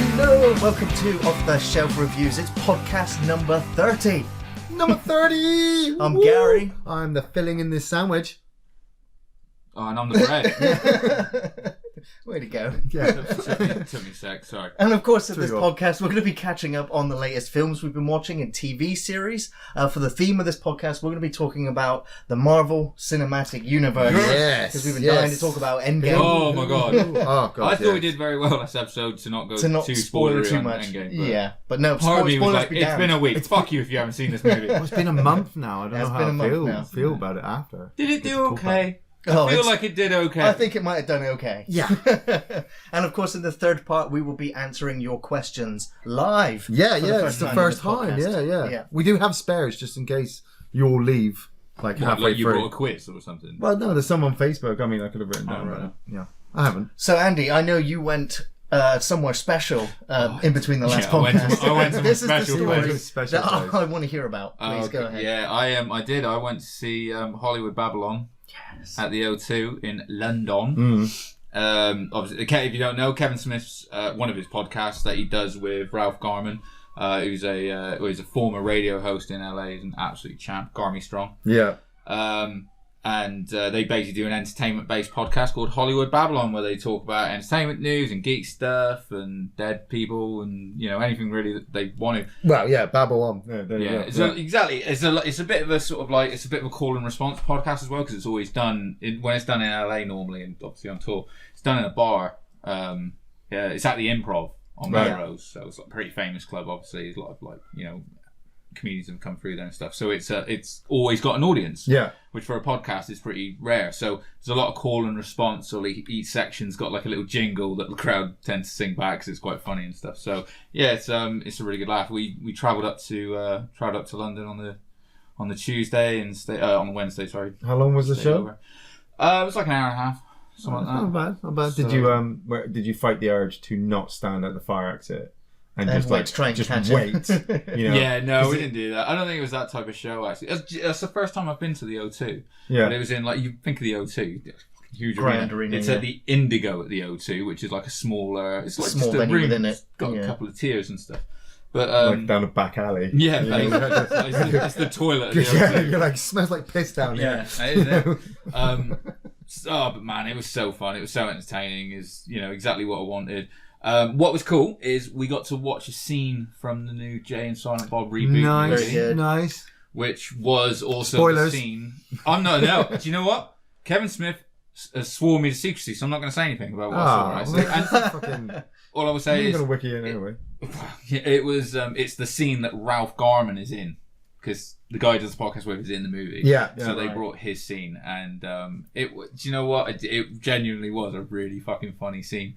Hello and welcome to Off the Shelf Reviews. It's podcast number 30. Number 30! I'm Woo! Gary. I'm the filling in this sandwich. Oh, and I'm the bread. Way to go. Yeah. Took me a sec, sorry. And of course, in this Threw you off. podcast, we're going to be catching up on the latest films we've been watching and TV series. For the theme of this podcast, we're going to be talking about the Marvel Cinematic Universe. Yes. Because we've been dying to talk about Endgame. Oh my god. Oh, God. I thought we did very well last episode to not go To not too spoil spoilery too on much. Endgame. Yeah, but no, Part of me was spoilers like, be it's damned. been a week. Fuck you if you haven't seen this movie. It's been a month now. I don't It's know been how a month I now. feel about it after. Did it do okay? Oh, I feel it's- like it did okay. I think it might have done okay. Yeah. And of course, in the third part, we will be answering your questions live. Yeah, for yeah. It's the first in the time. podcast. Yeah. We do have spares just in case you all leave like What, halfway like you through. brought a quiz or something. Well, no, there's some on Facebook. I mean, I could have written Oh, down right. right now. Yeah. I haven't. So, Andy, I know you went somewhere special in between the last Yeah, I went to- podcast. I went to my This is the special story place. Special that place. I want to hear about. Please Okay, go ahead. Yeah, I did. I went to see Hollywood Babylon at the O2 in London. Obviously, if you don't know, Kevin Smith's one of his podcasts that he does with Ralph Garman, who's a former radio host in LA, is an absolute champ, Garmy Strong. Yeah. And they basically do an entertainment-based podcast called Hollywood Babylon, where they talk about entertainment news and geek stuff and dead people and anything really that they want to. Well, yeah, babble on. Yeah, there you Yeah, go. exactly. It's a bit of a sort of like, it's a bit of a call and response podcast as well, because it's always done when it's done in LA normally, and obviously on tour, it's done in a bar. It's at the Improv on Right. Melrose, so it's like a pretty famous club. Obviously, there's a lot of comedians have come through there and stuff. So it's always got an audience. Yeah. Which for a podcast is pretty rare. So there's a lot of call and response. So each section's got like a little jingle that the crowd tends to sing back because it's quite funny and stuff. So yeah, it's a really good laugh. We travelled up to London on the Tuesday and on the Wednesday. Sorry. How long was the Stayed show? over. It was like an hour and a half, something like that. Not bad, not bad. Did So- you did you fight the urge to not stand at the fire exit and just wait to try and just catch wait? it. Yeah, no, we didn't do that. I don't think it was that type of show, actually. That's the first time I've been to the O2. Yeah. But it was in, like, you think of the O2, huge Grand arena. arena, It's yeah. at the Indigo at the O2, which is like a smaller, it's like Small just a venue room. within it. It's got Yeah. a couple of tiers and stuff. But, like down a back alley. yeah, You know? basically. It's the toilet at the Yeah, O2. you're like, smells like piss down Yeah, here. it is it. But man, it was so fun. It was so entertaining. Is exactly what I wanted. What was cool is we got to watch a scene from the new Jay and Silent Bob reboot Nice, Very good. nice. which was also Spoilers. the scene. I'm not. No, do you know what? Kevin Smith swore me to secrecy, so I'm not going to say anything about what I saw. Right? So, and Fucking, all I will say you're is gonna wiki it anyway. it was. It's the scene that Ralph Garman is in, because the guy who does the podcast with is in the movie. Yeah, So they right. brought his scene, and do you know what? It genuinely was a really fucking funny scene.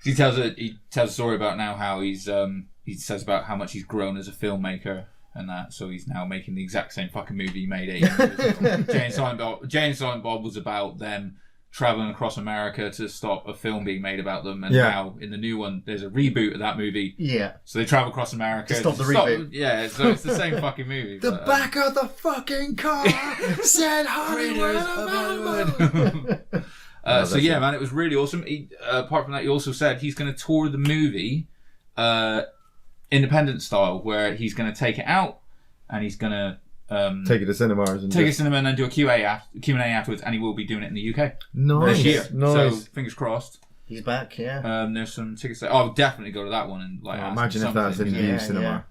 He tells a story about now how he says about how much he's grown as a filmmaker and that, so he's now making the exact same fucking movie he made 8 years ago. Jay and Silent Bob was about them traveling across America to stop a film being made about them, and Yeah. now in the new one there's a reboot of that movie. Yeah. So they travel across America To stop the reboot. Yeah, so it's the same fucking movie. The but, back of the fucking car said Hollywood. So yeah, man, it was really awesome. Apart from that, he also said he's going to tour the movie independent style, where he's going to take it out and he's going to Take it to cinemas and take it to just... cinema and then do a Q&A afterwards, and he will be doing it in the UK Nice, this year. nice. So fingers crossed. He's back, yeah. There's some tickets there. I'll definitely go to that one and like. Oh, ask imagine him if that's in something, new Yeah, cinema.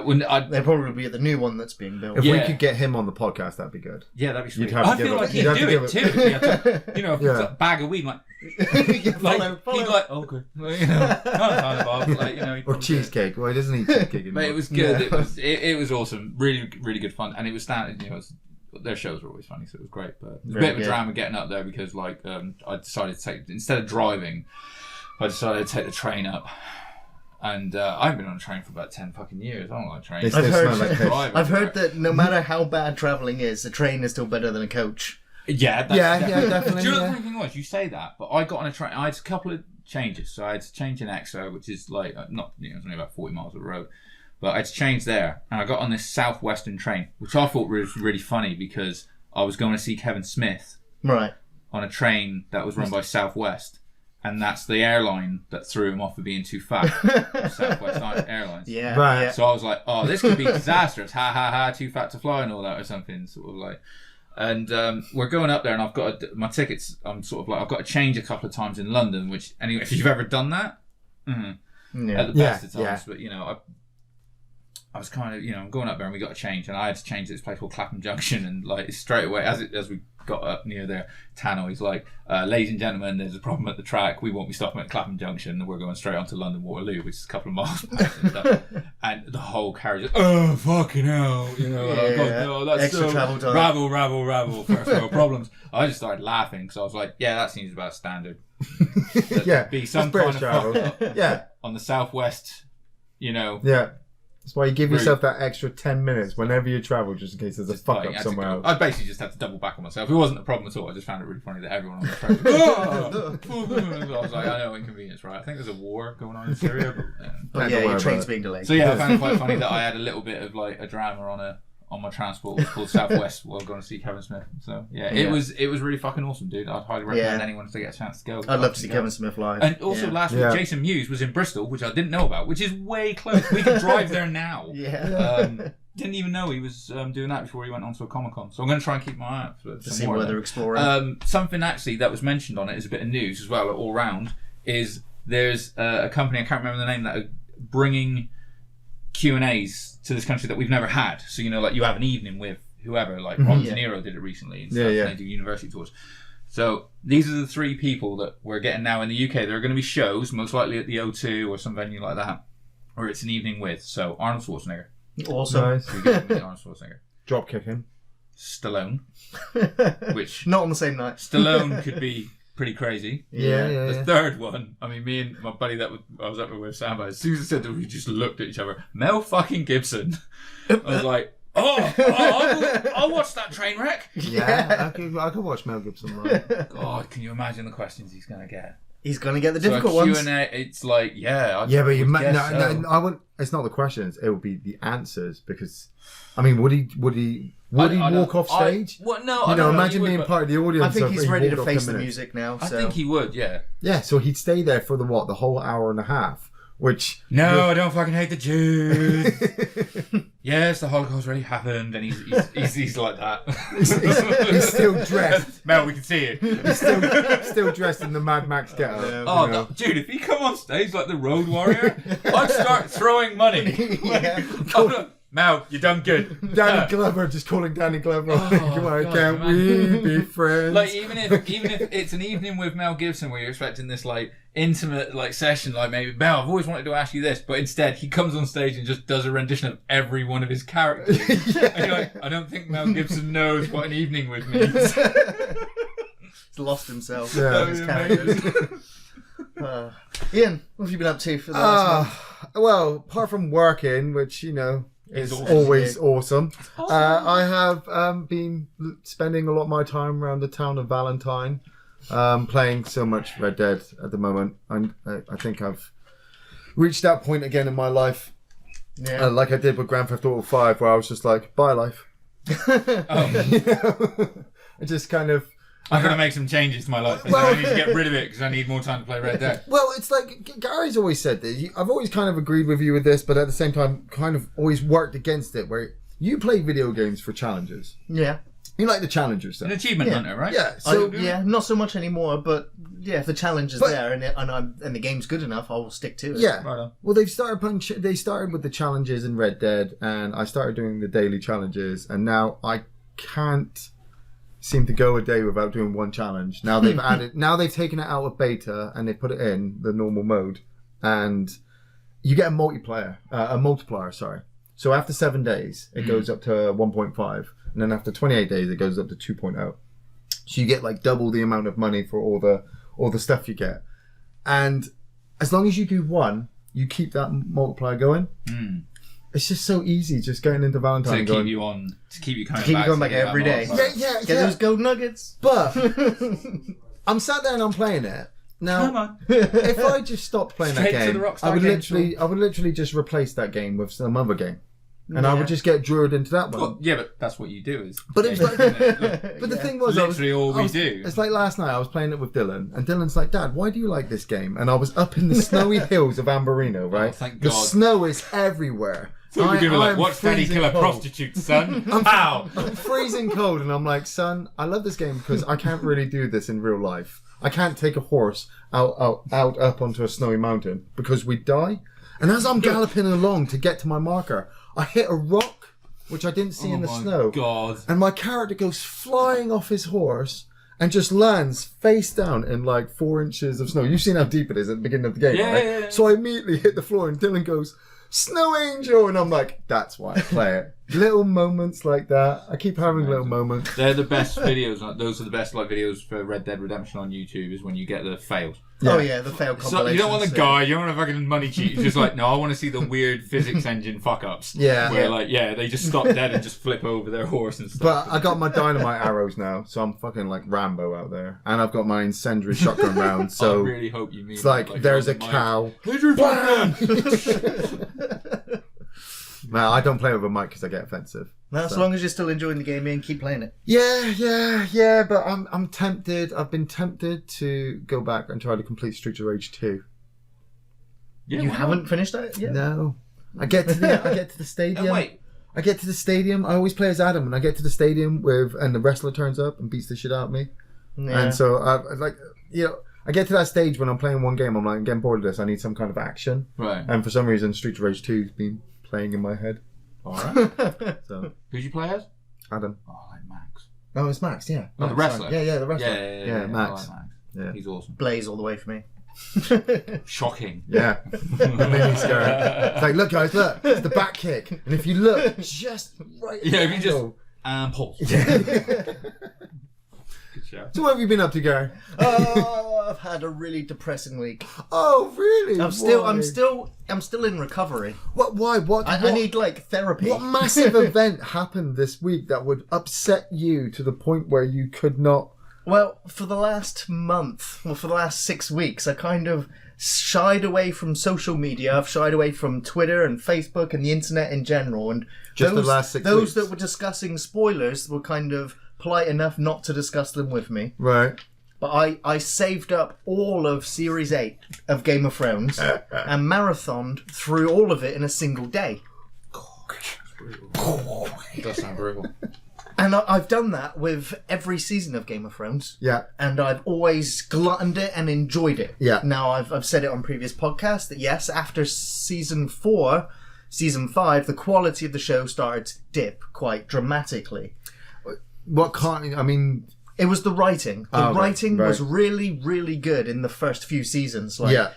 When I, They'll probably be at the new one that's being built. If we Yeah. could get him on the podcast, that'd be good. yeah, that'd be sweet. You'd have to I give feel it- like you'd he'd have to do give it it- too. If he had to, if it's Yeah. a bag of weed, like. Yeah, Like, follow. he'd like, oh, good. Like, time, Bob. Like, he'd Or probably cheesecake. Well, he doesn't eat cheesecake anymore. But it was good. Yeah. It was awesome. Really, really good fun. And it was standing. Their shows were always funny, so it was great. But it was a Very bit of a good. drama getting up there because, like, I decided to take, instead of driving, I decided to take the train up. And I haven't been on a train for about 10 fucking years. I don't like trains. They still I've smell heard, like piss. Drive I've heard everywhere. that no matter how bad travelling is, a train is still better than a coach. Yeah, that's Yeah, definitely. definitely, Do you know yeah. the funny thing was? You say that, but I got on a train. I had a couple of changes. So I had to change in Exeter, which is like, not, it's only about 40 miles of the road. But I had to change there. And I got on this southwestern train, which I thought was really funny because I was going to see Kevin Smith Right. on a train that was run by Southwest. and that's the airline that threw him off for being too fat. Southwest Airlines. Yeah. Right. Yeah. So I was like, oh, this could be disastrous. Ha ha ha, too fat to fly and all that or something. Sort of like. And we're going up there, and I've got my tickets. I'm sort of like, I've got to change a couple of times in London. Which anyway, if you've ever done that, at the best of times. But I was kind of, I'm going up there, and we got to change, and I had to change at this place called Clapham Junction, and like straight away as we got up near there, Tannoy's like, ladies and gentlemen, there's a problem at the track. We won't be stopping at Clapham Junction. We're going straight on to London Waterloo, which is a couple of miles past and stuff. And the whole carriage is, oh, fucking hell. That's extra travel time. Rabble, first world problems. I just started laughing because I was like, yeah, that seems about standard. Be some kind of travel. On the southwest, Yeah. That's why you give yourself that extra 10 minutes whenever you travel, just in case there's a fuck up somewhere else. I basically just had to double back on myself. It wasn't a problem at all. I just found it really funny that everyone on the train was I was like, I know, inconvenience, right? I think there's a war going on in Syria. But your train's being delayed. So I found it quite funny that I had a little bit of like a drama on my transport called Southwest while going to see Kevin Smith. So it was really fucking awesome, dude. I'd highly recommend anyone to get a chance to go. I'd love to see Kevin Smith live. And also last week, Jason Mewes was in Bristol, which I didn't know about, which is way close. We could drive there now. Didn't even know he was doing that before he went on to a Comic-Con. So I'm going to try and keep my eye out for to see where they're exploring. Something actually that was mentioned on it is a bit of news as well, all round, is there's a company, I can't remember the name, that are bringing Q&As to this country that we've never had. So, like you have an evening with whoever, like Ron De Niro did it recently and stuff, and they do university tours. So these are the 3 people that we're getting now in the UK. There are going to be shows, most likely at the O2 or some venue like that, where it's an evening with. So Arnold Schwarzenegger. Awesome. Nice. So you get to meet Arnold Schwarzenegger. Drop kicking. Stallone. Which not on the same night. Stallone could be pretty crazy. Yeah. The third one, I mean, me and my buddy that I was up with Sam, as soon as I said that, we just looked at each other. Mel fucking Gibson. I was like, I'll watch that train wreck. Yeah, I could watch Mel Gibson live. God, can you imagine the questions he's going to get? He's going to get the difficult ones. Q&A, it's like, but I wouldn't. It's not the questions. It would be the answers, because, I mean, would he walk off stage? No, imagine being part of the audience. I think he's ready to face the music now. I think he would, yeah. Yeah, so he'd stay there for the whole hour and a half, which... No, I don't fucking hate the Jews. Yes, the Holocaust really happened, and he's like that. He's still dressed. Mel, we can see it. He's still dressed in the Mad Max getup. Dude, if he come on stage like the Road Warrior, I'd start throwing money. Mel, you done good. Danny Glover, just calling Danny Glover. Can't we be friends? Like even if it's an evening with Mel Gibson where you're expecting this like intimate like session, like maybe Mel, I've always wanted to ask you this, but instead he comes on stage and just does a rendition of every one of his characters. And you're like, I don't think Mel Gibson knows what an evening with means. He's lost himself. His characters. Ian, what have you been up to for the last month? Well, apart from working, which is always awesome. I have been spending a lot of my time around the town of Valentine, playing so much Red Dead at the moment. I think I've reached that point again in my life, like I did with Grand Theft Auto 5, where I was just like, bye life. I just kind of... I'm going to make some changes to my life. I need to get rid of it because I need more time to play Red Dead. Well, it's like Gary's always said this. I've always kind of agreed with you with this, but at the same time, kind of always worked against it. Where you play video games for challenges. Yeah. You like the challenger stuff. An achievement hunter, right? Yeah. So not so much anymore. But if the challenge is there and the game's good enough, I'll stick to it. Yeah. Right on. Well, they started with the challenges in Red Dead, and I started doing the daily challenges, and now I can't seem to go a day without doing one challenge. Now they've taken it out of beta and they put it in the normal mode, and you get a multiplier. So after 7 days, it goes up to 1.5, and then after 28 days, it goes up to 2.0. So you get like double the amount of money for all the stuff you get, and as long as you do one, you keep that multiplier going. It's just so easy, just going into Valentine. To keep you going back every day. Yeah. Get those gold nuggets. But I'm sat there and I'm playing it. Now, come on. If I just stopped playing Straight that to game, the Rockstar I would literally just replace that game with some other game. And I would just get druid into that one. Well, yeah, but that's what you do. Is But it was like, but but the thing was, literally all we do. It's like last night I was playing it with Dylan, and Dylan's like, "Dad, why do you like this game?" And I was up in the snowy hills of Amberino, right? Oh, thank the God. snow is everywhere. So we're gonna I'm watch Daddy freezing kill a cold. prostitute, son. Ow! I'm freezing cold, and I'm like, "Son, I love this game because I can't really do this in real life. I can't take a horse out up onto a snowy mountain because we'd die." And as I'm galloping along to get to my marker, I hit a rock, which I didn't see in the snow. God. And my character goes flying off his horse and just lands face down in like 4 inches of snow. You've seen how deep it is at the beginning of the game, right? Yeah. So I immediately hit the floor and Dylan goes, "Snow Angel!" And I'm like, that's why I play it. Little moments like that. I keep having little moments. They're the best videos. Those are the best videos for Red Dead Redemption on YouTube. Is when you get the fails. Yeah. Oh yeah, the failed So compilation. you don't want the guy. You don't want a fucking money cheat. You're just like, no, I want to see the weird physics engine fuck ups. Yeah. Where they just stop dead and just flip over their horse and stuff. But I got my dynamite arrows now, so I'm fucking like Rambo out there. And I've got my incendiary shotgun rounds, so I really hope you mean it's like there's a my- cow. Bam! No, I don't play with a mic because I get offensive. As long as you're still enjoying the game, Ian, keep playing it. Yeah, but I'm tempted. I've been tempted to go back and try to complete Streets of Rage 2. Yeah, You why haven't not? finished that yet? No. I get to the stadium. Oh, wait. I get to the stadium. I always play as Adam, and I get to the stadium and the wrestler turns up and beats the shit out of me. Yeah. And so I get to that stage when I'm playing one game. I'm like, I'm getting bored of this. I need some kind of action. Right. And for some reason, Streets of Rage 2's been playing in my head. All right. So Who'd you play as? Adam. Oh, I like Max. Oh, it's Max. Yeah. Oh, the Max, wrestler? sorry. Yeah, the wrestler. Yeah, Max. I like Max. Yeah. He's awesome. Blaze all the way for me. Shocking. Yeah. Amazing scary. It's like, look, guys, look. It's the back kick. And if you look just right. Yeah, if you just angle- pulse. Good show. So what have you been up to, Gary? Oh, I've had a really depressing week. Oh, really? I'm still in recovery. What? Why? What? I need like therapy. What massive event happened this week that would upset you to the point where you could not? Well, for the last month, or for the last 6 weeks, I kind of shied away from social media. I've shied away from Twitter and Facebook and the internet in general. And Just the last 6 those weeks? that were discussing spoilers were kind of polite enough not to discuss them with me. Right. But I saved up all of Series 8 of Game of Thrones and marathoned through all of it in a single day. It does sound brutal. And I've done that with every season of Game of Thrones. Yeah. And I've always gluttoned it and enjoyed it. Yeah. Now, I've said it on previous podcasts that yes, after season 4, season 5, the quality of the show started to dip quite dramatically. What can't? I mean, It was the writing. The writing right. was really, really good in the first few seasons. Like Yeah.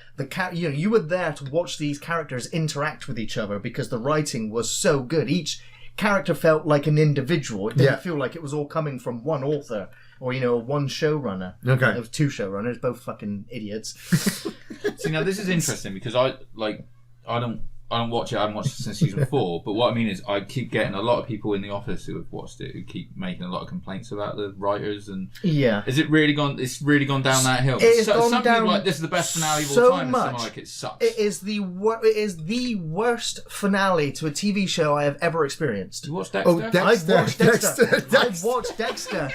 you were there to watch these characters interact with each other because the writing was so good. Each character felt like an individual. It didn't feel like it was all coming from one author or one showrunner. Okay. There was 2 showrunners, both fucking idiots. See, now this is interesting because I don't watch it. I haven't watched it since season 4. But what I mean is, I keep getting a lot of people in the office who have watched it who keep making a lot of complaints about the writers. And Yeah. is it really gone? It's really gone down that hill. It has Some gone people down are like, this is the best finale of all so time. And some much. are like, it sucks. It is the worst finale to a TV show I have ever experienced. You watch Dexter? Oh, Dexter. I've watched Dexter. Dexter. I've watched Dexter.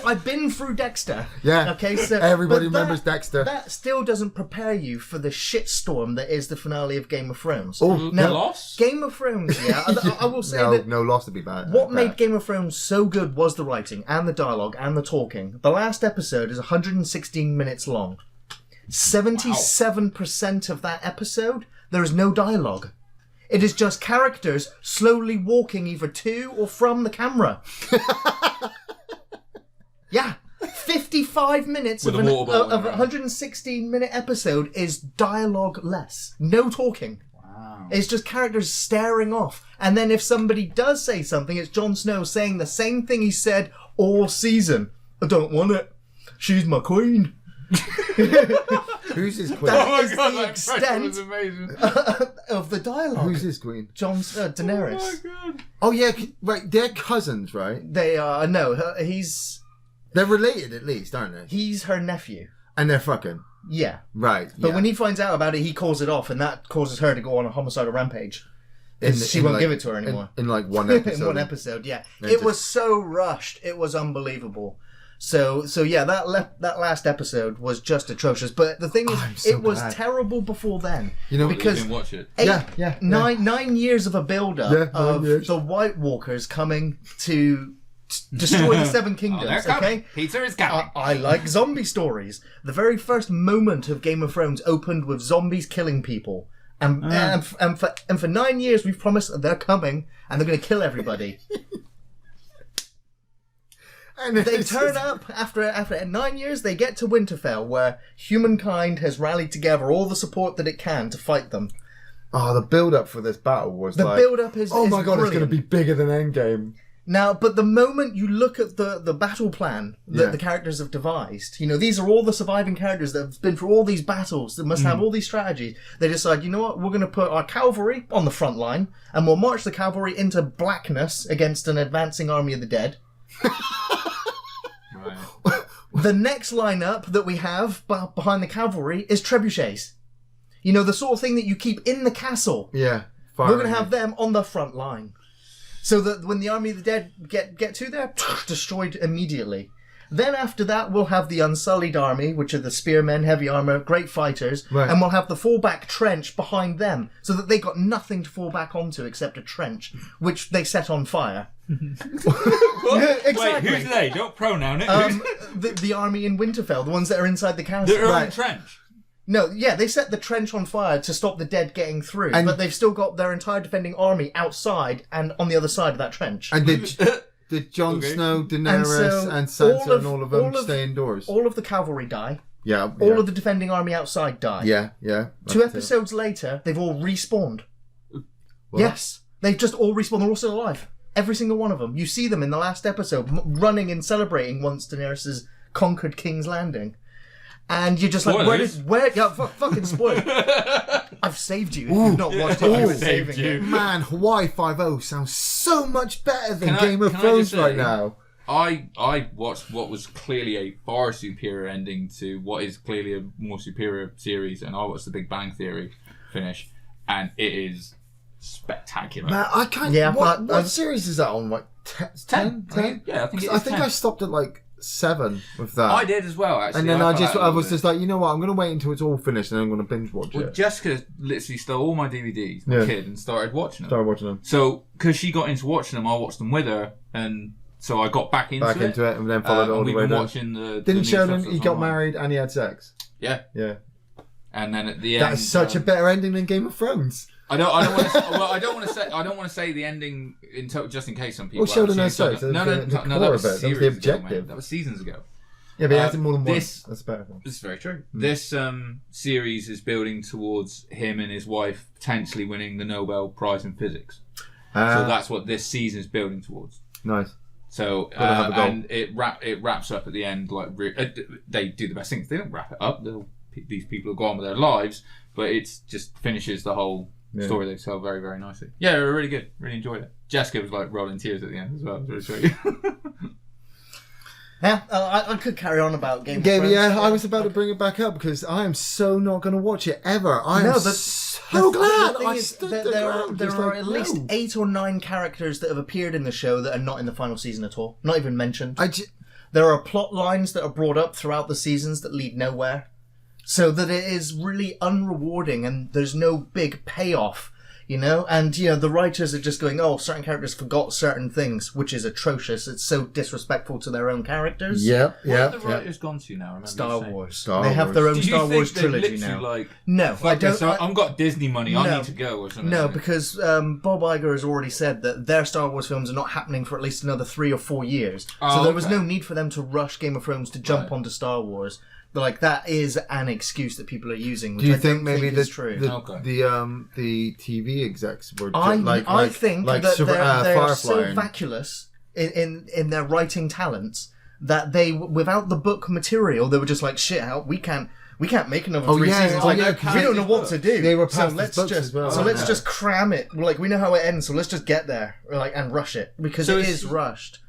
I've been through Dexter. Yeah. Okay, so Everybody but remembers Dexter. That still doesn't prepare you for the shitstorm that is the finale of Game of Thrones. Oh, The Lost? Game of Thrones. Yeah, I will say that. no, Lost would be bad. What made Game of Thrones so good was the writing and the dialogue and the talking. The last episode is 116 minutes long. 77% of that episode, there is no dialogue. It is just characters slowly walking either to or from the camera. Yeah. 55 minutes With of a water bottle of a around. 116 minute episode is dialogue less. No talking. Wow. It's just characters staring off. And then if somebody does say something, it's Jon Snow saying the same thing he said all season. I don't want it. She's my queen. Who's his queen? Oh my is god, the that expression was extent- amazing. Of the dialogue. Who's his queen? Daenerys. Oh my god. Oh yeah, right. They're cousins, right? They are he's They're related at least, aren't they? he's her nephew. And they're fucking Yeah. right. But yeah. when he finds out about it, he calls it off, and that causes her to go on a homicidal rampage. She won't give it to her anymore. In like one episode. In one episode, yeah. It was so rushed. It was unbelievable. So yeah, that last episode was just atrocious. But the thing is, it was terrible before then. You know, because you can watch it. Nine years of a build-up of the White Walkers coming to destroy the Seven Kingdoms. Okay, Peter is coming. I like zombie stories. The very first moment of Game of Thrones opened with zombies killing people, and for 9 years we've promised that they're coming and they're going to kill everybody. And they turn up after 9 years. They get to Winterfell, where humankind has rallied together all the support that it can to fight them. Oh, the build-up for this battle was the build-up is. Oh my god, brilliant. It's going to be bigger than Endgame. Now, but the moment you look at the battle plan that the characters have devised, these are all the surviving characters that have been through all these battles, that must have all these strategies. They decide, you know what, we're going to put our cavalry on the front line, and we'll march the cavalry into blackness against an advancing army of the dead. The next lineup that we have behind the cavalry is trebuchets. The sort of thing that you keep in the castle. Yeah. We're going to have them on the front line. So that when the army of the dead get to there, destroyed immediately. Then after that, we'll have the Unsullied army, which are the spearmen, heavy armour, great fighters. Right. And we'll have the fallback trench behind them, so that they got nothing to fall back onto except a trench, which they set on fire. Exactly. Wait, who's they? Don't pronoun it. The army in Winterfell, the ones that are inside the castle. Their own trench. No, yeah, they set the trench on fire to stop the dead getting through, but they've still got their entire defending army outside and on the other side of that trench. And did Jon Snow, Daenerys, and Sansa and all of them stay indoors? All of the cavalry die. Yeah. All of the defending army outside die. Yeah. 2 episodes later, they've all respawned. What? Yes, they've just all respawned. They're all still alive. Every single one of them. You see them in the last episode running and celebrating once Daenerys has conquered King's Landing. And you're just like, fucking spoil. I've saved you. If you've not watched it, I've saved you. Man, Hawaii 5-0 sounds so much better than Game of Thrones right now. I watched what was clearly a far superior ending to what is clearly a more superior series, and I watched The Big Bang Theory finish, and it is spectacular. Man, I can't. Yeah, what series is that on? Like 10? Yeah, I think it's 10. I think I stopped at like 7 with that. I did as well, actually. And then I was just like, you know what? I'm going to wait until it's all finished, and then I'm going to binge watch it. Jessica literally stole all my DVDs, my kid, and started watching them. So, because she got into watching them, I watched them with her, and so I got back into it, and then followed it all the way down. Watching Didn't Sheldon? He got married and he had sex. Yeah. And then at the end, that is such a better ending than Game of Thrones. I don't want to say the ending in total, just in case some people. Well, Sheldon has sex. No, that was the objective. That was seasons ago. Yeah, but he has it more than once. That's better. This is very true. This series is building towards him and his wife potentially winning the Nobel Prize in Physics. So that's what this season is building towards. Nice. So and it wraps up at the end like they do the best things. They don't wrap it up. These people have gone with their lives, but it just finishes the whole story they tell very, very nicely. Yeah, really good. Really enjoyed it. Jessica was like rolling tears at the end as well. It was really sweet. Yeah, I could carry on about Game of Thrones. Yeah, I was about to bring it back up because I am so not going to watch it ever. I am so glad I stood there are at least 8 or 9 characters that have appeared in the show that are not in the final season at all. Not even mentioned. There are plot lines that are brought up throughout the seasons that lead nowhere. So that it is really unrewarding and there's no big payoff, And, the writers are just going, certain characters forgot certain things, which is atrocious. It's so disrespectful to their own characters. What have the writers gone to now? Star Wars. They have their own Star Wars trilogy now. No, I don't. I've got Disney money. I need to go or something. No, because Bob Iger has already said that their Star Wars films are not happening for at least another 3 or 4 years. So there was no need for them to rush Game of Thrones to jump onto Star Wars. But that is an excuse that people are using. Which do you think maybe is true? The TV execs were I think that they're Firefly so vacuous in their writing talents that they, without the book material, they were just like, shit, we can't make another 3 seasons. We don't know what to do. They were so let's just cram it. We know how it ends, so let's just get there and rush it because it is rushed.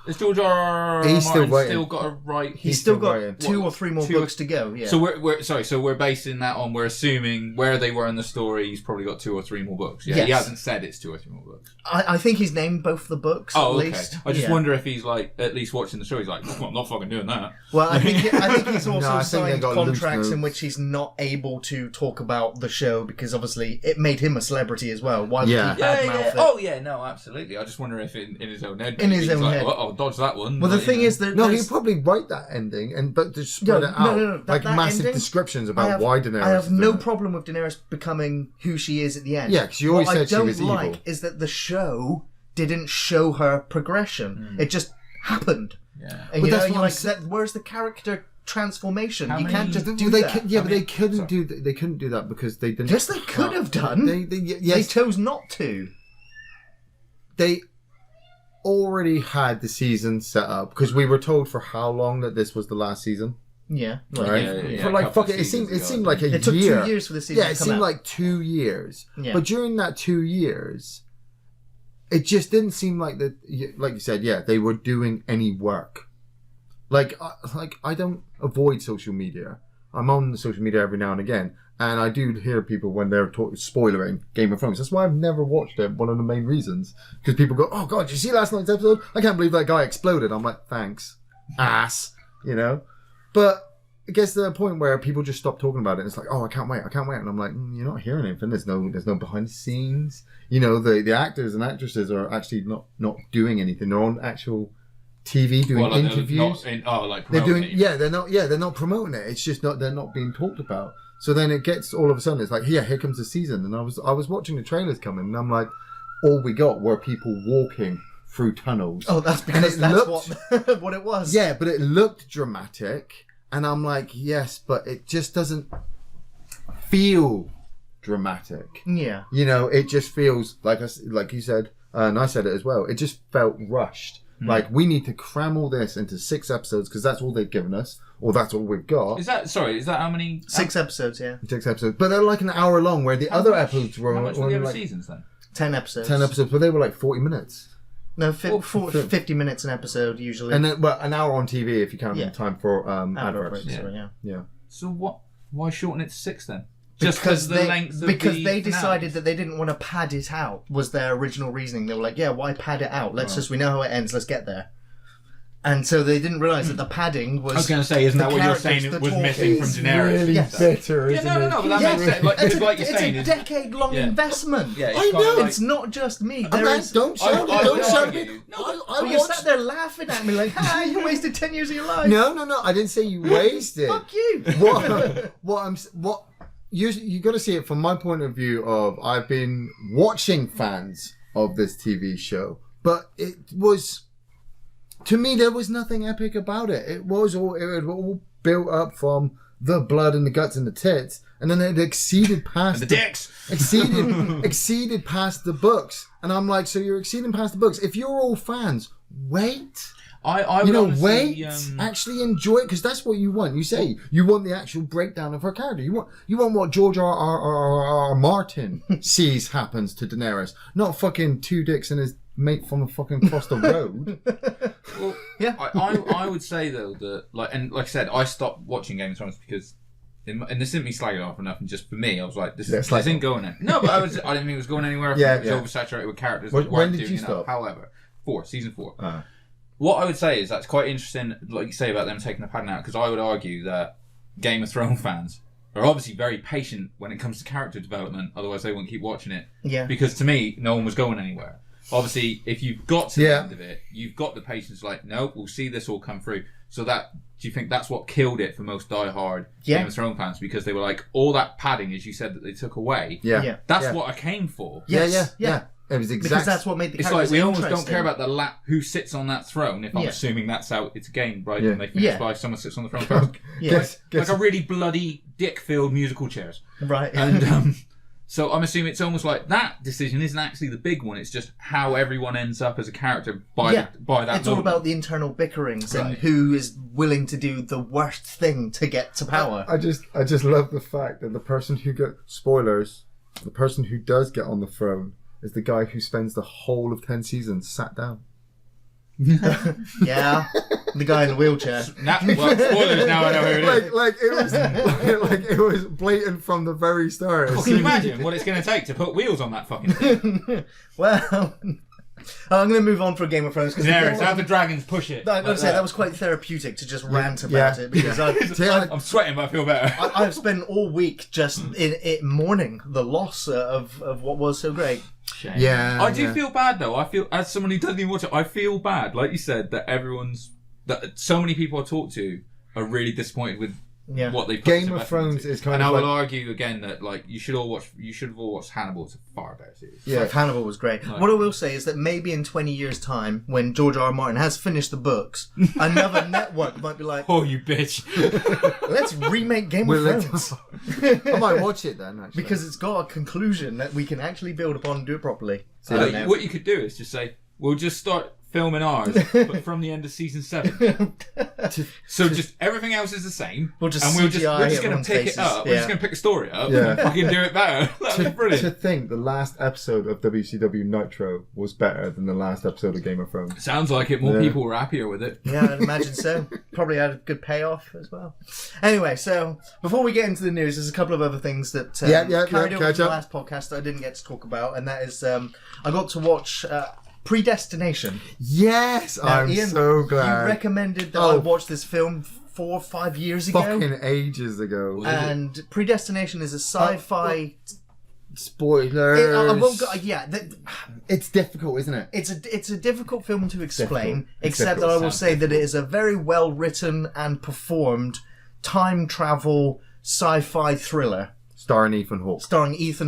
Is George R. R. He's still Martin writing. still got a right? He's still got writing. 2 or 3 more books to go. Yeah. So we're basing that on, we're assuming where they were in the story. He's probably got 2 or 3 more books. Yeah, Yes. he hasn't said it's 2 or 3 more books. I think he's named both the books at least. I just Yeah. wonder if he's like at least watching the show. He's like, well, I'm not fucking doing that. Well, I think he's also I think they signed got loose contracts in notes. which he's not able to talk about the show because obviously it made him a celebrity as well. Why would he badmouth it? Oh yeah, no, absolutely. I just wonder if in his own head, In his he's own like, head. well, I'll dodge that one. Well, the Like, thing you know. is that No, there's- he'd probably write that ending but just spread it out. No. Like that massive ending, descriptions about why Daenerys. I have is no doing it. problem with Daenerys becoming who she is at the end. Yeah, 'cause you always what said she was I don't like evil. is that the show didn't show her progression. It just happened. Yeah. And But you that's know, what you're I'm like, saying. where's the character transformation? How You can't many- just do They that. could, yeah, I but mean, they couldn't sorry. do they couldn't do that because they didn't. Yes, they could have done. They They yes, chose not to. they already had the season set up because we were told for how long that this was the last season. Yeah. Right? yeah, For a like couple fuck of it seemed seasons ago, like a It took year. 2 years for the season Yeah, to it come seemed out. like 2 years. Yeah. But during that 2 years, it just didn't seem like that. Like you said, yeah, they were doing any work. Like I don't avoid social media. I'm on the social media every now and again, and I do hear people when they're spoilering Game of Thrones. That's why I've never watched it. One of the main reasons, because people go, "Oh God, did you see last night's episode? I can't believe that guy exploded." I'm like, "Thanks, ass," you know. But it gets to the point where people just stop talking about it. It's like, "Oh, I can't wait," and I'm like, "You're not hearing anything. There's no behind the scenes. You know, the actors and actresses are actually not doing anything. They're on actual TV doing Well, like, interviews. like They're promoting doing, it. they're not promoting it. It's just they're not being talked about. So then it gets all of a sudden it's like, here comes the season, and I was watching the trailers coming, and I'm like, all we got were people walking through tunnels. Oh, that's because it that's looked- what it was. Yeah, but it looked dramatic, and I'm like, yes, but it just doesn't feel dramatic. Yeah. You know, it just feels like you said, and I said it as well. It just felt rushed. Like we need to cram all this into 6 episodes because that's all they've given us, or that's all we've got. Is that how many? 6 episodes, yeah. 6 episodes, but they're like an hour long. Where the How other much- episodes were How much were only the other like seasons then? 10 episodes. 10 episodes, but they were like 40 minutes. No, Oh, 50 minutes an episode usually. And then, well, an hour on TV if you count Yeah. time for Ad adverts. breaks, Yeah. sorry, yeah. Yeah. So what? Why shorten it to 6 then? Because the length of because the they finale? decided that they didn't want to pad it out was their original reasoning. They were like, yeah, why pad it out? We know how it ends, let's get there. And so they didn't realise that the padding was... I was going to say, isn't that the what you're characters, saying the it was talking. missing from Daenerys? really Yes. bitter, Yeah, isn't no, it? but that makes sense. Like, It's, like you're it's saying, a decade-long Yeah. investment. yeah, it's I kinda know. like- It's not just me. I'm There like, is... don't shout I it, don't would shout argue- it. No, I Well, you watched... sat there laughing at me like, you wasted 10 years of your life. No, I didn't say you wasted. Fuck you. What you got to see it from my point of view of I've been watching fans of this TV show, but it was, to me, there was nothing epic about it. It was all built up from the blood and the guts and the tits, and then it exceeded past the dicks. exceeded past the books, and I'm like, so you're exceeding past the books. If you're all fans, wait. I You would know, honestly, wait. Actually enjoy it because that's what you want. You say you want the actual breakdown of her character. You want what George R. Martin sees happens to Daenerys, not fucking 2 dicks and his mate from fucking across the road. Well, Yeah. I would say though that like I said, I stopped watching Game of Thrones because, and this isn't me slagging off or nothing. Just for me, I was like, this isn't going anywhere. No, but I didn't think it was going anywhere. Yeah, It was yeah. oversaturated with characters. When that weren't did doing you enough. stop? However, season 4. Uh. What I would say is that's quite interesting, like you say about them taking the padding out, because I would argue that Game of Thrones fans are obviously very patient when it comes to character development, otherwise they wouldn't keep watching it. Yeah. Because to me, no one was going anywhere. Obviously, if you've got to the Yeah. end of it, you've got the patience like, no, we'll see this all come through. So do you think that's what killed it for most diehard Game of Thrones fans? Because they were like, all that padding, as you said, that they took away, Yeah. that's what I came for. Yes. Yeah. It was exactly Because that's what made the It's characters like we almost don't interesting. care about who sits on that throne. If I'm Yeah. assuming that's how it's a game, right? Yeah. And they finish Yeah. by someone sits on the throne first. Yeah. Like a really bloody dick-filled musical chairs. Right. And so I'm assuming it's almost like that decision isn't actually the big one. It's just how everyone ends up as a character by that. It's moment. all about the internal bickerings and Right. who is willing to do the worst thing to get to power. I just love the fact that the person who the person who does get on the throne is the guy who spends the whole of 10 seasons sat down. Yeah, the guy in the wheelchair. Well, spoilers now. I know who it is. Like it was blatant from the very start. Well, can you imagine what it's going to take to put wheels on that fucking thing? Well, I'm going to move on for Game of Thrones because Have the dragons push it. I'm going to say that was quite therapeutic to just rant about it because I'm sweating, but I feel better. I've spent all week just in mourning the loss of what was so great. Shame. Yeah, I do feel bad though. I feel, as someone who doesn't even watch it, I feel bad. Like you said, that so many people I talk to are really disappointed with what they put Game of Thrones is kind and of I will like, argue again that like you should have all watched Hannibal. It's a far better series. Yeah, Hannibal was great. What I will say is that maybe in 20 years' time, when George R. R. Martin has finished the books, another network might be like, "Oh, you bitch! Let's remake Game of Thrones." I might watch it then, actually. Because it's got a conclusion that we can actually build upon and do it properly. So what you could do is just say, "We'll just start filming ours, but from the end of season 7." So just everything else is the same. We're just going to pick it up. Yeah. We're just going to pick a story up. Yeah. I can do it better. That'd be brilliant. To think the last episode of WCW Nitro was better than the last episode of Game of Thrones. Sounds like it. More people were happier with it. Yeah, I'd imagine so. Probably had a good payoff as well. Anyway, so before we get into the news, there's a couple of other things that carried over from the last podcast that I didn't get to talk about, and that is I got to watch Predestination. Yes, now, I'm Ian, so glad. You recommended that I watch this film 4 or 5 years ago. Fucking ages ago. And Predestination is a sci-fi... Spoilers. It's difficult, isn't it? It's a difficult film to explain, except that I will say that it is a very well written and performed time travel sci-fi thriller. Starring Ethan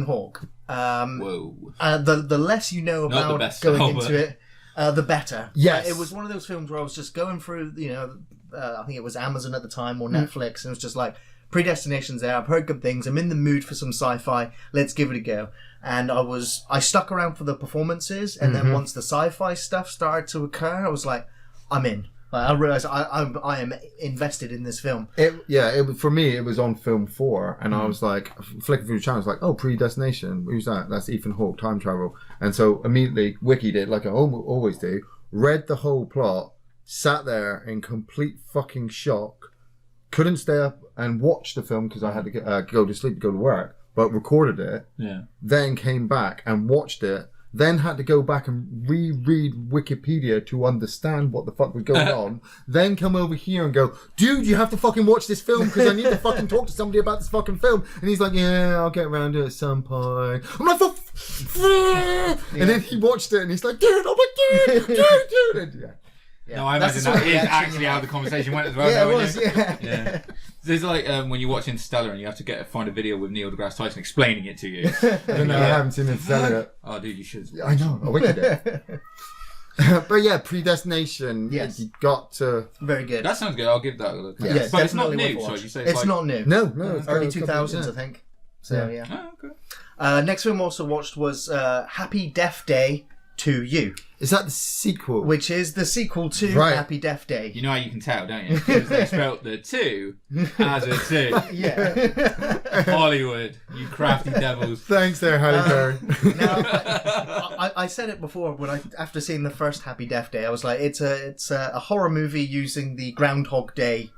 Hawke. Whoa. The less you know about going into it, the better. Yes. It was one of those films where I was just going through, I think it was Amazon at the time or Netflix, and it was just like, Predestination's there, I've heard good things, I'm in the mood for some sci-fi, let's give it a go. And I stuck around for the performances, and then once the sci-fi stuff started to occur, I was like, I'm in. I realised I am invested in this film. For me, it was on film 4, and I was like, flicking through the channels, like, oh, Predestination, who's that? That's Ethan Hawke, time travel. And so immediately wikied it, like I always do, read the whole plot, sat there in complete fucking shock, couldn't stay up and watch the film because I had to go to sleep, go to work, but recorded it, then came back and watched it, then had to go back and reread Wikipedia to understand what the fuck was going on, then come over here and go, dude, you have to fucking watch this film because I need to fucking talk to somebody about this fucking film. And he's like, yeah, I'll get around to it at some point. I'm like, and then he watched it and he's like, dude, I'm like, dude. And, no, I imagine that is actually how the conversation went as well. Yeah, it was, yeah. There's like when you watch Interstellar and you have to find a video with Neil deGrasse Tyson explaining it to you. I don't know, I haven't seen Interstellar yet. Oh, dude, you should. I know, I wicked it. But yeah, Predestination, yes. You got to... Very good. That sounds good, I'll give that a look. Yes, but it's not new, so you say it's not new. No. It's early 2000s, I think. So, yeah. Oh, okay. Next film I also watched was Happy Death Day to You. Is that the sequel? Which is the sequel to Happy Death Day. You know how you can tell, don't you? Because they spelt the 2 as a 2. Yeah. Hollywood, you crafty devils. Thanks there, Halle Berry. Now, I said it before after seeing the first Happy Death Day, I was like, it's a horror movie using the Groundhog Day,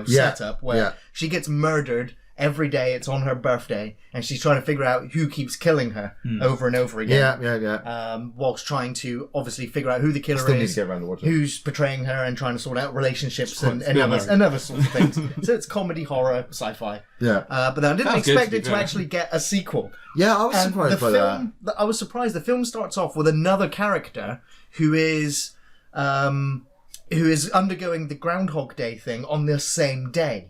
setup where she gets murdered. Every day it's on her birthday and she's trying to figure out who keeps killing her over and over again. Whilst trying to obviously figure out who the killer is, who's betraying her, and trying to sort out relationships and other sorts of things. So it's comedy, horror, sci-fi. Yeah. But then I didn't expect it to actually get a sequel. Yeah, I was surprised by that. I was surprised. The film starts off with another character who is undergoing the Groundhog Day thing on the same day.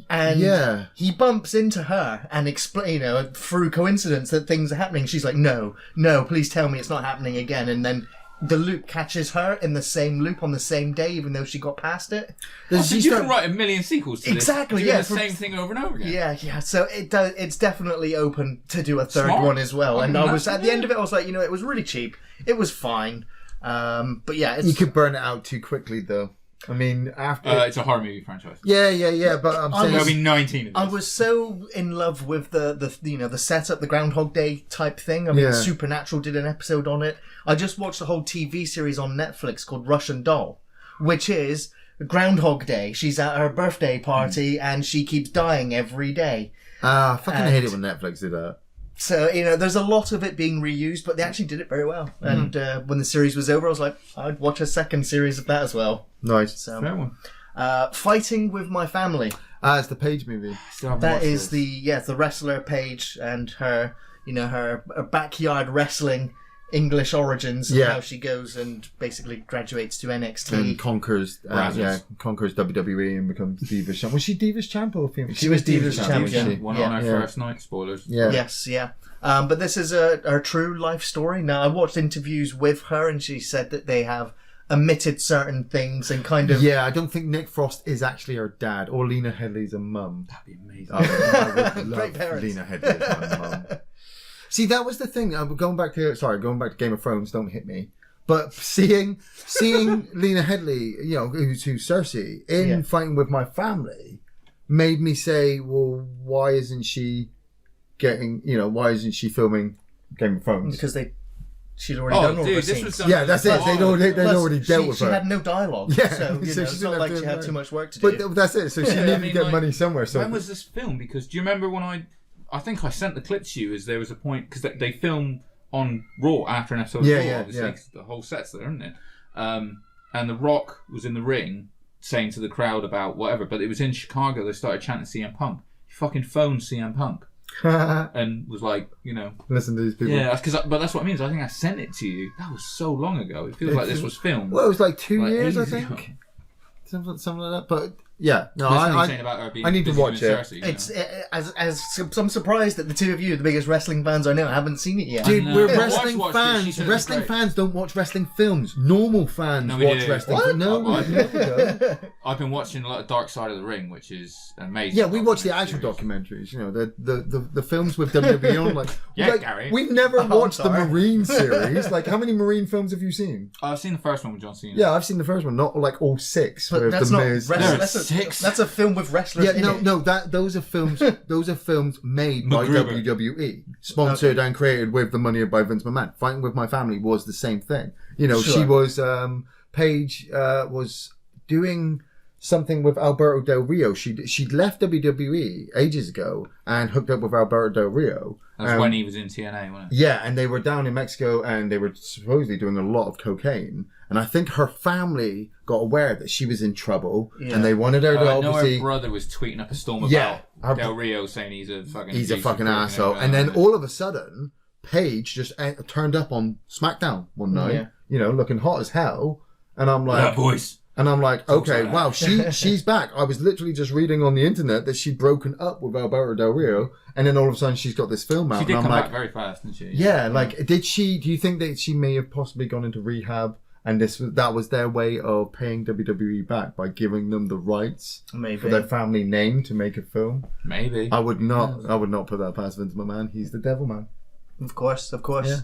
And he bumps into her and explain, through coincidence that things are happening. She's like, no, please tell me it's not happening again. And then the loop catches her in the same loop on the same day, even though she got past it. So you can write a million sequels to this. Exactly, the same thing over and over again. Yeah. So it's definitely open to do a third one as well. And I was at the end of it, I was like, it was really cheap. It was fine. But yeah, you could burn it out too quickly, though. I mean, after It's a horror movie franchise. yeah. But I'm saying There'll be 19 of I these. was so in love with the setup, the Groundhog Day type thing. I mean, Yeah. Supernatural did an episode on it. I just watched a whole TV series on Netflix called Russian Doll, which is Groundhog Day. She's at her birthday party and she keeps dying every day. I fucking hate it when Netflix do that. So, there's a lot of it being reused, but they actually did it very well. And when the series was over, I was like, I'd watch a second series of that as well. Nice. So, Fair one. Fighting with My Family. It's the Page movie. That is the wrestler Paige and her, her backyard wrestling English origins. And how she goes and basically graduates to NXT. And conquers WWE and becomes Divas Champ. Was she Divas Champ or female? She was Divas Champ, wasn't she? One on her first night. Spoilers. Yeah. Yes, yeah. But this is her true life story. Now, I watched interviews with her and she said that they have omitted certain things and kind of... Yeah, I don't think Nick Frost is actually her dad or Lena Headey's a mum. That'd be amazing. I would Great love parents. Lena Headey as my mum. See, that was the thing. Going back to Game of Thrones. Don't hit me. But seeing Lena Headey, who's Cersei in Fighting with My Family, made me say, well, why isn't she filming Game of Thrones? Because she'd already done all the this scenes. was done. Yeah, that's it. They'd already dealt with she her. had no dialogue. Yeah, So, so it's she not didn't like have she to- had too much work to do. But that's it. So she needed to get money somewhere. So when was this filmed? Because do you remember when I think I sent the clip to you? As there was a point because they film on Raw after an episode of Raw, obviously 'cause the whole set's there, isn't it? And The Rock was in the ring saying to the crowd about whatever, but it was in Chicago. They started chanting CM Punk. He fucking phoned CM Punk and was like, listen to these people. yeah, but that's what I mean. I think I sent it to you. That was so long ago. It feels like this was filmed. Well, it was like 2 years, I ages think. ago. Something like that. But yeah, no, Saying about her being I need to busy watch with it. Cersei, It's I'm surprised that the two of you, the biggest wrestling fans I know, haven't seen it yet. Dude, know. we're My wrestling wife watched it. She fans. said it was Wrestling great. fans don't watch wrestling films. Normal fans No, we watch do. wrestling. What? No, Oh, I we do. never go. I've been watching a lot of Dark Side of the Ring, which is amazing. Yeah, we watch the actual documentary documentaries. The films with WWE on. Yeah, Gary. We've never I'm watched the sorry. Marine series. Like, how many Marine films have you seen? I've seen the first one with John Cena. Yeah, I've seen the first one, not like all six. But with that's the not Miz. wrestling. There are six. That's a film with wrestlers. Yeah, in it. no, those are films. Those are films made by MacGruber. WWE, sponsored and created with the money by Vince McMahon. Fighting with My Family was the same thing. She Sure. was Paige was doing something with Alberto Del Rio. She'd left WWE ages ago and hooked up with Alberto Del Rio. That's when he was in TNA, wasn't it? Yeah, and they were down in Mexico and they were supposedly doing a lot of cocaine. And I think her family got aware that she was in trouble and they wanted her to I know obviously... her brother was tweeting up a storm Yeah, about Del Rio saying he's a fucking abusive asshole. prick And then all of a sudden, Paige just turned up on SmackDown one night, looking hot as hell. And I'm like... that voice. And I'm like, okay, like wow, she's back. I was literally just reading on the internet that she'd broken up with Alberto Del Rio, and then all of a sudden she's got this film out. She did and I'm come like, back very fast, didn't she? yeah, like, did she? Do you think that she may have possibly gone into rehab, and that was their way of paying WWE back by giving them the rights Maybe. for their family name to make a film? Maybe. I would not put that past Vince McMahon. He's the devil man. Of course. Yeah.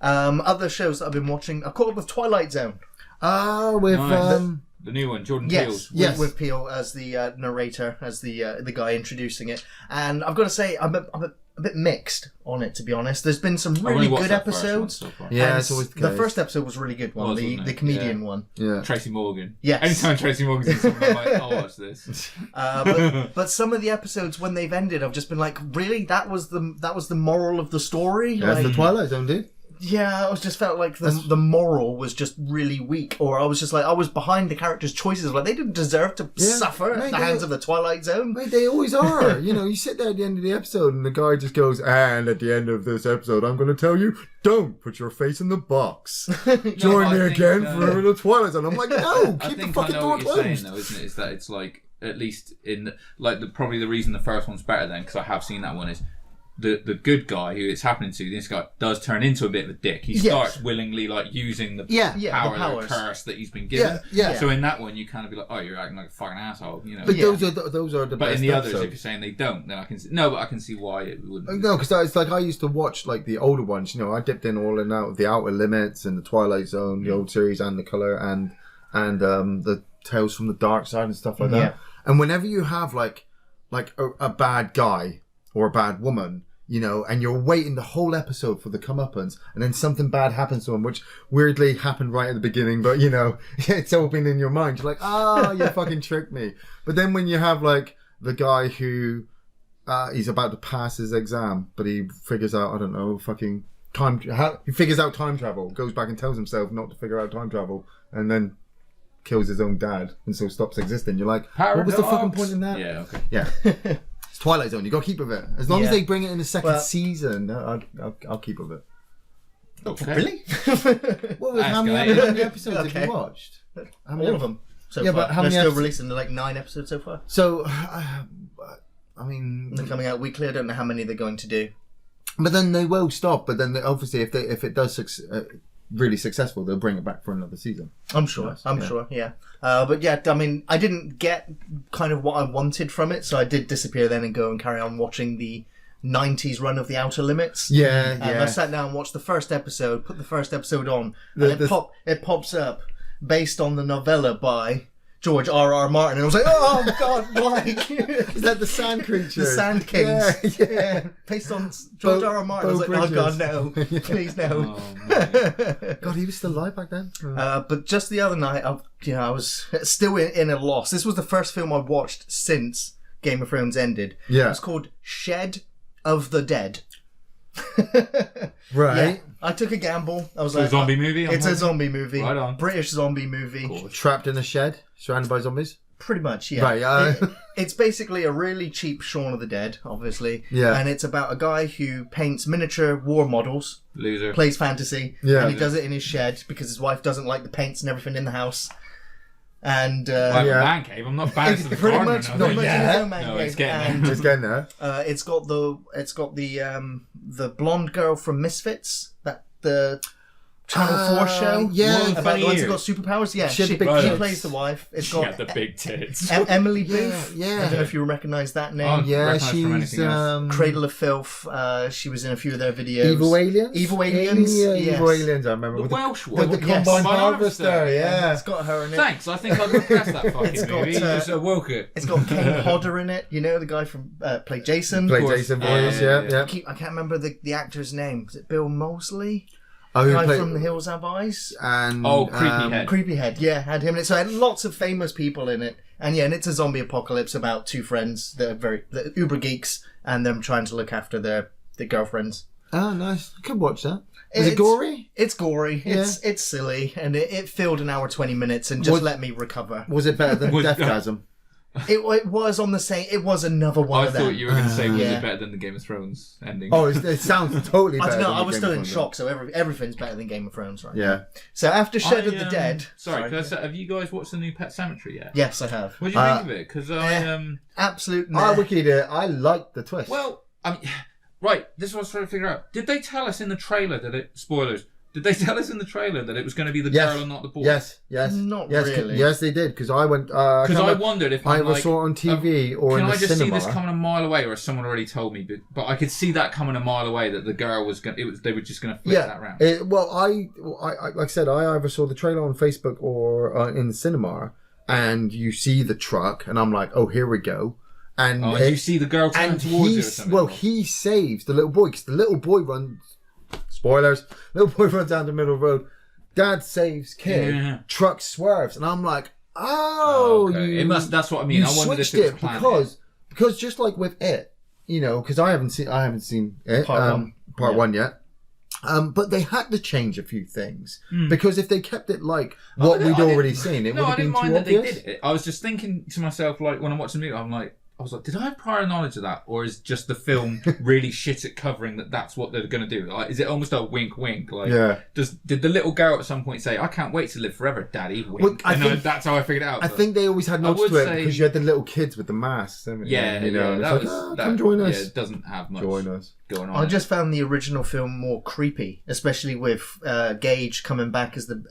Other shows that I've been watching, I caught up with Twilight Zone. With Nice. The new one, Jordan Peele's. Yes. With Peele as the narrator, as the guy introducing it, and I've got to say I'm a bit mixed on it, to be honest. There's been some I've only really watched good that first one episodes. so far. Yeah, And it's always the the case. first episode was a really good one, Wasn't the it? comedian Yeah. one. Yeah. Tracy Morgan. Yes. Anytime Tracy Morgan's in something, I'm like, I'll watch this. But some of the episodes when they've ended, I've just been like, really, that was the moral of the story. That's Like, the Twilight Zone, dude. yeah, I just felt like the moral was just really weak, or I was just like, I was behind the characters' choices. Like, they didn't deserve to suffer at the hands of the Twilight Zone. Mate, they always are. You sit there at the end of the episode and the guy just goes, and at the end of this episode, I'm going to tell you, don't put your face in the box. Join me I think, again for the Twilight Zone. I'm like, no, I keep the think I fucking know door what you're saying, closed. though, isn't it? Is that it's like, at least in, probably the reason the first one's better then, because I have seen that one, is the good guy who it's happening to, this guy does turn into a bit of a dick. He starts willingly using the power, the curse that he's been given. Yeah. So in that one, you kind of be like, oh, you're acting like a fucking asshole, But those are the But best in the others, episodes. if you're saying they don't, then I can see, but I can see why it wouldn't. No, because it's like I used to watch like the older ones. I dipped in all and out of the Outer Limits and the Twilight Zone, the old series, and the Color and the Tales from the Dark Side and stuff like that. Yeah. And whenever you have like a bad guy or a bad woman, you know, and you're waiting the whole episode for the comeuppance, and then something bad happens to them, which weirdly happened right at the beginning, but you know, it's all been in your mind. You're like, oh, you fucking tricked me. But then when you have like the guy who he's about to pass his exam, but he figures out, I don't know, fucking he figures out time travel, goes back and tells himself not to figure out time travel, and then kills his own dad, and so stops existing. You're like, Paradox. what was the fucking point in that? Yeah, okay. Yeah. It's Twilight Zone. You got to keep with it. As long as they bring it in the second season, I'll keep with it. Okay. Really? Well, how many episodes have you watched? All of them. So Yeah, far. but how They're many still episodes- releasing like 9 episodes so far. So, I mean, They're coming out weekly. I don't know how many they're going to do. but then they will stop. But then obviously, if it does really successful, they'll bring it back for another season. I'm sure. I'm sure. Yeah. But yeah, I mean, I didn't get kind of what I wanted from it, so I did disappear then and go and carry on watching the 90s run of The Outer Limits. Yeah, And I sat down and watched the first episode, put the first episode on, and it pops up based on the novella by George R.R. Martin, and I was like, oh god, why? Is that the Sand Creature? The Sand Kings. Yeah. Based on George R.R. Martin. I was like, oh god, no. Please, no. Oh, God, he was still alive back then. But just the other night, I was still in a loss. This was the first film I watched since Game of Thrones ended. Yeah. It was called Shed of the Dead. Right. Yeah. I took a gamble. I was like, a zombie movie? It's a zombie movie. Right on. British zombie movie. Trapped in a shed, surrounded by zombies. Pretty much, yeah. Right, It's basically a really cheap Shaun of the Dead, obviously. Yeah. And it's about a guy who paints miniature war models, Loser. plays fantasy, Yeah. and he does it in his shed because his wife doesn't like the paints and everything in the house. And I have Yeah. a man cave. I'm not bad to the pretty gardener. much, I was pretty like, much in yeah. his own man No, cave. it's getting And, Just getting there. it's got the blonde girl from Misfits, the Channel 4 show. yeah. About the ones who Years. got superpowers. Yeah, She had she, the big she tits. plays the wife. It's She got had the big tits. Emily Booth. Yeah. I don't know if you recognise that name. Oh, Yeah, recognise from she's anything else. Cradle of Filth. She was in a few of their videos. Evil Aliens. Evil Aliens, Yeah, yes. Evil Aliens. I remember The with Welsh the, one. with the Yes. combined Combined harvester. harvester. Yeah. It's got her in it. Thanks, I think I've repressed that fucking It's got, movie. You just awoke it. It's got Kane Hodder in it. You know, the guy from played Jason. Play course. Jason Yeah, voice. yeah, Yeah. I can't remember the actor's name. Is it Bill Moseley? Oh, The who guy played from The Hills Have Eyes. and Oh, Creepy Head. Creepy Head, yeah, had him in it. So it had lots of famous people in it. And yeah, and it's a zombie apocalypse about two friends that are the uber geeks and them trying to look after their girlfriends. Oh, nice. I could watch that. Is it It's- gory? It's gory. Yeah. It's silly, and it filled an hour 20 minutes and just Was- let me recover. Was it better than Was- Deathgasm? It was on the same. It was another one I of them. thought you were going to say, was Yeah. it better than the Game of Thrones ending? Oh, it sounds totally I better. don't know. than I the was Game still of in Thrones shock. So everything's better than Game of Thrones, right? one. Yeah. So after Shed of the Dead. Sorry, can I say, have you guys watched the new Pet Sematary yet? Yes, I have. What do you think of it? Because Absolute. I Nah. wicked it. I liked the twist. well, right. This is what I was trying to figure out. Did they tell us in the trailer that it? Spoilers. Did they tell us in the trailer that it was going to be the Yes. girl and not the boy? Yes. Not yes, really. Yes, they did. Because I went. Because I wondered if I I'm either like, saw it on TV or can in the I just cinema. see this coming a mile away, or has someone already told me? But I could see that coming a mile away that the girl was going. They were just going to flip that round. I like I said, I either saw the trailer on Facebook or in the cinema, and you see the truck, and I'm like, oh, here we go. And Did you see the girl turn and towards you or something? he saves the little boy because the little boy runs. Spoilers. Little boy runs down the middle of the road. Dad saves kid. Yeah. Truck swerves, and I'm like, oh, okay. It must. That's what I mean. You I wondered if switched it was it planned. because just like with it, you know, because I haven't seen it part one yet. But they had to change a few things because if they kept it like what we'd already seen, it would No, I have been didn't too mind that they obvious. did it. I was just thinking to myself, like when I'm watching the movie, I was like, did I have prior knowledge of that, or is just the film really shit at covering that? That's what they're going to do. Like, is it almost a wink, wink? Like, Yeah. Did the little girl at some point say, "I can't wait to live forever, Daddy"? Wink. Well, I and think- that's how I figured it out. I but- think they always had nods would to it say- because you had the little kids with the masks. Haven't you? Yeah, you know, yeah, and that it's was. like, oh, that, come join us. Yeah, it doesn't have much Join us. going on. I just found the original film more creepy, especially with Gage coming back as the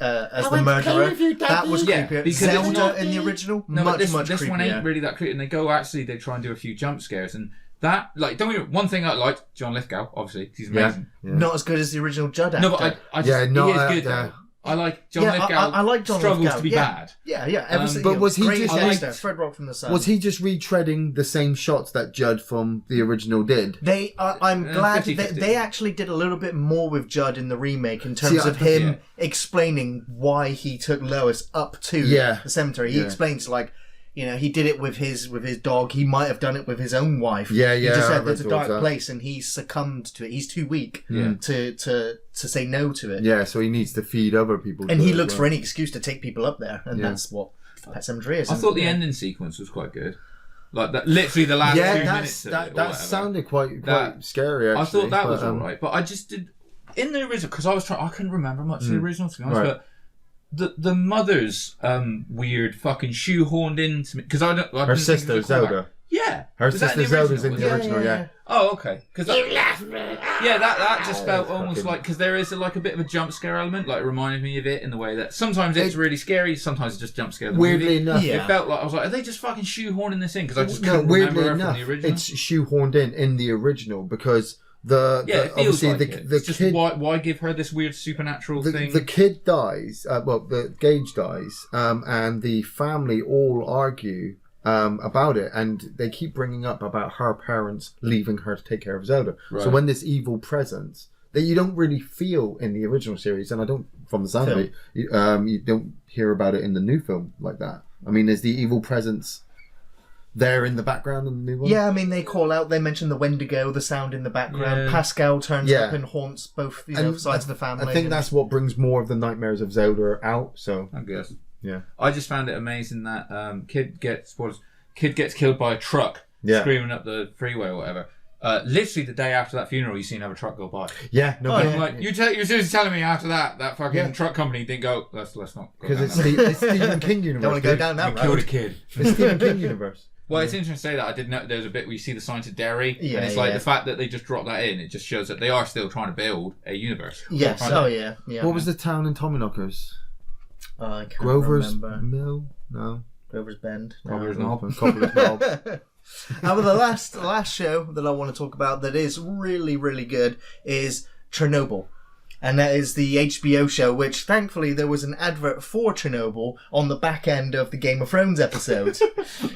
murderer. That was Yeah, creepier. because it's Zelda not- in the original, No, but much this creepier. one ain't really that creepy. And they try and do a few jump scares. And that, like, don't get me wrong, one thing I liked, John Lithgow, obviously, he's amazing. Yeah. Not as good as the original Judd actor. No, but I just, Yeah, no, he is good, yeah. though. I like John Yeah, Lithgow. I like John struggles Lithgow. to be Yeah. bad. Yeah. Everything, But was he great just actor, like- Fred Rock from the Sun? Was he just retreading the same shots that Judd from the original did? I'm glad 50-50. they actually did a little bit more with Judd in the remake in terms of him explaining why he took Lois up to the cemetery. He explains he did it with his dog. He might have done it with his own wife. He just said there's a dark place and he succumbed to it. He's too weak to say no to it. Yeah, so he needs to feed other people. And he looks for any excuse to take people up there, and that's what Pet Sematary is. I thought the ending sequence was quite good. Like that, literally the last 2 minutes. That sounded quite scary. Actually, I thought that was alright, but I just did in the original because I couldn't remember much of the original to be honest, but. The mother's weird fucking shoehorned into me because her sister Zelda. Yeah, her sister Zelda's in the original. Yeah. Oh, okay. Because that just felt almost like because there is a bit of a jump scare element. Like it reminded me of it in the way that sometimes it's really scary, sometimes it's just jump scare. Weirdly enough, it felt like I was like, are they just fucking shoehorning this in? Because I just couldn't remember her from the original. It's shoehorned in the original because. It feels obviously like the just kid, why give her this weird supernatural thing? The kid dies. The Gage dies, and the family all argue about it, and they keep bringing up about her parents leaving her to take care of Zelda. Right. So when this evil presence that you don't really feel in the original series, and I don't, from the sound of it, you don't hear about it in the new film like that. I mean, there's the evil presence. There in the background in the new one? Yeah, I mean, they mention the Wendigo, the sound in the background. Yeah. Pascal turns up and haunts both sides of the family. I think that's what brings more of the nightmares of Zelda out, so... I guess. Yeah. I just found it amazing that kid gets killed by a truck screaming up the freeway or whatever. Literally the day after that funeral, you seen another truck go by. Yeah, no. You're seriously telling me after that fucking truck company didn't go. Let's not. Because it's Stephen King universe. Don't want to go down that road. Killed a kid. It's Stephen King universe. Well, it's interesting to say that. I did know there's a bit where you see the sign to Derry, and it's the fact that they just dropped that in. It just shows that they are still trying to build a universe. Yes. Yeah. What was the town in Tommyknockers? I can't Grover's remember. Mill? No. Grover's Bend. Cobbler's Knob. Cobbler's Knob. But the last show that I want to talk about that is really, really good is Chernobyl. And that is the HBO show, which thankfully there was an advert for Chernobyl on the back end of the Game of Thrones episode.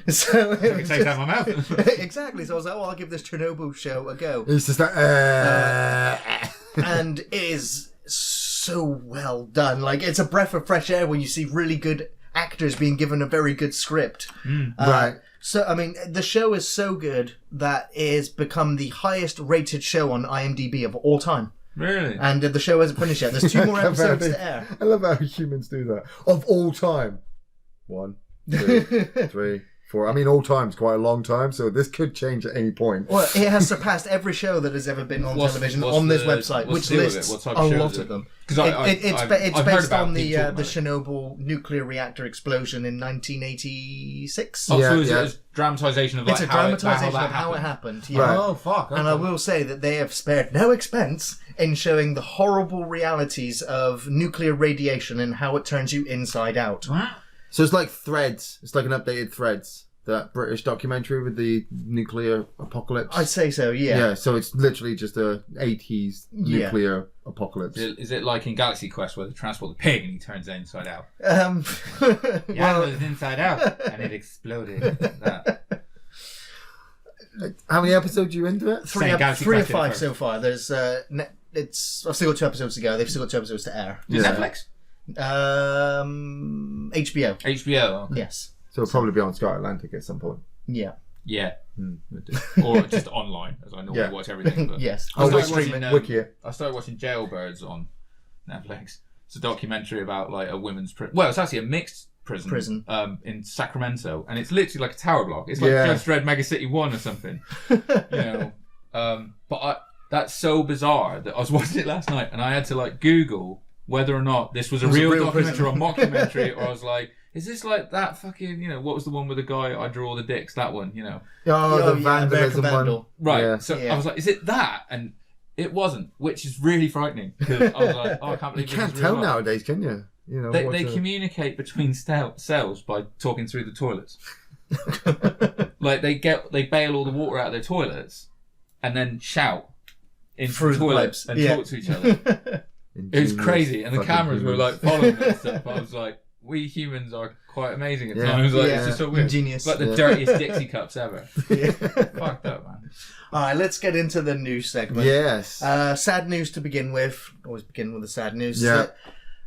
So I can take that in my mouth. Exactly. So I was like, I'll give this Chernobyl show a go. It's just that. And it is so well done. Like, it's a breath of fresh air when you see really good actors being given a very good script. Right. So, I mean, the show is so good that it has become the highest rated show on IMDb of all time. Really? And the show hasn't finished yet. There's 2 more episodes to air. I love how humans do that. Of all time. 1, 2, 3, 4. I mean, all time's quite a long time, so this could change at any point. Well, it has surpassed every show that has ever been on television on this website, which lists a lot of them. It's based on the Chernobyl nuclear reactor explosion in 1986. Oh, so it's a dramatisation of it's a dramatisation of how it happened. Yeah. Right. Oh, fuck. Okay. And I will say that they have spared no expense in showing the horrible realities of nuclear radiation and how it turns you inside out. So it's like Threads. It's like an updated Threads. That British documentary with the nuclear apocalypse. I'd say so, yeah. Yeah, so it's literally just a 80s nuclear apocalypse. Is it like in Galaxy Quest where they transport the pig and he turns it inside out? Well, it was inside out and it exploded. How many episodes are you into it? 3 or 5 so far. There's I've still got 2 episodes to go. They've still got 2 episodes to air. Netflix? HBO. HBO. Okay. Yes. So it'll probably be on Sky Atlantic at some point. Yeah. Yeah. Or just online, as I normally watch everything. But yes. We're streaming Wiki. I started watching Jailbirds on Netflix. It's a documentary about like a women's prison. Well, it's actually a mixed prison. In Sacramento, and it's literally like a tower block. It's like Judge Dredd Mega City 1 or something. That's so bizarre that I was watching it last night and I had to like Google whether or not this was a real documentary or a mockumentary, or I was like, is this like that fucking, what was the one with the guy I drew all the dicks, that one, the vandalism one. Right. Yeah. So I was like, is it that? And it wasn't, which is really frightening because I was like, I can't believe you can't tell nowadays, can you? They communicate between cells by talking through the toilets. Like they bail all the water out of their toilets and then shout into the toilets and talk to each other. It was crazy, and the cameras were like following us stuff. I was like, we humans are quite amazing at times. Like, it's just so weird. Ingenious. It's like the dirtiest Dixie cups ever. Fucked up, man. All right, let's get into the news segment. Yes. Sad news to begin with. Always begin with the sad news. Yeah. That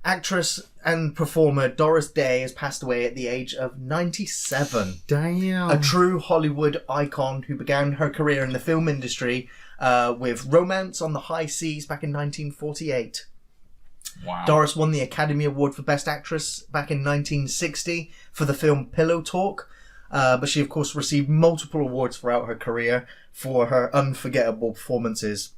actress and performer Doris Day has passed away at the age of 97. Damn. A true Hollywood icon who began her career in the film industry with Romance on the High Seas back in 1948. Wow. Doris won the Academy Award for Best Actress back in 1960 for the film Pillow Talk. But she, of course, received multiple awards throughout her career for her unforgettable performances.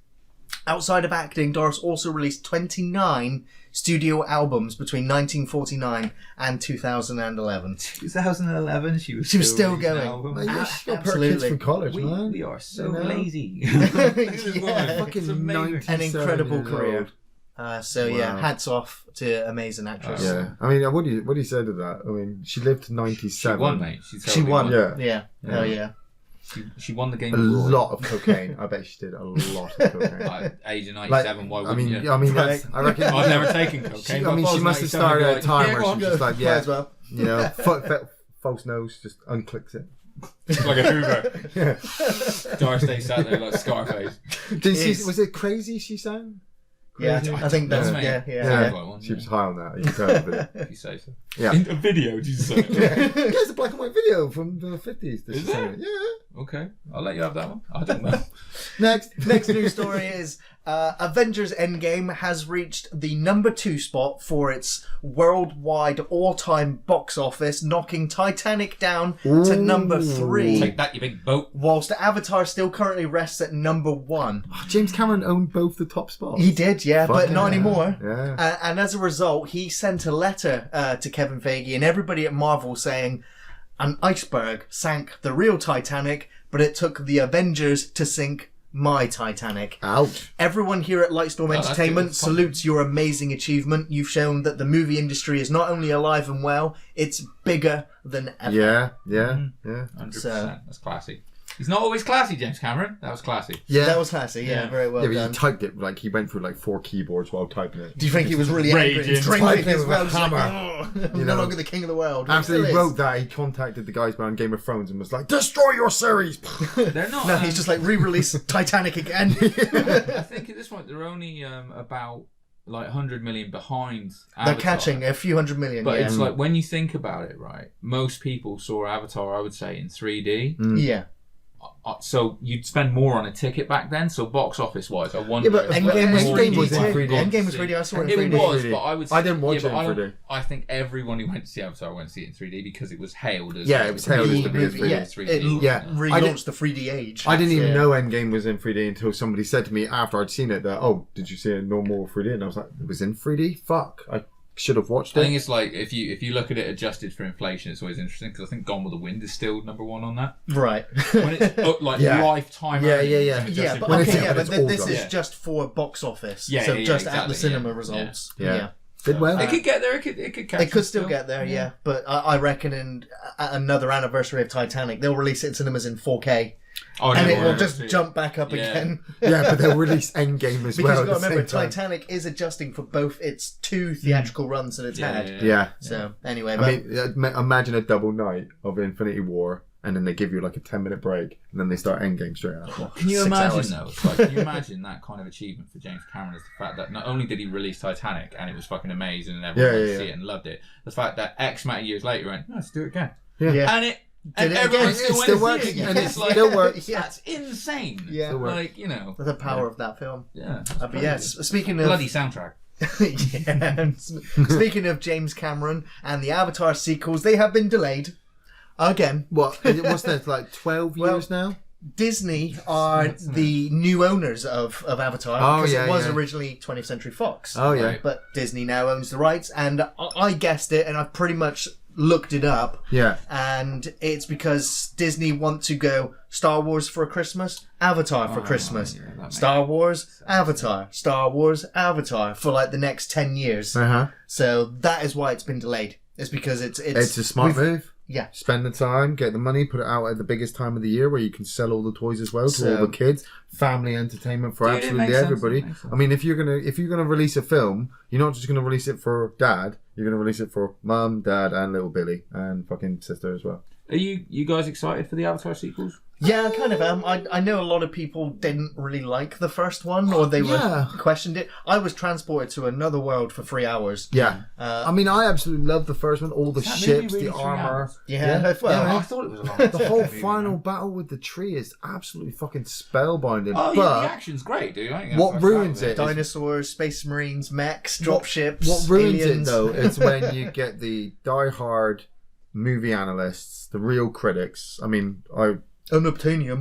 Outside of acting, Doris also released 29 studio albums between 1949 and 2011. 2011, she was still going. Man, yeah, she got her Absolutely. kids from college, man. We are so You know? lazy. Yeah. Fucking 97 An incredible years career. old. Yeah, Wow. hats off to amazing actress. Yeah. I mean, what do you say to that? I mean, she lived to 97. She won, mate. She won. Yeah. Yeah. Hell yeah. She won the game. A lot of cocaine. I bet she did a lot of cocaine. At age of 97, why wouldn't you? That's, I reckon. I've never taken cocaine. She must have started at a time where she was just like, Might as well. you know, false nose, just unclicks it. It's like a Hoover. Yeah. Doris Day sat there like Scarface. Was it crazy she sang? Yeah, Crazy? I think that's Yeah. yeah. She was high on that. You can tell the If you say so. Yeah. In a video, did you say? There's a black and white video from the 50s. Is there? Yeah. Okay, I'll let you have that one. I don't know. Next news story is Avengers Endgame has reached the number 2 spot for its worldwide all-time box office, knocking Titanic down to number 3. Take that, you big boat. Whilst Avatar still currently rests at number 1. Oh, James Cameron owned both the top spots. He did, yeah, but Fucking not hell. anymore. Yeah. And as a result, he sent a letter to Kevin Feige and everybody at Marvel saying, an iceberg sank the real Titanic, but it took the Avengers to sink my Titanic. Ouch. Everyone here at Lightstorm that's Entertainment good. salutes your amazing achievement. You've shown that the movie industry is not only alive and well, it's bigger than ever. Yeah. 100%. So- That's classy. He's not always classy, James Cameron. That was classy. Yeah. That was classy, yeah, Yeah. very well Yeah, but done. he typed it, like, he went through, like, 4 keyboards while typing it. Do you think he was really angry? Raging. He's drinking Typing as with well. a He's like, hammer. "Oh, I'm You no know. longer the king of the world. After Still he is." wrote that, he contacted the guys behind Game of Thrones and was like, destroy your series! They're not. No, he's just like, re-release Titanic again. I think at this point they're only about like 100 million behind. They're Avatar. catching a few hundred million, But yeah. it's like when you think about it, right? Most people saw Avatar, I would say, in 3D. Yeah. So you'd spend more on a ticket back then. So box office wise, I wonder. Yeah, but if Endgame was more 3D people was in have 3D. gone to Endgame was see- 3D. I saw it in It 3D. was, but I would. I didn't watch but it in I don't- 3D. I think everyone who went to see Avatar went to see it in 3D because it was hailed as. Yeah, like, it was hailed as the the movie movie, yeah. in 3D. It Yeah. relaunched the 3D age. I didn't even Yeah. know Endgame was in 3D until somebody said to me after I'd seen it that, oh, did you see it in normal 3D? And I was like, it was in 3D? Fuck. I should have watched I think it. it's like if you look at it adjusted for inflation, it's always interesting because I think Gone with the Wind is still number 1 on that. Right. When it's like Yeah. lifetime. Yeah, earnings, yeah, yeah. adjusted Yeah, for but When it's okay, out, yeah, but it's all this done. is Yeah. just for box office. Yeah, So yeah, just at the exactly, cinema yeah. results. Yeah. Yeah. Did well. It could get there. It could catch. It could us still get there, yeah. But I reckon at another anniversary of Titanic, they'll release it in cinemas in 4K. Oh, And no, it will we're just gonna see jump back up Yeah. again. Yeah, but they'll release Endgame as Because well. you've got at to the remember, same time. Titanic is adjusting for both its 2 theatrical runs that it's had. Yeah. So, anyway, I but mean, imagine a double night of Infinity War, and then they give you like a 10-minute break, and then they start Endgame straight after. Can you 6 imagine hours. though? It's like, can you imagine that kind of achievement for James Cameron is the fact that not only did he release Titanic and it was fucking amazing and everyone went to see it and loved it, the fact that X amount of years later he went, let's do it again, yeah. and it. Did And it everyone again. still It went still to works, see it again. and it It's like, still works. Yeah. that's insane. Yeah. Still works. Like, you know. The power of that film. Yeah. But yes, speaking of... Bloody soundtrack. yeah. Speaking of James Cameron and the Avatar sequels, they have been delayed. Again. What? What's that? Like 12 Well, years now? Disney are the new owners of Avatar Oh, because yeah, it was yeah. originally 20th Century Fox. Oh yeah. Right. But Disney now owns the rights, and I guessed it, and I've pretty much looked it up, Yeah. and it's because Disney want to go Star Wars for Christmas, Avatar for Christmas, yeah, that makes Star Wars, Avatar, Star Wars, Avatar for like the next 10 years. Uh huh. So that is why it's been delayed. It's because It's a smart move. Yeah. Spend the time, get the money, put it out at the biggest time of the year where you can sell all the toys as well to all the kids. Family entertainment for absolutely everybody. I mean, if you're gonna release a film, you're not just gonna release it for dad. You're gonna release it for mum, dad, and little Billy and fucking sister as well. Are you guys excited for the Avatar sequels? Yeah, I kind of am. I know a lot of people didn't really like the first one, or they were questioned it. I was transported to another world for 3 hours. Yeah. I mean, I absolutely love the first one. All the ships, the armor. Yeah. Well, I thought it was a long The whole final battle with the tree is absolutely fucking spellbinding. Oh, but the action's great, dude. what ruins it? Dinosaurs, space marines, mechs, dropships. What ruins aliens. it though is when you get the die-hard movie analysts, the real critics. I mean, Unobtainium.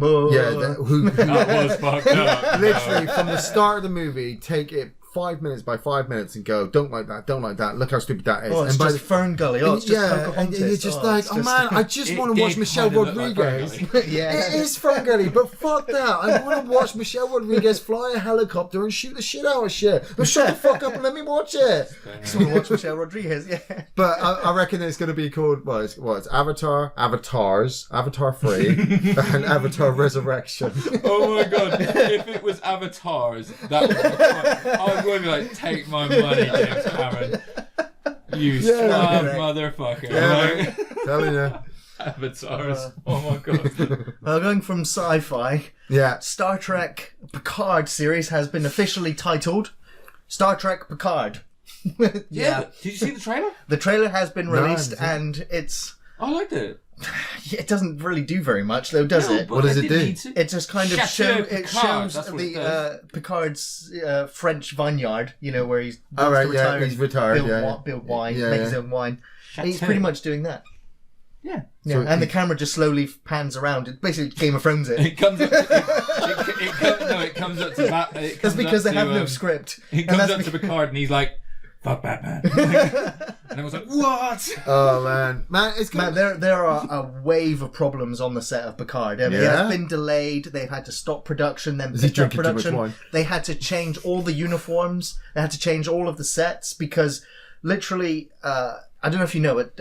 who That was fucked up. literally from the start of the movie take it 5 minutes by 5 minutes and go, don't like that, look how stupid that is. Oh, it's and by just Fern Gully. Oh, it's just and Pocahontas. you're just man, I just want to watch Michelle Rodriguez. Yeah. It is Fern Gully, but fuck that. I want to watch Michelle Rodriguez fly a helicopter and shoot the shit out of shit. But shut the fuck up and let me watch it. Just want to watch Michelle Rodriguez, yeah. But I reckon it's going to be called, it's Avatars, Avatar 3, and Avatar Resurrection. Oh my god! If it was Avatars, that would be fun. I would be like, take my money, James Cameron. You slab motherfucker. Yeah, telling you. Avatars. Oh my god. Well, going from sci-fi, Yeah. Star Trek Picard series has been officially titled Star Trek Picard. Yeah. Did you see the trailer? The trailer has been released, No, and I liked it. it doesn't really do very much, though, does it? What does it do? It just kind of Chateau it Picard, shows that's what it does. Picard's French vineyard, where he's He's retired, build wine, Yeah, make yeah. his own wine. Chateau. He's pretty much doing that. Yeah. Yeah, So and the camera just slowly pans around. It basically Game of Thrones it. It comes up. It comes up to that. That's because they have no script. It comes up to Picard and he's like, "Fuck Batman," and I was like, "What?" Oh man, it's Man, there are a wave of problems on the set of Picard. I mean, It has been delayed. They've had to stop production, then Is he pick up drinking too much production. wine? They had to change all the uniforms. They had to change all of the sets because literally, I don't know if you know it.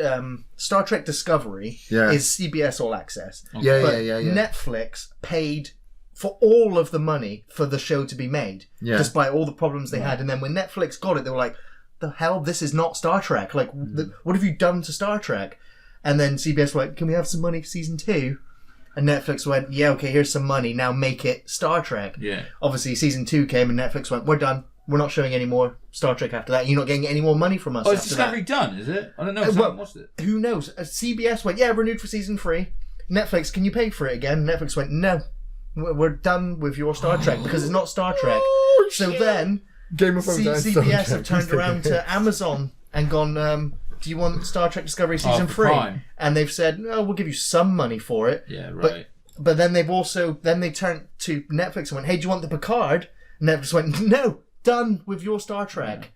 Star Trek Discovery is CBS All Access. Yeah, but yeah. Netflix paid for all of the money for the show to be made, despite all the problems they had. And then when Netflix got it, they were like, the hell, this is not Star Trek. Like, what have you done to Star Trek? And then CBS were like, can we have some money for season 2? And Netflix went, yeah, okay, here's some money. Now make it Star Trek. Yeah. Obviously, season 2 came and Netflix went, we're done. We're not showing any more Star Trek after that. You're not getting any more money from us Oh, is after Discovery that. done, is it? I don't know. I haven't watched it. Who knows? CBS went, yeah, renewed for season 3. Netflix, can you pay for it again? Netflix went, no. We're done with your Star Trek because it's not Star Trek. So then Game of Thrones and Star CBS Trek. have turned around to Amazon and gone, do you want Star Trek Discovery season for 3? Prime. And they've said, no, we'll give you some money for it. Yeah, right. But then they turned to Netflix and went, hey, do you want the Picard? And Netflix went, no, done with your Star Trek.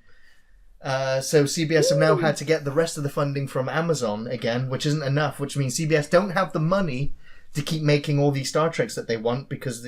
So CBS have now had to get the rest of the funding from Amazon again, which isn't enough, which means CBS don't have the money to keep making all these Star Treks that they want because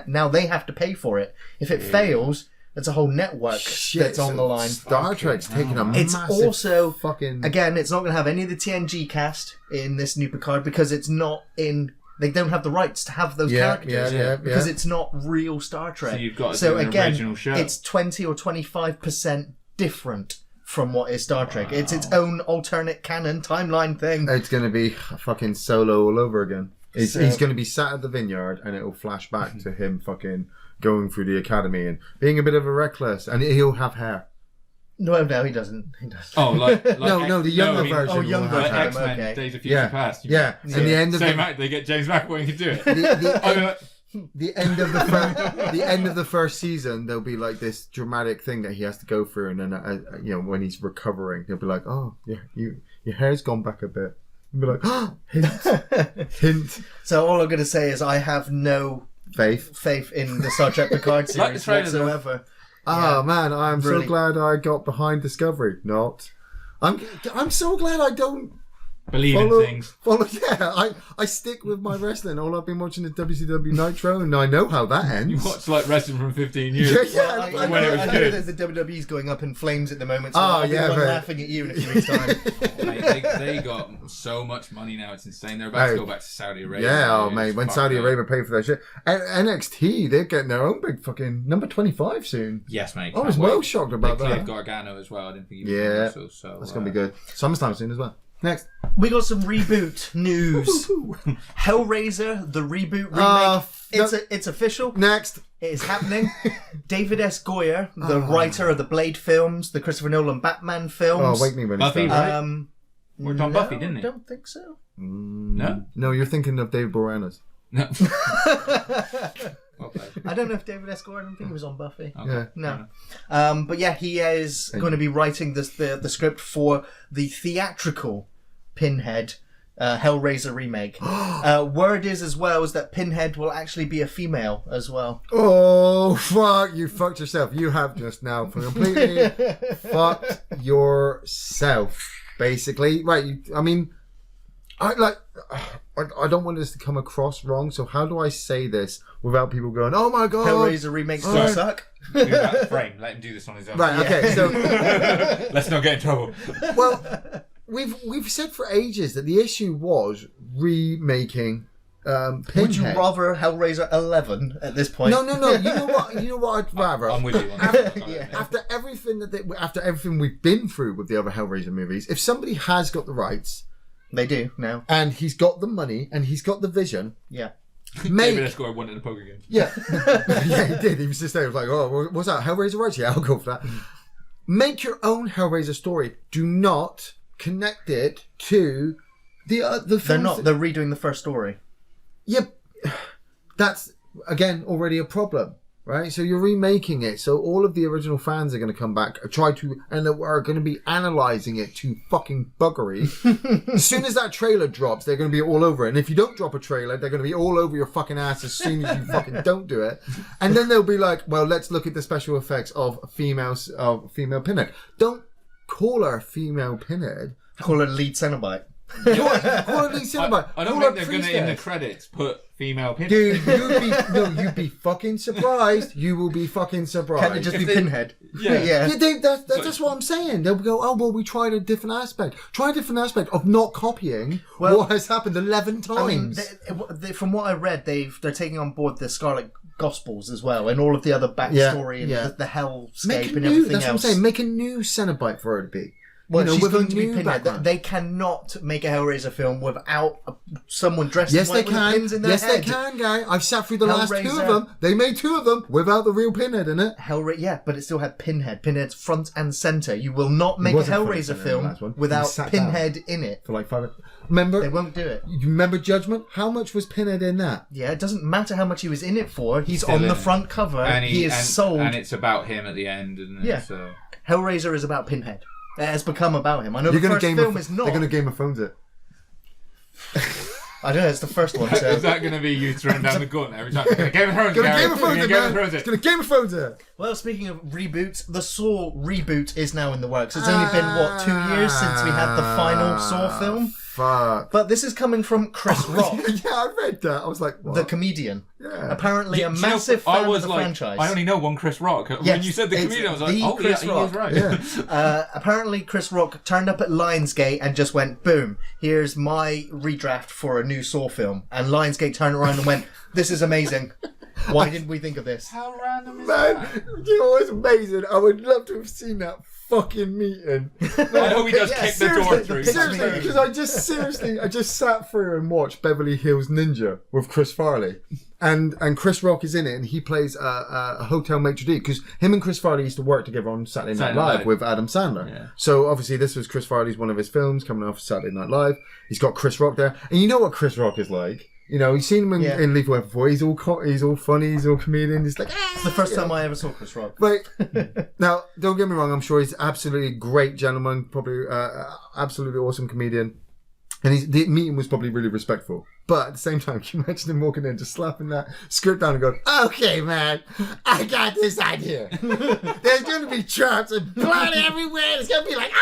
now they have to pay for it. If it fails, it's a whole network that's on the line. Star Trek's taking a It's massive also fucking... Again, it's not going to have any of the TNG cast in this new Picard because it's not in. They don't have the rights to have those characters because it's not real Star Trek. So you've got to do an original show. It's 20 or 25% different from what is Star Trek. It's its own alternate canon timeline thing. It's going to be fucking Solo all over again. He's going to be sat at the vineyard and it'll flash back to him fucking going through the academy and being a bit of a reckless, and he'll have hair. No, he doesn't. He doesn't. Oh, no, the younger version. Oh, younger will have version. hair. X-Men, Okay. Days of Future Past. Yeah. And the end of they get James McAvoy to do it. the end of the end of the first season, there'll be like this dramatic thing that he has to go through, and then when he's recovering, he'll be like, "Oh, yeah, your hair's gone back a bit." He'll be like, "Oh, hint." So all I'm going to say is I have no faith in the Star Trek Picard Like the series trailer, whatsoever. Oh man, I'm Really. so glad I got behind Discovery. I'm so glad I don't Believe in things. I stick with my wrestling. All I've been watching is WCW Nitro, and I know how that ends. You watched like wrestling from 15 years. I when it was know good. that the WWE's going up in flames at the moment, so Oh, I'll be yeah, the one right. laughing at you in a few weeks' time. Mate, they got so much money now, it's insane. They're about to go back to Saudi Arabia. Yeah, oh It's mate, when fucked Saudi up. Arabia paid for their shit, NXT, they're getting their own big fucking number 25 soon. Yes, mate. I was can't well wait. shocked about They that. cleared Gargano as well. I didn't think he was Yeah, going to, so That's gonna be good. Summertime soon as well. Next. We got some reboot news. Hellraiser, the reboot remake. It's official. Next. It is happening. David S. Goyer, the writer of the Blade films, the Christopher Nolan Batman films. Oh, wake me when it's Buffy, done. right? Worked on Buffy, didn't he? I don't think so. No? No, you're thinking of David Boreanaz. No. Well played. I don't know if David S. Goyer, I don't think he was on Buffy. Okay. Yeah. No. But yeah, he is going to be writing the script for the theatrical Pinhead Hellraiser remake. Word is as well is that Pinhead will actually be a female as well. Oh, fuck. You fucked yourself. You have just now completely fucked yourself, basically. Right. I don't want this to come across wrong, so how do I say this without people going, oh my god, Hellraiser remakes do Right. suck. Move out the frame. Let him do this on his own. Right, okay, so Let's not get in trouble. well, we've said for ages that the issue was remaking Pinhead. Would you rather Hellraiser 11 at this point? No. You know what I'd rather. I'm with you on that. After everything we've been through with the other Hellraiser movies, if somebody has got the rights They do now. and he's got the money and he's got the vision, Yeah. David Esquire wanted a poker game. yeah, yeah, he did. He was just there. He was like, "Oh, what's that? Hellraiser rights? Yeah, I'll go for that." Make your own Hellraiser story. Do not connect it to the They're films not. They're redoing the first story. Yeah, that's again already a problem, right? So you're remaking it, so all of the original fans are going to come back, and are going to be analysing it to fucking buggery. As soon as that trailer drops, they're going to be all over it. And if you don't drop a trailer, they're going to be all over your fucking ass as soon as you fucking don't do it. And then they'll be like, well, let's look at the special effects of female Pinhead. Don't call her female Pinhead. Call it lead Cenobite. Call her Lee Cinnabar. I don't Call think her they're going to, in the Priestess. credits, put female Pinhead. Dude, you'd be fucking surprised. You will be fucking surprised. Can't it just If be they- Pinhead? Yeah. yeah. Yeah, that's what I'm saying. They'll go, oh, well, we tried a different aspect. Try a different aspect of not copying what has happened 11 times. I mean, from what I read, they're taking on board the Scarlet Gospels as well, and all of the other backstory and the hellscape and everything that's else. what I'm saying. Make a new Cenobite for her to be. Well, she's with a going to be new Pinhead. background. They cannot make a Hellraiser film without someone dressed Yes, in they white with can. pins in their Yes, head. they can, guy. I've sat through the last two of Hellraiser. them. They made two of them without the real Pinhead in it. Yeah, but it still had Pinhead. Pinhead's front and centre. You will not make a wasn't front and Hellraiser centre in the last one. film He without sat Pinhead in it. For like 5 minutes. Remember? They won't do it. You remember Judgment? How much was Pinhead in that? Yeah, it doesn't matter how much he was in it for. He's Still on in the it. front cover. And he is sold. And it's about him at the end, isn't it? Yeah. So. Hellraiser is about Pinhead. It has become about him. I know You're the gonna first film is not. They're going to Game of Thrones it. I don't know, it's the first one. So. Is that going to be you throwing down the gun every time? Game of Thrones, Gonna Gary. Game of Thrones Gonna it, Game of man. Thrones It's it. going to Game of Thrones it. Well, speaking of reboots, the Saw reboot is now in the works. It's only been, 2 years since we had the final Saw film? Fuck. But this is coming from Chris Rock, Yeah, I read that. I was like, what? the comedian. Yeah. Apparently a Do you know, massive I fan was of the like, franchise. I only know one Chris Rock. When Yes, you said the it's comedian, I was like, the oh, Chris yeah, Rock. he is right. Yeah. Apparently Chris Rock turned up at Lionsgate and just went, boom, here's my redraft for a new Saw film. And Lionsgate turned around and went, this is amazing. Why didn't we think of this? How random is Man, that? you know what's amazing? I would love to have seen that fucking meeting. I hope he does Yeah, kick the door seriously, through. the Seriously, Amazing. because I just sat through and watched Beverly Hills Ninja with Chris Farley, and Chris Rock is in it, and he plays a hotel maitre d', because him and Chris Farley used to work together on Saturday Night Saturday Night Live Live. with Adam Sandler. Yeah. So obviously this was Chris Farley's one of his films coming off Saturday Night Live. He's got Chris Rock there, and you know what Chris Rock is like. You know, you've seen him in Lethal Weapon 4. He's all funny. He's all comedian. He's like, It's the first time I ever saw Chris Rock. Right. Now, don't get me wrong. I'm sure he's absolutely great gentleman, probably absolutely awesome comedian. And the meeting was probably really respectful. But at the same time, can you imagine him walking in, just slapping that script down and going, okay, man, I got this idea. There's going to be traps and blood everywhere. It's going to be like,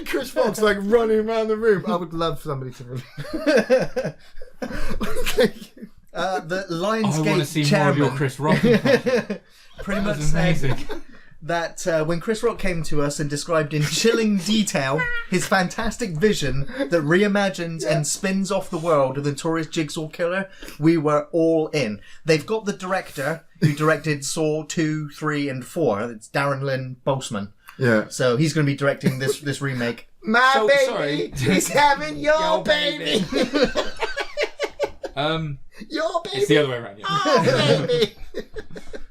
Chris Fox like running around the room. I would love somebody to. The I want to Lionsgate see more of chairman your Chris Rock impression. pretty much That's amazing. said that when Chris Rock came to us and described in chilling detail his fantastic vision that reimagines and spins off the world of the notorious Jigsaw Killer, we were all in. They've got the director who directed Saw 2, 3 and 4. It's Darren Lynn Bousman. Yeah. So he's going to be directing this remake. My baby, sorry. he's having your Your baby. Your baby. It's the other way around. Yeah. Oh, baby.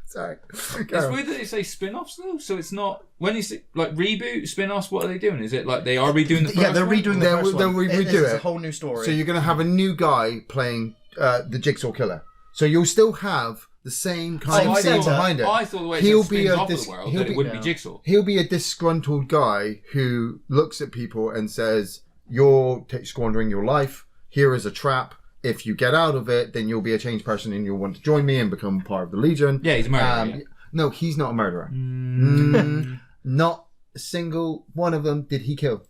Sorry. It's weird that they say spin-offs though, so it's not when you say like reboot spin-offs. What are they doing? Is it like they are redoing the first Yeah, they're one? redoing the first They'll one. redo It's it. a whole new story. So you're going to have a new guy playing the Jigsaw Killer. So you'll still have the same kind of scene behind it. I thought the way He'll it be spins a off of dis- the world he'll that be- it wouldn't yeah. be Jigsaw. He'll be a disgruntled guy who looks at people and says, "You're squandering your life. Here is a trap. If you get out of it, then you'll be a changed person and you'll want to join me and become part of the Legion." Yeah, he's a murderer. Yeah. No, he's not a murderer. Not a single one of them did he kill.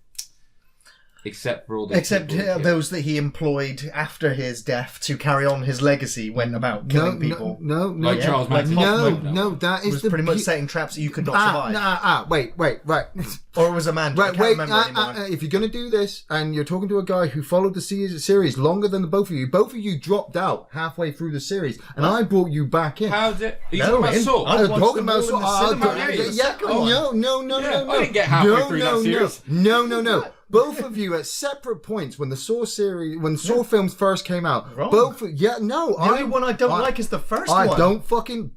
Except for all the Except those that he employed after his death to carry on his legacy went about killing people. No, Like Charles like Manson. no, that It is was the pretty much be- setting traps that you could not survive. Wait, right. Or it was a man. I Right, can't wait. remember anymore. If you're going to do this, and you're talking to a guy who followed the series longer than the both of you dropped out halfway through the series, and I brought you back in. How did? Are you No, talking about man. Saw? I I'm watched talking them about all in the cinema. Yeah, the yeah, second one. no. Yeah, I didn't get halfway through that series. No. Both of you at separate points when the Saw series, when Saw films first came out, Wrong. no. The only one I don't like is the first one. I don't fucking.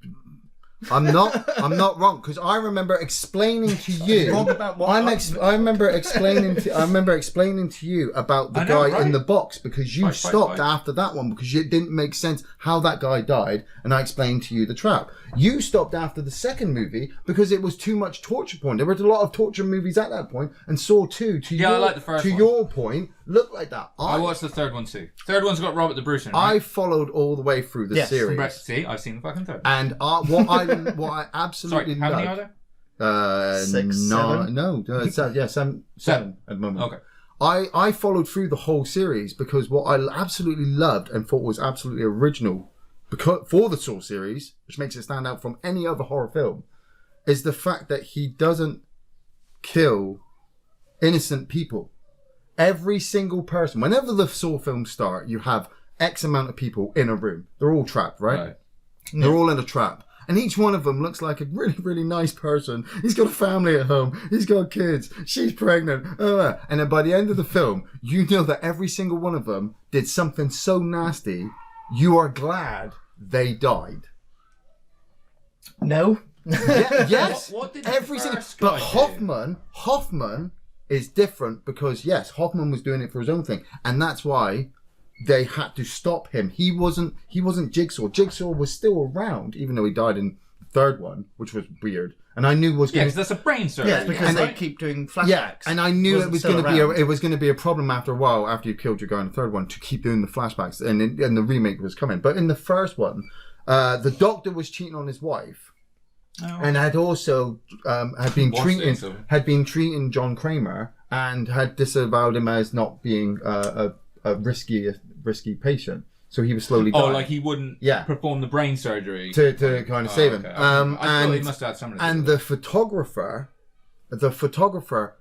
I'm not wrong because I remember explaining to you. Wrong about what? I remember explaining to you about the I know, guy right? in the box because you Right. stopped after that one because it didn't make sense how that guy died, and I explained to you the trap. You stopped after the second movie because it was too much torture porn. There were a lot of torture movies at that point, and Saw 2 I like the first one. your point looked like that. I watched the third one too. Third one's got Robert the Bruce in it. I followed all the way through the Yes, from series. See, I've seen the fucking third. And what I absolutely Sorry, how many loved- are there? 6, 7? Seven at the moment. Okay. I followed through the whole series because what I absolutely loved and thought was absolutely original for the Saw series, which makes it stand out from any other horror film, is the fact that he doesn't kill innocent people. Every single person, whenever the Saw films start, you have X amount of people in a room. They're all trapped, right? They're all in a trap. And each one of them looks like a really, really nice person. He's got a family at home. He's got kids. She's pregnant. And then by the end of the film, you know that every single one of them did something so nasty, you are glad they died. No. Yes. What did every the single. first But guy do? Hoffman is different because, yes, Hoffman was doing it for his own thing. And that's why they had to stop him. He wasn't Jigsaw. Jigsaw was still around, even though he died in the third one, which was weird. And I knew was Yeah, going because that's a brain surgery. Yeah, because And they I- keep doing flashbacks. yeah, and I knew it Wasn't was still going to be around. a problem after a while after you killed your guy in the third one to keep doing the flashbacks, and the remake was coming. But in the first one, the doctor was cheating on his wife. Oh. And had also had been What's treating John Kramer and had disavowed him as not being a risky patient. So he was slowly dying. Oh, like he wouldn't perform the brain surgery to kind of save him. Okay. I thought he And must have had something. and the photographer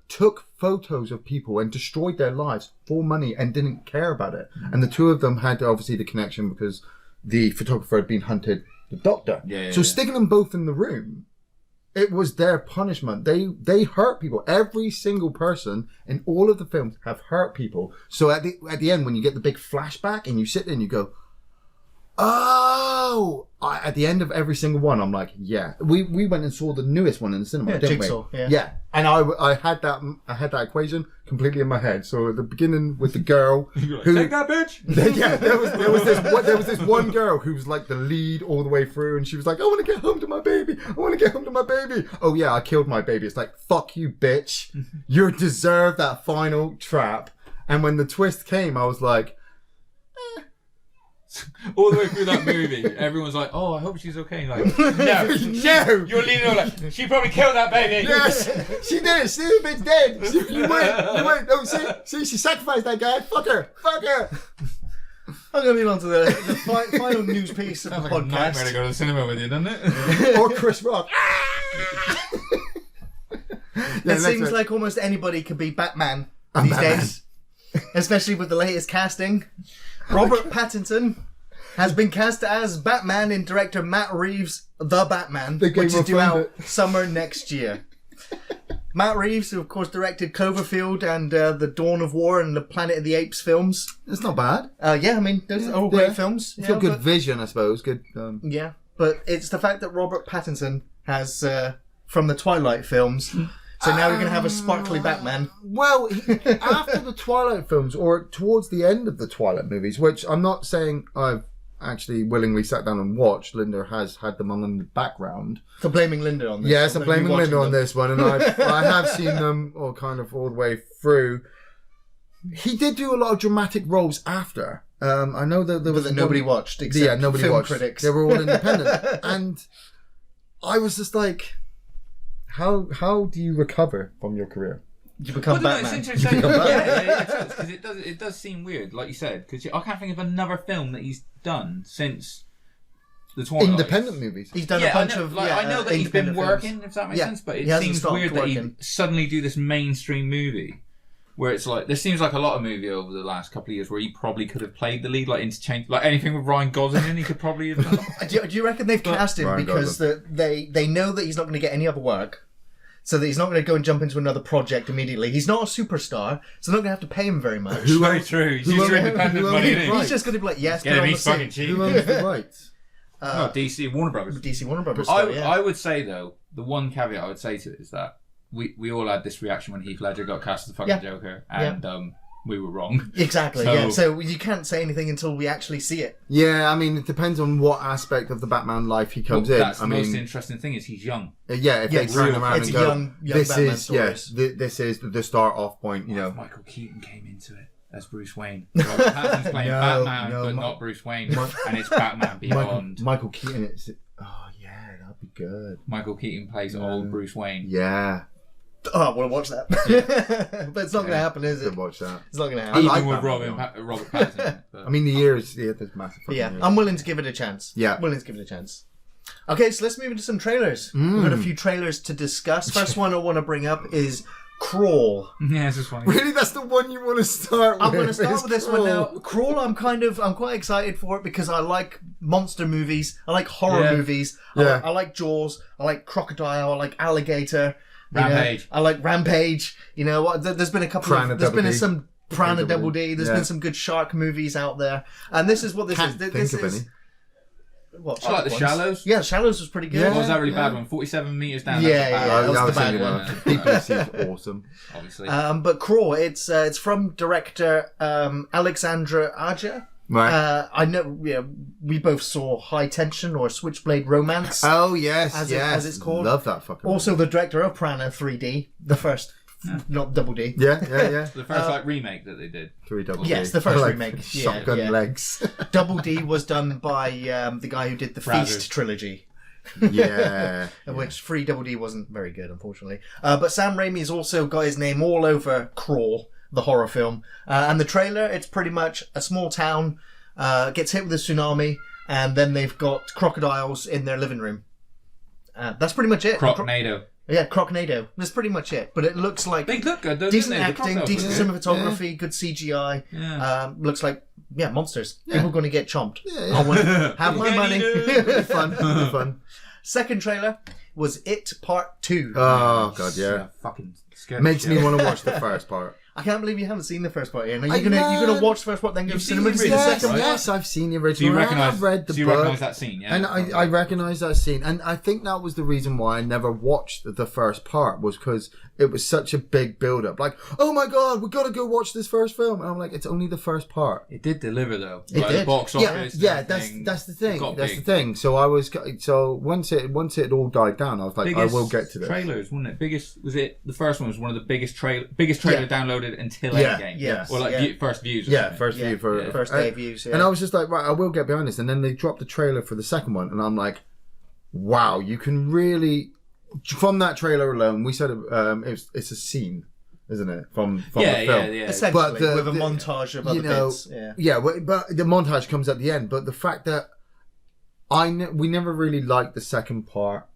took photos of people and destroyed their lives for money and didn't care about it. And the two of them had obviously the connection because the photographer had been hunted the doctor. So sticking them both in the room, it was their punishment. They hurt people. Every single person in all of the films have hurt people. So at the end, when you get the big flashback and you sit there and you go, oh, at the end of every single one, I'm like, yeah. We went and saw the newest one in the cinema, didn't Jigsaw, we? yeah. Yeah. And I had that equation completely in my head. So at the beginning with the girl who take that bitch. yeah, there was this one girl who was like the lead all the way through, and she was like, I want to get home to my baby. I want to get home to my baby. Oh yeah, I killed my baby. It's like, fuck you, bitch. You deserve that final trap. And when the twist came, I was like, All the way through that movie, everyone's like, "Oh, I hope she's okay." Like, no, No. you're leaning over like, she probably killed that baby. Yes, she did it. See, the bitch dead. You win. Oh, see, she sacrificed that guy. Fuck her. I'm going to move on to the final news piece of Sounds the like a nightmare to podcast. go to the cinema with you, doesn't it? Or Chris Rock. It seems like almost anybody could be Batman these days, especially with the latest casting. Robert Pattinson has been cast as Batman in director Matt Reeves' The Batman, which is due out summer next year. Matt Reeves, who of course directed Cloverfield and The Dawn of War and the Planet of the Apes films. It's not bad. Yeah, I mean, those are all great films. It's got good vision, I suppose. Good. Yeah, but it's the fact that Robert Pattinson has, from the Twilight films, so now we're going to have a sparkly Batman. Well, after the Twilight films, or towards the end of the Twilight movies, which I'm not saying I've actually willingly sat down and watched. Linda has had them on in the background. So blaming Linda on this. Yes, I'm blaming Linda on this one, and I have seen them all kind of all the way through. He did do a lot of dramatic roles after. I know that there was nobody watched, except nobody film watched. critics. They were all independent, and I was just like, how do you recover from your career? You become Batman. It's interesting. Yeah, because it does seem weird, like you said, because I can't think of another film that he's done since the Twilight. Independent movies. He's done a bunch of. I know that he's been working, if that makes sense, but it seems weird that he suddenly do this mainstream movie. Where it's like, there seems like a lot of movie over the last couple of years where he probably could have played the lead, like interchange, like anything with Ryan Gosling in, he could probably have done. Do you reckon they've cast him because they know that he's not going to get any other work, so that he's not going to go and jump into another project immediately? He's not a superstar, so they're not going to have to pay him very much. Very true. He's used to independent money, isn't he? He's just going to be like, yes, get him, he's fucking cheap. Who owns the rights? DC, Warner Brothers. DC, Warner Brothers. I would say, though, the one caveat I would say to it is that we all had this reaction when Heath Ledger got cast as the fucking Joker, and we were wrong. Exactly, So you can't say anything until we actually see it. Yeah, I mean, it depends on what aspect of the Batman life he comes in. That's the most interesting thing is he's young. If they turn around it's and go, young this Batman is stories. this is the start off point. You know, Michael Keaton came into it as Bruce Wayne. Robert Pattinson's playing Batman, but not Bruce Wayne, and it's Batman Beyond. Michael Keaton. That'd be good. Michael Keaton plays old Bruce Wayne. Yeah. Oh, I want to watch that. But it's not going to happen, is it? Watch that. It's not going to happen. Even with Robert Pattinson. I mean, the years, there's massive. I'm willing to give it a chance. Yeah. Willing to give it a chance. Okay, so let's move into some trailers. We've got a few trailers to discuss. First one I want to bring up is Crawl. Yeah, this is funny. Really, that's the one you want to start with? I'm going to start with this one now. Crawl, I'm quite excited for it because I like monster movies. I like horror movies. I like Jaws. I like Crocodile. I like Alligator. Rampage. I like Rampage. You know what? There's been a couple of... There's been some Piranha Double D. There's been some good shark movies out there. And this is what this is. This is... What, I like The Shallows. Yeah, Shallows was pretty good. Yeah, was that really bad one? 47 metres down. That was the bad one. People seems awesome. Obviously. But Crawl, it's from director Alexandra Aja. Right. I know. Yeah, we both saw High Tension or Switchblade Romance. Oh yes, as it's called. Love that fucking. Also, the director of Piranha 3D, the first, not Double D. Yeah. The first remake that they did. 3 Double D. Yes, the first remake. Shotgun legs. Double D was done by the guy who did the Feast trilogy. Yeah. Which 3 Double D wasn't very good, unfortunately. But Sam Raimi's also got his name all over Crawl, the horror film. And the trailer, it's pretty much a small town gets hit with a tsunami, and then they've got crocodiles in their living room. That's pretty much it. Crocnado. Yeah, Crocnado. That's pretty much it. But it looks like they look good, decent acting, decent cinematography, good CGI. Yeah. Looks like monsters. People are going to get chomped. I want to have my money. It'll be fun. Second trailer was It Part 2. Oh god, yeah. Fucking scared. Makes me want to watch the first part. I can't believe you haven't seen the first part yet. Are you gonna watch the first part, then go to cinema to see the second one? Yes, I've seen the original. So you recognise? I've read the book. You recognise that scene? Yeah. And I recognise that scene, and I think that was the reason why I never watched the first part, was because it was such a big build up. Like, oh my god, we got to go watch this first film. And I'm like, it's only the first part. It did deliver though. It did. The box office. Yeah, that's the thing. That's the thing. So once it all died down, I was like, I will get to this. Trailers, wasn't it? The first one was one of the biggest trailer downloaded until Endgame. Yeah. Or like first views. First view for first day views. Yeah. And I was just like, right, I will get behind this. And then they dropped the trailer for the second one, and I'm like, wow, you can really. From that trailer alone, we said it's a scene, isn't it? From the film. Yeah. Essentially, with a montage of other bits. But the montage comes at the end. But the fact that we never really liked the second part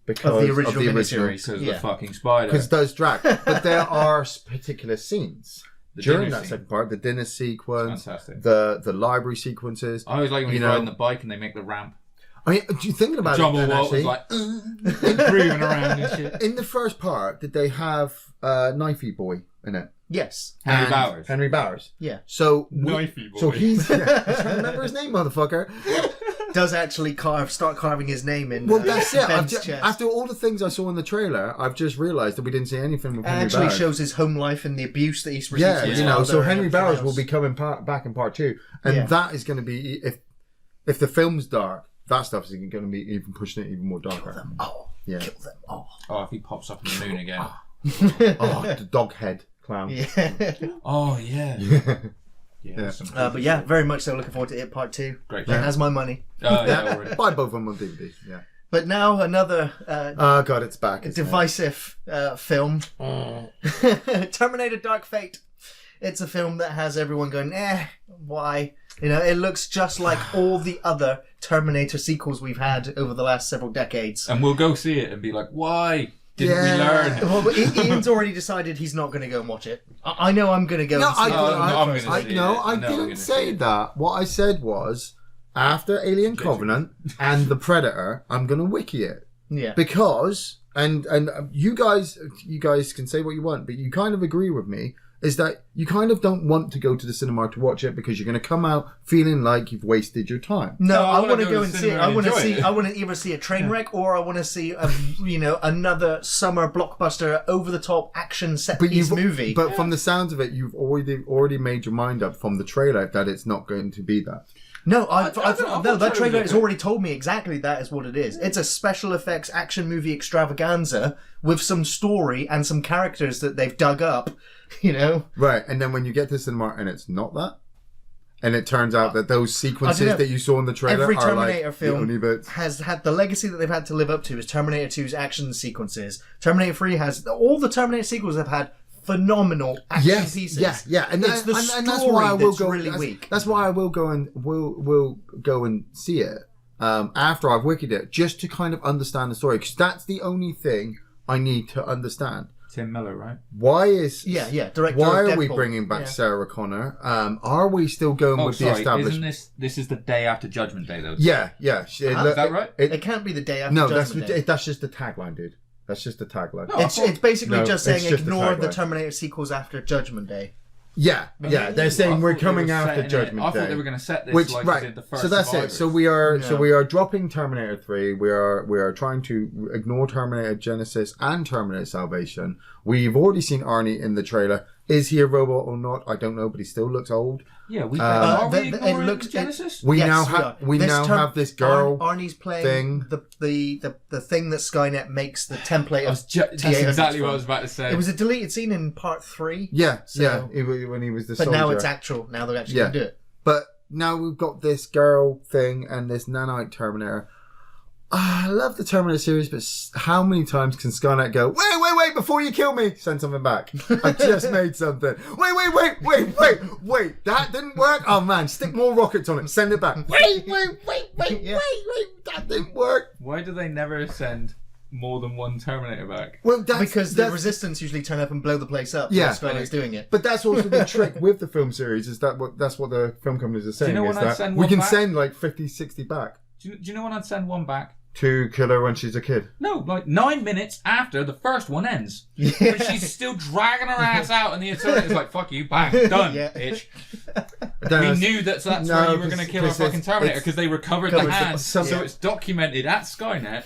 because of the original miniseries. Because of the fucking spider. Because it does drag. But there are particular scenes during that second part. The dinner sequence, fantastic. The library sequences. I always like when he's riding the bike and they make the ramp. I mean, you thinking about John it, Walt was like grooving around and shit. In the first part, did they have Knifey Boy in it? Yes. Henry Bowers. Yeah. So Knifey Boy. So he's I can't remember his name, motherfucker. Does actually start carving his name in. Well, that's it. Ben's chest. After all the things I saw in the trailer, I've just realised that we didn't see anything with Henry actually Bowers. shows his home life and the abuse that he's received. So Henry Bowers will be coming back in part 2, and that is going to be if the film's dark. That stuff is going to be even pushing it even more darker. Kill them all. Yeah. Kill them all. Oh, if he pops up in the moon again. The dog head clown. Yeah. Oh, yeah. Yeah. But yeah, very much so looking forward to it, part 2. Great. It has my money. Already. Buy both of them on DVD. Yeah. But now another oh god, it's back. divisive film. Terminator Dark Fate. It's a film that has everyone going, why? You know, it looks just like all the other Terminator sequels we've had over the last several decades. And we'll go see it and be like, why didn't we learn? Well, Ian's already decided he's not going to go and watch it. I know I'm going to go and see it. I didn't say that. What I said was, after Alien Covenant and The Predator, I'm going to wiki it. Yeah. Because, and you guys can say what you want, but you kind of agree with me, is that you kind of don't want to go to the cinema to watch it because you're going to come out feeling like you've wasted your time. No, I want to go and see it. I want to either see a train wreck or I want to see another summer blockbuster over the top action set piece movie. But from the sounds of it, you've already made your mind up from the trailer that it's not going to be that. No, that trailer has already told me exactly that is what it is. It's a special effects action movie extravaganza with some story and some characters that they've dug up, Right, and then when you get to the cinema and it's not that, and it turns out that those sequences that you saw in the trailer every are Terminator like film the only bits. has had the legacy that they've had to live up to is Terminator 2's action sequences. Terminator 3 has all the Terminator sequels have had phenomenal action pieces. Yeah, and it's the story that's why I will go really weak. That's why I will go and will go and see it after I've wikied it, just to kind of understand the story, because that's the only thing I need to understand. Tim Miller, right? Why is director? Why of are we Deadpool. bringing back Sarah Connor? Are we still going with the established? Isn't this is the day after Judgment Day though? Yeah. Is that right? It can't be the day after. No, Judgment Day. that's just the tagline, dude. That's just the tagline. No, it's basically just saying just ignore the Terminator sequels after Judgment Day. Yeah. They're saying we're coming after Judgment Day. I thought they were going to set this like they did the first. So that's Survivors. it. So we are dropping Terminator 3. We are trying to ignore Terminator Genesis and Terminator Salvation. We've already seen Arnie in the trailer. Is he a robot or not? I don't know, but he still looks old. Yeah, are we ignoring Genesis? We now have this girl. Arnie's playing thing. the thing that Skynet makes the template of. That's exactly what I was about to say. It was a deleted scene in part 3. Yeah, when he was the soldier. But now it's actual. Now they're actually going to do it. But now we've got this girl thing and this nanite Terminator. I love the Terminator series, but how many times can Skynet go, wait, before you kill me, send something back. I just made something. Wait, that didn't work? Oh man, stick more rockets on it, send it back. Wait, that didn't work. Why do they never send more than one Terminator back? Well, because the Resistance usually turn up and blow the place up. Yeah, Skynet's doing it. But that's also the trick with the film series, is that's what the film companies are saying. Do you know is when I'd that send we one can back? send like 50, 60 back. Do you know when I'd send one back? To kill her when she's a kid. No, like 9 minutes after the first one ends. When she's still dragging her ass out and the Terminator's like, fuck you, bang, done, bitch. We knew that's where you were going to kill our fucking Terminator because they recovered the hands. So it's documented at Skynet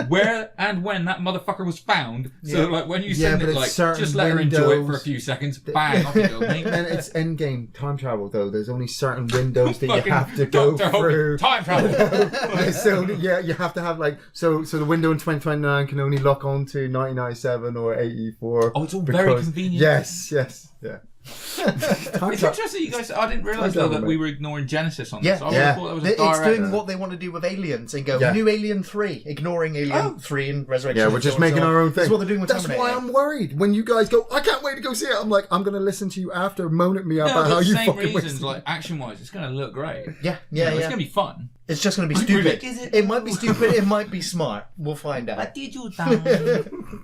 where and when that motherfucker was found. So like when you send but it, it's like certain just let her enjoy it for a windows. few seconds. Bang, off you go, mate. And it's endgame time travel though. There's only certain windows that you Fucking have to go Dr. Hogan, through. time travel. So you have to have like so the window in 2029 can only lock on to 1997 or 84. Oh, it's all very convenient. Yes, yeah. It's interesting, you guys. I didn't realise though that we were ignoring Genesis on this. I Yeah. thought that was a It's direct. doing what they want to do with Aliens and go, Yeah. new Alien 3, ignoring Alien 3 and Resurrection. Yeah, we're and just so on and making so on. our own thing. That's what they're doing with That's Terminator. why I'm worried when you guys go, I can't wait to go see it. I'm like, I'm going to listen to you after, moan at me No, about but how you same fucking reasons, wasted. like action-wise, it's going to look great. Yeah. It's going to be fun. It's just going to be Is stupid. it? It might be stupid, it might be smart. We'll find out. What did you do?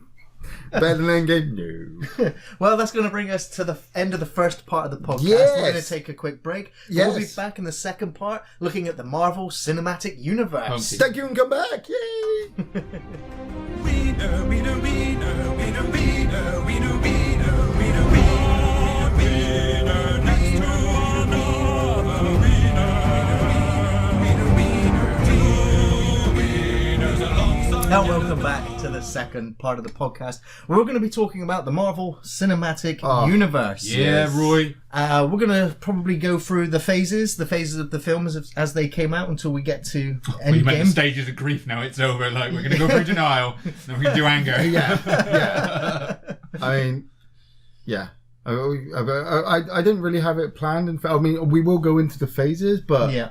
Better than Endgame? No. Well, that's going to bring us to the end of the first part of the podcast. Yes. We're going to take a quick break. Yes. We'll be back in the second part looking at the Marvel Cinematic Universe. Home team. Thank you and come back. Yay! Now, welcome back to the second part of the podcast. We're going to be talking about the Marvel Cinematic Universe. Yeah, Roy. We're going to probably go through the phases of the films as they came out until we get to Well, you meant the Endgame. stages of grief now. It's over. Like, we're going to go through denial, then we're going to do anger. Yeah. I mean, yeah. I didn't really have it planned. I mean, we will go into the phases, but Yeah.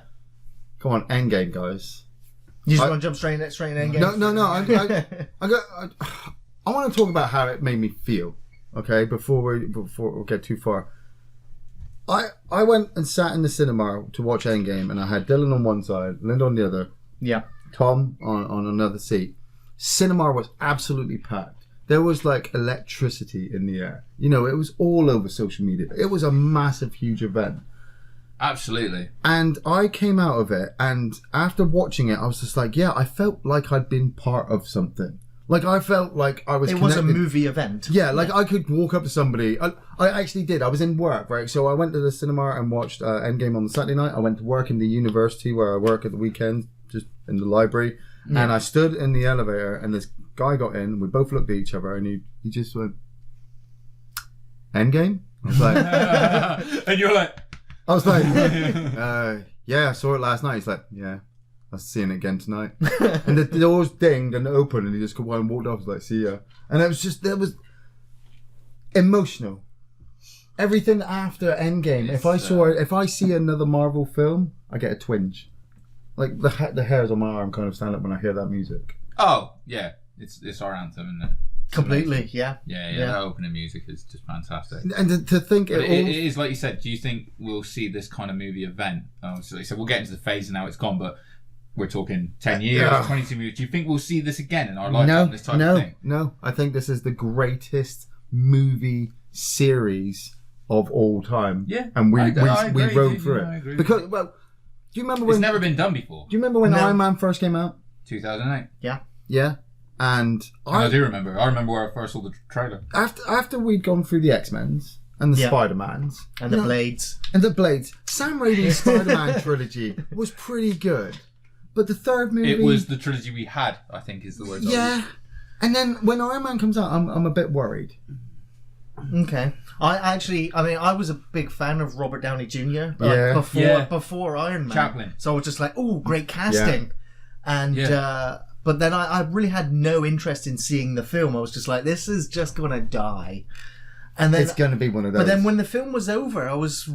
come on, Endgame, guys. You just want to jump straight in Endgame? No. I want to talk about how it made me feel. Okay, before we get too far. I went and sat in the cinema to watch Endgame, and I had Dylan on one side, Linda on the other, Yeah. Tom on another seat. Cinema was absolutely packed. There was like electricity in the air. You know, it was all over social media. It was a massive, huge event. Absolutely. And I came out of it, and after watching it, I was just like, yeah, I felt like I'd been part of something. Like, I felt like I was It connected. was a movie event. Yeah, like I could walk up to somebody. I actually did. I was in work, right? So I went to the cinema and watched Endgame on the Saturday night. I went to work in the university where I work at the weekends, just in the library. Yeah. And I stood in the elevator, and this guy got in. We both looked at each other, and he just went, Endgame? I was like... And you're like... yeah, I saw it last night. He's like, yeah, I'm seeing it again tonight. And the doors dinged and opened, and he just walked off. He's like, see ya. And it was emotional. Everything after Endgame. If I see another Marvel film, I get a twinge. Like the hairs on my arm kind of stand up when I hear that music. Oh, yeah. It's our anthem, isn't it? Completely, yeah. Yeah. That opening music is just fantastic. And to think it is, like you said, do you think we'll see this kind of movie event? So we'll get into the phase and now it's gone, but we're talking 10 years, 22 movies. Do you think we'll see this again in our lifetime, this type of thing? No. I think this is the greatest movie series of all time. Yeah. And we agree, rode through I it. agree. Because, well, do you remember when... It's never been done before. Do you remember when Iron Man first came out? 2008. Yeah. Yeah. And I do remember. I remember where I first saw the trailer. After we'd gone through the X-Men's and the Spider-Mans and the Blades. And the Blades. Sam Raimi's Spider-Man trilogy was pretty good. But the third movie... It was the trilogy we had, I think is the word. Yeah. And then when Iron Man comes out, I'm a bit worried. Okay. I was a big fan of Robert Downey Jr. Before Iron Man. Chaplin. So I was just like, oh, great casting. Yeah. And but then I really had no interest in seeing the film. I was just like, this is just gonna die. And then it's going to be one of those. But then when the film was over, I was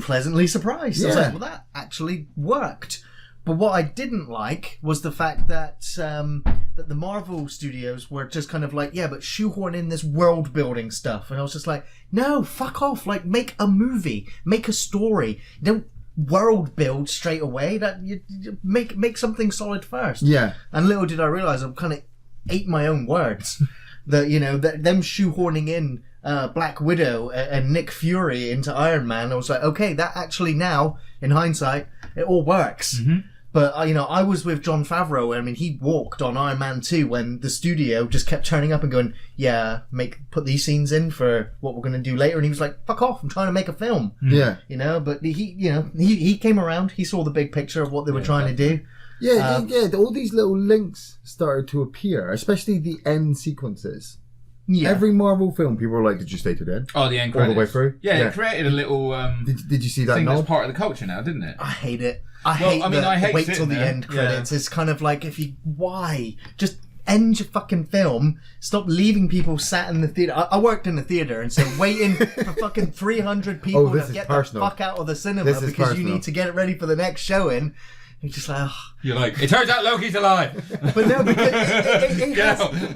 pleasantly surprised. Yeah. I was like, well, that actually worked. But what I didn't like was the fact that that the Marvel studios were just kind of like, yeah, but shoehorn in this world building stuff. And I was just like, no, fuck off. Like, make a movie. Make a story. Don't world build straight away. That you make something solid first. Yeah. And little did I realise I kind of ate my own words. That, you know, that them shoehorning in Black Widow and Nick Fury into Iron Man, I was like, okay, that actually now, in hindsight, it all works. Mm-hmm. But, I was with Jon Favreau. I mean, he walked on Iron Man 2 when the studio just kept turning up and going, yeah, put these scenes in for what we're going to do later. And he was like, fuck off, I'm trying to make a film. Yeah. But he came around. He saw the big picture of what they were trying to do. Yeah, all these little links started to appear, especially the end sequences. Yeah. Every Marvel film, people were like, "Did you stay to the end?" Oh, the end credits. All the way through. Yeah, it created a little. Did you see that? Thing that's part of the culture now, didn't it? I hate it. I hate wait till the end credits. It's kind of like why just end your fucking film. Stop leaving people sat in the theater. I worked in the theater, and so waiting for fucking 300 people to get the fuck out of the cinema because you need to get it ready for the next showing. You're just like, oh. You're like, it turns out Loki's alive. But no, because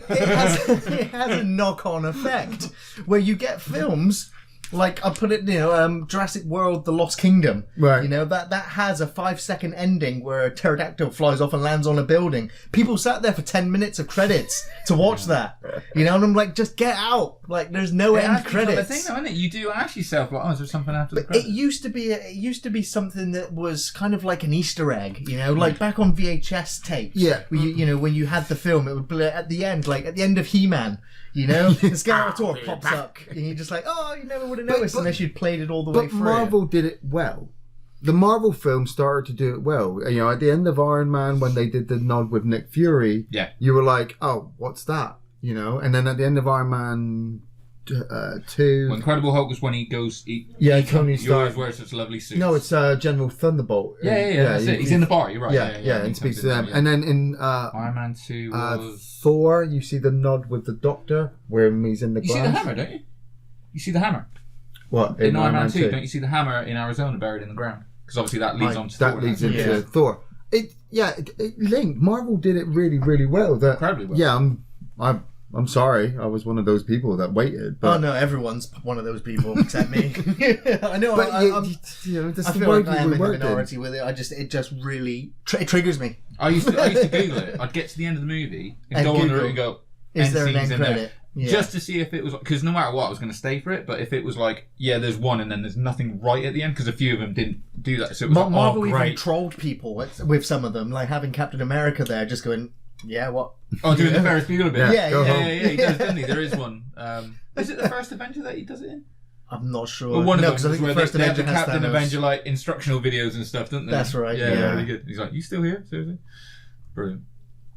it has a knock-on effect where you get films like, I'll put it, Jurassic World: The Lost Kingdom. Right. That has a 5-second ending where a pterodactyl flies off and lands on a building. People sat there for 10 minutes of credits to watch that. And I'm like, just get out. Like, there's no end credits. The thing, though, isn't it? You do ask yourself, like, is there something after the credits? It used to be something that was kind of like an Easter egg, like back on VHS tapes. Yeah. When you had the film, it would be at the end, like at the end of He-Man. The Skeletor pops up, and you're just like, oh, you never would have noticed unless you'd played it all the way through. But Marvel did it well. The Marvel film started to do it well. At the end of Iron Man, when they did the nod with Nick Fury, you were like, oh, what's that? And then at the end of Iron Man 2... Incredible Hulk was when he goes... Tony Stark. He wears such lovely suits. No, it's General Thunderbolt. Yeah, that's it. He's in the bar, you're right. Yeah, and speaks to them. And then in... Iron Man 2 was... Thor, you see the nod with the Doctor, where he's in the glass. You see the hammer, don't you? You see the hammer. What? In Iron Man 2, don't you see the hammer in Arizona buried in the ground? Because obviously that leads on to Thor. That leads into Thor. It linked. Marvel did it really, really well. Incredibly well. Yeah, I'm sorry. I was one of those people that waited. But... Oh no, everyone's one of those people except me. I know. But I feel like I am in the minority with it. It just really it triggers me. I used to Google it. I'd get to the end of the movie and go on the route and go, is there an end credit? Yeah. Just to see if it was, because no matter what, I was going to stay for it. But if it was like, there's one and then there's nothing right at the end, because a few of them didn't do that. So it was Marvel even trolled people with some of them, like having Captain America there, just going, yeah, what? Oh, doing the Ferris Bueller bit. Yeah. He does, doesn't he? There is one. Is it the first Avenger that he does it in? I'm not sure. Well, one of them, I think where the first they have the Avenger Captain Avenger like instructional videos and stuff, don't they? That's right. Yeah, really good. He's like, you still here? Seriously? Brilliant.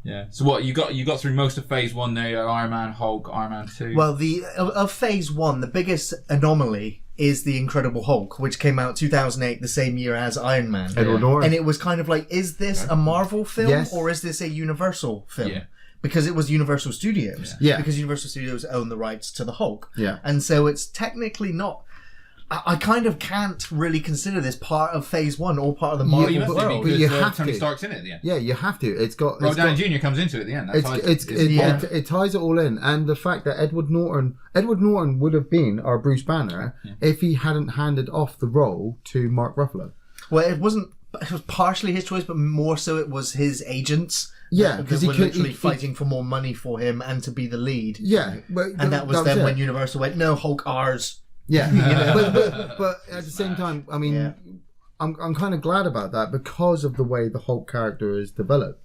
Yeah. So what you got through most of Phase 1 there? Iron Man, Hulk, Iron Man 2. Well, of Phase 1, the biggest anomaly is the Incredible Hulk, which came out 2008, the same year as Iron Man. Edward Norton. And it was kind of like, is this a Marvel film or is this a Universal film? Yeah. Because it was Universal Studios. Yeah. Because Universal Studios own the rights to the Hulk. Yeah. And so it's technically not... I kind of can't really consider this part of Phase 1 or part of the Marvel world. But you have Tony Stark's in it at the end. Yeah, you have to. It's got... Robert Downey Jr. comes into it at the end. It ties it all in. And the fact that Edward Norton would have been our Bruce Banner if he hadn't handed off the role to Mark Ruffalo. Well, it was partially his choice, but more so it was his agents. Yeah, because he were literally fighting for more money for him and to be the lead. Yeah. And that was then when Universal went, no, Hulk ours. Yeah, but at the same time, I mean, I'm kind of glad about that because of the way the Hulk character is developed.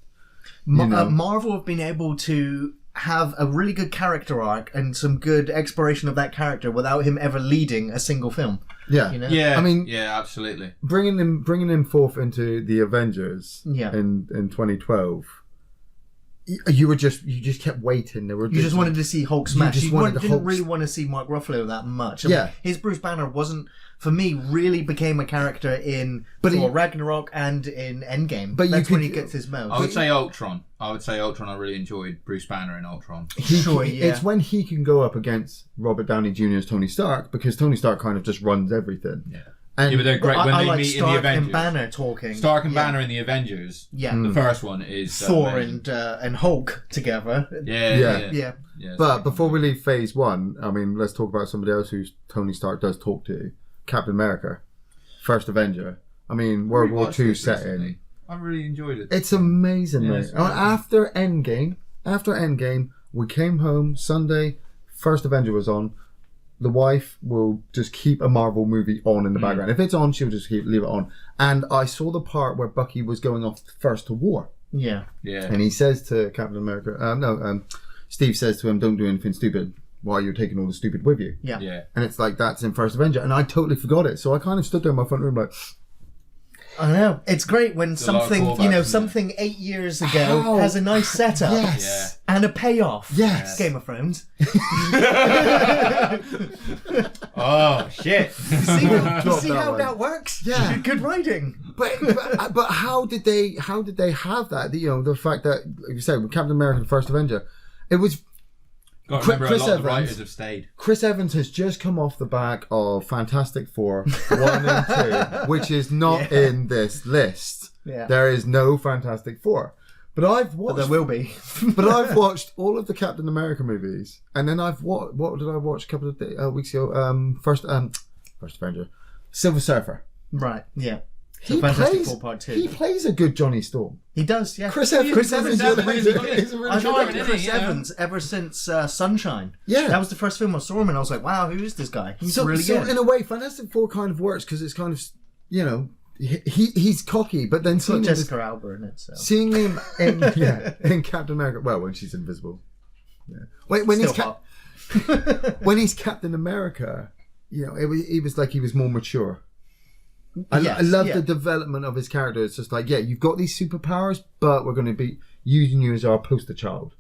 Marvel have been able to have a really good character arc and some good exploration of that character without him ever leading a single film. Yeah, I mean, absolutely. Bringing him forth into the Avengers in 2012. You just kept waiting. You just wanted to see Hulk smash. You didn't really want to see Mark Ruffalo that much. I mean, his Bruce Banner wasn't, for me, really became a character in Thor Ragnarok and in Endgame. But that's when he gets his most. I would say Ultron. I really enjoyed Bruce Banner in Ultron. It's when he can go up against Robert Downey Jr.'s Tony Stark, because Tony Stark kind of just runs everything. Yeah. But they're great when they meet Stark in the Avengers. And Banner talking. Stark and Banner in the Avengers. Yeah. The first one is Thor and Hulk together. Yeah. But before we leave Phase 1, I mean, let's talk about somebody else who Tony Stark does talk to. Captain America, first Avenger. I mean, World War II setting. I really enjoyed it. It's amazing, mate. After Endgame, we came home Sunday. First Avenger was on. The wife will just keep a Marvel movie on in the background. If it's on, she'll just leave it on. And I saw the part where Bucky was going off first to war. Yeah. And he says to Captain America, Steve says to him, "Don't do anything stupid while you're taking all the stupid with you." Yeah. And it's like, that's in First Avenger. And I totally forgot it. So I kind of stood there in my front room like... I know. It's great when There's a lot of something, callbacks, isn't something 8 years ago How? has a nice setup Yes. and a payoff. Yes. Game of Thrones. Oh shit! See Drop how one. that works? Yeah. Good writing. But how did they have that? The fact that, like you said, with Captain America: The First Avenger, it was Got to remember, Chris a lot of the Evans- writers have stayed. Chris Evans has just come off the back of Fantastic Four 1 and 2, which is not in this list. Yeah. There is no Fantastic Four. But I've watched. There will be. But I've watched all of the Captain America movies, and then I've what did I watch a couple of weeks ago? First Avenger, Silver Surfer. Right, yeah. He Fantastic plays. Four Part 2. He plays a good Johnny Storm. He does, yeah. Chris Evans. Chris Evans is is really really he's a really I've good liked isn't actor. he? Chris Yeah. Evans ever since Sunshine. Yeah. That was the first film I saw him, and I was like, wow, who is this guy? He's So, really so good. in a way, Fantastic Four kind of works because it's kind of, he's cocky, but then It's got seeing him, Jessica Alba in it, so. seeing him in Captain America, well, when she's invisible, yeah. When he's Still when he's Captain America, it was like he was more mature. I Yes, love yeah. the development of his character. It's just like, you've got these superpowers, but we're going to be using you as our poster child.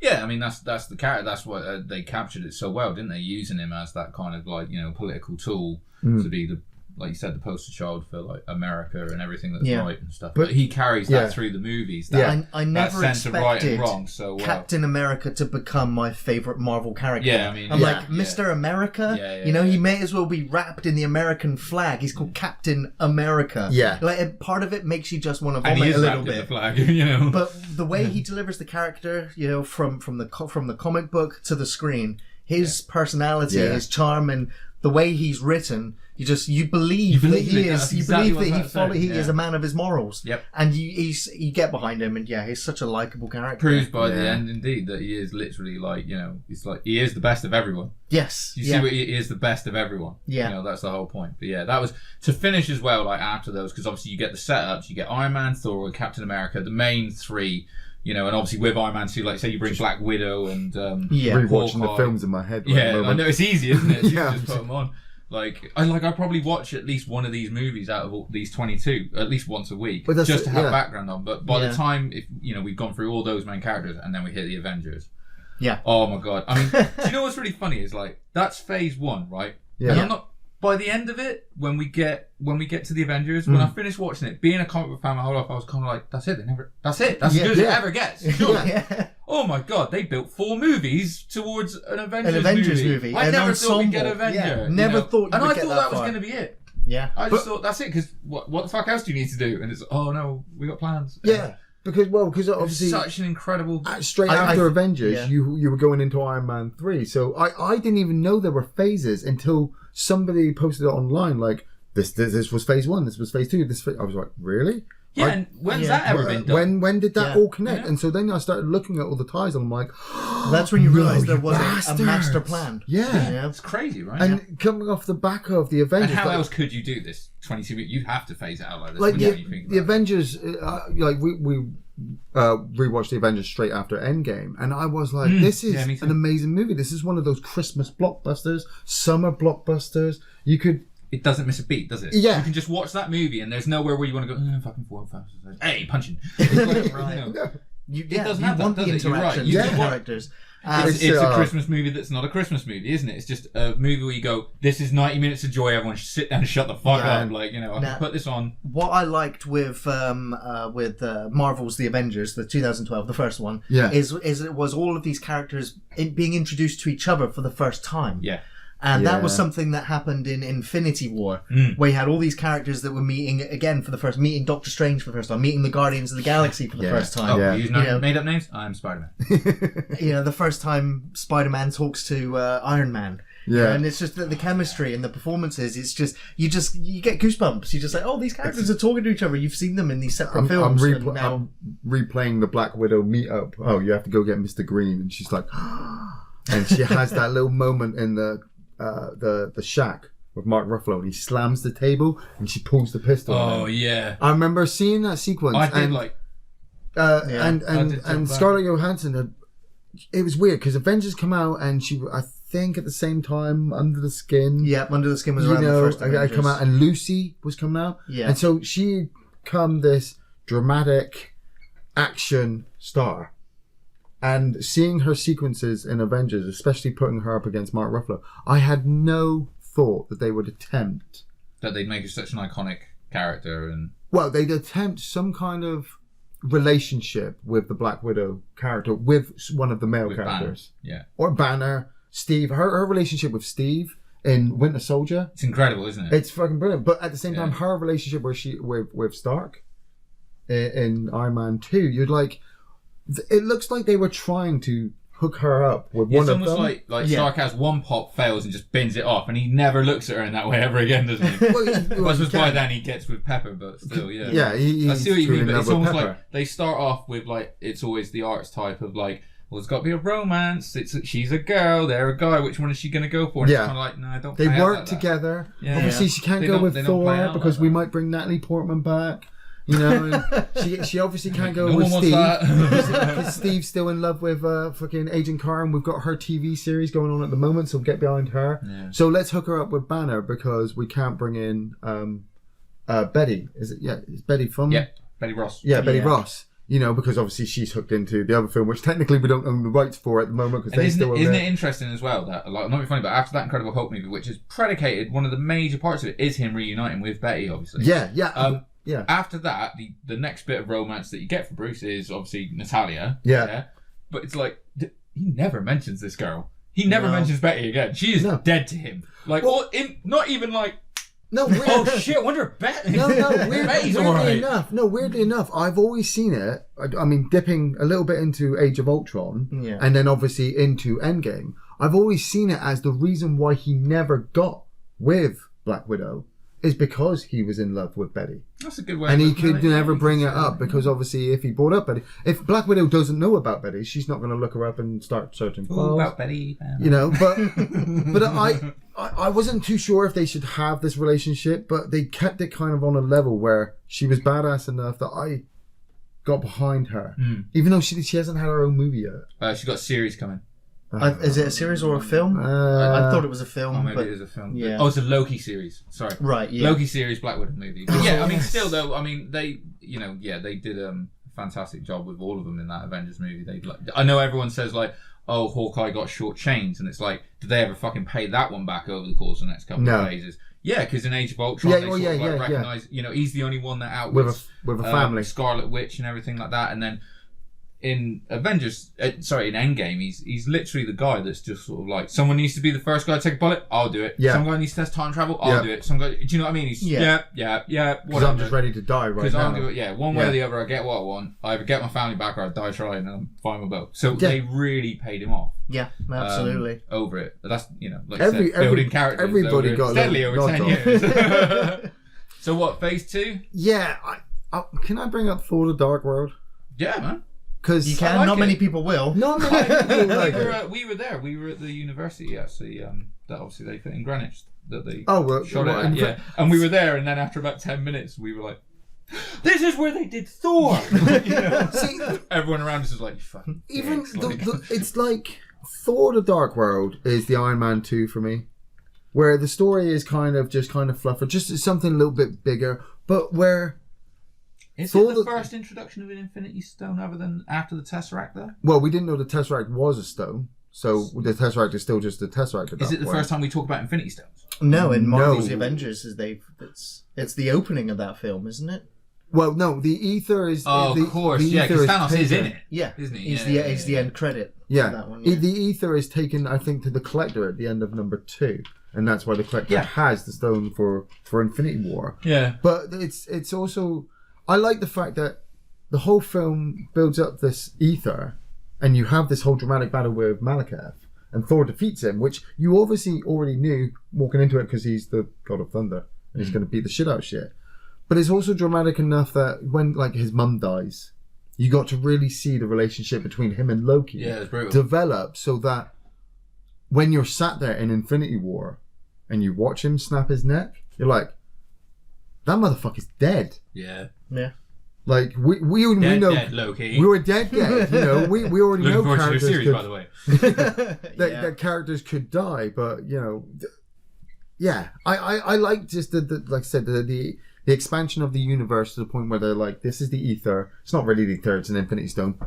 Yeah, I mean that's the character. That's what they captured it so well, didn't they? Using him as that kind of like political tool to be the, like you said, the poster child for like America and everything that's Yeah. right and stuff. But he carries that through the movies. That, I that never sense of right and expected wrong so well. Captain America to become my favourite Marvel character. Yeah, I mean, I'm yeah, like, yeah. Mr. America? Yeah, he may as well be wrapped in the American flag. He's called Captain America. Yeah. Like, part of it makes you just want to and he vomit is a little wrapped in the bit. flag, But the way he delivers the character, from the comic book to the screen, his personality, his charm, and the way he's written, you believe that he is. You believe that he is a man of his morals. Yep. And you get behind him, and he's such a likable character. Proves by the end, indeed, that he is literally it's like he is the best of everyone. Yes. You see, what he is the best of everyone. Yeah. That's the whole point. But yeah, that was to finish as well. Like after those, because obviously you get the setups, you get Iron Man, Thor, and Captain America, the main three. And obviously with Iron Man 2, like say you bring Black Widow and Rewatching the Hawkeye. films in my head. Yeah, I know it's easy, isn't it? You Yeah. just put them on. I probably watch at least one of these movies out of all these 22 at least once a week, But that's just to have yeah. background on. But by the time we've gone through all those main characters and then we hit the Avengers. Yeah. Oh my god! I mean, do you know what's really funny is like that's phase 1, right? Yeah. And I'm not. By the end of it, when we get to the Avengers, when I finished watching it, being a comic book fan my whole life, I was kind of like, that's it. That's it. That's as good as it ever gets. Sure. Yeah. Oh my god, they built 4 movies towards an Avengers, movie. I An never thought we'd get ensemble. Avenger. Yeah, never thought and we'd I get thought that that was far. going to be it. Yeah. I just thought that's it because what the fuck else do you need to do? And it's oh no, we got plans. Yeah. Because It's obviously such an incredible. straight after Avengers, you were going into Iron Man 3. So I didn't even know there were phases until somebody posted it online. Like this was phase 1, this was phase 2. I was like, really? Yeah, and when's that ever been done? When did that Yeah. all connect? Yeah. And so then I started looking at all the ties, and I'm like, That's when you realise there you was a bastards. master plan. Yeah. It's crazy, right? And coming off the back of the Avengers, And how like, else could you do this? 22 weeks, you have to phase it out like this. like wouldn't you think the about it? Avengers, we rewatched the Avengers straight after Endgame, and I was like, this is me too. an amazing movie. This is one of those Christmas blockbusters, summer blockbusters. You could. It doesn't miss a beat, does it? Yeah. You can just watch that movie and there's nowhere where you want to go, fucking 4 5 6 hey, punching. It's like, you know, It doesn't you have that, want does the it? You're right. interaction You with the want- characters. It's a Christmas movie that's not a Christmas movie, isn't it? It's just a movie where you go, this is 90 minutes of joy, everyone should sit down and shut the fuck Yeah. up. Like, I can put this on. What I liked with Marvel's The Avengers, the 2012, the first one, Yeah. is it was all of these characters being introduced to each other for the first time. Yeah. And that was Yeah. something that happened in Infinity War, where you had all these characters that were meeting again for the first, meeting Doctor Strange for the first time, meeting the Guardians of the Galaxy for the Yeah. first time. Oh, Yeah. you use made up names? I'm Spider-Man. The first time Spider-Man talks to Iron Man. Yeah. And it's just the chemistry and the performances. It's just you get goosebumps. You're just like, oh, these characters are talking to each other. You've seen them in these separate I'm films. and now- I'm replaying the Black Widow meetup. Oh, you have to go get Mr. Green, and she's like, and she has that little moment in the shack with Mark Ruffalo, and he slams the table, and she pulls the pistol. Oh, on him. yeah. I remember seeing that sequence. I did and, like... Yeah. and I did and jump Scarlett Johansson had, it was weird because Avengers come out, and she, I think at the same time, Under the Skin. Yeah, Under the Skin was You around the know, first I Avengers. come out, and Lucy was coming out. Yeah. And so she become this dramatic action star. And seeing her sequences in Avengers, especially putting her up against Mark Ruffalo, I had no thought that they would attempt... That they'd make her such an iconic character and... Well, they'd attempt some kind of relationship with the Black Widow character, with one of the male characters. Banner. Yeah. Or Banner, Steve. Her relationship with Steve in Winter Soldier. It's incredible, isn't it? It's fucking brilliant. But at the same time, her relationship with Stark in Iron Man 2, you're like... It looks like they were trying to hook her up with one of them. It's almost like Stark has one pop, fails, and just bins it off, and he never looks at her in that way ever again, doesn't he? Well, by then he gets with Pepper, but still, yeah. Yeah, I see what you mean, but it's almost like they start off with, like, it's always the archetype of, like, well, it's got to be a romance. She's a girl, they're a guy. Which one is she going to go for? And it's kind of like, no, I don't. They work together. Yeah. Obviously, she can't go with Thor because we might bring Natalie Portman back. You know, and she obviously can't go with Steve because Steve's still in love with fucking Agent Carter, and we've got her TV series going on at the moment, so get behind her. Yeah. So let's hook her up with Banner because we can't bring in Betty. Is it? Yeah, it's Betty from... Yeah, Betty Ross. Yeah, Betty Ross. You know, because obviously she's hooked into the other film, which technically we don't own the rights for at the moment because they still own it. Isn't it interesting as well that, like, not be funny, but after that Incredible Hulk movie, which is predicated, one of the major parts of it is him reuniting with Betty, obviously. Yeah. Yeah. After that, the next bit of romance that you get for Bruce is obviously Natalia. Yeah. But it's like, he never mentions this girl. He never mentions Betty again. She is dead to him. Like, not even like, oh shit, I wonder if Betty... weirdly enough, I've always seen it, I mean, dipping a little bit into Age of Ultron, and then obviously into Endgame, I've always seen it as the reason why he never got with Black Widow is because he was in love with Betty. That's a good way. And he could never bring it up because obviously if he brought up Betty, if Black Widow doesn't know about Betty, she's not going to look her up and start searching for about Betty. You know, but I wasn't too sure if they should have this relationship, but they kept it kind of on a level where she was badass enough that I got behind her, even though she hasn't had her own movie yet. She's got a series coming. Is it a series or a film? I thought it was a film. Oh, maybe it is a film. Yeah. Oh, it's a Loki series. Sorry. Right, yeah. Loki series, Black Widow movie. But yeah, I mean, still though, I mean, they did a fantastic job with all of them in that Avengers movie. I know everyone says like, oh, Hawkeye got short chains, and it's like, did they ever fucking pay that one back over the course of the next couple of phases? Yeah, because in Age of Ultron, they sort of recognize, you know, he's the only one that outwits with a family, Scarlet Witch and everything like that, and then in Avengers, in Endgame, he's literally the guy that's just sort of like, someone needs to be the first guy to take a bullet, I'll do it. Yeah. Some guy needs to test time travel, I'll do it. Some guy, do you know what I mean? He's because I'm just ready to die right now. One way or the other, I get what I want. I either get my family back or I die trying, and I'm fine with both. So they really paid him off. Yeah, absolutely. Over it. But that's, you know, like you said, building characters. Everybody got steadily over 10 years. So what, phase 2? Yeah. Can I bring up Thor: The Dark World? Yeah, man. Because you can. Not many people will. Not many people. We were there. We were at the university actually. That obviously they put in Greenwich. That they shot it at. Yeah. And we were there, and then after about 10 minutes, we were like, "This is where they did Thor." You know? See, everyone around us is like, "Fucking." Even it's like Thor: The Dark World is the Iron Man 2 for me, where the story is kind of fluffer, just something a little bit bigger, but where. Is it the first introduction of an Infinity Stone other than after the Tesseract there? Well, we didn't know the Tesseract was a stone, so the Tesseract is still just the Tesseract. Is it the first time we talk about Infinity Stones? No, in Marvel's Avengers, it's the opening of that film, isn't it? Well, no, the Ether is... of course, because Thanos is in it. Yeah, isn't he? He's the end credit. Yeah, that one, the Ether is taken, I think, to the Collector at the end of number 2. And that's why the Collector has the stone for Infinity War. Yeah. But it's also... I like the fact that the whole film builds up this ether, and you have this whole dramatic battle with Malekith, and Thor defeats him, which you obviously already knew walking into it because he's the God of Thunder, and he's going to beat the shit out of shit. But it's also dramatic enough that when like his mum dies, you got to really see the relationship between him and Loki develop, so that when you're sat there in Infinity War and you watch him snap his neck, you're like, that motherfucker's dead. Yeah. Yeah. Like we know dead, Loki. We were dead. You know, we already know characters series, by the way. that characters could die, but you know, I like just the like I said the the expansion of the universe to the point where they're like, this is the ether. It's not really the ether, it's an Infinity Stone.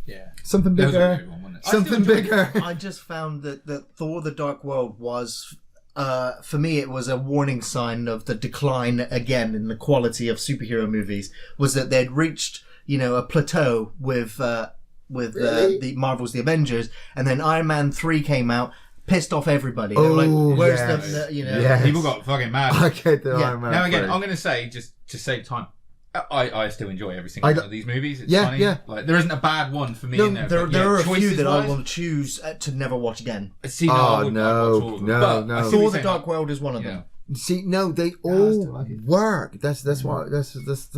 Yeah. Something That was a bigger. good one, wasn't it? Something bigger. I just found that Thor: The Dark World was, for me, it was a warning sign of the decline again in the quality of superhero movies. Was that they'd reached, a plateau with Really? the Marvel's The Avengers, and then Iron Man 3 came out, pissed off everybody. They were like, where's yes. the People got fucking mad. I get the Yeah. Iron Man. Now again, thing. I'm going to say, just to save time, I still enjoy every single one of these movies. It's Yeah, funny. yeah. Like, there isn't a bad one for me No, in there. there, but there are a few choices that I wise- will choose to never watch again. See, no, I wouldn't watch all of them. no, But no. I see what Thor: you're The saying, Dark like, World is one of you them. know. See, no, they I all still like it. work. That's why that's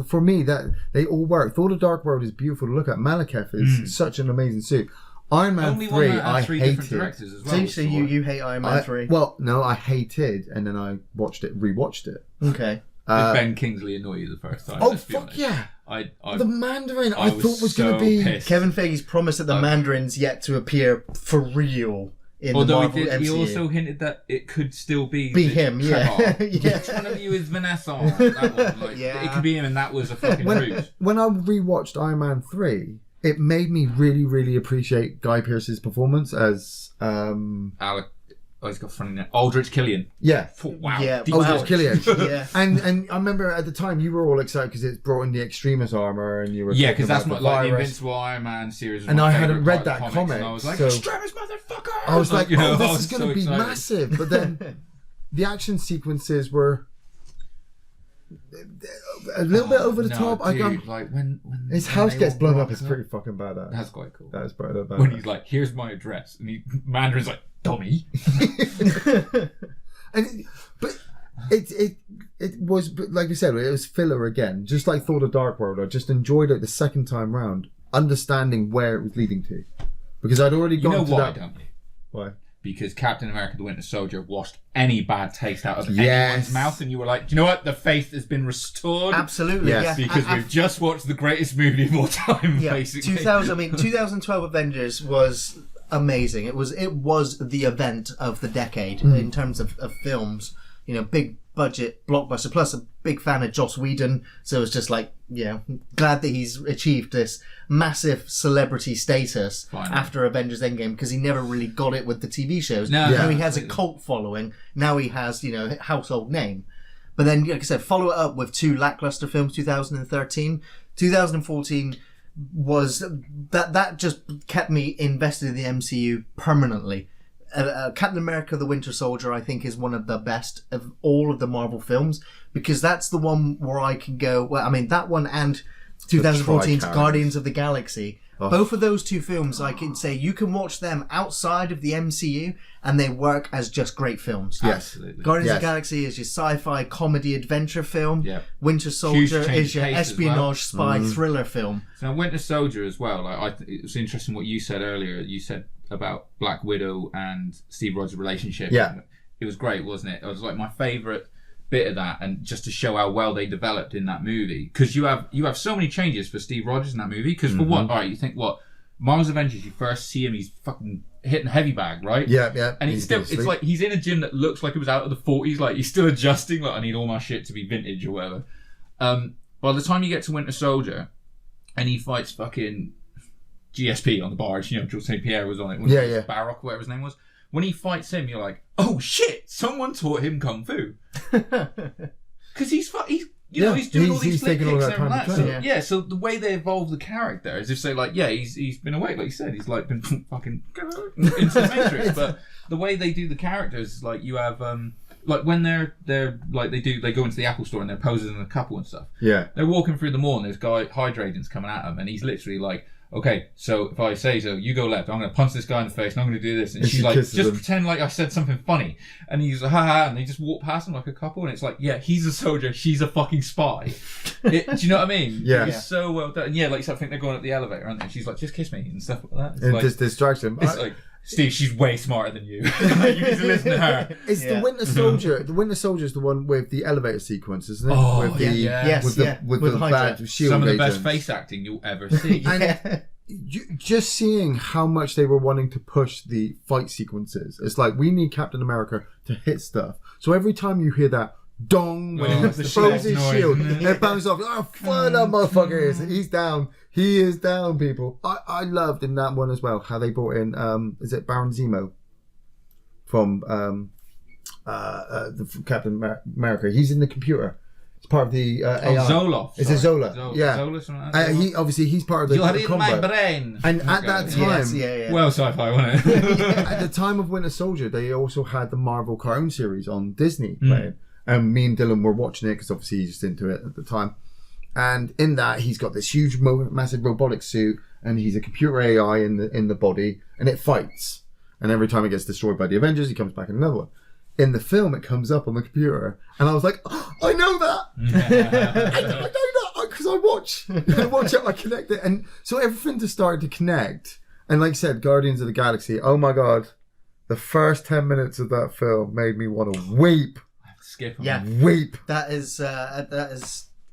for me that they all work. Thor: The Dark World is beautiful to look at. Malekith is such an amazing suit. Iron Man Only one 3, that had I 3 different hated. directors as well. So you hate Iron Man 3? Well, no, I hated, and then I rewatched it. Okay. Did Ben Kingsley annoy you the first time? Oh Let's be fuck honest. yeah! I The Mandarin I was thought was so going to be. pissed. Kevin Feige's promised that the Mandarin's yet to appear for real in the Although Marvel MCU. he also hinted that it could still be him, yeah. Trevor. Yeah. Which one of you is Vanessa? That one, like, Yeah. it could be him, and that was a fucking ruse. When I rewatched Iron Man 3, it made me really, really appreciate Guy Pearce's performance as Alec, he's got a funny name. Aldrich Killian. yeah. Wow. Yeah, Deep Aldrich voice. Killian. Yeah. And I remember at the time you were all excited because it brought in the Extremis armor and you were Yeah, talking because that's about what the like the virus. Invincible Iron Man series. Was And my I hadn't favourite read part of that the comics, and I comic, was like, so- Extremis, motherfucker! I was like, oh, I this was is going so to be excited. massive. But then the action sequences were a little bit over the No, top. I dude, got like when his when house they gets all blown rock up. It's pretty fucking badass. That's quite cool. That is pretty badass. When he's like, "Here's my address," and Mandarin's like, "Dummy." But it was, but like you said, it was filler again. Just like Thor: The Dark World, I just enjoyed it the second time round, understanding where it was leading to, because I'd already You gone know to why, that. don't you? Why? Because Captain America: The Winter Soldier washed any bad taste out of Yes. anyone's mouth, and you were like, "Do you know what? The faith has been restored." Absolutely, Yes. yeah. Because we've just watched the greatest movie of all time, Yeah, basically. 2012 Avengers was amazing. It was the event of the decade in terms of films. Big budget blockbuster. Plus, a big fan of Joss Whedon, so it's just like, glad that he's achieved this massive celebrity status Finally. after Avengers Endgame, because he never really got it with the TV shows. No, now yeah, he has a absolutely. cult following. Now he has household name. But then, like I said, follow it up with 2 lackluster films, 2013. 2014 was... That just kept me invested in the MCU permanently. Captain America: The Winter Soldier, I think, is one of the best of all of the Marvel films, because that's the one where I can go... Well, I mean, that one and 2014's Tri-Carriers. Guardians of the Galaxy. Both of those 2 films, I can say you can watch them outside of the MCU and they work as just great films. Yes. Absolutely. Guardians of Yes. the Galaxy is your sci-fi comedy adventure film. Yeah. Winter Soldier change is your of pace as well. espionage spy thriller film. So Winter Soldier as well. It was interesting what you said earlier. You said about Black Widow and Steve Rogers' relationship. Yeah. It was great, wasn't it? It was like my favourite bit of that, and just to show how well they developed in that movie, because you have so many changes for Steve Rogers in that movie. Because for one, all right, you think what Marvel's Avengers, you first see him, he's fucking hitting a heavy bag, right? Yeah. And he's still, it's like he's in a gym that looks like it was out of the 40s, like he's still adjusting, like I need all my shit to be vintage or whatever. By the time you get to Winter Soldier and he fights fucking GSP on the barge, George St. Pierre was on it, Yeah. Baroque, whatever his name was. When he fights him, you're like, oh shit, someone taught him Kung Fu. Because he's doing all these he's flick taking all kicks that and time to everything. train. So, yeah, so the way they evolve the character is if say like, he's been away, like you said, he's like been fucking into the Matrix. But the way they do the characters is like you have like when they're like they go into the Apple store and they're posing in a couple and stuff. Yeah. They're They're walking through the mall and there's Hydra agents coming at him and he's literally like, okay, so if I say so, you go left. I'm going to punch this guy in the face and I'm going to do this. And And she's she like, kisses just him. pretend like I said something funny. And he's like, ha ha, and they just walk past him like a couple. And it's like, yeah, he's a soldier, she's a fucking spy. Do you know what I mean? Yeah. It's so well done. And yeah, like I said, I think they're going up the elevator, aren't they? And she's like, just kiss me and stuff like that. It's And like, just distracts him. it's like, Steve, she's way smarter than you. You need to listen to her. It's the Winter Soldier. The Winter Soldier is the one with the elevator sequence, isn't it? Oh, with the, yeah. Yes, with the, yeah. with With the Hydra. bad shield Some of the best agents. face acting you'll ever see. And just seeing how much they were wanting to push the fight sequences. It's like, we need Captain America to hit stuff. So every time you hear that dong when he throws his shield. It bounces off. Oh, fuck that motherfucker is. He's down. He is down, people. I loved in that one as well how they brought in, is it Baron Zemo? From the Captain America. He's in the computer. It's part of the AI. Zoloft. Is it Zola? Yeah. He's part of the You're in combat. my brain. And at that time, well, sci-fi, wasn't it? at the time of Winter Soldier, they also had the Marvel cartoon series on Disney playing. And me and Dylan were watching it because obviously he's just into it at the time. And in that, he's got this huge, massive robotic suit, and he's a computer AI in the body, and it fights. And every time it gets destroyed by the Avengers, he comes back in another one. In the film, it comes up on the computer, and I was like, oh, I know that! I know that, because I watch it, I connect it. And so everything just started to connect. And like I said, Guardians of the Galaxy, oh my God, the first 10 minutes of that film made me want to weep. Skip them. Yeah. Weep. That is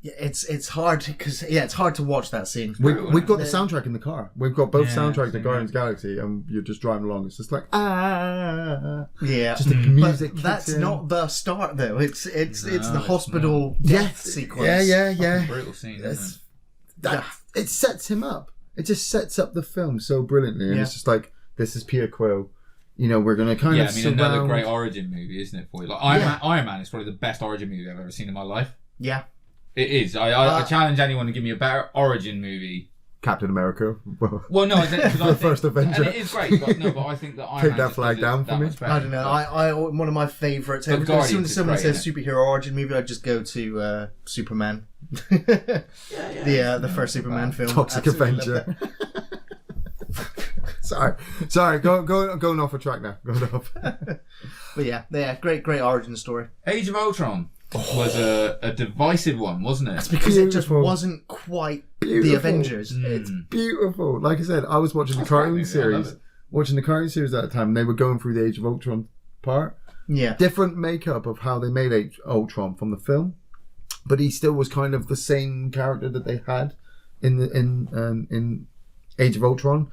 it's hard because it's hard to watch that scene. We've got the soundtrack in the car. We've got both soundtracks to Guardians of the Galaxy, and you're just driving along. It's just like just the music. But that's not the start though. It's the hospital death sequence. Yeah. Brutal scene. It sets him up. It just sets up the film so brilliantly, and it's just like, this is Peter Quill. You know, we're going to kind of surround... another great origin movie, isn't it, for you? Like Iron Man is probably the best origin movie I've ever seen in my life. Yeah. It is. I challenge anyone to give me a better origin movie. Captain America. Well, no, the first Avenger. And it is great, but I think that Iron Man... Take that flag down for me. I don't know. I one of my favourites. As soon as someone says superhero origin movie, I just go to Superman. The first Superman film. Toxic Avenger. Sorry, going off a track now. Going off. But yeah, great origin story. Age of Ultron was a divisive one, wasn't it? That's because it just wasn't quite the Avengers. It's beautiful. Like I said, I was watching the cartoon series. Watching the cartoon series at the time, and they were going through the Age of Ultron part. Yeah. Different makeup of how they made Age of Ultron from the film, but he still was kind of the same character that they had in Age of Ultron.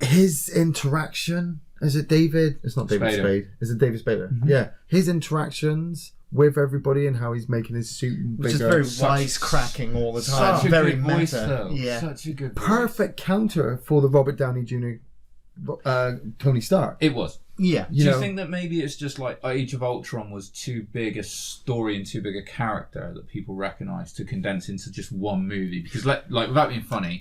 His interaction, is it David? It's not David Spade. Is it David Spader? Mm-hmm. Yeah. His interactions with everybody and how he's making his suit bigger. Which is very wisecracking all the time. Such very a good meta. Voice, though. Yeah. Such a good voice. Perfect counter for the Robert Downey Jr. Tony Stark. It was. Yeah. Do you think that maybe it's just like Age of Ultron was too big a story and too big a character that people recognise to condense into just one movie? Because like without being funny,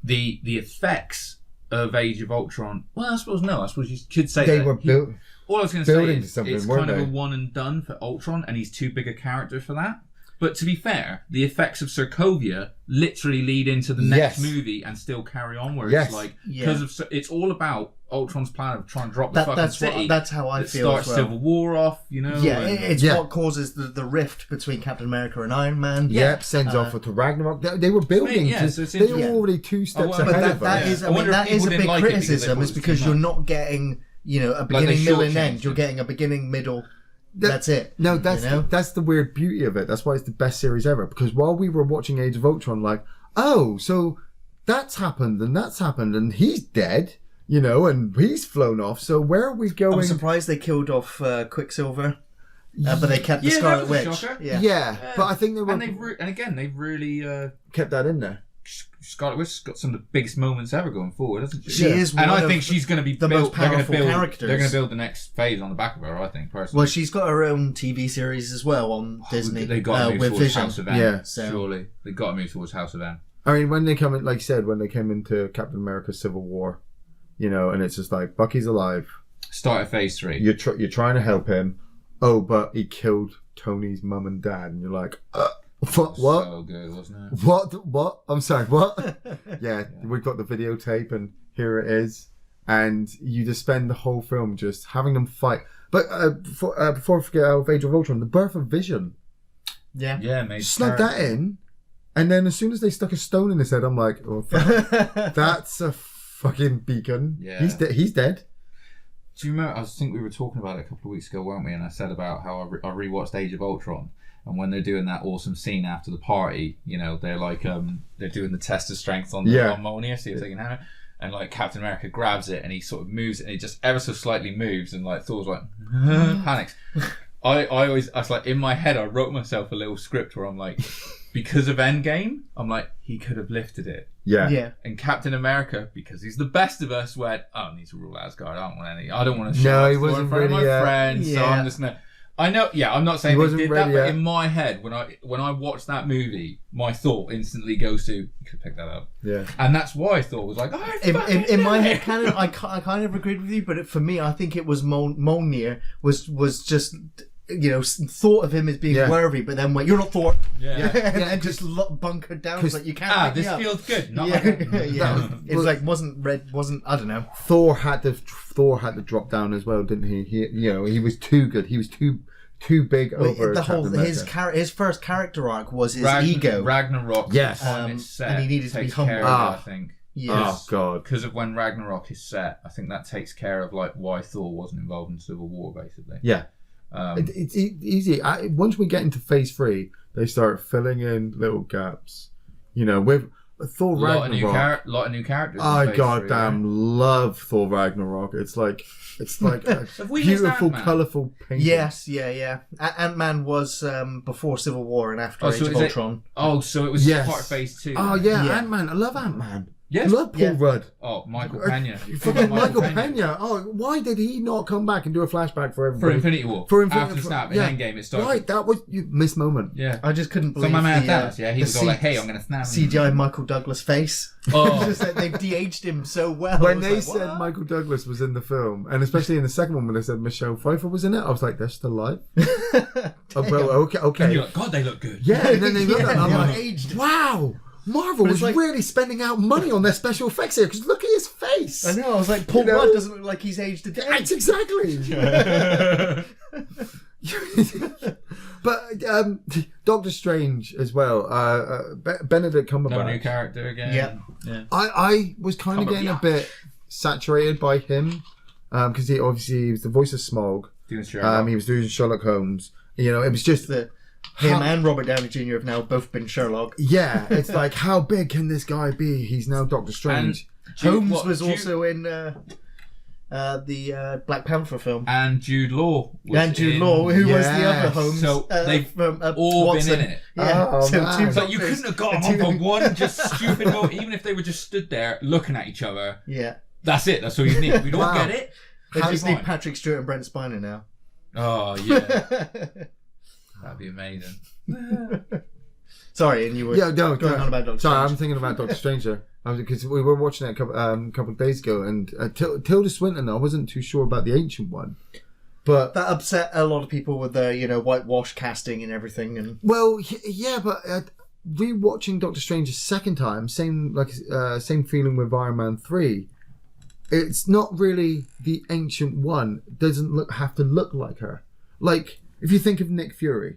the effects of Age of Ultron, well, I suppose you could say they were built. All I was going to say is it's kind of a one and done for Ultron, and he's too big a character for that. But to be fair, the effects of Sokovia literally lead into the next movie and still carry on. Where it's like because it's all about Ultron's plan of trying to drop the fucking city. That's how I feel. Start Civil War off, you know. Yeah, it's what causes the rift between Captain America and Iron Man. Yep, sends off to Ragnarok. They were building. They were already 2 steps ahead of us. That is a big criticism. Is because you're not getting a beginning, middle, and end. You're getting a beginning, middle. That's it. No, that's the weird beauty of it. That's why it's the best series ever. Because while we were watching Age of Ultron, like, oh, so that's happened and he's dead, and he's flown off. So where are we going? I'm surprised they killed off Quicksilver, but they kept the Scarlet Witch. But I think they were, and they've really kept that in there. Scarlet Witch's got some of the biggest moments ever going forward, hasn't she? She is one and I of think she's going to be the most powerful characters. They're going to build the next phase on the back of her, I think, personally. Well, she's got her own TV series as well on Disney. They got to move with towards Vision. House of M, surely. They got to move towards House of M. I mean, when they come in, like you said, when they came into Captain America: Civil War, and it's just like, Bucky's alive. Start at phase 3. You're trying to help him. Oh, but he killed Tony's mum and dad, and you're like, What? So good, wasn't it? What? I'm sorry, what? yeah, we've got the videotape, and here it is. And you just spend the whole film just having them fight. But before I forget out of Age of Ultron, the birth of Vision. Yeah, mate. Snuck that in, and then as soon as they stuck a stone in his head, I'm like, oh, that's a fucking beacon. Yeah. He's dead. Do you remember, I think we were talking about it a couple of weeks ago, weren't we? And I said about how I rewatched Age of Ultron. And when they're doing that awesome scene after the party, they're like, they're doing the test of strength on Mjolnir, see if they can have it. And like Captain America grabs it and he sort of moves it and it just ever so slightly moves and like Thor's like, panics. I was like, in my head, I wrote myself a little script where I'm like, because of Endgame, I'm like, he could have lifted it. Yeah. And Captain America, because he's the best of us, went, I don't need to rule Asgard. I don't want to show No, up he for wasn't in front of ready my yet. friends. So I'm just gonna. I know. Yeah, I'm not saying He they wasn't did that, ready but yet. in my head, when I watch that movie, my thought instantly goes to, you could pick that up. Yeah. And that's why I thought was like, in my head canon, I kind of agreed with you, but for me, I think it was Mjolnir was just, you know, thought of him as being worthy, but then went, you're not Thor. Yeah. and just bunkered down. Like, you can't. This feels good. Not yeah. It was like wasn't I don't know. Thor had to drop down as well, didn't he? He was too good. He was too big over the whole Captain America. his first character arc was his ego. Ragnarok. Yes. And he needed to be takes humble. care of it, I think. Yes. Oh God. Because of when Ragnarok is set, I think that takes care of like why Thor wasn't involved in Civil War, basically. Yeah. It's easy. Once we get into phase 3, they start filling in little gaps. You know, with Thor Ragnarok. Lot of new characters. I goddamn love Thor Ragnarok. It's like a beautiful, colourful painting. Yes, yeah. Ant-Man was before Civil War and after Age of Ultron. So it was part of phase 2. Oh yeah, Ant-Man. I love Ant-Man. Yes. I love Paul Rudd. Oh, Michael Pena. Michael Pena. Oh, why did he not come back and do a flashback for everybody? For Infinity War. After the snap, in Endgame, it started. Right, that was you missed moment. Yeah. I just couldn't believe my man Thanos, he was all like, hey, I'm going to snap. CGI Michael Douglas face. Oh. Just like they've de-aged him so well. When they said Michael Douglas was in the film, and especially in the second one when they said Michelle Pfeiffer was in it, I was like, they're still alive? Okay. And you're like, God, they look good. Yeah, and then they look at it and I'm like, aged. Wow. Marvel was really spending out money on their special effects here because look at his face. I know. I was like, Paul Rudd doesn't look like he's aged a day. That's exactly. But Doctor Strange as well. Benedict Cumberbatch. No new character again. Yeah. I was kind of getting a bit saturated by him because he was the voice of Smaug. He was doing Sherlock Holmes. You know, it was just him and Robert Downey Jr. have now both been Sherlock. Yeah, it's like, how big can this guy be? He's now Doctor Strange. Holmes was also in the Black Panther film. And Jude Law. Who was the other Holmes. So they've all Watson. been in it. Yeah. So you couldn't have got them on for one just stupid moment, even if they were just stood there looking at each other. Yeah. That's it. That's all you need. We don't get it. They just need Patrick Stewart and Brent Spiner now. Oh, yeah. That'd be amazing. Sorry, and you were going on about Doctor Strange. Sorry, I'm thinking about Doctor Strange there. Because we were watching it a couple of days ago, and Tilda Swinton, I wasn't too sure about the Ancient One. But that upset a lot of people with the, whitewash casting and everything. And well, yeah, but rewatching Doctor Strange a second time, same feeling with Iron Man 3. It's not really the Ancient One. Doesn't have to look like her. Like, if you think of Nick Fury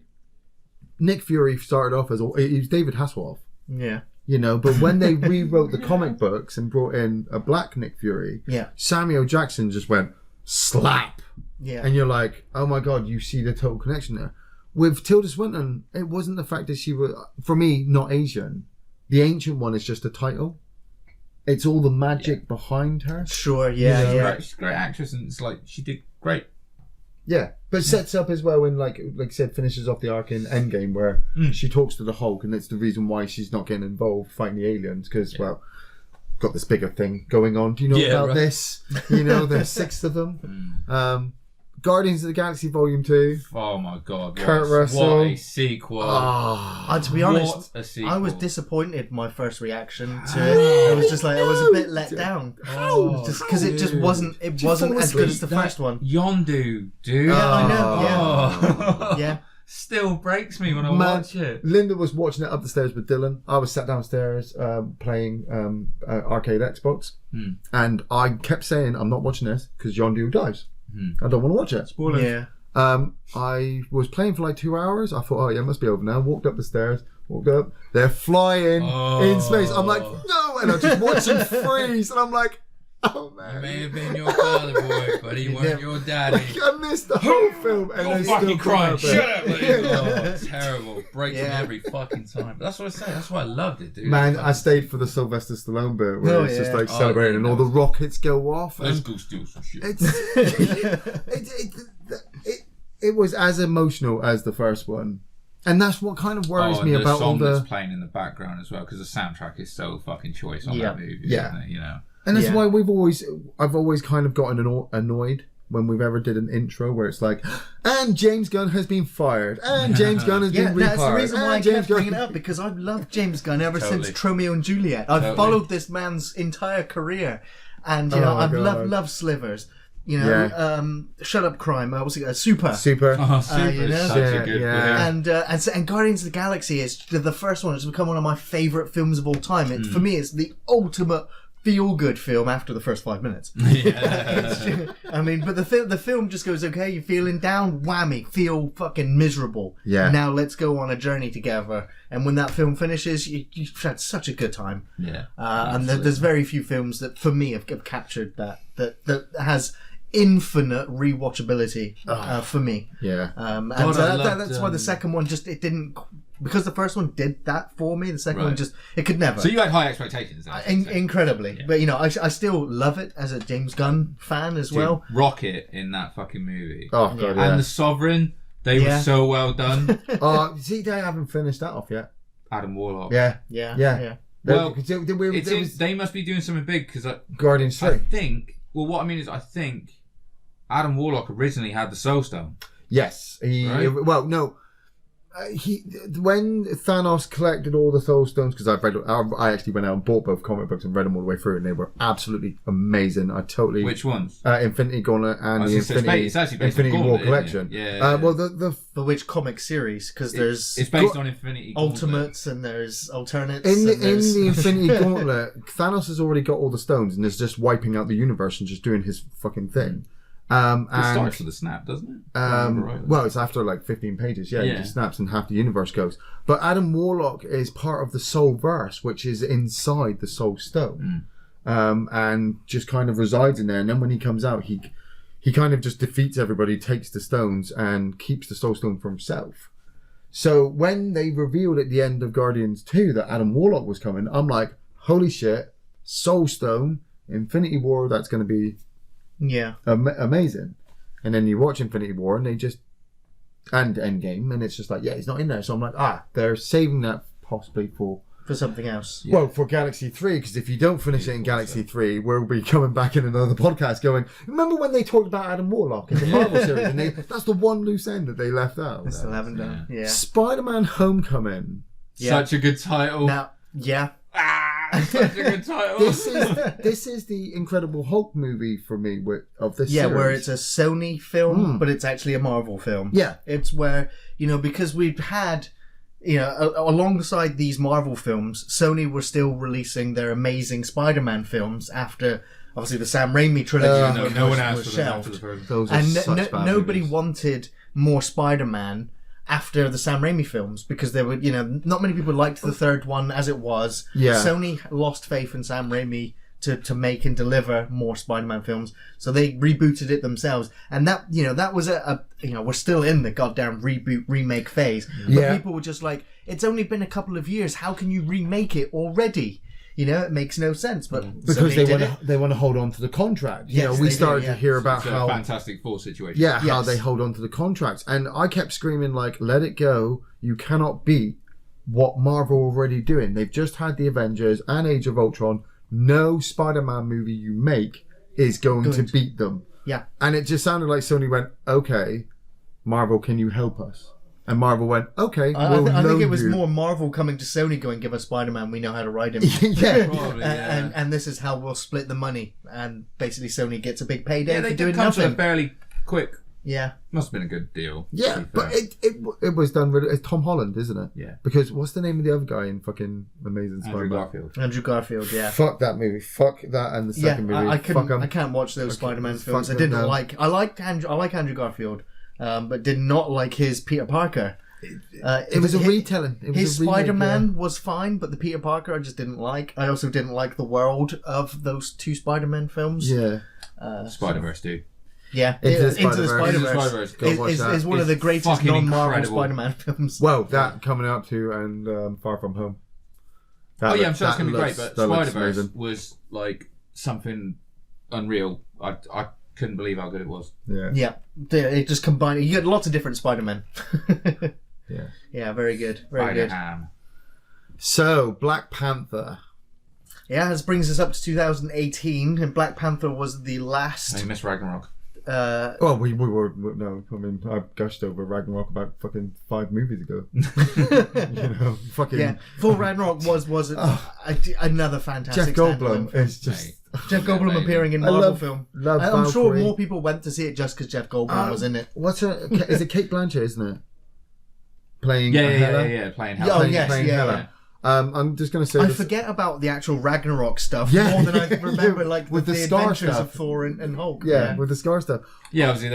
started off as he was David Hasselhoff. Yeah. But when they rewrote the comic books and brought in a black Nick Fury, Samuel Jackson just went slap. Yeah. And you're like, oh my God, you see the total connection there. With Tilda Swinton, it wasn't the fact that she was, for me, not Asian. The Ancient One is just a title. It's all the magic behind her. Sure, yeah. She's a great actress, and it's like, she did great. Yeah, but sets up as well when, like I said, finishes off the arc in Endgame where she talks to the Hulk, and it's the reason why she's not getting involved fighting the aliens because, got this bigger thing going on. Do you know about this? There's 6 of them. Guardians of the Galaxy Volume 2. Oh my God. Kurt Russell. What a sequel. To be honest, I was disappointed my first reaction to it. I was just like, I was a bit let down. Just because it just wasn't as good as the first one. Yondu, dude. Yeah, I know. Yeah. Still breaks me when I watch it. Linda was watching it up the stairs with Dylan. I was sat downstairs playing arcade Xbox. And I kept saying, I'm not watching this because Yondu dies. I don't want to watch it. Spoilers. Yeah. I was playing for like 2 hours. I thought, it must be over now. Walked up the stairs. Walked up. They're flying in space. I'm like, no! And I just watch them freeze. And I'm like, oh man. You may have been your father, boy, but he weren't your daddy. I missed the whole film. And you're fucking crying. Shut up, lady. It's terrible. Breaks me every fucking time. But that's what I say. That's why I loved it, dude. Man, I stayed for the Sylvester Stallone bit where it's just like celebrating and all the rockets go off. Let's go steal some shit. it was as emotional as the first one. And that's what kind of worries me about all the... song that's playing in the background as well, because the soundtrack is so fucking choice on that movie, isn't it, you know? And that's why I've always kind of gotten annoyed when we've ever did an intro where it's like, and James Gunn has been fired, and James Gunn has been rehired. That's the reason why I kept bringing it up, because I've loved James Gunn ever since Romeo and Juliet. I've followed this man's entire career, and you know, I've loved Slivers. You know, Shut Up Crime. What's it? Super. Oh, Super you know? is such a good film. And Guardians of the Galaxy is the first one. It's become one of my favourite films of all time. For me, it's the ultimate feel-good film after the first 5 minutes. I mean, but the film just goes, okay, you're feeling down, whammy, feel fucking miserable. Yeah. Now let's go on a journey together. And when that film finishes, you've had such a good time. Yeah. And there's very few films that, for me, have captured that has infinite rewatchability for me. Yeah. That's why the second one it didn't, because the first one did that for me. The second one it could never. So you had high expectations then? Incredibly. But you know, I still love it as a James Gunn fan as well. Rocket in that fucking movie. Oh god, yeah. And The Sovereign, they were so well done. See, they haven't finished that off yet. Adam Warlock. Yeah. Well, they must be doing something big, because Guardians 3. I think Adam Warlock originally had the Soul Stone. Yes. When Thanos collected all the Soul Stones, because I actually went out and bought both comic books and read them all the way through, and they were absolutely amazing. Which ones? Infinity Gauntlet and the Infinity War collection. For which comic series? Because it's based on Infinity Gauntlet. Ultimates and there's Alternates. In the Infinity Gauntlet, Thanos has already got all the stones and is just wiping out the universe and just doing his fucking thing. It starts with a snap, doesn't it? Well, it's after like 15 pages. He just snaps and half the universe goes. But Adam Warlock is part of the Soul Verse, which is inside the Soul Stone, and just kind of resides in there. And then when he comes out, he kind of just defeats everybody, takes the stones, and keeps the Soul Stone for himself. So when they revealed at the end of Guardians 2 that Adam Warlock was coming, I'm like, holy shit, Soul Stone, Infinity War, that's going to be amazing. And then you watch Infinity War and and Endgame, and it's just like, he's not in there. So I'm like, they're saving that possibly for something else. Well, for Galaxy 3, because if you don't finish it in Galaxy 3, we'll be coming back in another podcast going, remember when they talked about Adam Warlock in the Marvel series, and that's the one loose end that they left out. They still haven't done. Yeah. Spider-Man Homecoming. Such a good title. Now, such a good title. This is the Incredible Hulk movie for me of this series. Where it's a Sony film, but it's actually a Marvel film. Yeah. It's where, because we've had, alongside these Marvel films, Sony were still releasing their amazing Spider-Man films after, obviously, the Sam Raimi trilogy. No one asked for them shelved. And nobody wanted more Spider-Man after the Sam Raimi films, because there were, not many people liked the third one as it was. Yeah. Sony lost faith in Sam Raimi to make and deliver more Spider-Man films, so they rebooted it themselves. And that, that was we're still in the goddamn reboot remake phase. But people were just like, it's only been a couple of years, how can you remake it already? It makes no sense, but because they want to hold on to the contract. We started to hear about how Fantastic Four situation. How they hold on to the contracts, and I kept screaming like, "Let it go! You cannot beat what Marvel are already doing. They've just had the Avengers and Age of Ultron. No Spider-Man movie you make is going to beat them." Yeah, and it just sounded like Sony went, "Okay, Marvel, can you help us?" And Marvel went, okay, I think it was more Marvel coming to Sony going, give us Spider-Man, we know how to write him. Probably, and this is how we'll split the money. And basically Sony gets a big payday for they doing did come nothing. To fairly quick. Yeah. Must have been a good deal. Yeah, but it was done with it's Tom Holland, isn't it? Yeah. Because what's the name of the other guy in fucking Amazing Spider-Man? Andrew Garfield, yeah. Fuck that movie. Fuck that and the second movie. I can't watch those Spider-Man films. I like Andrew Garfield. But did not like his Peter Parker. It was a retelling. His Spider-Man was fine, but the Peter Parker I just didn't like. I also didn't like the world of those two Spider-Man films. Yeah. Spider-Verse, dude. Yeah, Into the Spider-Verse is one of the greatest non-Marvel Spider-Man films. Well, that coming up to and Far From Home. I'm sure it's going to be great, but Spider-Verse was like something unreal. I couldn't believe how good it was. Yeah. Yeah, it just combined. You get lots of different Spider-Men. Yeah. Yeah, very good. Very good. Spider-Ham. So, Black Panther. Yeah, this brings us up to 2018, and Black Panther was the last. I missed Ragnarok. Well, we were no. I mean, I gushed over Ragnarok about fucking 5 movies ago. Fucking. Yeah, Thor Ragnarok was another fantastic. Jeff Goldblum standalone film. is just. Jeff Goldblum Amazing. appearing in I Marvel love- film. love I'm sure Valkyrie. more people went to see it just because Jeff Goldblum was in it. What's her? Is it Kate Blanchett? Isn't it? Playing. Yeah, Hela? playing Yeah, Hell. oh, yes, Playing yeah, Hela. yeah. I'm just gonna say. I this- forget about the actual Ragnarok stuff Yeah. more than I remember, like With the the Scar adventures stuff. of Thor and Hulk. Yeah, with the Scar stuff. Yeah, obviously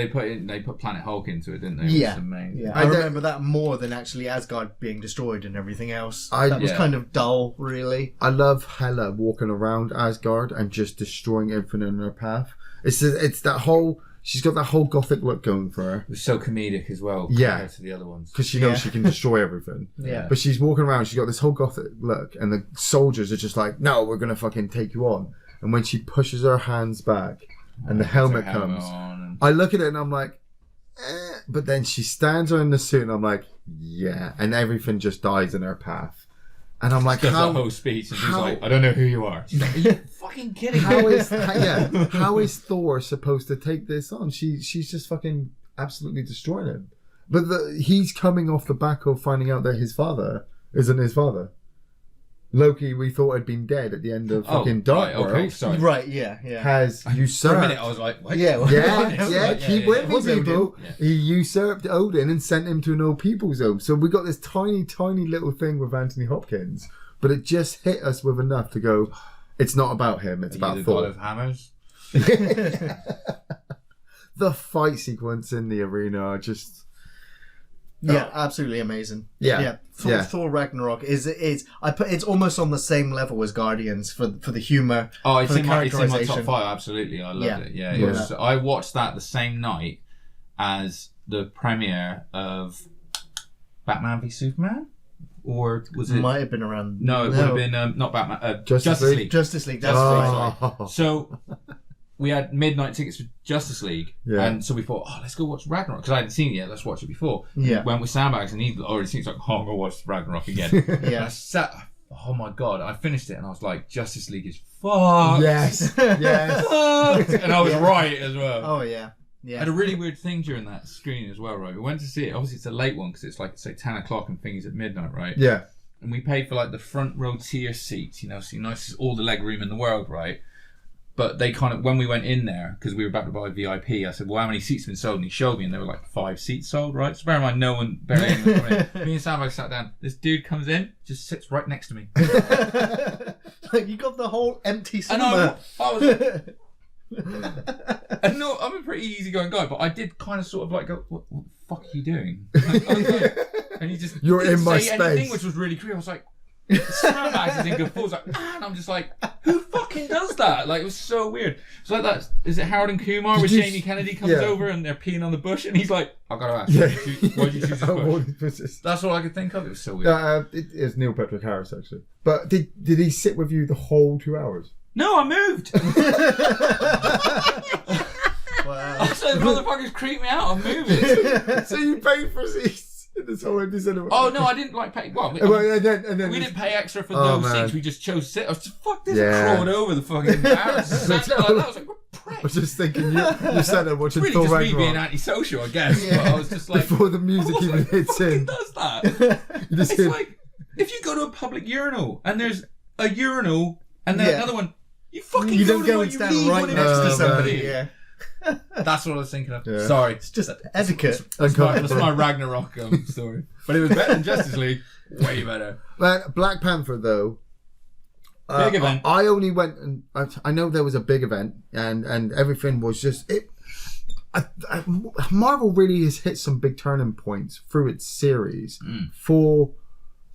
they put Planet Hulk into it, didn't they? Yeah. Which is amazing. Yeah, I I don't- remember that more than actually Asgard being destroyed and everything else. I- That was Yeah. kind of dull, really. I love Hela walking around Asgard and just destroying everything in her path. It's that whole. She's got that whole gothic look going for her It was so comedic as well Yeah. compared to the other ones. because she knows Yeah. she can destroy everything. Yeah. But she's walking around. She's got this whole gothic look, and the soldiers are just like, "No, we're gonna fucking take you on." And when she pushes her hands back, and the helmet Puts her comes, on and- I look at it and I'm like, eh. But then she stands her in the suit, and I'm like, yeah, and everything just dies in her path. And I'm like, does how? that whole speech and she's how- like, I don't know who you are. She's like, are you fucking kidding me? How is Thor supposed to take this on? She's just fucking absolutely destroying him. But he's coming off the back of finding out that his father isn't his father. Loki, we thought had been dead at the end of fucking Dark right, World, okay, sorry. Right, yeah. has For a usurped. minute I was like, what? Yeah, well, Yeah, keep with me, was Odin. people. Yeah. He usurped Odin and sent him to an old people's home. So we got this tiny, tiny little thing with Anthony Hopkins, but it just hit us with enough to go, it's not about him, it's Are about you the god Thor. of hammers? The fight sequence in the arena are just... Yeah, absolutely amazing. Yeah. Thor Ragnarok it's almost on the same level as Guardians for the humor. Oh, it's for the in my top characterization. 5, absolutely. I loved Yeah. it. Yeah, Yeah. it was, I watched that the same night as the premiere of Batman v Superman? Or was it... Might have been around. No, it would have been not Batman. Justice League? Justice League. That's right. Oh. So we had midnight tickets for Justice League, Yeah. and so we thought, oh, let's go watch Ragnarok because I hadn't seen it yet. Let's watch it before. Yeah. Went with Sandbags, and he'd already seen it. It's like, oh, I'm gonna watch Ragnarok again. And I Yeah. sat. Oh my god! I finished it, and I was like, Justice League is fucked. Yes, yes. Fucked. And I was right as well. Oh yeah. I Yeah. had a really weird thing during that screening as well, right? We went to see it. Obviously, it's a late one because it's like, say, 10 o'clock and things at midnight, right? Yeah. And we paid for like the front row tier seats, you know, so nice, all the leg room in the world, right? But they kind of, when we went in there, because we were about to buy VIP, I said, well, how many seats have been sold? And he showed me, and there were like 5 seats sold, right? So bear in mind, no one, barely anyone coming in. Me and Sandbag sat down. This dude comes in, just sits right next to me. Like, you got the whole empty And cinema. I was, and no, I'm a pretty easygoing guy, but I did kind of sort of like go, what the fuck are you doing? I was like, and he just You're didn't in my say anything, space. which was really creepy. I was like, Sandbags is in good form. Like, and I'm just like, who fucking does that? Like, it was so weird. It's like that. Is it Harold and Kumar where Did you- Jamie Kennedy comes yeah. over and they're peeing on the bush, and he's like, I gotta ask, Yeah. why did you choose this Oh, bush? That's all I could think of. It was so weird. It is Neil Patrick Harris, actually. But did he sit with you the whole 2 hours? No, I moved. Wow. I said, motherfuckers creep me out. I'm moving. So you paid for seats in this whole empty cinema? Oh no, I didn't like pay. Well, And then we didn't pay extra for Oh, those man. seats. We just chose to sit. I was just, fuck this. Yeah. I crawled over the fucking embarrassed. Sat there like that. I was like, what I prick. was just thinking, you sat there watching Really Thor just me being Ragnarok antisocial, I guess. But I was just like, before the music I was even like, hits who fucking in. does that? You just It's hear, like, if you go to a public urinal and there's a urinal and then Yeah. another one, you fucking You go don't to go one, and you stand leave right one next in to man. somebody. Yeah. That's what I was thinking of. Yeah. Sorry. It's just etiquette. That's my Ragnarok story. But it was better than Justice League. Way better. But Black Panther, though. Big event. I only went and I know there was a big event and everything was just it. Marvel really has hit some big turning points through its series for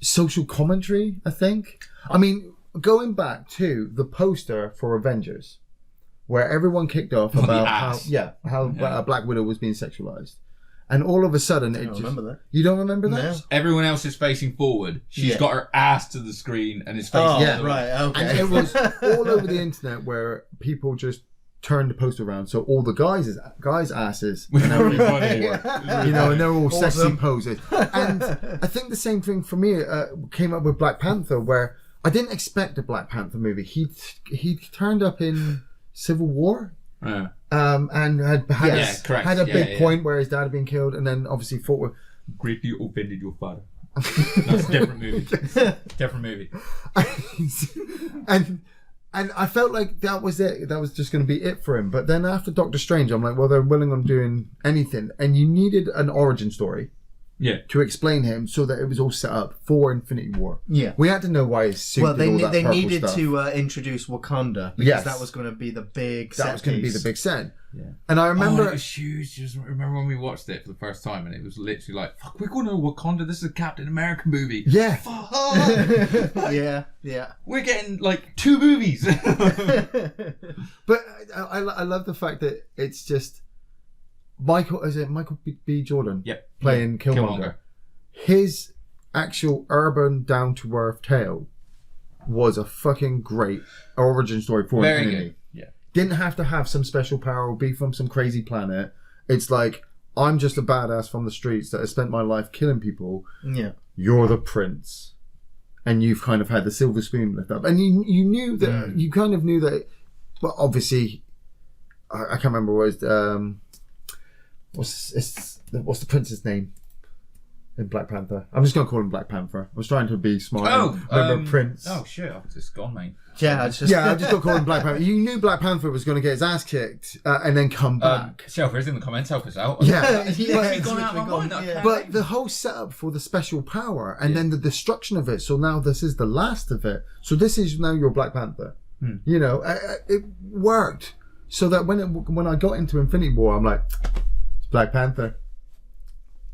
social commentary. I think. I mean, going back to the poster for Avengers, where everyone kicked off Oh, the about ass. how Black Widow was being sexualized, and all of a sudden I it don't just remember that. you don't remember that. No. Everyone else is facing forward. She's Yeah. got her ass to the screen and is facing Oh, the Yeah. other way. right. Okay. And it was all over the internet where people just turned the poster around so all the guys' asses Which and is really everything, funny. and they're all sexy Awesome. poses. And I think the same thing for me came up with Black Panther, where I didn't expect a Black Panther movie. He turned up in Civil War. Yeah. And had correct. had a Yeah, big yeah. point where his dad had been killed, and then obviously fought with. Greatly offended your father. That's a different movie. Different movie. and I felt like that was it. That was just going to be it for him. But then after Doctor Strange, I'm like, well, they're willing on doing anything, and you needed an origin story. Yeah. To explain him, so that it was all set up for Infinity War. Yeah. We had to know why his suit did all that they purple needed stuff. to introduce Wakanda because Yes. that was going to be the big. That was going to be the big set. Yeah. And I Oh, remember. it was huge. Just remember when we watched it for the first time, and it was literally like, "Fuck, we're going to Wakanda. This is a Captain America movie." Yeah. Fuck. yeah. We're getting like 2 movies. But I love the fact that it's just Michael B. Jordan Yep. playing Killmonger. His actual urban down to earth tale was a fucking great origin story for Very Infinity. good. Yeah. Didn't have to have some special power or be from some crazy planet. It's like, I'm just a badass from the streets that has spent my life killing people. Yeah. You're the prince. And you've kind of had the silver spoon lift up. And you knew that, you kind of knew that, well, obviously, I can't remember what what's the prince's name in Black Panther? I'm just going to call him Black Panther. I was trying to be smart. Remember Prince. Oh shit! I've just gone, mate. Yeah, I just got to call him Black Panther. You knew Black Panther was going to get his ass kicked and then come back. Shelfers in the comments, help us out. Yeah. It's Yeah, literally it's gone out of my literally mind. I gone, yeah. can't But wait. the whole setup for the special power and then the destruction of it. So now this is the last of it. So this is now your Black Panther. You know, it worked. So that when I got into Infinity War, I'm like, it's Black Panther.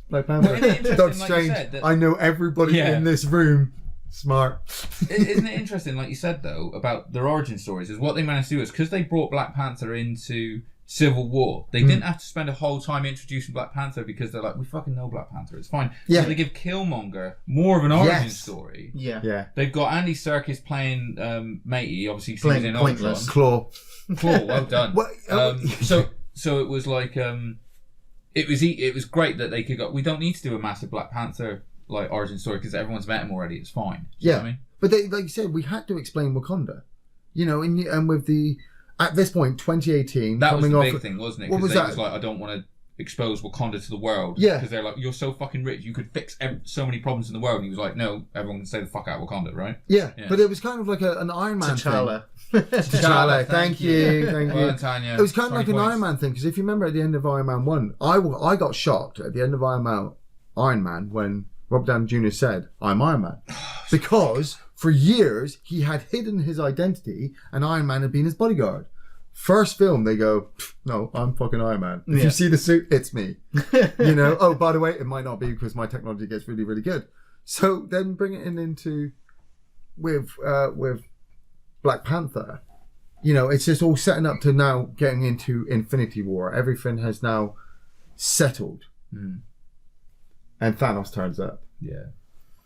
Black Panther. Well, isn't it interesting, Doctor like you Strange. said, that- I know everybody Yeah. in this room. Smart. Isn't it interesting, like you said though, about their origin stories? Is what they managed to do is because they brought Black Panther into Civil War, they didn't have to spend a whole time introducing Black Panther because they're like, we fucking know Black Panther, it's fine. Yeah. So they give Killmonger more of an origin Yes. story. Yeah. Yeah. They've got Andy Serkis playing Matey, obviously he was Playing in Pointless. Claw. Claw, well done. What- So it was like it was great that they could go. We don't need to do a massive Black Panther like origin story because everyone's met him already. It's fine. Do you know what I mean? But they, like you said, we had to explain Wakanda. You know, and with the at this point, 2018, That was coming the off. big thing, wasn't it? What Because was they that? was like, I don't want to expose Wakanda to the world. Yeah. Because they're like, you're so fucking rich, you could fix so many problems in the world. And he was like, no, everyone can stay the fuck out of Wakanda, right? Yeah, Yeah. but it was kind of like an Iron Man T'Challa. thing. T'Challa, thank you. Well done, Tanya. It was kind of 20 like an points. Iron Man thing, because if you remember at the end of Iron Man 1, I got shocked at the end of Iron Man when Rob Downey Jr. said, I'm Iron Man. Because for years, he had hidden his identity and Iron Man had been his bodyguard. First film, they go, no, I'm fucking Iron Man. If Yeah. you see the suit, it's me. You know, oh, by the way, it might not be because my technology gets really, really good. So then bring it into with Black Panther. You know, it's just all setting up to now getting into Infinity War. Everything has now settled. And Thanos turns up. Yeah.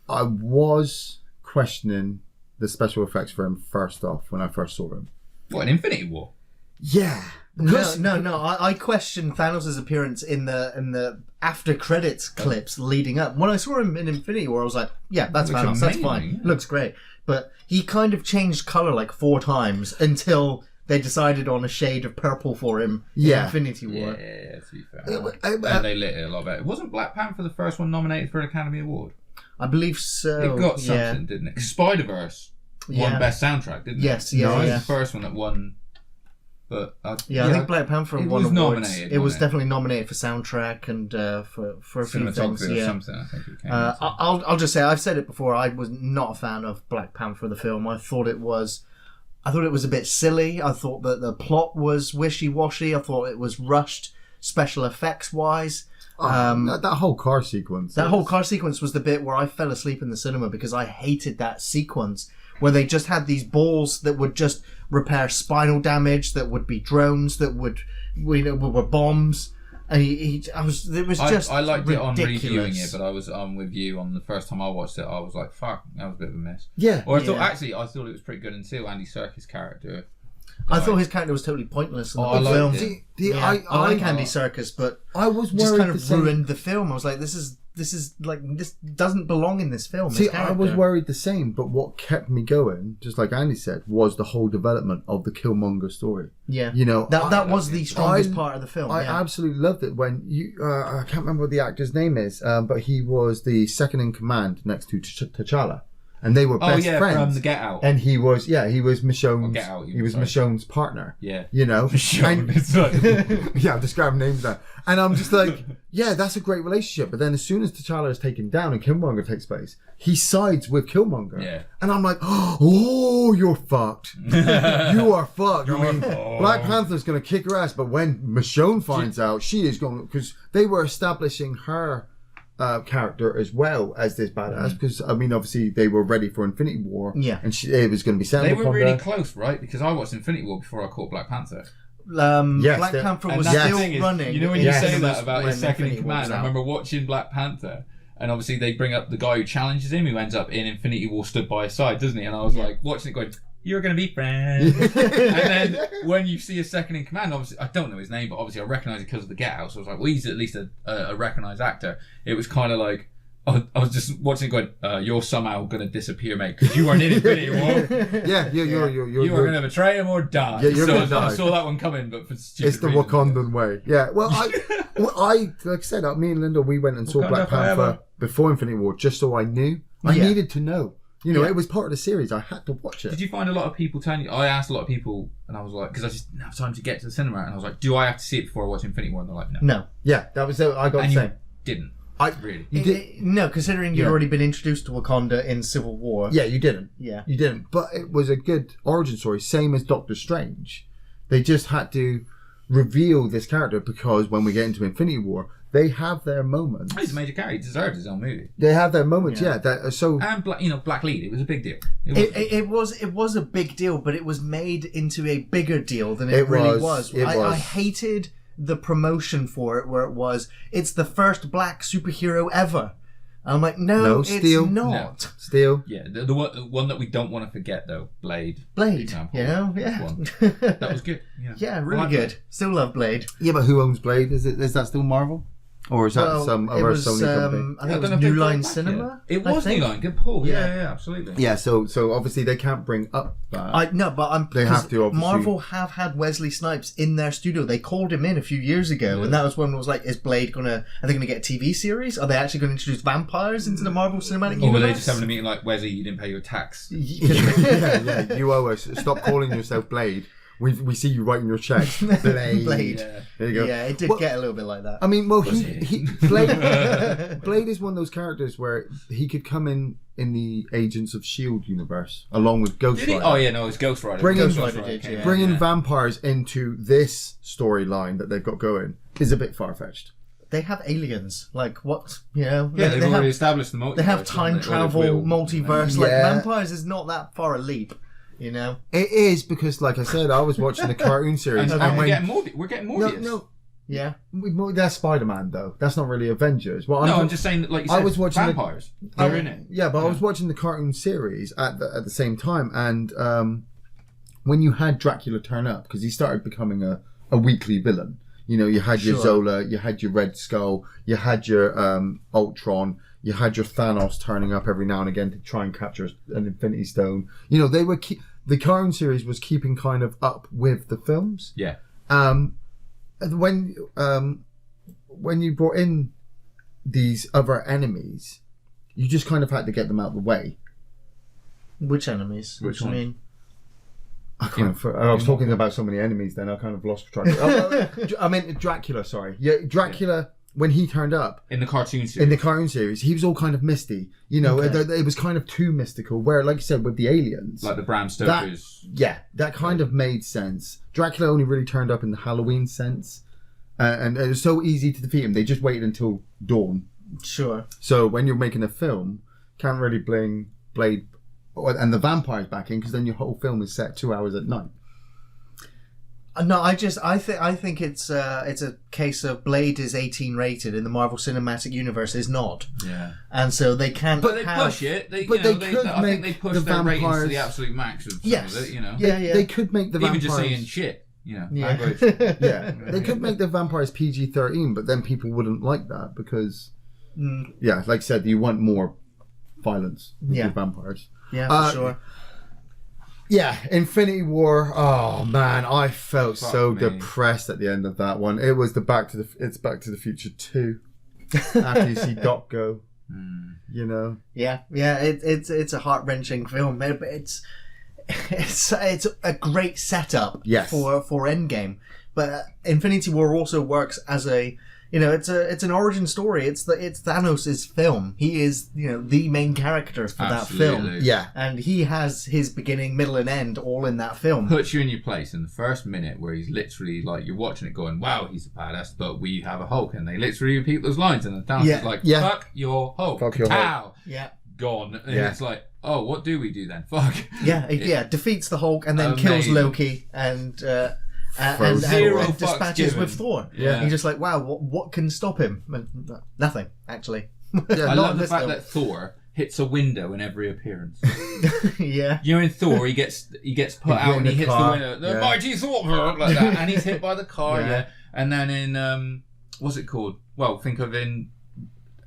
I was questioning the special effects for him first off when I first saw him. What, an Infinity War? Yeah. No. I questioned Thanos' appearance in the after credits clips leading up. When I saw him in Infinity War, I was like, yeah, that's Looks Thanos. That's amazing, fine. yeah. Looks great. But he kind of changed color like 4 times until they decided on a shade of purple for him Yeah. in Infinity War. Yeah, to be fair. Uh, And they lit it a lot better. Wasn't Black Panther the first one nominated for an Academy Award? I believe so. It got something, yeah. didn't it? Spider-Verse won Yeah. Best Soundtrack, didn't it? Yes, yeah, It was yeah. the first one that won. But I think Black Panther it won was awards. nominated, It was wasn't it? definitely nominated for soundtrack and for a few things. cinematography or Yeah. something, I think it came I'll just say I've said it before. I was not a fan of Black Panther the film. I thought it was a bit silly. I thought that the plot was wishy-washy. I thought it was rushed, special effects wise. that whole car sequence. That whole car sequence was the bit where I fell asleep in the cinema because I hated that sequence where they just had these balls that would just repair spinal damage, that would be drones, that would were bombs. And it was just I liked it on ridiculous. reviewing it, but I was with you on the first time I watched it. I was like, "Fuck, that was a bit of a miss." Yeah. Or I thought Yeah. I thought it was pretty good until Andy Serkis' character I thought his character was totally pointless in the I film. liked it. I like Andy Serkis, but I was worried just kind of the same. ruined the film. I was like, this doesn't belong in this film. See, this I was worried the same, but what kept me going, just like Andy said, was the whole development of the Killmonger story. Yeah, you know, that was the strongest part of the film. I absolutely loved it when you. I can't remember what the actor's name is, but he was the second in command next to T'Challa, and they were best friends. From the Get Out. And he was Michonne's. Get Out, he was Michonne's partner. Yeah, you know, Michonne. It's like... yeah, I'm describing names now, and I'm just like, yeah, that's a great relationship. But then as soon as T'Challa is taken down and Killmonger takes place, he sides with Killmonger. Yeah, and I'm like, oh, you're fucked. You are fucked. I mean, Black Panther's gonna kick her ass, but when Michonne finds out, she is going, because they were establishing her character as well as this badass, because I mean, obviously they were ready for Infinity War, and it was going to be set. They were really close, right? Because I watched Infinity War before I caught Black Panther. Black Panther was still running. You know when you say that about his second in command, I remember watching Black Panther, and obviously they bring up the guy who challenges him, who ends up in Infinity War, stood by his side, doesn't he? And I was like watching it, going, "You're going to be friends." And then when you see a second in command, obviously I don't know his name, but obviously I recognise it because of the Get Out. So I was like, well, he's at least a recognised actor. It was kind of like I was just watching it going, you're somehow going to disappear, mate, because you weren't in Infinity War. Yeah, you're you were going to betray him or die. Yeah, you're so going to die. I saw that one coming, but for stupid it's the reasons. Wakandan way. Yeah, well, I like I said, me and Linda, we went and saw Wakanda Black Panther forever. Before Infinity War, just so I knew. I needed to know. You know, it was part of the series. I had to watch it. Did you find a lot of people telling you? I asked a lot of people, and I was like, because I just didn't have time to get to the cinema, and I was like, do I have to see it before I watch Infinity War? And they're like, no. No. Yeah, that was it. I got and the you same. Didn't. Really? You did. No, considering you'd already been introduced to Wakanda in Civil War. Yeah, you didn't. Yeah. You didn't. But it was a good origin story, same as Doctor Strange. They just had to reveal this character because when we get into Infinity War, they have their moments. He's a major character. He deserves his own movie. They have their moments, Yeah. And Black Lead. It was a big deal. It was a big deal, but it was made into a bigger deal than it really was. I hated the promotion for it, where it's the first black superhero ever. I'm like, no, it's Steel. not. No. Steel. Yeah, the one that we don't want to forget though, Blade. Blade, you know, yeah. That was good. Yeah, really good. Still love Blade. Yeah, but who owns Blade? Is that still Marvel? Or is that some other Sony company? I think it was New Line Cinema. It was New Line. Good pull. Yeah, absolutely. Yeah, so obviously they can't bring up that. They have to, obviously. Marvel have had Wesley Snipes in their studio. They called him in a few years ago, and that was when it was like, is Blade are they gonna get a TV series? Are they actually gonna introduce vampires into the Marvel Cinematic Universe? Or were they just having a meeting like, Wesley, you didn't pay your tax? yeah, you owe us. Stop calling yourself Blade. We see you writing your checks. Blade. Yeah. There you go. Yeah, it did get a little bit like that. I mean, well, Blade is one of those characters where he could come in the Agents of S.H.I.E.L.D. universe along with Ghost Rider. Oh yeah, no, it's Ghost Rider. Bringing vampires into this storyline that they've got going is a bit far-fetched. They have aliens. Like, what? You know? Yeah, they've already established the multiverse. They have time travel, multiverse. Like, vampires is not that far a leap. You know, it is because, like I said, I was watching the cartoon series, and we're getting Morbius. No, yeah, that's Spider-Man though. That's not really Avengers. Well, I'm just saying that, like you said, I was watching vampires. They're in it. Yeah, but I was watching the cartoon series at the same time, and when you had Dracula turn up, because he started becoming a weekly villain. You know, you had your Zola, you had your Red Skull, you had your Ultron. You had your Thanos turning up every now and again to try and capture an Infinity Stone. You know, they were the cartoon series was keeping kind of up with the films. Yeah. When you brought in these other enemies, you just kind of had to get them out of the way. Which enemies? Which one? I mean, I was talking about so many enemies. Then I kind of lost track. I meant Dracula. Sorry. Yeah, Dracula. Yeah. When he turned up in the cartoon series, he was all kind of misty. You know, it was kind of too mystical. Where, like you said, with the aliens, like the Bram Stoker's, that kind of made sense. Dracula only really turned up in the Halloween sense, and it was so easy to defeat him. They just waited until dawn. Sure. So when you're making a film, can't really bring Blade and the vampires back in, because then your whole film is set 2 hours at night. No, I think it's a case of Blade is 18 rated and the Marvel Cinematic Universe is not. Yeah. And so they can't. But they push it. I think they push their ratings to the absolute max of some of it, you know. Yeah. They could make the vampires... Even just saying shit, you know. Yeah. They could make the vampires PG-13, but then people wouldn't like that because, like I said, you want more violence with vampires. Yeah, for sure. Yeah, Infinity War. Oh man, I felt so depressed at the end of that one. It was Back to the Future 2. After you see Doc go, you know. Yeah. It's a heart wrenching film, but it's a great setup for Endgame. But Infinity War also works as it's an origin story. It's Thanos' film. He is, the main character for that film. Yeah. And he has his beginning, middle and end all in that film. Puts you in your place in the first minute where he's literally like, you're watching it going, wow, he's a badass, but we have a Hulk. And they literally repeat those lines and the Thanos is like, fuck your Hulk. Fuck your Hulk. Yeah. Gone. And it's like, oh, what do we do then? Fuck. Yeah, defeats the Hulk and then kills Loki and dispatches with Thor. Yeah. You're just like, wow, what can stop him? Nothing, actually. I love the fact that Thor hits a window in every appearance. Yeah. You know, in Thor, he gets put out and he hits the window. The mighty Thor, like that, and he's hit by the car. Yeah. And then in what's it called? Well, think of in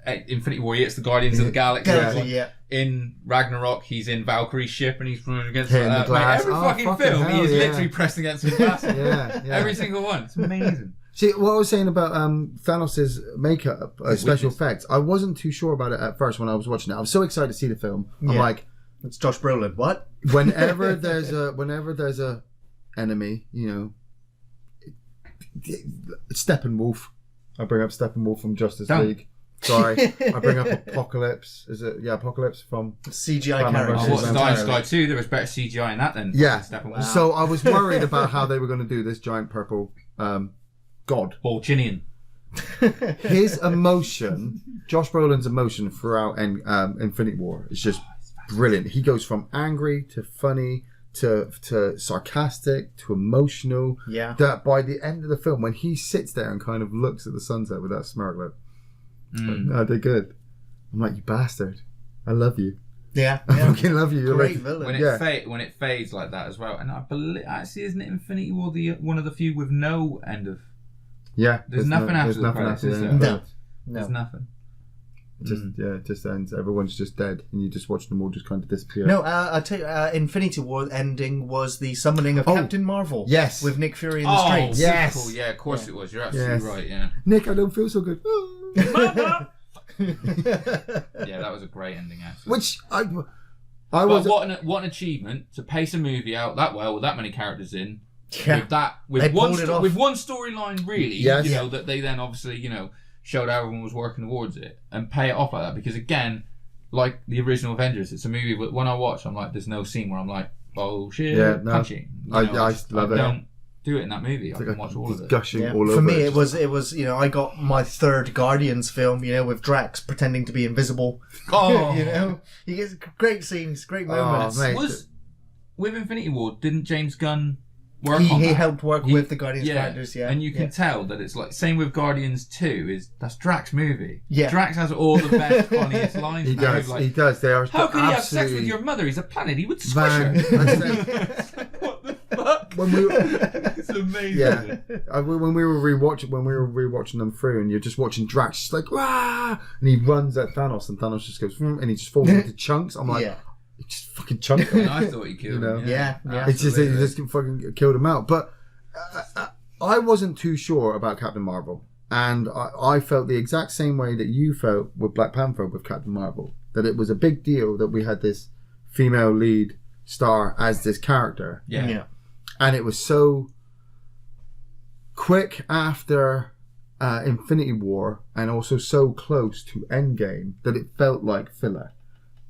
Infinity War, he hits the Guardians of the Galaxy. In Ragnarok, he's in Valkyrie's ship and he's running against the glass. Every fucking film, he is literally pressed against the glass. Yeah. Every single one. It's amazing. See, what I was saying about Thanos' makeup, special effects, I wasn't too sure about it at first when I was watching it. I was so excited to see the film. I'm like, it's Josh Brolin. What? Whenever there's a enemy, Steppenwolf. I bring up Steppenwolf from Justice League. Sorry, I bring up Apocalypse. Is it? Yeah, Apocalypse from CGI characters. What's Dying Sky 2? There was better CGI in that than Steppenwolf. Wow. So I was worried about how they were going to do this giant purple god. Balchinian. His emotion, Josh Brolin's emotion throughout Infinity War is just brilliant. He goes from angry to funny to sarcastic to emotional. Yeah. That by the end of the film, when he sits there and kind of looks at the sunset with that smirk, like, no, they're good. I'm like, you bastard. I love you. Yeah. I fucking love you. You're Great like, villain. When it fades like that as well, and I believe actually isn't it Infinity War one of the few with no end of? Yeah. There's nothing after the credits, is there? No. There's nothing. It just ends. Everyone's just dead, and you just watch them all just kind of disappear. No, I'll tell you, Infinity War ending was the summoning of Captain Marvel. Yes. With Nick Fury in the streets. Yes. Cool. Yeah, of course it was. You're absolutely right. Yeah. Nick, I don't feel so good. Yeah, that was a great ending actually. Which I was. What an achievement to pace a movie out that well with that many characters in. Yeah. With one storyline really. That they then obviously showed how everyone was working towards it and pay it off like that, because again, like the original Avengers, it's a movie that when I watch, I'm like, there's no scene where I'm like, oh shit, punching. I love it. Don't do it in that movie. I can watch all of it. Gushing all over. For me, it was I got my third Guardians film, with Drax pretending to be invisible. Oh, he gets great scenes, great moments. With Infinity War, didn't James Gunn work on he that? helped work with the Guardians characters, and you can tell that it's like same with Guardians 2. That's Drax's movie. Yeah, Drax has all the best, funniest lines. He does. They are. How can you have sex with your mother? He's a planet. He would squish her. What the fuck? It's amazing. Yeah, when we were rewatching them through, and you're just watching Drax, just like and he runs at Thanos, and Thanos just goes, and he just falls into chunks. I'm like. He just fucking chunked him. I thought he killed him. Yeah. It's just he just fucking killed him out. But I wasn't too sure about Captain Marvel, and I felt the exact same way that you felt with Black Panther with Captain Marvel. That it was a big deal that we had this female lead star as this character. Yeah. And it was so quick after Infinity War, and also so close to Endgame that it felt like filler.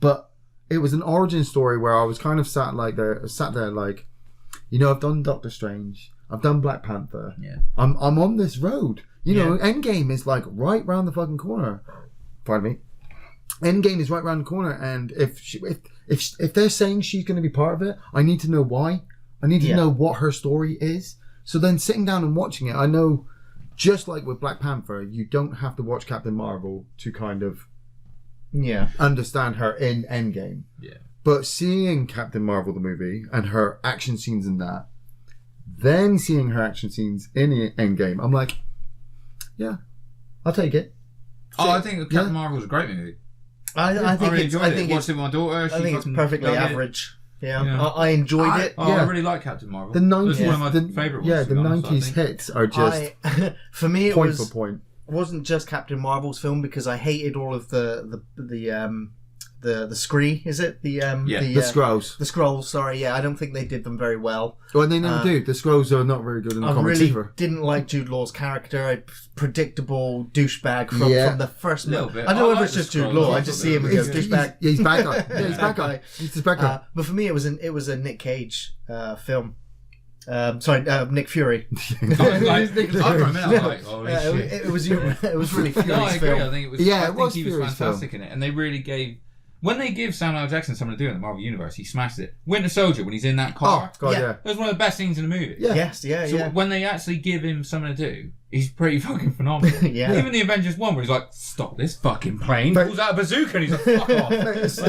But it was an origin story where I was kind of sat there like, I've done Doctor Strange, I've done Black Panther. Yeah. I'm on this road. Endgame is like right round the fucking corner. Pardon me. Endgame is right round the corner, and if they're saying she's going to be part of it, I need to know why. I need to know what her story is, So then sitting down and watching it, I know, just like with Black Panther, you don't have to watch Captain Marvel to kind of understand her in Endgame. Yeah. But seeing Captain Marvel, the movie, and her action scenes in that, then seeing her action scenes in Endgame, I'm like, yeah, I'll take it. I think Captain Marvel was a great movie. I think really it's. enjoyed I it. think Watched it's. it with my daughter. I think it's perfectly average. Yeah. I enjoyed it. I really like Captain Marvel. The 90s, It's one of my favourite ones. Yeah, to the be honest, 90s hits are just for me, it point for point. wasn't just Captain Marvel's film because I hated all of the Scree, is it? The Skrulls. The Skrulls, sorry, yeah, I don't think they did them very well. Well, they never do. The Skrulls are not very good in the I comics really either. didn't like Jude Law's character. A predictable douchebag from the first Little bit. I don't know if like it's the just Jude Skrulls. Law. I just see him as a douchebag. He's bad guy. Yeah, he's bad guy. He's the bad guy. But for me, it was a Nick Cage film. Nick Fury. I It was really Fury's No, I agree. film. I think it was. Yeah, I it was think he was Fury's fantastic in it, and they really gave. When they give Samuel L. Jackson something to do in the Marvel Universe, he smashed it. Winter Soldier, when he's in that car, Oh God, Yeah. yeah. that was one of the best scenes in the movie. Yeah. Yes, So when they actually give him something to do, he's pretty fucking phenomenal. Yeah. Even the Avengers 1 where he's like, stop this fucking plane, But- pulls out a bazooka and he's like, fuck off. Like, it's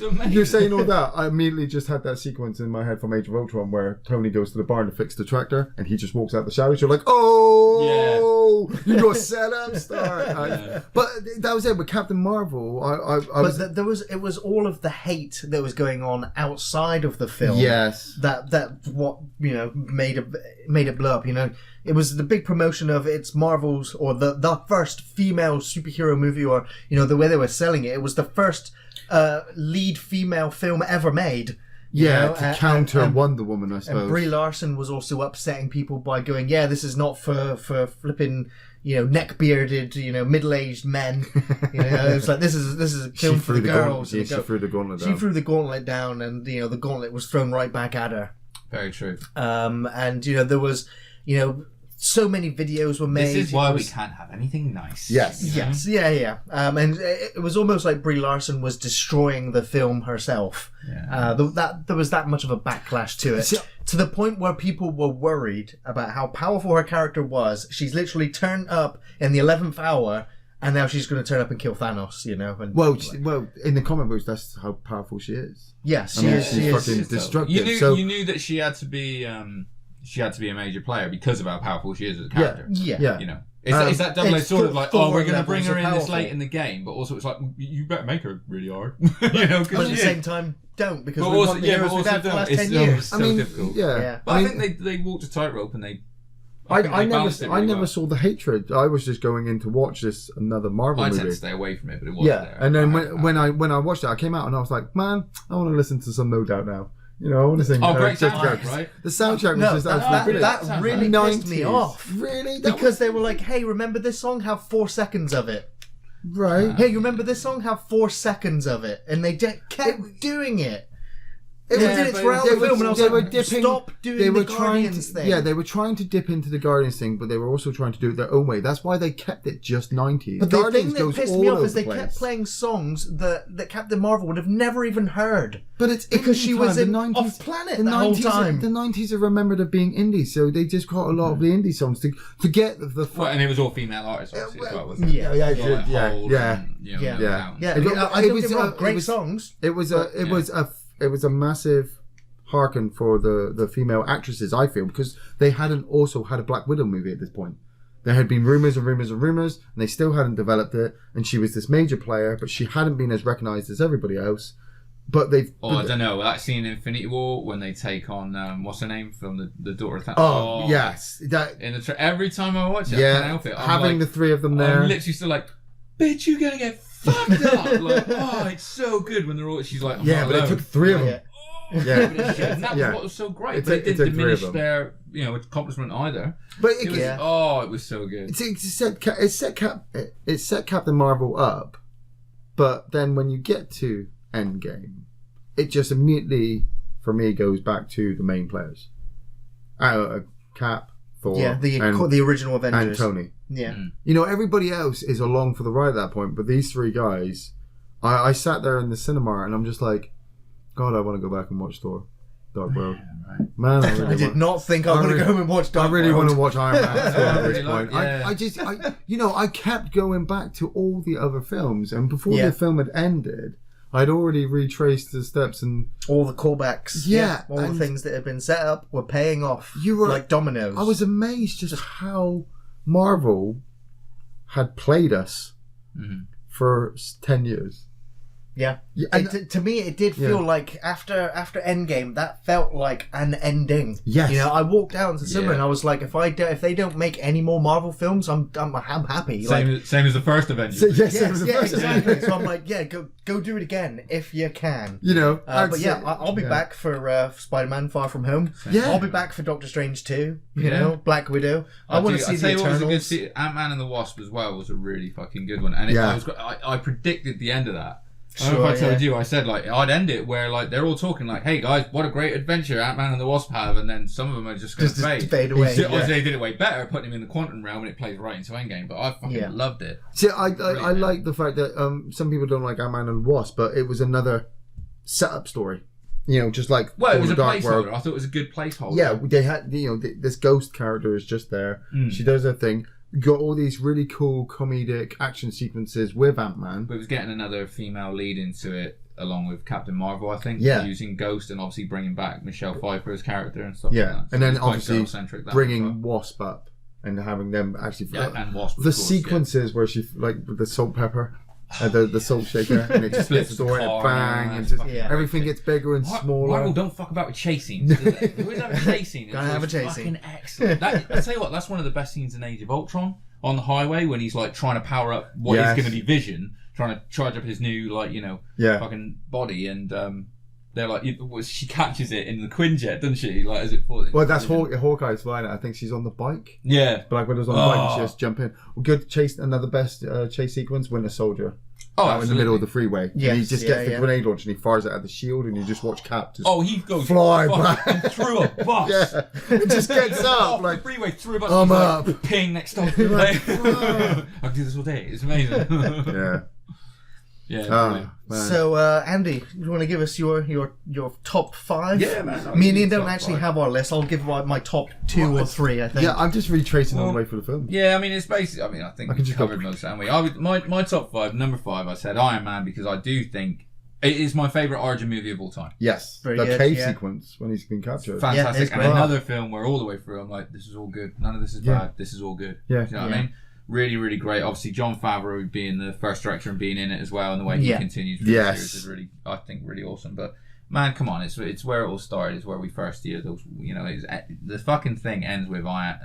amazing. You're saying all that. I immediately just had that sequence in my head from Age of Ultron where Tony goes to the barn to fix the tractor and he just walks out the showers. You're like, oh, you got set up, star. But that was it with Captain Marvel. It was all of the hate that was going on outside of the film. Yes. That what made it blow up. It was the big promotion of it's Marvel's or the first female superhero movie, or the way they were selling it. It was the first lead female film ever made. To counter Wonder Woman, I suppose. And Brie Larson was also upsetting people by going, yeah, this is not for flipping neck-bearded, middle-aged men. It's like this is a film for the girls. She threw the gauntlet down. She threw the gauntlet down, and the gauntlet was thrown right back at her. Very true. And there was, so many videos were made. This is why we can't have anything nice. Yes. Yes, yeah. And it was almost like Brie Larson was destroying the film herself. Yeah. There was that much of a backlash to it, to the point where people were worried about how powerful her character was. She's literally turned up in the 11th hour, and now she's going to turn up and kill Thanos. And Well, in the comic books, that's how powerful she is. yes, I she mean, is. she's She fucking is. destructive. You knew that she had to be a major player because of how powerful she is as a character. Yeah. Is that double-edged it's sword of like, Thor we're going to bring levels her of in this powerful. late in the game, but also it's like, you better make her really hard. But at the she is. same time, don't, because But we also, want the yeah, heroes but we've also had for the last don't. 10 It's years. so difficult. Yeah. But I think they walked a tightrope and they. I balanced it really never well. saw the hatred. I was just going in to watch another Marvel I movie. tend to stay away from it, but it was Yeah, there. and then when I watched it, I came out and I was like, man, I want to listen to some No Doubt now. I want to sing. Oh, great Just soundtrack, Jokes. right? The soundtrack was No, just absolutely brilliant. that really pissed me 90s. off. Really? Because they were like, hey, remember this song? Have 4 seconds of it. Right. Hey, you remember this song? Have 4 seconds of it. And they kept doing it. They Yeah, did it but throughout they the were- film, and I was they were like, dipping- stop doing the Guardians thing. Yeah, they were trying to dip into the Guardians thing, but they were also trying to do it their own way. That's why they kept it just 90s. But the Guardians thing that goes pissed all me off over is they the kept place. playing songs that Captain Marvel would have never even heard. But it's because indie she was time. in The 90s, off-planet the whole time. The 90s are remembered of being indie, so they just got a lot of the indie songs to forget the. Well, and it was all female artists, obviously, as well, wasn't it? Yeah, yeah, It was like yeah, Hold yeah. and, Yeah. No Doubt. Yeah, It was- I it don't was, get me wrong, it great was- songs. It was a massive hearken for the female actresses, I feel, because they hadn't also had a Black Widow movie at this point. There had been rumours and rumours and rumours, and they still hadn't developed it, and she was this major player, but she hadn't been as recognised as everybody else. But they've... I don't know, that scene in Infinity War when they take on, what's her name, from the daughter of Thanos. Oh, yes. That, In every time I watch it, I can't help it. I'm having like, the three of them there. I'm literally still like, bitch, you're going to get fucked up. Like, it's so good when they're all, she's like, I'm yeah, not but it alone. took three of them. Yeah. Yeah. And that was what was so great. It But it took didn't three of diminish them. their, accomplishment either. But It was, it was so good. it set Captain Marvel up, but then when you get to Endgame, it just immediately, for me, goes back to the main players. Cap, Thor, Yeah, the original and Avengers. Tony. Yeah. Everybody else is along for the ride at that point, but these three guys, I sat there in the cinema and I'm just like, God, I want to go back and watch Thor. Dark World. Right. Man, I did not think I was going to go home and watch Dark I really World. want to watch Iron Man as well at this really point. like- I kept going back to all the other films, and before Yeah. the film had ended, I'd already retraced the steps and All the callbacks. Yeah, All the and- things that had been set up were paying off. You were- like dominoes. I was amazed just how Marvel had played us for 10 years. Yeah. Yeah, and- To me, it did feel like after Endgame, that felt like an ending. Yes. You know, I walked out into the cinema Yeah. and I was like, if they don't make any more Marvel films, I'm happy. Same as the first Avengers. Yes, it Yes, was the yeah, first exactly. So I'm like, go do it again if you can. You know, But yeah, I'll be back for Spider-Man: Far From Home. Yeah. I'll be back for Doctor Strange 2. You Yeah. know, Black Widow. I want to see the Eternals. Ant-Man and the Wasp as well was a really fucking good one, and I predicted the end of that. I don't know if I told you, I said like I'd end it where like they're all talking like, "Hey guys, what a great adventure Ant-Man and the Wasp have," and then some of them are just going to fade away. Obviously, they did it way better, putting him in the quantum realm, and it plays right into Endgame. But I fucking loved it. See, I like the fact that some people don't like Ant-Man and the Wasp, but it was another setup story. You know, just like Well, it was a Dark placeholder. World. I thought it was a good placeholder. Yeah, they had this ghost character is just there. She does her thing. Got all these really cool comedic action sequences with Ant-Man. But it was getting another female lead into it, along with Captain Marvel, I think. Yeah. Using Ghost and obviously bringing back Michelle Pfeiffer's character and stuff Yeah, like that. So and then it's quite obviously girl-centric, that bringing as well. Wasp up and having them actually. And Wasp, of the course, sequences where she like with the salt pepper. The salt shaker, and it just Flips flips the the door car, and bang, yeah, and just yeah. everything gets bigger and smaller. Marvel don't fuck about with chase scenes. We always have a chase scene. Gotta have a It's chase scene. fucking excellent. I tell you what, that's one of the best scenes in Age of Ultron on the highway when he's like trying to power up what is Yes. going to be Vision, trying to charge up his new fucking body, and they're like she catches it in the Quinjet, doesn't she? Like as it falls. Well, that's Hawkeye's flying it. I think she's on the bike. Yeah. Black Widow's on the bike, and she just jump in. Good chase, another best chase sequence. Winter Soldier. Out in the middle of the freeway. Yes, and he just gets the grenade launch and he fires it at the shield, and you just watch Cap just he goes fly fucking back. through a bus. Yeah, it just gets up Off like the freeway through a bus. I'm he's up. Like, ping next stop. You're like, I can do this all day. It's amazing. yeah. Yeah. Oh, man. So, Andy, you want to give us your top 5? Yeah, man. Me and Ian don't actually have our list. I'll give my top 2 or 3, I think. Yeah, I'm just retracing all the way for the film. Yeah, I mean, it's basically. I mean, I think I can we just covered go- most, haven't we? My top 5, number 5, I said Iron Man because I do think it is my favourite origin movie of all time. Yes, Very the good, cave yeah. sequence when he's been captured. Fantastic. it's And great. another film where all the way through I'm like, this is all good. None of this is bad. This is all good. Yeah. Do you know what I mean? Really, really great. Obviously, Jon Favreau being the first director and being in it as well, and the way he continues through the series is really, I think, really awesome. But man, come on, it's where it all started. It's where we first hear those. You know, the fucking thing ends with Iron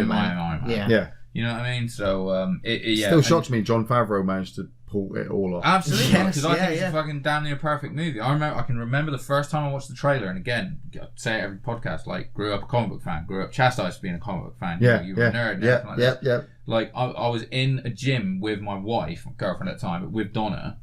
Man. Yeah. You know what I mean? So Still shocks me Jon Favreau managed to pull it all off. Absolutely, Yes, because I think it's yeah. a fucking damn near perfect movie. I can remember the first time I watched the trailer, and again, I say it every podcast. Like, grew up a comic book fan, grew up chastised for being a comic book fan. You were a nerd. And everything like that. Like, I was in a gym with my wife, my girlfriend at the time, but with Donna,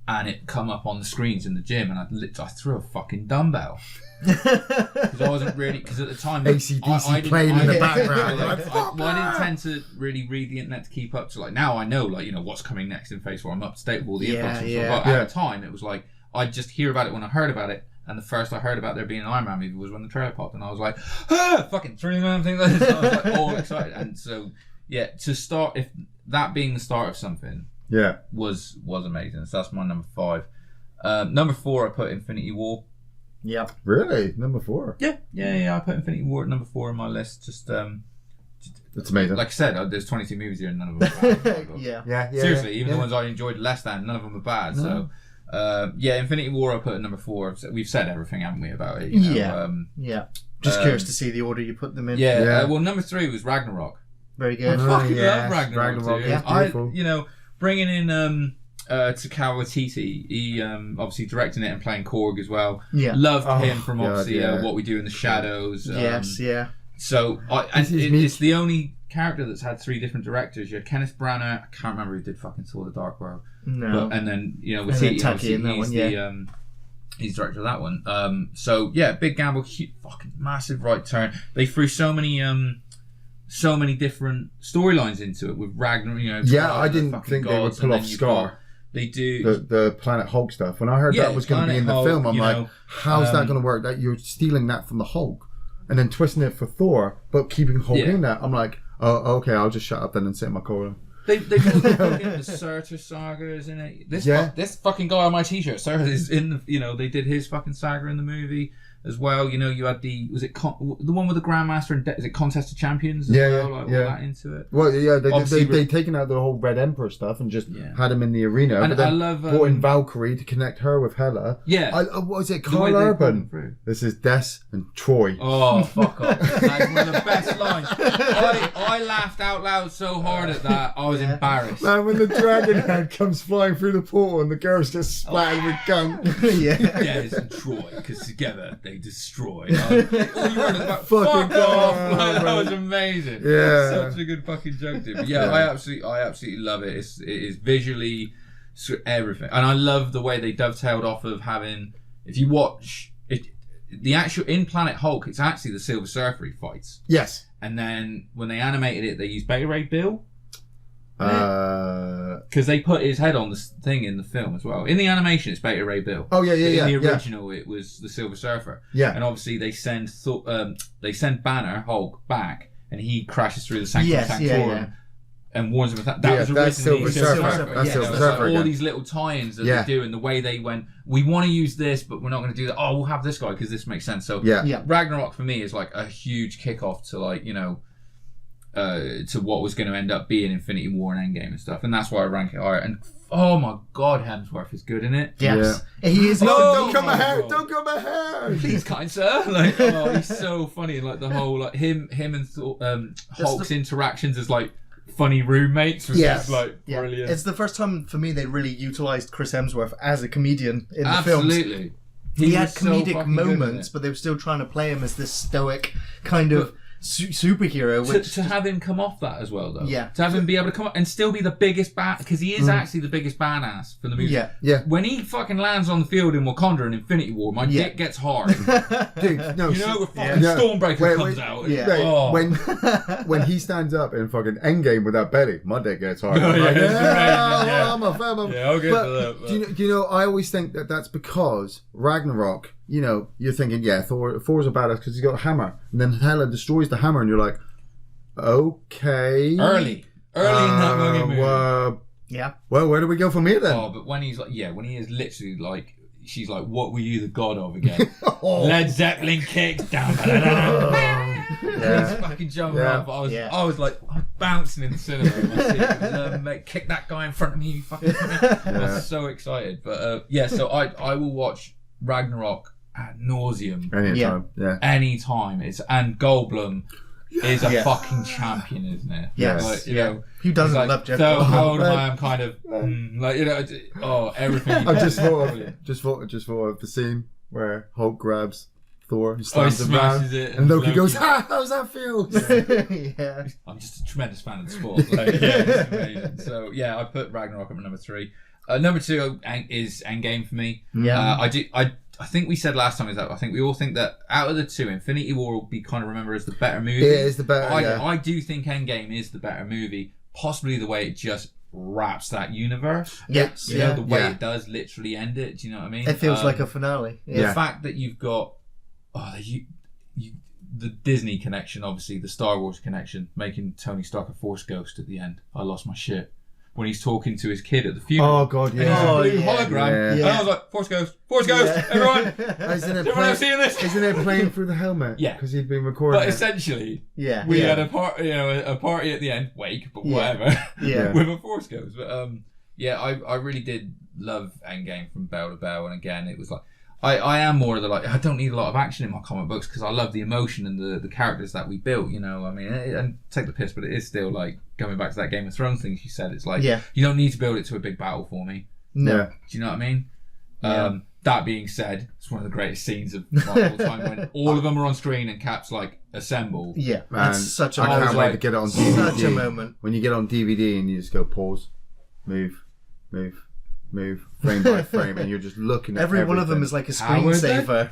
and it come up on the screens in the gym, and I threw a fucking dumbbell. Because I wasn't really, because at the time AC/DC playing in the background. I didn't tend to really read the internet to keep up to, like, now I know, like, you know, what's coming next in Phase 4. I'm up to date with all the influx and stuff. But at the time it was like I'd just hear about it when I heard about it, and the first I heard about there being an Iron Man movie was when the trailer popped, and I was like, fucking 3 man thing like this. I was like all excited. And so to start, if that being the start of something was amazing. So that's my number 5. Number 4 I put Infinity War. Yep. Really? Number 4? Yeah. I put Infinity War at number 4 on my list. Just That's amazing. like I said, there's 22 movies here and none of them are bad. Yeah. Seriously, even the ones I enjoyed less than, none of them are bad. No. So Infinity War I put at number 4. We've said everything, haven't we, about it? You know? Yeah. Just curious to see the order you put them in. Well, number 3 was Ragnarok. Very good. I fucking yes, love Ragnarok too. is beautiful. Bringing in Taika Waititi, he obviously directing it and playing Korg as well. Yeah. Loved him from obviously yeah. What We Do in the Shadows. Yes, yeah. So it's the only character that's had 3 different directors. You had Kenneth Branagh. I can't remember who did fucking Thor: The Dark World. No. But, and then then Waititi, Taika in that obviously, one, he's director of that one. So yeah, big gamble, fucking massive right turn. They threw so many different storylines into it with Ragnarok. I didn't think they would pull off Scar. They do the Planet Hulk stuff. When I heard that was going to be in the film, I'm like, how's that going to work? That you're stealing that from the Hulk and then twisting it for Thor, but keeping Hulk in that. I'm like, oh, okay, I'll just shut up then and sit in my corner. They put the Surtur saga is in it. This fucking guy on my t-shirt, Surtur, is in the, they did his fucking saga in the movie as well. You had the one with the Grandmaster and is it Contest of Champions as well? All that into it. Well, yeah, they taken out the whole Red Emperor stuff and just had him in the arena. And but then I love brought in Valkyrie to connect her with Hela. Yeah. What was it? Carl Urban. This is Des and Troy. Oh, fuck off. That's one of the best lines. I laughed out loud so hard at that, I was embarrassed. Man, when the dragon head comes flying through the portal and the girl's just splatting with gunk. Des and Troy, because together they destroy. All you heard is about fucking fuck off. That was amazing. Yeah. Such a good fucking joke, dude. But I absolutely love it. It is visually everything. And I love the way they dovetailed off of having, if you watch it, the actual in Planet Hulk, it's actually the Silver Surfer he fights. Yes. And then when they animated it, they used Beta Ray Bill. Because they put his head on the thing in the film as well. In the animation, it's Beta Ray Bill. Oh yeah. In the original, it was the Silver Surfer. Yeah. And obviously they send Banner Hulk back, and he crashes through the Sanctum Sanctorum and warns him of that. That was originally Silver Surfer. That's Silver Surfer. All these little tie-ins that they do, and the way they went, we want to use this, but we're not going to do that. Oh, we'll have this guy because this makes sense. So Ragnarok for me is like a huge kickoff to like to what was going to end up being Infinity War and Endgame and stuff, and that's why I rank it higher. And oh my god, Hemsworth is good in it. Yes, he is. Don't cut my hair! Don't cut my hair! Please, kind sir. He's so funny. Like the whole him and Hulk's interactions as like funny roommates was just like brilliant. It's the first time for me they really utilised Chris Hemsworth as a comedian in the films. Absolutely. He had comedic moments, but they were still trying to play him as this stoic kind of superhero. Which to have him come off that as well, though. Yeah. To have him be able to come up and still be the biggest because he is actually the biggest badass for the movie. Yeah. When he fucking lands on the field in Wakanda in Infinity War, my dick gets hard. Dude, no. With fucking Stormbreaker comes out. When he stands up in fucking Endgame with that belly, my dick gets hard. I'm like, I'm a fan. Yeah, I'll get for that. But... Do you know, I always think that's because Ragnarok, you're thinking, Thor's a badass because he's got a hammer. And then Hela destroys the hammer and you're like, okay. Early in that movie. Well, where do we go from here then? Oh, but when he's like, when he is literally like, she's like, what were you the god of again? Led Zeppelin kicks down. He's fucking jumping off. I was like bouncing in the cinema. Mate, kick that guy in front of me, you fucking I was so excited. But so I will watch Ragnarok ad nauseum. Anytime. And Goldblum is a fucking champion, isn't it? Yes. Like, who doesn't love Jeff? So how old am I? I'm kind of everything. I just thought of the scene where Hulk grabs Thor and slams him down, and Loki goes, how's that feel? I'm just a tremendous fan of the sport. It's amazing. So I put Ragnarok at number 3. Number 2 is Endgame for me. I think we said last time is that I think we all think that out of the two, Infinity War will be kind of remembered as the better movie. It is the better. I do think Endgame is the better movie, possibly the way it just wraps that universe. Yes, the way it does literally end it. Do you know what I mean? It feels like a finale. The fact that you've got the Disney connection, obviously the Star Wars connection, making Tony Stark a Force ghost at the end. I lost my shit when he's talking to his kid at the funeral. Oh god, yeah. And he's a blue hologram. And I was like, Force ghost, everyone. Everyone else seeing this? Isn't it playing through the helmet? Yeah, because he'd been recording. But essentially, we had a party at the end, but whatever. With a Force ghost. But I really did love Endgame from bell to bell, and again, it was like. I am more of the I don't need a lot of action in my comic books because I love the emotion and the characters that we built, I mean, and take the piss, but it is still like going back to that Game of Thrones thing you said, it's like you don't need to build it to a big battle for me. No. Do you know what I mean? That being said, it's one of the greatest scenes of all time when all of them are on screen and Cap's like assemble. Yeah, man, it's such a I can't wait to get it on DVD. Such a moment. When you get on DVD and you just go pause, move, frame by frame, and you're just looking at every one of them is like a screensaver.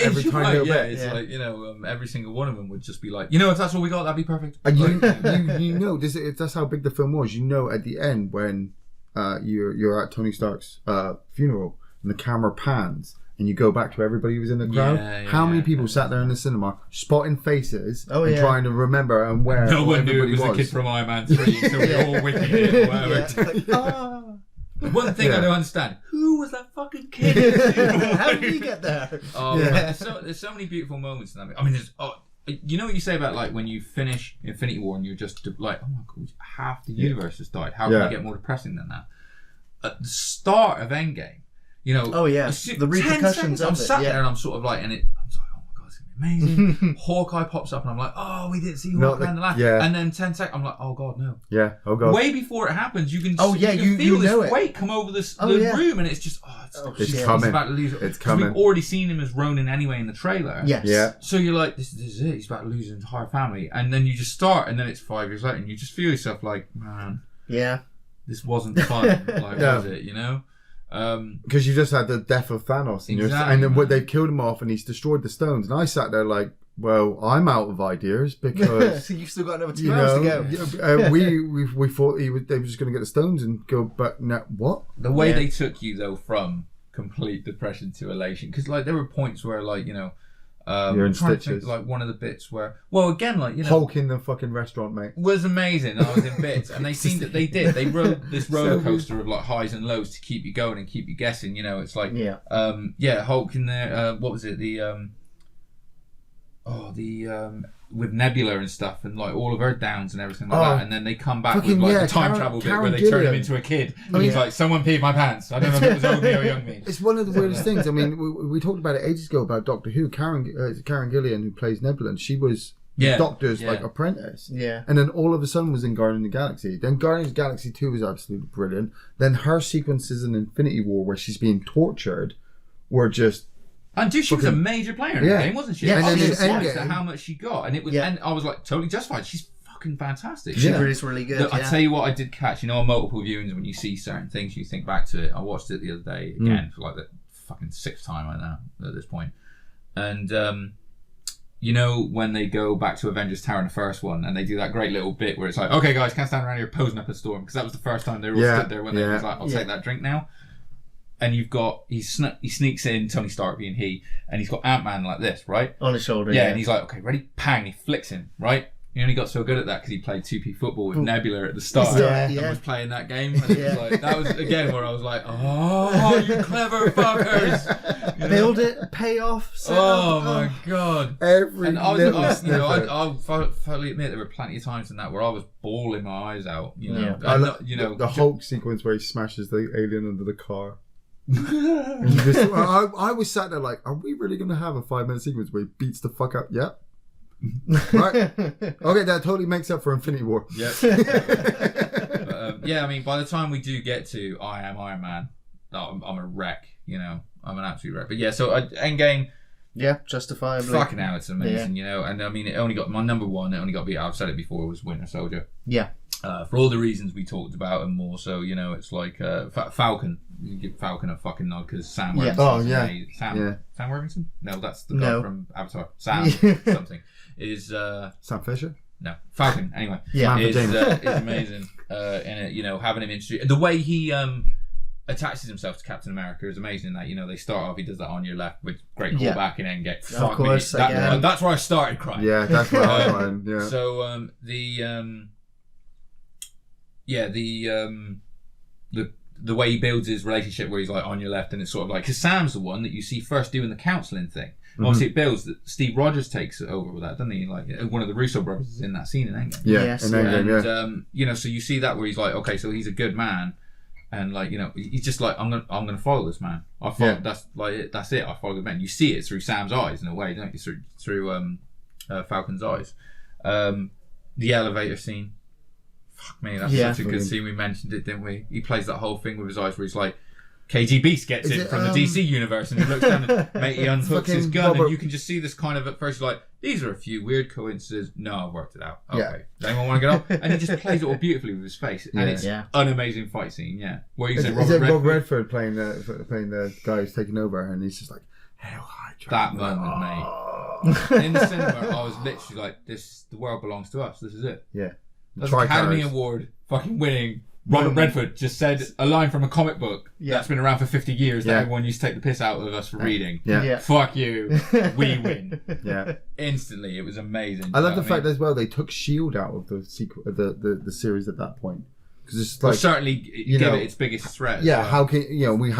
Every tiny little bit. It's like every single one of them would just be like, if that's all we got, that'd be perfect. And that's how big the film was. At the end when you're at Tony Stark's funeral and the camera pans and you go back to everybody who was in the crowd. How many people sat there in the cinema spotting faces and trying to remember and where no one knew it was the kid from Iron Man 3, so we all witnessed it or whatever. One thing I don't understand: who was that fucking kid? How did he get there? There's so many beautiful moments in that. I mean, there's you know what you say about like when you finish Infinity War and you're just like, oh my god, half the universe has died. How can you get more depressing than that? At the start of Endgame, you know, the repercussions of I'm it. sat there and I'm sort of like, and I'm like, oh my god, it's gonna be amazing. Hawkeye pops up and I'm like, oh, we didn't see Hawkeye in the last. And then 10 seconds, I'm like, oh god, no. Yeah. Oh god. Way before it happens, you can. You feel know this it. weight come over the room, and it's just, it's coming. He's about to lose it. It's coming. We've already seen him as Ronin anyway in the trailer. Yes. Yeah. So you're like, this is it. He's about to lose his entire family, and then you just start, and then it's 5 years later, and you just feel yourself like, man, this wasn't fun. Like, was it? You know? Because you just had the death of Thanos, and then they've killed him off, and he's destroyed the stones, and I sat there like, well, I'm out of ideas because so you've still got another 2 hours to go. We thought they were just going to get the stones and go back. Now what? The way they took you though from complete depression to elation, because like there were points where like you're in stitches. Think, like one of the bits where, well, again, like Hulk in the fucking restaurant, mate, was amazing. I was in bits, and they seemed that they rode this roller coaster of like highs and lows to keep you going and keep you guessing. You know, it's like Hulk in there. What was it? With Nebula and stuff, and like all of her downs and everything like that, and then they come back with like the time travel bit where they turn him into a kid. And he's like, someone peed my pants. I don't know if it was Obi or Youngmi. It's one of the weirdest things. I mean, we talked about it ages ago about Doctor Who. Karen Gillian, who plays Nebula, and she was the Doctor's like apprentice. Yeah. And then all of a sudden was in Guardians of the Galaxy. Then Guardians of the Galaxy 2 was absolutely brilliant. Then her sequences in Infinity War where she's being tortured were just. And dude, she was a major player in the game, wasn't she? Yeah, I was and surprised at how much she got, and it was. And I was like, totally justified. She's fucking fantastic. She is really good. I tell you what, I did catch. You know, on multiple viewings, when you see certain things, you think back to it. I watched it the other day again for like the fucking 6th time I know at this point, and you know when they go back to Avengers Tower in the first one, and they do that great little bit where it's like, okay, guys, can't stand around here posing up a storm, because that was the first time they were all stood there when they was like, I'll take that drink now. And you've got, he sneaks in, Tony Stark being he, and he's got Ant-Man like this, right? On his shoulder, and he's like, okay, ready? Pang, he flicks him, right? He only got so good at that because he played 2P football with Nebula at the start and was playing that game. And it was like, that was, again, where I was like, oh, you clever fuckers. You know? Build it, pay off. My God. And I'll fully admit there were plenty of times in that where I was bawling my eyes out. You know, the Hulk sequence where he smashes the alien under the car. I was sat there like, are we really going to have a 5-minute sequence where he beats the fuck up? Yeah. Right. Okay, that totally makes up for Infinity War. Yeah. I mean, by the time we do get to I Am Iron Man, I'm a wreck. You know, I'm an absolute wreck. But yeah, so Endgame. Yeah, justifiably. Fucking hell, it's amazing. You know, and I mean, it only got my number one. It only got beat. I've said it before. It was Winter Soldier. Yeah. For all the reasons we talked about and more, so you know, it's like Falcon. You give Falcon a fucking nod because Sam Worthington. Sam Worthington? No, that's the guy from Avatar. Sam something is Sam Fisher. No, Falcon. Anyway, is amazing. And you know, having him introduced, the way he attaches himself to Captain America is amazing. That, you know, they start off, he does that on your left with great callback and then get of course. That's where I started crying. Yeah, that's where I cried. Yeah. So the way he builds his relationship, where he's like on your left, and it's sort of like, because Sam's the one that you see first doing the counselling thing. Mm-hmm. Obviously, it builds that Steve Rogers takes it over with that, doesn't he? Like one of the Russo brothers is in that scene in Endgame. You know, so you see that where he's like, okay, so he's a good man, and like, you know, he's just like, I'm gonna follow this man. I follow, that's like it. That's it. I follow the man. You see it through Sam's eyes in a way, don't you? Through Falcon's eyes. The elevator scene. Fuck me, that's such a good scene. We mentioned it, didn't we? He plays that whole thing with his eyes where he's like, KG Beast gets it from the DC universe, and he looks down and mate, he unhooks his gun, and you can just see this kind of, at first you're like, these are a few weird coincidences. No, I've worked it out. Okay. Does anyone want to get on? And he just plays it all beautifully with his face. And it's an amazing fight scene, Where you say Rob Redford playing the guy who's taking over, and he's just like, Hail Hydra. That moment, mate. In the cinema, I was literally like, the world belongs to us. This is it. Yeah. That's Academy Award fucking winning Robert Redford just said a line from a comic book that's been around for 50 years that everyone used to take the piss out of us for reading. Yeah. Fuck you. We win. Yeah. Instantly. It was amazing. I love the fact as well they took S.H.I.E.L.D. out of the sequel, the series at that point. Because it's like, certainly give it its biggest threat. Yeah, well. how can we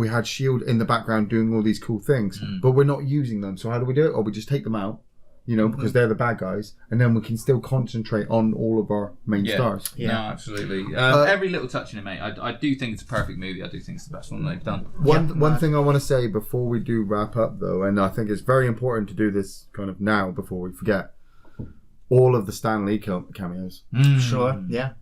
had S.H.I.E.L.D. in the background doing all these cool things, but we're not using them. So how do we do it? Or we just take them out, because they're the bad guys, and then we can still concentrate on all of our main stars. Yeah, no, absolutely. Every little touch in it, mate. I do think it's a perfect movie. I do think it's the best one they've done. One thing I want to say before we do wrap up, though, and I think it's very important to do this kind of now before we forget, all of the Stan Lee cameos. Sure, yeah.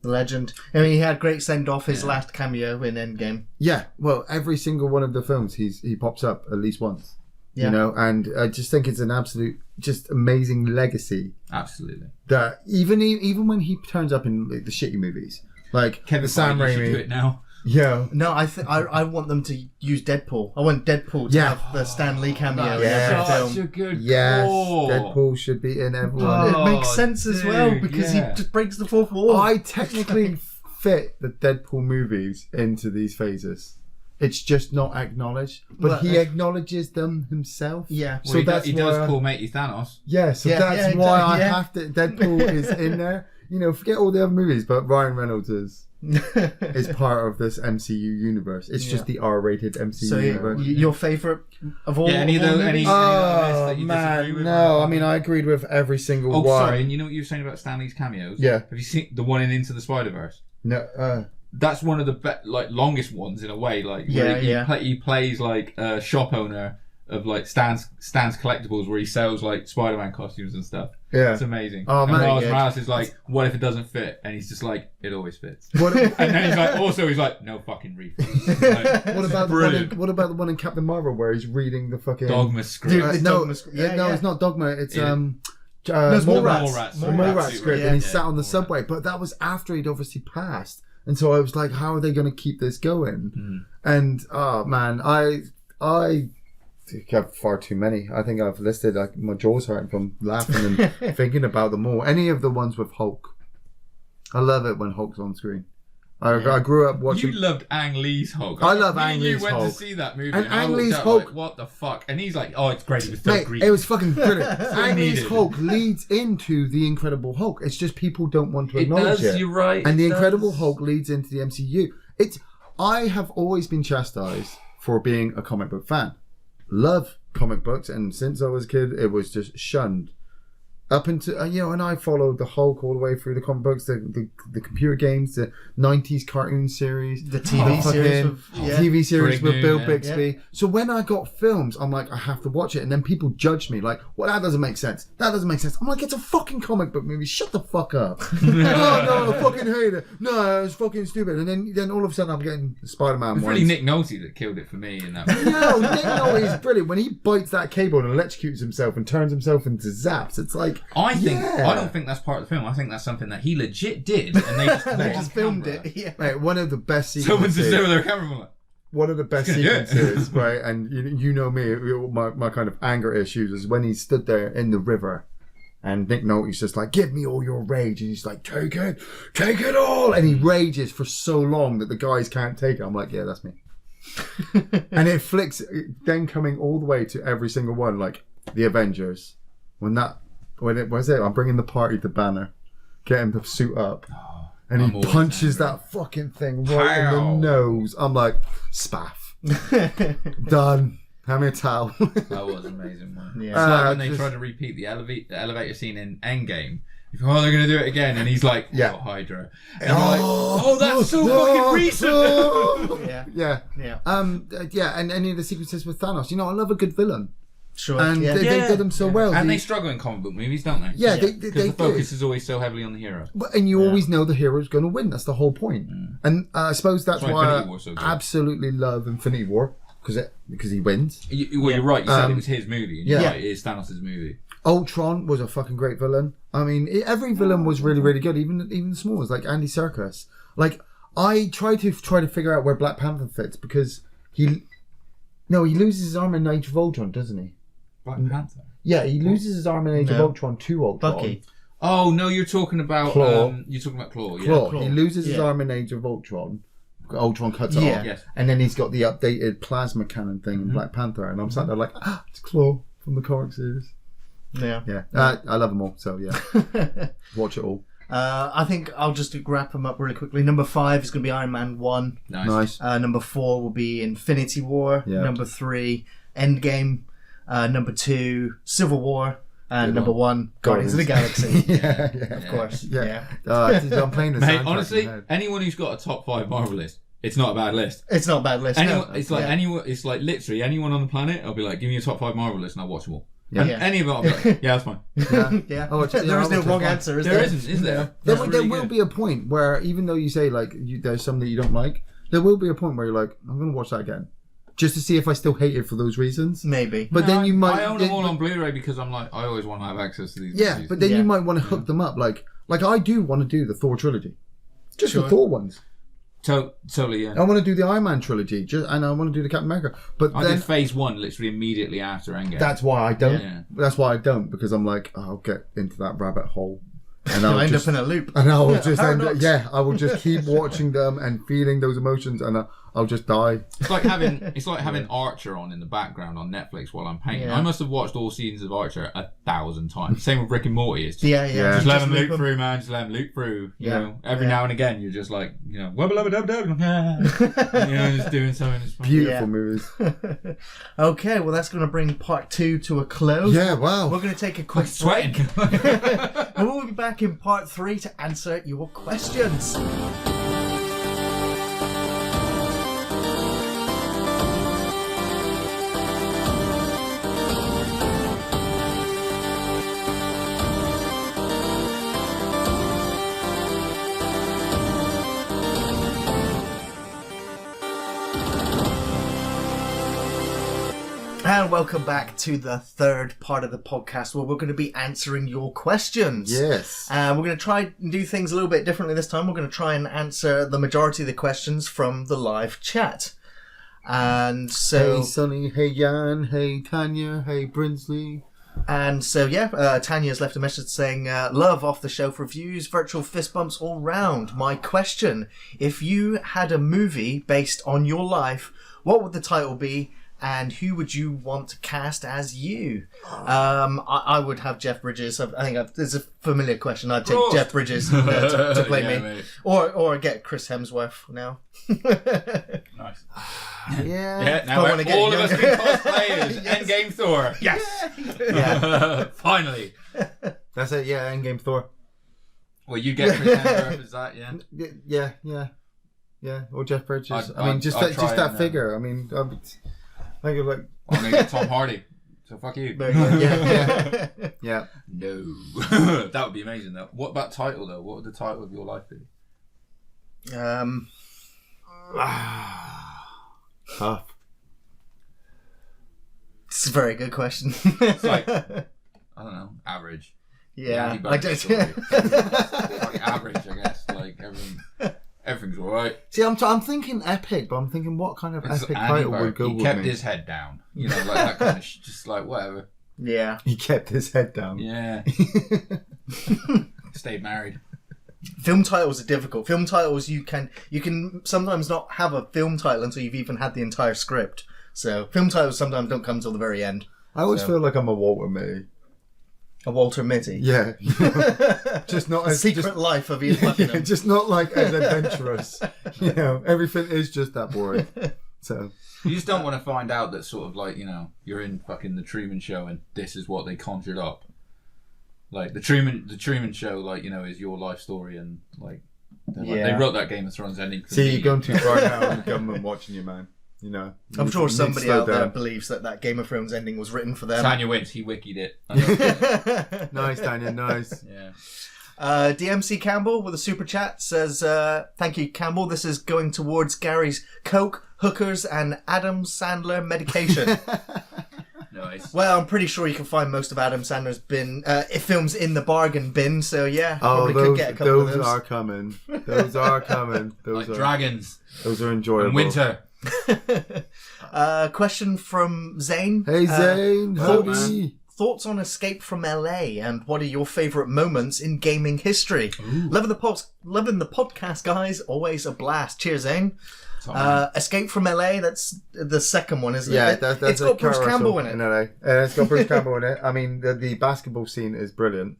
Legend. I mean, he had great send off his last cameo in Endgame. Yeah, well, every single one of the films he pops up at least once. Yeah. And I just think it's an absolute, just amazing legacy. Absolutely. That even when he turns up in the shitty movies, like Kevin Sam Feige should Raimi, do it now. Yeah. No, I want them to use Deadpool. I want Deadpool to have the Stan Lee cameo in every film. Such a good call. Deadpool should be in everyone. It makes sense as well because he just breaks the fourth wall. I technically fit the Deadpool movies into these phases. It's just not acknowledged, but he acknowledges them himself. Yeah, so he does call matey Thanos. Yeah, so that's why I have to. Deadpool is in there. Forget all the other movies, but Ryan Reynolds is part of this MCU universe. It's just the R-rated MCU universe. Your favourite of all? Any Oh man, no. I mean, I agreed with every single one. Oh, sorry. And you know what you were saying about Stan Lee's cameos? Yeah. Have you seen the one in Into the Spider-Verse? No. That's one of the longest ones in a way. He plays like a shop owner of like Stan's Collectibles, where he sells like Spider-Man costumes and stuff. Yeah, it's amazing. Oh, and man, Miles Morales is like, what if it doesn't fit? And he's just like, it always fits. And then he's like, no fucking refunds. Like, what about the one in Captain Marvel where he's reading the fucking Dogma script? It's not Dogma. It's Mallrats script, and he sat on the subway. But that was after he'd obviously passed, and so I was like, how are they going to keep this going? And oh man, I have far too many. I think I've listed, my jaw's hurting from laughing and thinking about them all. Any of the ones with Hulk. I love it when Hulk's on screen. I grew up watching... You loved Ang Lee's Hulk. I love Ang Lee's Hulk. You went to see that movie. And Ang Lee's Hulk... Like, what the fuck? And he's like, oh, it's great. It was so green. It was fucking brilliant. Ang Lee's Hulk leads into the Incredible Hulk. It's just people don't want to acknowledge it. You're right. And the Incredible Hulk leads into the MCU. I have always been chastised for being a comic book fan. Love comic books, and since I was a kid it was just shunned up into and I followed the Hulk all the way through the comic books, the computer games, the 90s cartoon series, the TV series with Bill Bixby. So when I got films, I'm like, I have to watch it, and then people judge me like, well, that doesn't make sense. I'm like, it's a fucking comic book movie. Shut the fuck up. No, I fucking hate it. No, it's fucking stupid. And then all of a sudden I'm getting Spider-Man. It's really Nick Nolte that killed it for me in that movie. No, Nick Nolte is brilliant. When he bites that cable and electrocutes himself and turns himself into zaps, it's like, I don't think that's part of the film. I think that's something that he legit did, and they just filmed it. Yeah. Mate, one of the best sequences. Someone's just there with their cameraman. Like, one of the best sequences, right? And you know me, my kind of anger issues is when he stood there in the river, and Nick Nolte's just like, "Give me all your rage," and he's like, "Take it all," and he rages for so long that the guys can't take it. I'm like, yeah, that's me. And it flicks, then coming all the way to every single one, like the Avengers, when it was it, I'm bringing the party to Banner, get him to suit up, and he punches that fucking thing right in the nose. I'm like, spaff. Done. Hand me a towel. That was amazing, man. Yeah. It's like when they tried to repeat the elevator scene in Endgame. They're going to do it again, and he's like, oh, Hydra. And you're like, oh, that's so fucking recent. Yeah. And any of the sequences with Thanos, I love a good villain. Sure. And they did them so well. And they struggle in comic book movies, don't they? Yeah, they the focus is always so heavily on the hero. And you always know the hero's going to win. That's the whole point. And I suppose that's why I absolutely love Infinity War, because he wins. You're right. You said it was his movie. And you're right, it is Thanos' movie. Ultron was a fucking great villain. I mean, every villain was really, really good. Even the small ones, like Andy Serkis. Like, I try to figure out where Black Panther fits, because he loses his arm in Age of Ultron, doesn't he? Black Panther? Yeah, he loses his arm in Age of Ultron to Ultron. Bucky. Oh no, you're talking about Claw. Claw. Yeah. Claw. He loses his Yeah. arm in Age of Ultron. Ultron cuts it Yeah. off. Yes. And then he's got the updated plasma cannon thing in Black Panther. And I'm sat there like, it's Claw from the comic series. Yeah. Yeah. I love them all. So, yeah. Watch it all. I think I'll just wrap them up really quickly. Number 5 is going to be Iron Man 1. Nice. Number 4 will be Infinity War. Yeah. Number 3, Endgame. Number 2, Civil War. And Good number one. 1, Guardians of the Galaxy. yeah. Of course. Yeah. Yeah. I'm playing the Mate, soundtrack honestly, in my head. anyone who's got a top 5 Marvel list, it's not a bad list. It's not a bad list. Anyone, no. it's like Yeah. anyone. It's like literally anyone on the planet. I'll be like, give me your top 5 Marvel list, and I'll watch them all. Yeah. And Yeah. any of it, I'll be like, yeah, that's fine. Yeah. Oh, it's- There yeah, is no I'll wrong take answer, is There there? isn't, is there? There, That's there really will good. be a point where, even though you say like there's some that you don't like, there will be a point where you're like, I'm going to watch that again, just to see if I still hate it for those reasons. Maybe. But then you might. I own them all on Blu-ray because I'm like, I always want to have access to these. Yeah, movies. but then Yeah. you might want to hook them up. Like I do want to do the Thor trilogy, just Sure. the Thor ones. Totally, yeah. I want to do the Iron Man trilogy, and I want to do the Captain America. But I then did Phase 1 literally immediately after Endgame. that's why I don't. Yeah. That's why I don't, because I'm like, I'll get into that rabbit hole, and You'll I'll end just up in a loop. and I will just end. Paradox. Yeah, I will just keep watching them and feeling those emotions, and I'll just die. It's like having Archer on in the background on Netflix while I'm painting. Yeah. I must have watched all seasons of Archer 1,000 times. Same with Rick and Morty. It's just, Yeah. Yeah. just You let them loop loop 'em. through, man. Just let them loop through. You Yeah. know, every Yeah. now and again, you're just like, you know, wubba lubba dub dub, just doing something. It's fun. Beautiful Yeah. movies. Okay, well, that's going to bring part 2 to a close. Yeah, wow. We're going to take a I'm quick sweating. break. And we'll be back in part 3 to answer your questions. And welcome back to the third part of the podcast where we're going to be answering your questions. Yes. We're going to try and do things a little bit differently this time. We're going to try and answer the majority of the questions from the live chat. And so, Hey Sonny, hey Jan, hey Tanya, hey Brinsley. Tanya's left a message saying, love off the shelf reviews, virtual fist bumps all round. My question, if you had a movie based on your life, what would the title be? And who would you want to cast as you? I would have Jeff Bridges. I think it's a familiar question. I'd take Jeff Bridges to play Yeah, me. mate. Or get Chris Hemsworth now. Nice. Yeah. Yeah, now wanna get all of us younger. can cosplayers. Endgame Thor. Yes. Yeah. Finally. That's it, yeah, Endgame Thor. Well, you get Chris Hemsworth, is that, yeah? Yeah, or Jeff Bridges. I'd- I mean, just I'd that, try just that and, figure. I mean, I think like, I'm going to get Tom Hardy. So fuck you. Very good. Yeah. yeah. No. That would be amazing, though. What about title, though? What would the title of your life be? Tough. It's a very good question. It's like, I don't know, average. Yeah. Andy I Burnett don't. story. It's like average, I guess. Like, everything's alright. See, I'm thinking epic, but I'm thinking what kind of It's epic Andy title Burnett. would go He with kept me? his head down. You know, like that kind of just like, whatever. Yeah. He kept his head down. Yeah. Stayed married. Film titles are difficult. Film titles you can sometimes not have a film title until you've even had the entire script. So film titles sometimes don't come till the very end. I always So- feel like I'm a Walter Mitty. A Walter Mitty. Yeah. Just not The as Secret Life of Ian yeah, Buckingham. just not like as adventurous. You know, everything is just that boring. So You just don't want to find out that sort of like, you know, you're in fucking the Truman Show and this is what they conjured up. Like the Truman Show, like, you know, is your life story and like, they wrote that Game of Thrones ending. see, you're going too far now, and the government watching you, man. You know, you I'm need sure to somebody slow out there down. believes that Game of Thrones ending was written for them. Tanya wins. He wikied it. Nice, Daniel. Nice. Yeah. DMC Campbell with a super chat says, thank you, Campbell. This is going towards Gary's coke, hookers, and Adam Sandler medication. Nice. Well, I'm pretty sure you can find most of Adam Sandler's films in the bargain bin. So yeah, Oh, probably could get a couple of those those. are coming. Those are coming. Like Those are dragons those are enjoyable. and winter. Question from Zane. Hey Zane, Thoughts? Hobie. thoughts on Escape from LA and what are your favourite moments in gaming history? Loving the podcast, guys. Always a blast. Cheers, Zane. Escape from LA, that's the second one, isn't it? That's it's got Bruce Campbell in it. LA. It's got Bruce Campbell in it. I mean, the basketball scene is brilliant.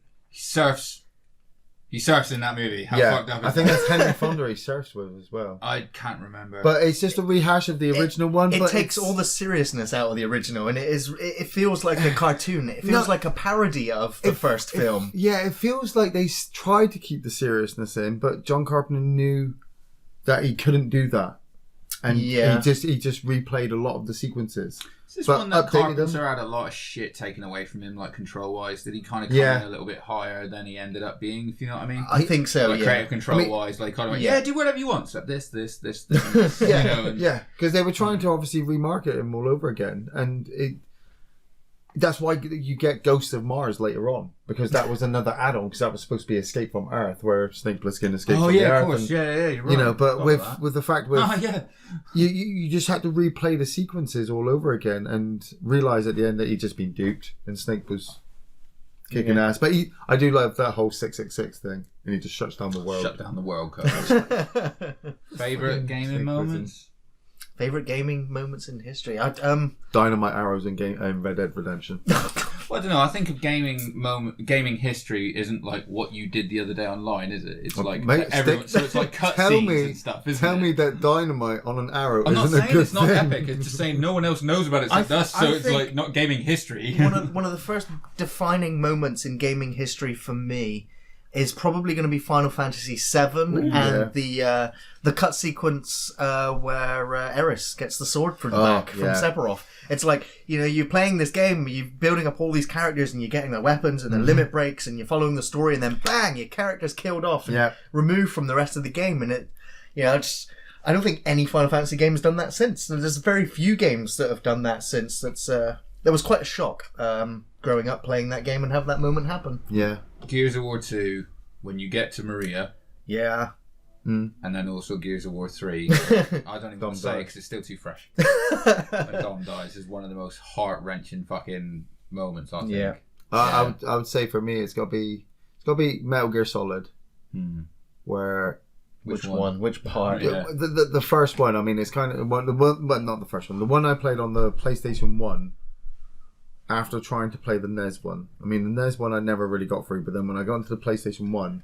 He surfs in that movie. How fucked up is I think that? that's Henry Fonda he surfs with as well. I can't remember. But it's just a rehash of the original one. It but takes all the seriousness out of the original, and it feels like a cartoon. It feels like a parody of the first film. It feels like they tried to keep the seriousness in, but John Carpenter knew that he couldn't do that. And he just replayed a lot of the sequences. Is this one that Carpenter had a lot of shit taken away from him, like control-wise? Did he kind of come in a little bit higher than he ended up being, if you know what I mean? I think so, like creative control-wise, like kind of went, do whatever you want, except this. Because they were trying to obviously remarket him all over again. And that's why you get Ghosts of Mars later on, because that was another add-on, because that was supposed to be Escape from Earth, where Snake Plissken escaped from the Earth. Of course. You're right. You know, but with the fact you just had to replay the sequences all over again and realise at the end that he'd just been duped and Snake was kicking ass. But I do love that whole 666 thing, and he just shuts down the world. Shut down the world, Favourite gaming moments? Favourite gaming moments in history? Dynamite arrows in Red Dead Redemption. Well, I don't know. I think of gaming history isn't like what you did the other day online, is it? It's like everyone. So it's like cutscenes and stuff. Isn't tell it? me that dynamite on an arrow I'm not isn't a saying good it's not thing. epic. It's just saying no one else knows about it except us. So it's like not gaming history. one of the first defining moments in gaming history for me is probably going to be Final Fantasy VII and the cut sequence where Eris gets the sword from back from Sephiroth. It's like, you're playing this game, you're building up all these characters and you're getting their weapons and their limit breaks and you're following the story, and then bang, your character's killed off and removed from the rest of the game. And I don't think any Final Fantasy game has done that since. There's very few games that have done that since. That was quite a shock growing up playing that game and have that moment happen. Yeah. Gears of War 2, when you get to Maria. Yeah. And then also Gears of War 3. I don't even want to say it because it's still too fresh. When Dom dies is one of the most heart-wrenching fucking moments, I think. Yeah. I would say for me it's got to be Metal Gear Solid. Where Which one? Which part? The first one. I mean, it's kind of but not the first one. The one I played on the PlayStation 1. After trying to play the NES one. I mean, the NES one I never really got through, but then when I got into the PlayStation 1,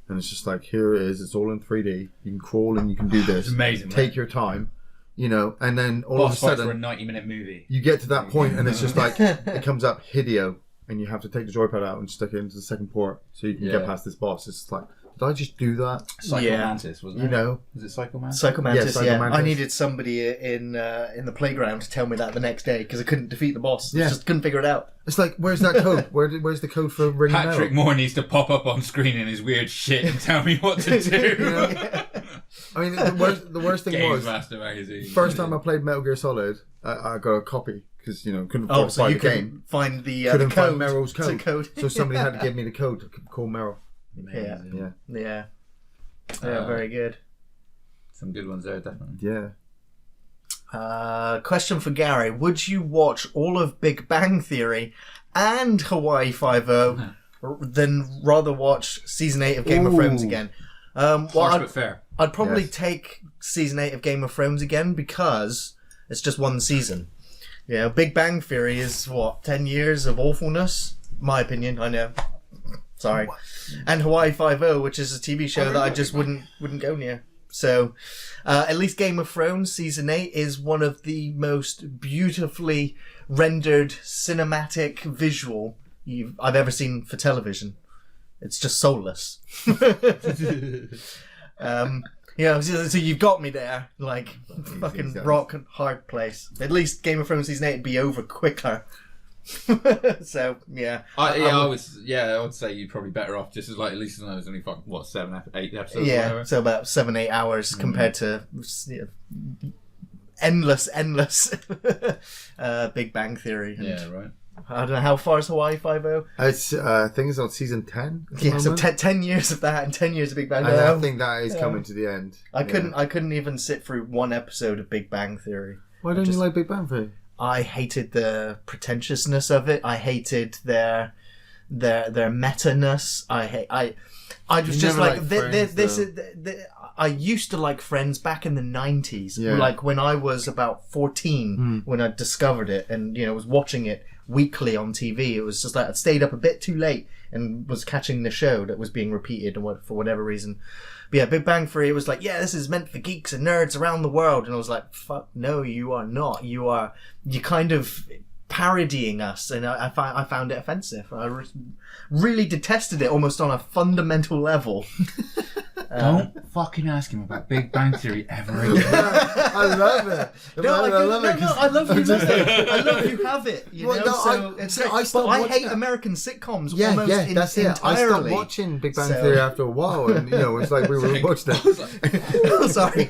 and it's just like, here it is, it's all in 3D, you can crawl and you can do this. It's amazing. Take your time, and then all of a sudden... for a 90-minute movie. You get to that point and it's just like, it comes up, Hideo, and you have to take the joypad out and stick it into the second port so you can get past this boss. It's like, did I just do that? Psychomantis, wasn't it? Was it Psychomantis? Psychomantis, yeah. I needed somebody in the playground to tell me that the next day because I couldn't defeat the boss. I just couldn't figure it out. It's like, where's that code? Where's the code for ringing Patrick Moore needs to pop up on screen in his weird shit and tell me what to do. I mean, the worst thing Games was, Master Magazine. First time I played Metal Gear Solid, I got a copy because couldn't afford to buy the game. Find the couldn't code. find Meryl's code. So somebody had to give me the code to call Meryl. Yeah, very good. Some good ones there, definitely. Yeah. Question for Gary: would you watch all of Big Bang Theory and Hawaii Five-0, then rather watch season 8 of Game of Thrones again? Harsh but fair. I'd probably take season 8 of Game of Thrones again because it's just one season. Big Bang Theory is 10 years of awfulness. My opinion, I know. Sorry. And Hawaii Five-0, which is a TV show that I just wouldn't go near. So, at least Game of Thrones season 8 is one of the most beautifully rendered cinematic visual I've ever seen for television. It's just soulless. So you've got me there, like fucking rock and hard place. At least Game of Thrones season 8 would be over quicker. So I would say you're probably better off just as like at least I know it's only 8 episodes. Yeah, or whatever. So about 7-8 hours compared to endless Big Bang Theory. Yeah, right. I don't know how far is Hawaii Five-0. It's I think it's on season 10. Yeah, so 10 years of that and 10 years of Big Bang Theory. I think that is coming to the end. I couldn't even sit through one episode of Big Bang Theory. Why don't you like Big Bang Theory? I hated the pretentiousness of it. I hated their meta-ness. I was just like I used to like Friends back in the 90s, like when I was about 14 when I discovered it, and was watching it weekly on TV. It was just like I'd stayed up a bit too late and was catching the show that was being repeated and for whatever reason. But yeah, Big Bang Theory, it was like, this is meant for geeks and nerds around the world, and I was like, fuck no, you are not. You're kind of parodying us, and I found it offensive. I really detested it almost on a fundamental level. Don't fucking ask him about Big Bang Theory ever again. I love it. I love you have it. I hate American sitcoms almost entirely. I stopped watching Big Bang Theory after a while, and it's like we were watching it. Sorry.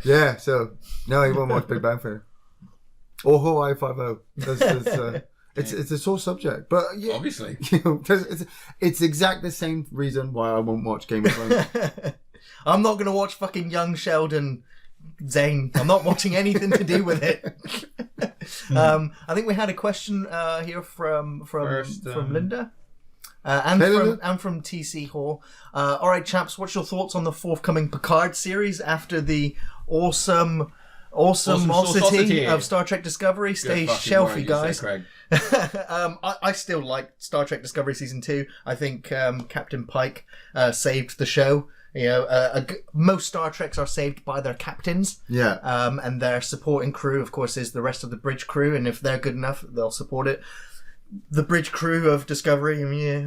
Yeah, so no, you won't watch Big Bang Theory or Hawaii 5-0. It's a sore subject, but obviously, it's exactly the same reason why I won't watch Game of Thrones. I'm not going to watch fucking Young Sheldon Zane. I'm not watching anything to do with it. I think we had a question here from Linda. And from TC Hall. All right, chaps, what's your thoughts on the forthcoming Picard series after the awesomosity of Star Trek Discovery? Stay shelfy, guys. I still like Star Trek Discovery Season 2. I think Captain Pike saved the show. Most Star Treks are saved by their captains. Yeah. And their supporting crew, of course, is the rest of the bridge crew. And if they're good enough, they'll support it. The bridge crew of Discovery,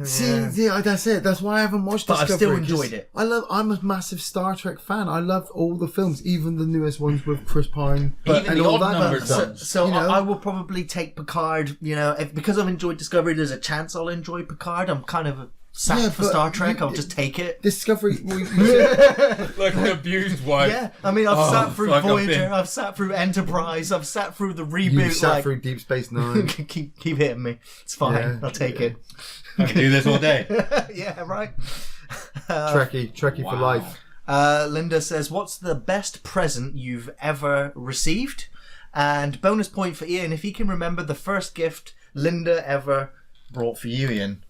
See, that's it. That's why I haven't watched Discovery. But I still enjoyed it. I'm a massive Star Trek fan. I love all the films, even the newest ones with Chris Pine. Even the odd numbered ones. So I will probably take Picard. Because I've enjoyed Discovery, there's a chance I'll enjoy Picard. I'm kind of sat for Star Trek. I'll just take it. Discovery, like an abused wife. Yeah, I mean, I've sat through Voyager, I've sat through Enterprise, I've sat through the reboot. You've sat through Deep Space Nine. keep hitting me. It's fine. I'll take it. I can do this all day. Yeah, right. Trekkie for life. Linda says, "What's the best present you've ever received?" And bonus point for Ian if he can remember the first gift Linda ever brought for you, Ian.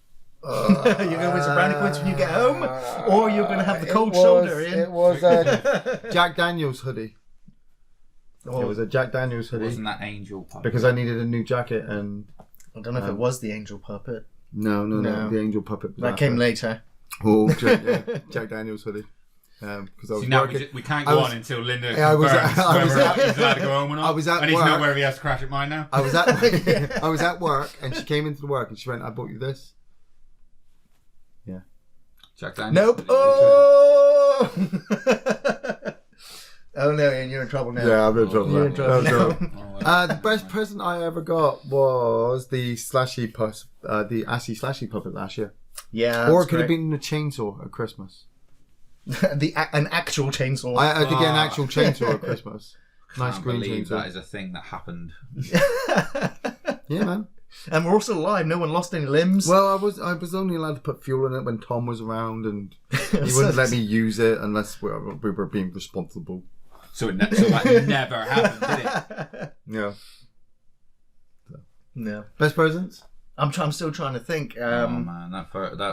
You're going to win some brownie points when you get home, or you're going to have the cold shoulder in. It was a Jack Daniels hoodie. Oh. It was a Jack Daniels hoodie. Wasn't that Angel Puppet? Because I needed a new jacket, and I don't know if it was the Angel Puppet. No. The Angel Puppet. That came later. Oh, Jack Daniels hoodie. Because I was working. We can't go on until Linda confirms whether he's allowed to go home or not. I was at work. Know whether he has to crash at mine now. I was at work, and she came into the work, and she went, "I bought you this." Yeah. Jack Daniels. Nope. Oh! Oh no, Ian, you're in trouble now. Yeah, I'm in trouble now. You're in trouble now. The best present I ever got was the Ashy Slashy puppet last year. Yeah, or it could have been a chainsaw at Christmas. An actual chainsaw. I had to get an actual chainsaw at Christmas. Nice green chainsaw. That is a thing that happened. Yeah, man. And we're also alive. No one lost any limbs. Well, I was only allowed to put fuel in it when Tom was around, and he wouldn't let me use it unless we were being responsible. So that never happened, did it? Yeah. No. Best presents? I'm still trying to think. Oh man, that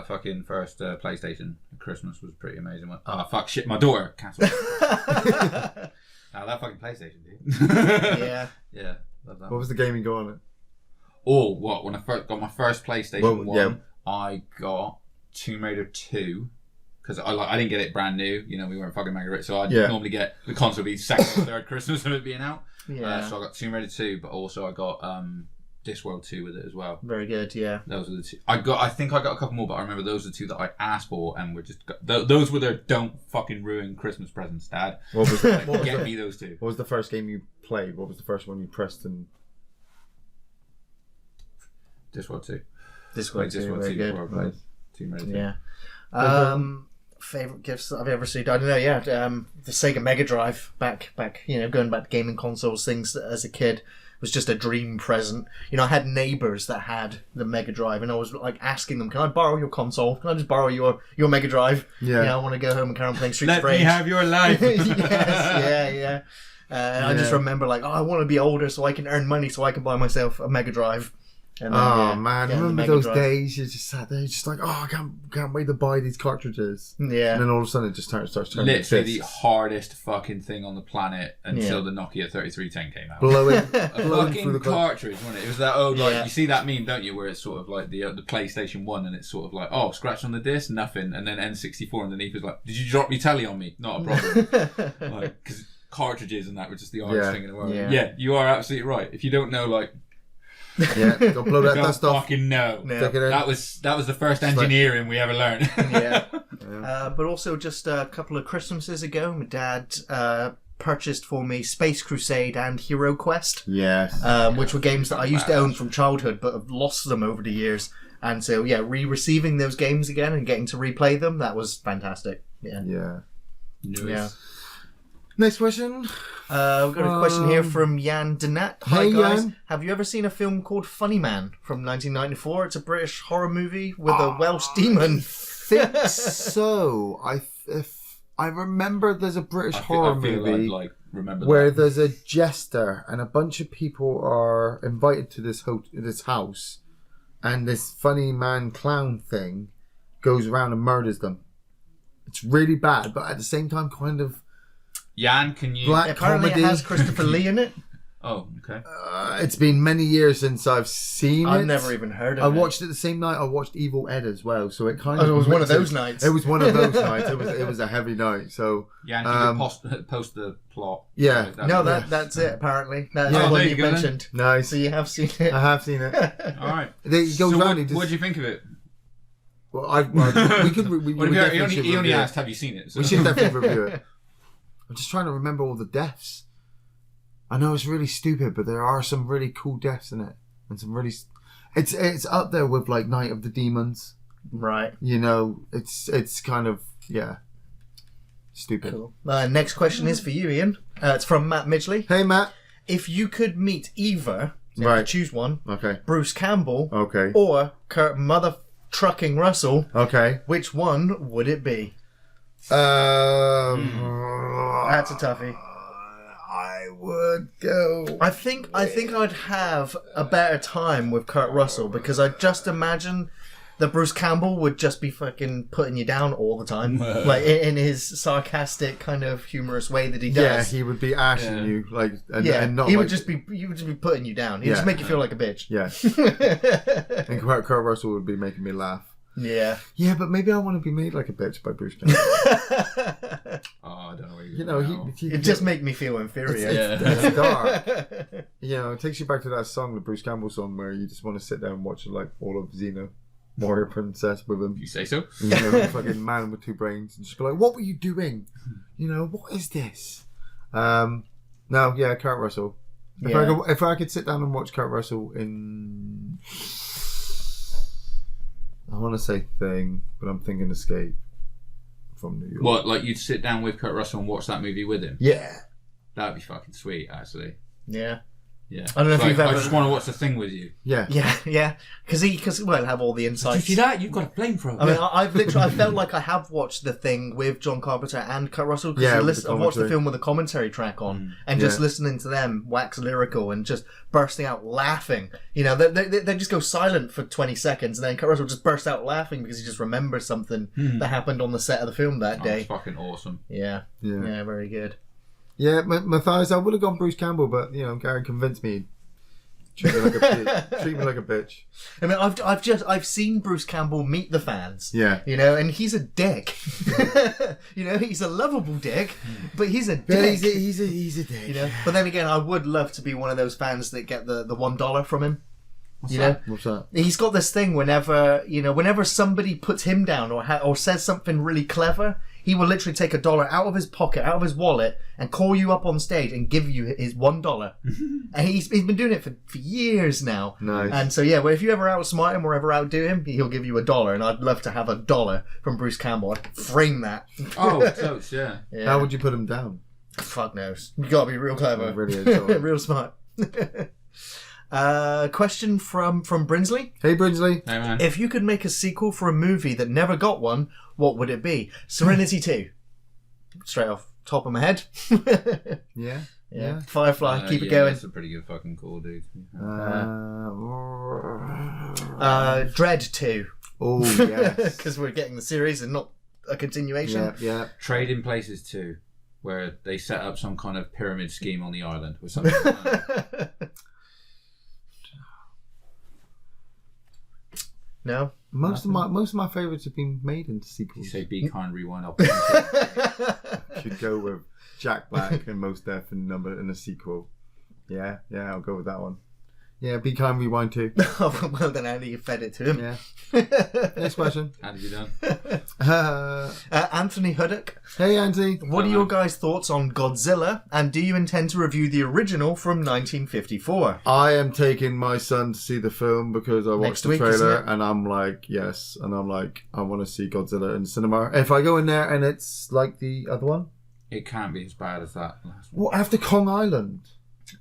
fucking first PlayStation at Christmas was pretty amazing. Oh fuck, shit, my daughter cancelled. That fucking PlayStation, dude. Yeah. Love that. What was the game you got on it? Oh, what? When I first got my first PlayStation 1, I got Tomb Raider 2. Because I didn't get it brand new, we weren't fucking mega rich, so I'd normally get the console be second or third Christmas of it being out. Yeah. So I got Tomb Raider 2, but also I got Discworld 2 with it as well. Very good, yeah. Those are the two. I think I got a couple more, but I remember those are the two that I asked for, and were just those were their don't fucking ruin Christmas presents, Dad. What was get me those two. What was the first game you played? What was the first one you pressed and? Discworld 2. Discworld 2, very good. Before I played Tomb Raider 2. Yeah. Favorite gifts that I've ever received? I don't know. Yeah, the Sega Mega Drive back. Going back to gaming consoles, things that as a kid was just a dream present. I had neighbours that had the Mega Drive, and I was like asking them, "Can I borrow your console? Can I just borrow your Mega Drive? Yeah, I want to go home and carry on playing Streets of Rage. Let me have your life." Yes, yeah. I just remember like, I want to be older so I can earn money so I can buy myself a Mega Drive. And then, man, remember those days? You just sat there, just like, I can't wait to buy these cartridges. Yeah. And then all of a sudden it just starts turning. Literally the hardest fucking thing on the planet until the Nokia 3310 came out. Blowing A fucking through the cartridge, wasn't it? It was that old, like, you see that meme, don't you, where it's sort of like the PlayStation 1 and it's sort of like, oh, scratch on the disc, nothing, and then N64 underneath is like, did you drop your telly on me? Not a problem. Like, because cartridges and that were just the hardest thing in the world. Yeah, you are absolutely right. If you don't know, like, go blow that dust off. Fucking no. Stick it in. That was the first engineering we ever learned. But also just a couple of Christmases ago, my dad purchased for me Space Crusade and Hero Quest. Yes. Which were games that I used to own from childhood, but have lost them over the years. And so, re-receiving those games again and getting to replay them, that was fantastic. Yeah. Nice. Next question. We've got a question here from Jan Denat. Hi Hey, guys. Jan. Have you ever seen a film called Funny Man from 1994? It's a British horror movie with a Welsh demon. Think so. If I remember, there's a British horror movie where there's a jester and a bunch of people are invited to this house, and this funny man clown thing goes around and murders them. It's really bad, but at the same time, kind of. Jan, can you... Black Apparently comedy. it has Christopher Lee in it. Oh, okay. It's been many years since I've seen it. I've never even heard of it. I watched it the same night I watched Evil Ed as well, so it kind Oh, of... it was one of those nights. It was one of those nights. It was a heavy night, so... Jan, can you post the plot? Yeah. No, that's it, apparently. That's Yeah. the Oh, one there you you go, mentioned. Nice. So you have seen it. I have seen it. Alright. He goes So round, what do you think of it? Well, we could... We Well, definitely should he only review it. asked, have you seen it? So. We should definitely review it. I'm just trying to remember all the deaths. I know it's really stupid, but there are some really cool deaths in it, and some really. It's up there with like Night of the Demons. Right. You know, it's kind of stupid. Cool. Next question is for you, Ian. It's from Matt Midgley. Hey, Matt. If you could meet either, so you Right. have to choose one, Okay. Bruce Campbell Okay. or Kurt Mother Trucking Russell, Okay. which one would it be? That's a toughie. I would go. I think I'd have a better time with Kurt Russell because I just imagine that Bruce Campbell would just be fucking putting you down all the time, like in his sarcastic kind of humorous way that he Yeah, does. he would be ashing you like, and not he like, would just be putting you down. He'd just Yeah. make you feel like a bitch. Yeah. And Kurt Russell would be making me laugh. Yeah. Yeah, but maybe I want to be made like a bitch by Bruce Campbell. Oh, I don't know where You know, he It just make me feel inferior. it's dark. You know, it takes you back to that song, the Bruce Campbell song, where you just want to sit there and watch like all of Xena, Warrior Princess with him. You say so? You know, fucking man with two brains, and just be like, "What were you doing? You know, what is this?" No, yeah, Kurt Russell. If I could sit down and watch Kurt Russell in, I want to say Thing, but I'm thinking Escape from New York. What, like you'd sit down with Kurt Russell and watch that movie with him? Yeah. That'd be fucking sweet, actually. Yeah. Yeah. I don't know if you've ever. I just want to watch the Thing with you. Yeah. Yeah. Because he'll have all the insights. Did you see that? You've got a flamethrower. I mean, I felt like I have watched The Thing with John Carpenter and Kurt Russell because with the I've watched the commentary. film with a commentary track on and just listening to them wax lyrical and just bursting out laughing. You know, they just go silent for 20 seconds and then Kurt Russell just bursts out laughing because he just remembers something that happened on the set of the film that day. That's fucking awesome. Yeah, very good. Yeah, Matthias, I would have gone Bruce Campbell, but you know, Gary convinced me. Treat me like a bitch. Treat me like a bitch. I mean, I've seen Bruce Campbell meet the fans. Yeah. You know, and he's a dick. You know, he's a lovable dick, but he's a dick. Yeah, he's a dick. You know, but then again, I would love to be one of those fans that get the $1 from him. What's you that? know, What's that? he's got this thing whenever somebody puts him down or says something really clever, he will literally take $1 out of his pocket, out of his wallet, and call you up on stage and give you his $1. And he's been doing it for years now. Nice. And so well, if you ever outsmart him or ever outdo him, he'll give you $1. And I'd love to have $1 from Bruce Campbell. I'd frame that. Oh, close, yeah. How would you put him down? Fuck knows. You gotta be real clever. Oh, really enjoy it. Real smart. Question from Brinsley. Hey, Brinsley. Hey, man. If you could make a sequel for a movie that never got one, what would it be? Serenity 2. Straight off top of my head. Yeah. Yeah. Firefly, keep it going. That's a pretty good fucking call, dude. Dread 2. Oh, yes. Because we're getting the series and not a continuation. Yeah. Trading Places 2, where they set up some kind of pyramid scheme on the island or something like that. No? Most of my favourites have been made into sequels. You say Be Kind, Rewind, I'll Should go with Jack Black and Mos Def in a sequel. Yeah, I'll go with that one. Yeah, Be Kind, Rewind 2. Well then, Andy, you fed it to him. Yeah. Next question. Andy, you done? Anthony Huddock. Hey, Andy. What are your guys' thoughts on Godzilla, and do you intend to review the original from 1954? I am taking my son to see the film because I watched Next the week, trailer isn't it? and I'm like, yes. And I'm like, I want to see Godzilla in cinema. If I go in there and it's like the other one, It can't be as bad as that last one. what after Kong Island?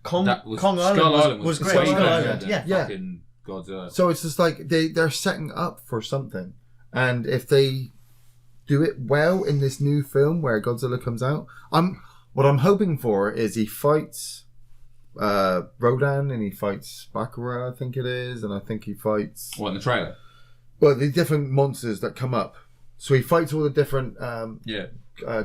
Kong Skull Island was great. way Skull better Island, than yeah. fucking Godzilla. So it's just like they're setting up for something. And if they do it well in this new film where Godzilla comes out, what I'm hoping for is he fights Rodan and he fights Bakura, I think it is, and I think he fights What, in the trailer? the different monsters that come up. So he fights all the different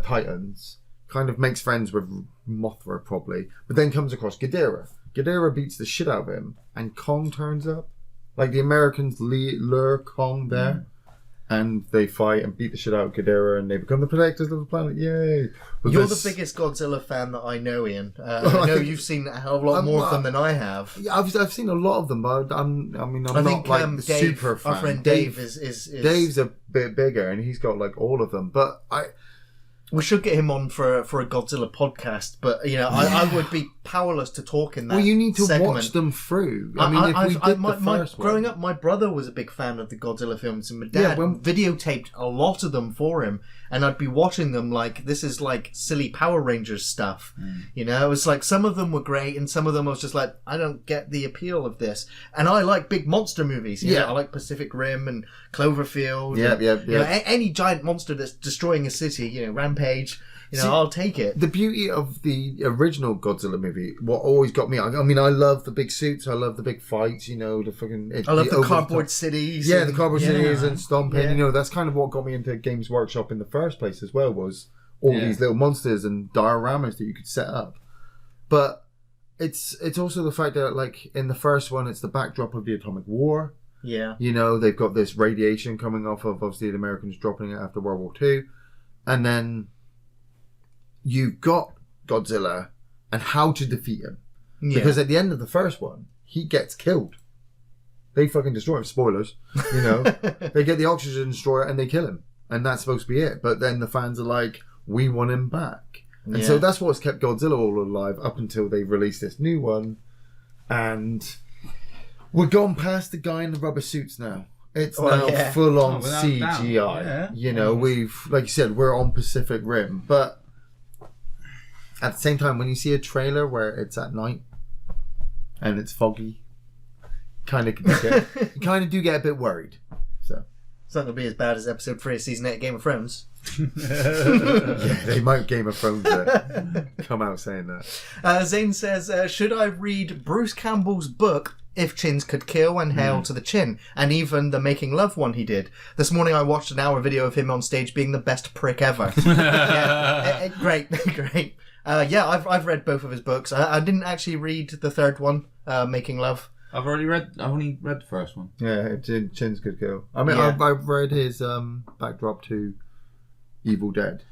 titans, kind of makes friends with Mothra probably, but then comes across Ghidorah. Ghidorah beats the shit out of him, and Kong turns up. Like the Americans lure Kong there, and they fight and beat the shit out of Ghidorah, and they become the protectors of the planet. Yay! But You're the biggest Godzilla fan that I know, Ian. I know you've seen a hell of a lot more of them than I have. Yeah, I've seen a lot of them, but I'm I not think like the Dave, super fan. our friend Dave is Dave's a bit bigger, and he's got like all of them. But we should get him on for a Godzilla podcast, but you know, I would be powerless to talk in that. Well, you need to segment. watch them through. I mean, if we did the first one, growing up, my brother was a big fan of the Godzilla films, and my dad videotaped a lot of them for him, and I'd be watching them like this is like silly Power Rangers stuff. You know, it was like some of them were great, and some of them I was just like, I don't get the appeal of this. And I like big monster movies. You know, I like Pacific Rim and Cloverfield. Yeah. You know, any giant monster that's destroying a city. You know, Rampage. You know, I'll take it. The beauty of the original Godzilla movie, what always got me, I mean, I love the big suits, I love the big fights, you know, I love the cardboard cities. Yeah, the cardboard cities and stomping. Yeah. You know, that's kind of what got me into Games Workshop in the first place as well, was all these little monsters and dioramas that you could set up. But it's also the fact that, like, in the first one, it's the backdrop of the atomic war. Yeah. You know, they've got this radiation coming off of, obviously, the Americans dropping it after World War II. And then you've got Godzilla and how to defeat him. Yeah. Because at the end of the first one, he gets killed. They fucking destroy him. Spoilers. You know, they get the oxygen destroyer and they kill him. And that's supposed to be it. But then the fans are like, we want him back. And so that's what's kept Godzilla all alive up until they released this new one. And we're gone past the guy in the rubber suits now. It's now full on CGI. Yeah. You know, we've, like you said, we're on Pacific Rim. But at the same time, when you see a trailer where it's at night and it's foggy, you kind of do get a bit worried. So it's not going to be as bad as episode 3 of season 8 of Game of Thrones. Yeah, they might Game of Thrones it. Come out saying that. Zane says, should I read Bruce Campbell's book, If Chins Could Kill and Hail to the Chin, and even the Making Love one he did? This morning I watched an hour video of him on stage being the best prick ever. Great. I've read both of his books. I didn't actually read the third one, Making Love. I've only read the first one. Yeah, Chins Could Kill. I mean, I've read his backdrop to Evil Dead.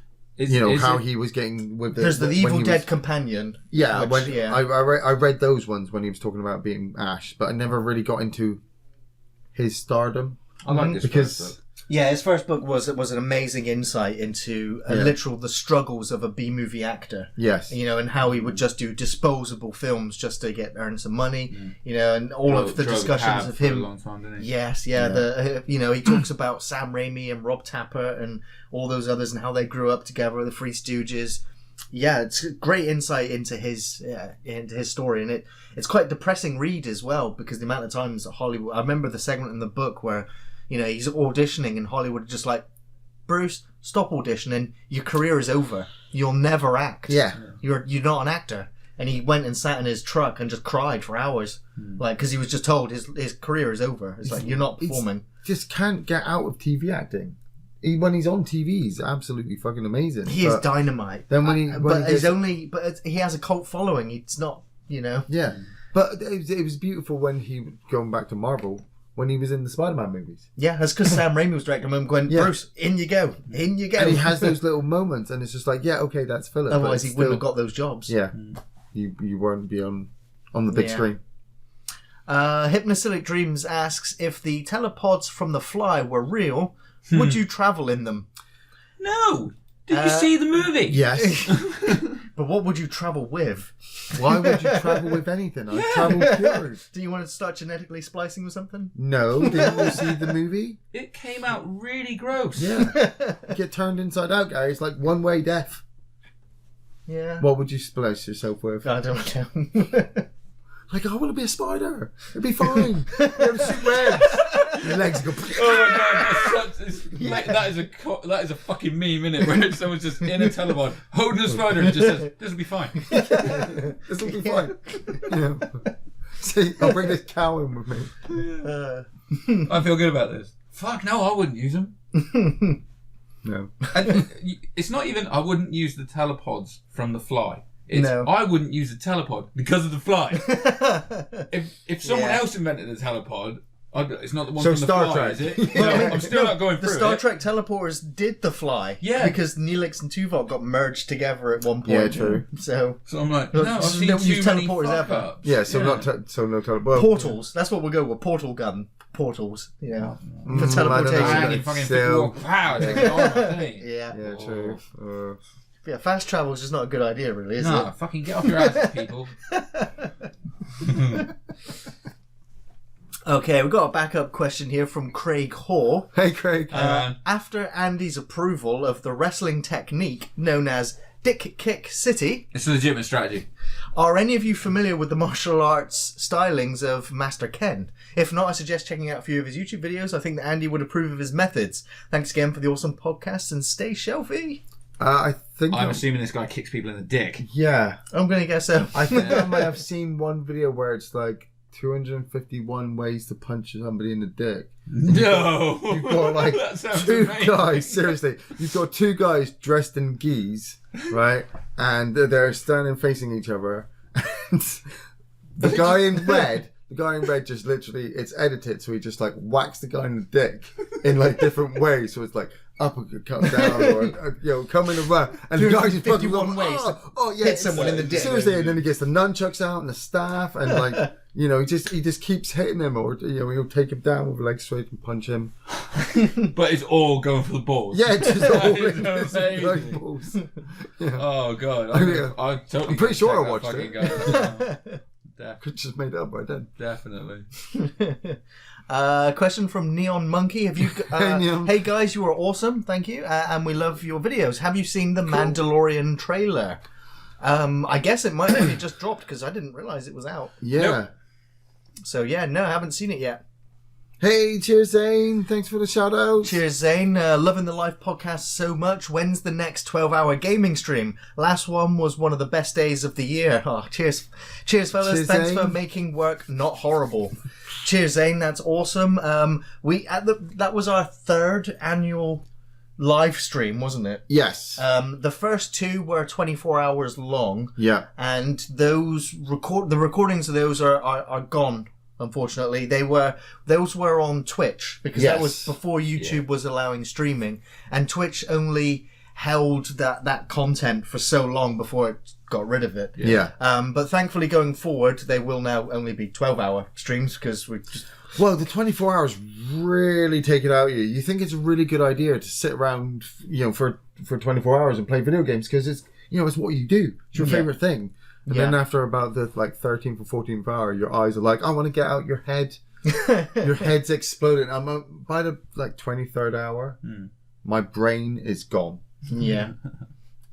How he was getting with There's the Evil Dead companion. Yeah, I read those ones when he was talking about being Ash, but I never really got into his stardom. I like this because first book. Yeah, his first book was an amazing insight into the struggles of a B-movie actor. Yes. You know, and how he would just do disposable films just to earn some money. You know, and all of the discussions of him. For a long time, didn't he? Yes, he talks about Sam Raimi and Rob Tapper and all those others and how they grew up together, the Three Stooges. Yeah, it's a great insight into his story, and it's quite a depressing read as well, because the amount of times that Hollywood. I remember the segment in the book where, you know, he's auditioning and Hollywood just like, Bruce, stop auditioning. Your career is over. You'll never act. Yeah. You're not an actor. and he went and sat in his truck and just cried for hours, like because he was just told his career is over. It's like you're not performing. Just can't get out of TV acting. When he's on TV, he's absolutely fucking amazing. He is dynamite. Then he has a cult following. It's not, Yeah, but it was beautiful when he going back to Marvel when he was in the Spider-Man movies. Yeah, that's because Sam Raimi was directing him. Going, Bruce, in you go. And he has those little moments, and it's just like, yeah, okay, that's Philip. Otherwise, he wouldn't have got those jobs. Yeah, you won't be on the big screen. Hypnocylic Dreams asks, if the telepods from The Fly were real, would you travel in them? No. Did you see the movie? Yes. But what would you travel with? Why would you travel with anything? I'd travel pure. Do you want to start genetically splicing with something? No. Didn't you see the movie? It came out really gross. Yeah. You get turned inside out, guys. Like one-way death. Yeah. What would you splice yourself with? I don't know. Like, I want to be a spider. It'd be fine. You have to shoot webs. Your legs go. Oh my god, that is a fucking meme, isn't it? Where someone's just in a telepod holding a spider and just says, "This will be fine." This will be fine. See, I'll bring this cow in with me. I feel good about this. Fuck no, I wouldn't use them. No. And it's not even. I wouldn't use the telepods from The Fly. I wouldn't use a telepod because of The Fly. if someone else invented a telepod, it's not the one from The Star Fly, Trek. is it? No, I'm still not going through The Star Trek teleporters did The Fly. Yeah. Because Neelix and Tuvok got merged together at one point. Yeah, true. So I'm like, no, I've seen too many fuck-ups. Yeah, so no teleport. Portals. That's what we'll go with. Portal gun. Portals. Yeah. For I teleportation. can fucking walk. Wow, it's like, oh, Yeah. Yeah, true. Yeah, fast travel is just not a good idea, really, is No, it? fucking get off your asses, people. Okay, we've got a backup question here from Craig Hoare. Hey, Craig. After Andy's approval of the wrestling technique known as Dick Kick City, It's a legitimate strategy. are any of you familiar with the martial arts stylings of Master Ken? If not, I suggest checking out a few of his YouTube videos. I think that Andy would approve of his methods. Thanks again for the awesome podcast and stay shelfy. I think I'm assuming this guy kicks people in the dick. Yeah. I'm going to guess so. I think I might have seen one video where it's like 251 ways to punch somebody in the dick. No! You've got like That sounds two amazing. guys, seriously, you've got two guys dressed in gis, right? And they're standing facing each other. And the guy in red just literally, it's edited, so he just like whacks the guy in the dick in like different ways. So it's like uppercut, come down, or coming around, and the guy just fucking 51 ways to hit someone in the dick. Seriously, and then he gets the nunchucks out and the staff, and like he just keeps hitting him, or he'll take him down with legs straight and punch him. But it's all going for the balls. Yeah, it's just all That is in amazing. like balls. Yeah. Oh god, I'm pretty sure I watched it. Could just made it up right then. Definitely. Question from Neon Monkey. Have you? Hey guys, you are awesome. Thank you, and we love your videos. Have you seen the Mandalorian trailer? I guess it might have just dropped because I didn't realize it was out. Yeah. Nope. So yeah, no, I haven't seen it yet. Hey, cheers, Zane. Thanks for the shout out. Cheers, Zane. Loving the live podcast so much. When's the next 12-hour gaming stream? Last one was one of the best days of the year. Oh, cheers, fellas. Cheers, Thanks Zane. for making work not horrible. Cheers, Zane. That's awesome. That was our third annual live stream, wasn't it? Yes. The first two were 24 hours long, Yeah. and the recordings of those are gone. Unfortunately, those were on Twitch because that was before YouTube was allowing streaming, and Twitch only held that content for so long before it got rid of it. Yeah. But thankfully, going forward, they will now only be 12-hour streams because we just. Well, the 24 hours really take it out of you. You think it's a really good idea to sit around, for 24 hours and play video games because it's, it's what you do. It's your favorite thing. And then after about the 13th or 14th hour, your eyes are like, I want to get out your head. Your head's exploding. By the 23rd hour, my brain is gone. Yeah.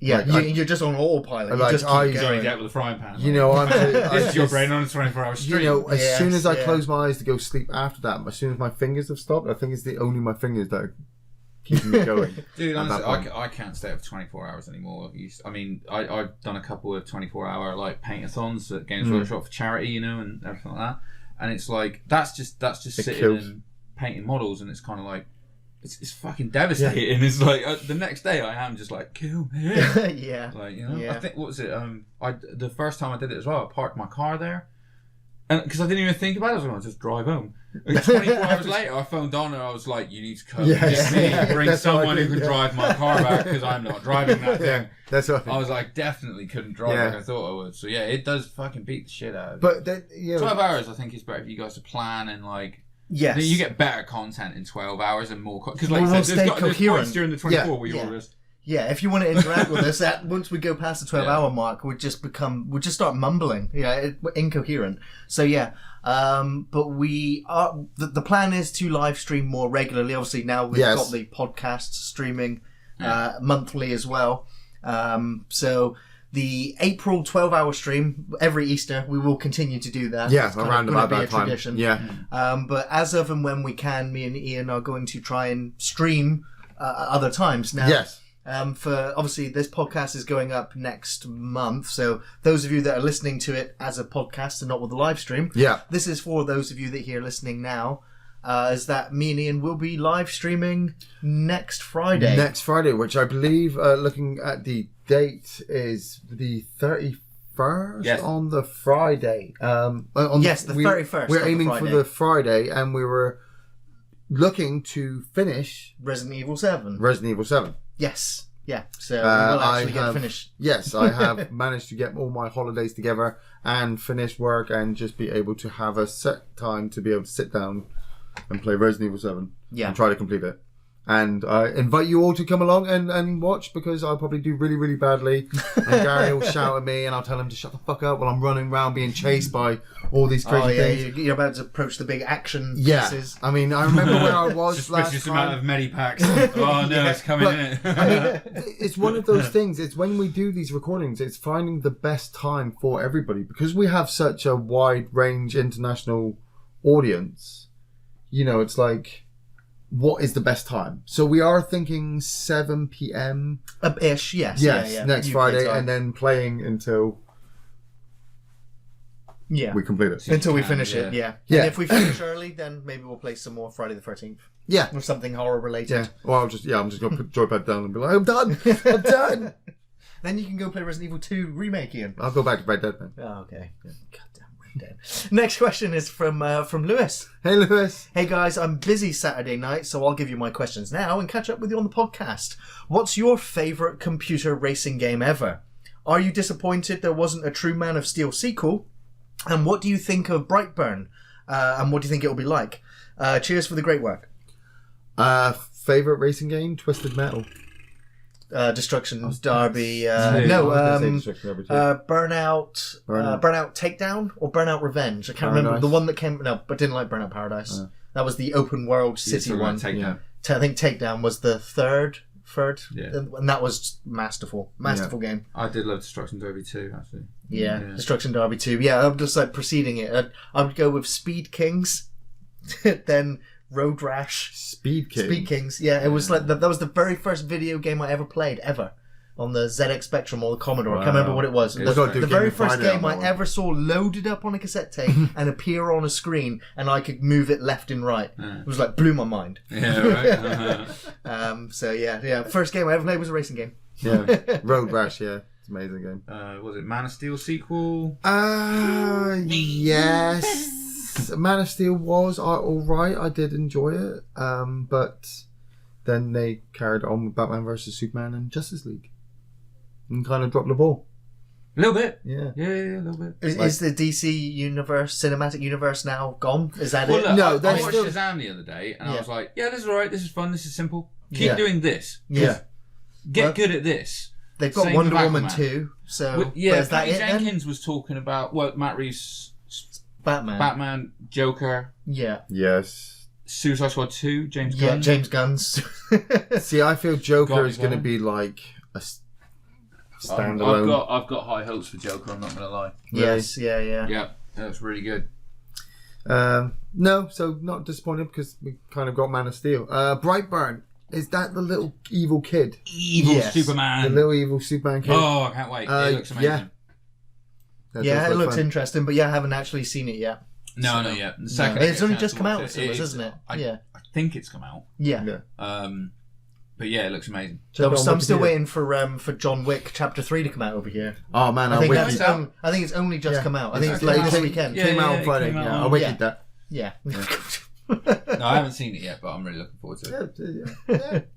Yeah, you're just on autopilot. You just keep eyes going. Get with a frying pan. It's your brain on a 24-hour stream. As soon as I close my eyes to go sleep after that, as soon as my fingers have stopped, I think it's only my fingers that are keeping me going. Dude, at that honestly, point. I can't stay up for 24 hours anymore. I've done a couple of 24-hour like paint-a-thons at Games Workshop for charity, you know, and everything like that. And it's like that's just sitting kills. and painting models, and it's kind of like it's fucking devastating. It's like the next day I am just like kill me. Yeah. Like, you know, Yeah. I think what was it? The first time I did it as well, I parked my car there, and because I didn't even think about it, I was going to just drive home. Like 24 hours later, I phoned Donna. I was like, "You need to come Yes. get me. Yeah. Bring That's what I someone who did, can yeah. drive my car back because I'm not driving that thing." Yeah, that's what. I was like, definitely couldn't drive Yeah. like I thought I would. So yeah, it does fucking beat the shit out of it. But then, you know, 12 hours, I think, is better for you guys to plan and like. Yes. Then you get better content in 12 hours and more. Because like Well, you we'll said, stay there's coherent. points during the 24 Yeah. where you're Yeah. just. Yeah, if you want to interact with us, once we go past the 12-hour mark, we'll just start mumbling. Yeah, we're incoherent. So yeah, but we are. The plan is to live stream more regularly. Obviously, now we've Yes. got the podcast streaming monthly as well. So the April 12-hour stream every Easter, we will continue to do that. yeah, It's kind of around gonna about be that a time. tradition. Yeah, But as of and when we can, me and Ian are going to try and stream other times now. yes, For obviously this podcast is going up next month, so those of you that are listening to it as a podcast and not with a live stream, yeah. this is for those of you that are listening now. Is that me and Ian will be live streaming next Friday. Next Friday, which I believe, looking at the date, is the 31st Yes. on the Friday. Yes, the 31st We're on the aiming for Friday. the Friday, and we were looking to finish Resident Evil 7. Resident Evil 7. Yes. Yeah. So we'll actually get finished. Yes, I have managed to get all my holidays together and finish work and just be able to have a set time to be able to sit down and play Resident Evil 7 Yeah. and try to complete it. And I invite you all to come along and watch, because I'll probably do really, really badly. And Gary will shout at me and I'll tell him to shut the fuck up while I'm running around being chased by all these crazy Oh yeah, things. you're about to approach the big action Yeah, pieces. I mean, I remember where I was last Suspicious time. amount of medipacks. Oh no, it's coming But, in. I mean, it's one of those things. It's when we do these recordings, it's finding the best time for everybody, because we have such a wide range international audience. You know, it's like, what is the best time? So we are thinking 7 p.m. Ish, yes. Yes, yeah. next UK Friday, time. and then playing until yeah. we complete it. Until we can, finish it, yeah. yeah. And if we finish early, then maybe we'll play some more Friday the 13th. Yeah. Or something horror related. Yeah. Well, I'm just going to put the joypad down and be like, I'm done. I'm done. Then you can go play Resident Evil 2 remake, Ian. I'll go back to Red Dead then. Oh, okay. Goddamn Red Dead. Next question is from Lewis. Hey, Lewis. Hey guys, I'm busy Saturday night, so I'll give you my questions now and catch up with you on the podcast. What's your favourite computer racing game ever? Are you disappointed there wasn't a true Man of Steel sequel? And what do you think of Brightburn? And what do you think it'll be like? Cheers for the great work. Favorite racing game? Twisted Metal. Destruction Derby. no, Burnout. Burnout Takedown or Burnout Revenge. I can't remember Paradise. the one that came. No, but didn't like Burnout Paradise. That was the open world city one. Yeah. I think Takedown was the third, Yeah. and that was masterful game. I did love Destruction Derby too, actually. Yeah, Destruction Derby 2. Yeah, I'm just like preceding it. I would go with Speed Kings, then Road Rash. Speed Kings. Yeah, it was like that was the very first video game I ever played on the ZX Spectrum or the Commodore. I can't remember what it was. We've got to do The Game very of first Friday on game that I one. ever saw loaded up on a cassette tape and appear on a screen, and I could move it left and right. It was like blew my mind. Yeah, right. So yeah. First game I ever played was a racing game. Yeah. Road Rash, yeah. It's an amazing game. Was it Man of Steel sequel? Yes. Man of Steel was alright. I did enjoy it. But then they carried on with Batman vs Superman and Justice League. And kind of dropped the ball. A little bit. Yeah. Yeah, a little bit. Is the DC universe, cinematic universe now gone? Is that Well, it? look, No, I there's watched still- Shazam the other day, and I Yeah. was like, "Yeah, this is alright. This is fun. This is simple. Keep Yeah. doing this. Yeah. Get Well, good at this." They've got Same Wonder with Woman Aquaman. 2, so Well, yeah, but is that Patty it then? Jenkins was talking about Matt Reeves' Batman. Joker, Yeah. Yes. Suicide Squad 2, James Yeah, Gunn. James Gunn's. See, I feel Joker Got is me going to going. be like a standalone. I've got high hopes for Joker. I'm not going to lie. Yes, yeah. Yeah, that's really good. No, so not disappointed because we kind of got Man of Steel. Brightburn. Is that the little evil kid? Evil Yes. Superman. The little evil Superman kid? Oh, I can't wait. It looks amazing. yeah. That does it look looks fun. interesting, but I haven't actually seen it yet. No, not yet. The second It's only chance just to come watch out, isn't it? I think it's come out. Yeah. Yeah. But yeah, it looks amazing. Check it on I'm still Wikipedia. waiting for John Wick Chapter 3 to come out over here. Oh man, I think, wiki. I think it's only just Yeah. come out. I think it's Okay. like this Came- weekend. Yeah. Came out on it Friday. came out Yeah, on- I wicked Yeah. that. Yeah. No, I haven't seen it yet, but I'm really looking forward to it.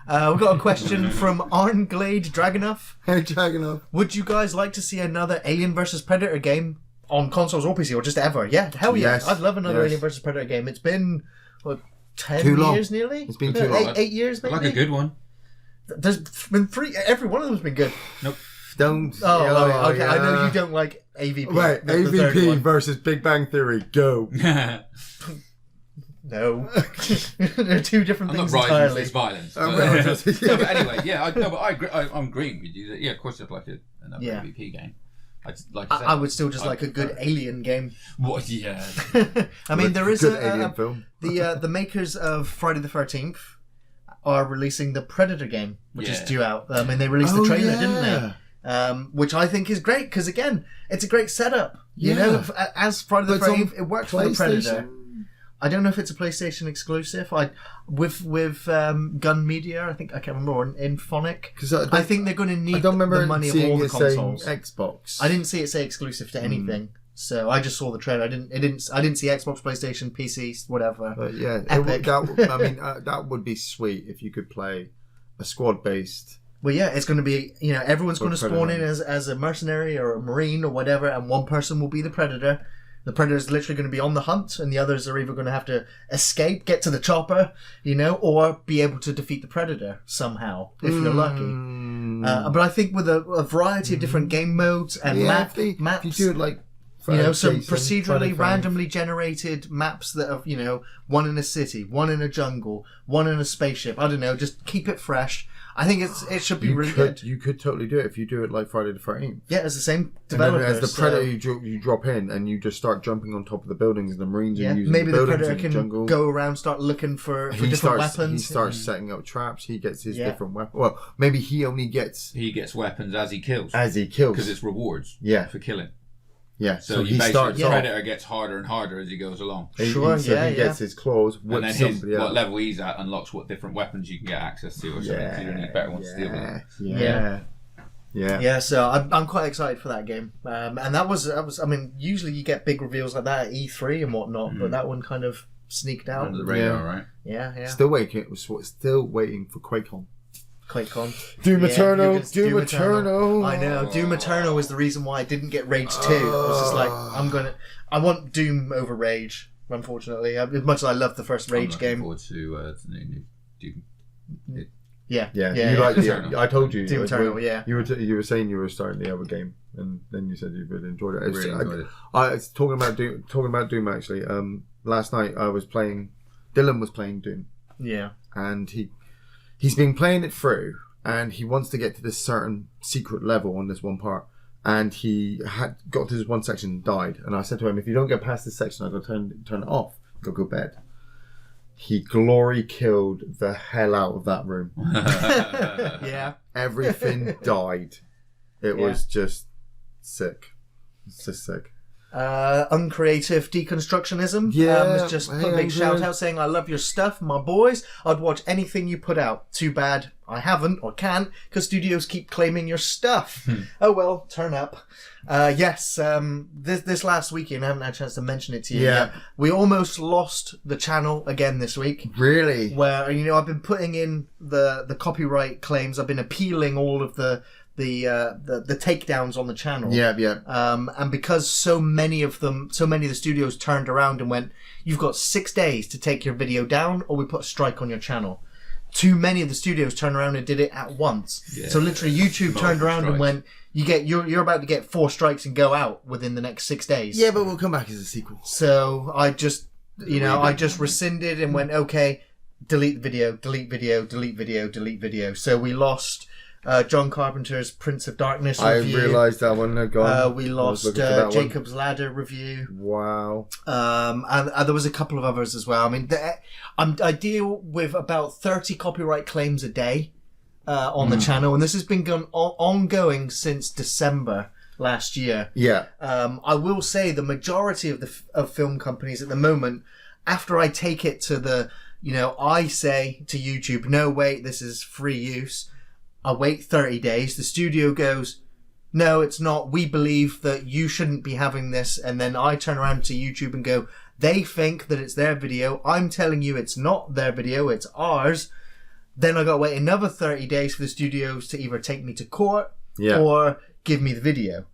Yeah. We've got a question from Arnglade Dragonoff. Hey, Dragunov. Would you guys like to see another Alien vs Predator game on consoles or PC or just ever? Yeah, hell yeah. Yes. I'd love another Yes. Alien vs Predator game. It's been, 10 Too long. years nearly? It's been too long. 8 years maybe? Like a good one. There's been 3, every one of them's been good. Don't. Oh, okay. I know yeah. you don't like AVP. Right, the third AVP one. versus Big Bang Theory. Go. No. They're two different I'm not things rising to entirely. this violence. Oh, But, well, just- no, but anyway, yeah, I agree. I'm agreeing with you. That, yeah, of course, I'd like another Yeah. MVP game. Like I said, I would still just I like a good prefer- Alien game. What? Yeah. I mean, there is good a alien film. the makers of Friday the 13th are releasing the Predator game, which is Yeah. due out. I mean, they released the trailer, didn't they? Which I think is great because again, it's a great setup. You Yeah. know, as Friday the But it's on 13th, it works for the Predator. PlayStation. I don't know if it's a PlayStation exclusive. With Gun Media, I think I can't remember, or Infonic. 'Cause I think they're going to I need don't remember the money of seeing all the it saying consoles. Xbox. I didn't see it say exclusive to anything, so I just saw the trailer. I didn't see Xbox, PlayStation, PC, whatever. But yeah, Epic. that would be sweet if you could play a squad-based. Well, yeah, it's going to be, everyone's going to spawn in Predator. as a mercenary or a marine or whatever, and one person will be the predator. The predator's literally going to be on the hunt, and the others are either going to have to escape, get to the chopper, or be able to defeat the predator somehow if you're lucky. But I think with a variety of different game modes and maps, if you do it like some Jason, procedurally, Friday Five. randomly generated maps that are, one in a city, one in a jungle, one in a spaceship. I don't know, just keep it fresh. I think it should be really good. You could totally do it if you do it like Friday the 13th. Yeah, it's the same And then developer. as the predator, you drop in and you just start jumping on top of the buildings, and the marines are using maybe the the buildings predator in the can jungle. go around, start looking for different weapons. He starts setting up traps. He gets his Yeah. different weapons. Well, maybe he only gets He gets weapons as he kills as he kills. because it's rewards. Yeah. For killing. Yeah, So, he basically, starts the off. predator gets harder and harder as he goes along. Sure, so yeah, he gets his claws, And then whips his, somebody what out. level he's at unlocks what different weapons you can get access to or something. So you don't need better ones to deal with. Yeah. Yeah, so I'm quite excited for that game. And that was, I mean, usually you get big reveals like that at E3 and whatnot, but that one kind of sneaked out. Under the radar, right? Yeah. Still waiting for QuakeCon. QuakeCon. Doom Yeah, Eternal, you're gonna- Doom Eternal. I know. Doom Eternal is the reason why I didn't get Rage 2. It was just like, I want Doom over Rage, unfortunately. As much as I love the first Rage I'm game. looking forward to the new Doom. Yeah. Yeah, you like Eternal. the. I told you. Doom Eternal, yeah. You were saying you were starting the other game, and then you said you really enjoyed it. Really enjoyed it. I was talking about Doom actually. Last night I was playing. Dylan was playing Doom, Yeah. and he's been playing it through, and he wants to get to this certain secret level on this one part, and he had got to this one section and died. And I said to him, if you don't get past this section, I'll go turn it off. Go to bed. He glory killed the hell out of that room. Yeah. Everything died. It was just sick. It's just sick. Uncreative deconstructionism. Yeah, has just put a hey, big shout Andrew. out saying, I love your stuff, my boys. I'd watch anything you put out. Too bad I haven't or can't because studios keep claiming your stuff. Oh well, turn up. Yes, this last weekend, I haven't had a chance to mention it to you Yeah. yet. We almost lost the channel again this week. Really? Where, I've been putting in the copyright claims. I've been appealing all of the takedowns on the channel. Yeah. And because so many of the studios turned around and went, you've got 6 days to take your video down or we put a strike on your channel. Too many of the studios turned around and did it at once. Yeah. So literally YouTube turned around and strikes. went, you're about to get 4 strikes and go out within the next 6 days. Yeah, but we'll come back as a sequel. So I just, rescinded and went, okay, delete video. So we lost John Carpenter's Prince of Darkness I review. realised that one had gone. We lost Jacob's Ladder review. Wow. And there was a couple of others as well. I mean, I deal with about 30 copyright claims a day on the channel, and this has been ongoing since December last year. Yeah. I will say the majority of film companies at the moment, after I take it to I say to YouTube, no, wait, this is free use. I wait 30 days. The studio goes, no, it's not. We believe that you shouldn't be having this. And then I turn around to YouTube and go, they think that it's their video. I'm telling you it's not their video, it's ours. Then I got to wait another 30 days for the studios to either take me to court or give me the video.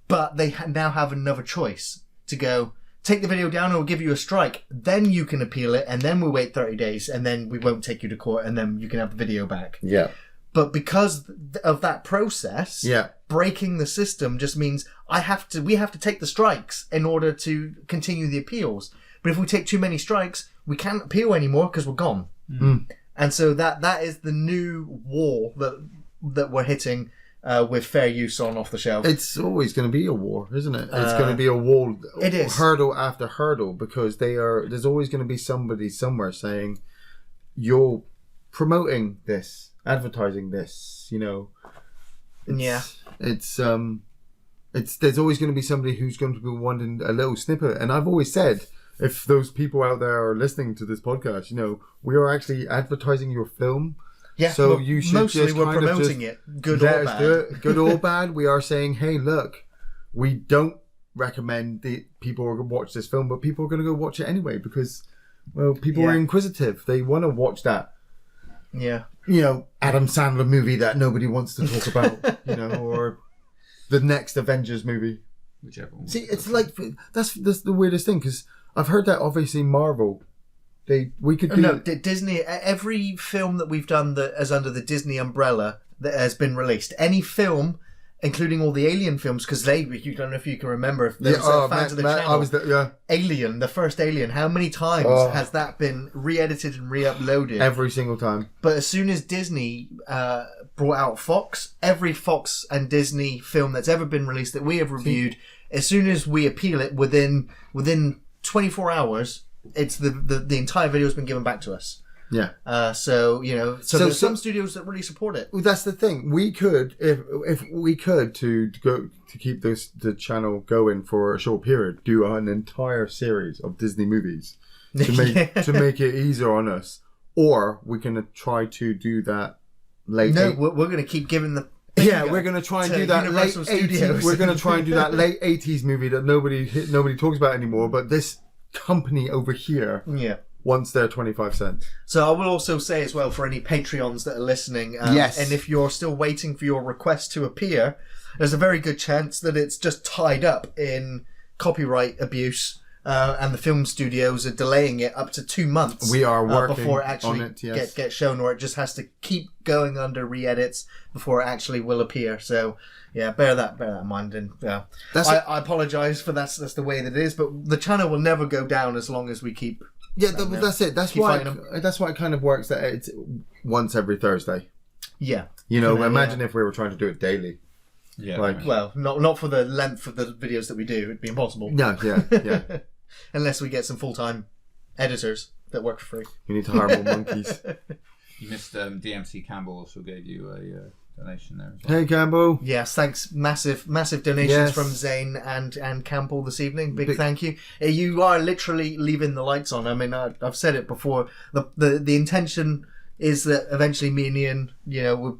But they now have another choice to go, take the video down and we'll give you a strike. Then you can appeal it, and then we'll wait 30 days, and then we won't take you to court, and then you can have the video back. Yeah. But because of that process, breaking the system just means we have to take the strikes in order to continue the appeals. But if we take too many strikes, we can't appeal anymore because we're gone. And so that is the new wall that we're hitting with fair use on off the shelf. It's always going to be a war, isn't it? It's going to be a wall. It is. Hurdle after hurdle, because there's always going to be somebody somewhere saying, you're promoting this, advertising this, It's there's always going to be somebody who's going to be wanting a little snippet. And I've always said, if those people out there are listening to this podcast, we are actually advertising your film. Yeah, so you should mostly just we're kind of promoting it, good or bad. Good or bad. We are saying, hey, look, we don't recommend people are going to watch this film, but people are going to go watch it anyway because, well, people are inquisitive. They want to watch that. Yeah. Adam Sandler movie that nobody wants to talk about, or the next Avengers movie. Whichever one. See, it's like, that's the weirdest thing, because I've heard that obviously Marvel, we could do... No, Disney, every film that we've done that is under the Disney umbrella that has been released, any film, including all the Alien films, because you don't know if you can remember, if there's fans of the channel, I was Alien, the first Alien, how many times has that been re-edited and re-uploaded? Every single time. But as soon as Disney brought out Fox, every Fox and Disney film that's ever been released that we have reviewed, as soon as we appeal it, within 24 hours, it's the entire video has been given back to us. Yeah. So there's some studios that really support it. Well, that's the thing. We could, if we could, to keep the channel going for a short period, do an entire series of Disney movies to make it easier on us, or we can try to do that late. No, we're going to keep giving the. We're going to try and do that late 80s. We're going to try and do that late 80s movie that nobody talks about anymore. But this company over here, wants their 25 cents. So I will also say as well, for any Patreons that are listening, yes, and if you're still waiting for your request to appear, there's a very good chance that it's just tied up in copyright abuse, and the film studios are delaying it up to 2 months. We are working before it actually on it, yes. get shown, or it just has to keep going under re-edits before it actually will appear. So yeah, bear that in mind. And I apologise for that's the way that it is, but the channel will never go down as long as we keep. Yeah, that's it. That's why it kind of works that it's once every Thursday. Yeah. Imagine if we were trying to do it daily. Yeah. Well, not for the length of the videos that we do. It'd be impossible. No, yeah. Unless we get some full-time editors that work for free. You need to hire more monkeys. You missed DMC Campbell also gave you a donation there as well. Hey Campbell. Yes, thanks. Massive donations from Zane and Campbell this evening. Big thank you. You are literally leaving the lights on. I mean, I've said it before. The intention is that eventually me and Ian,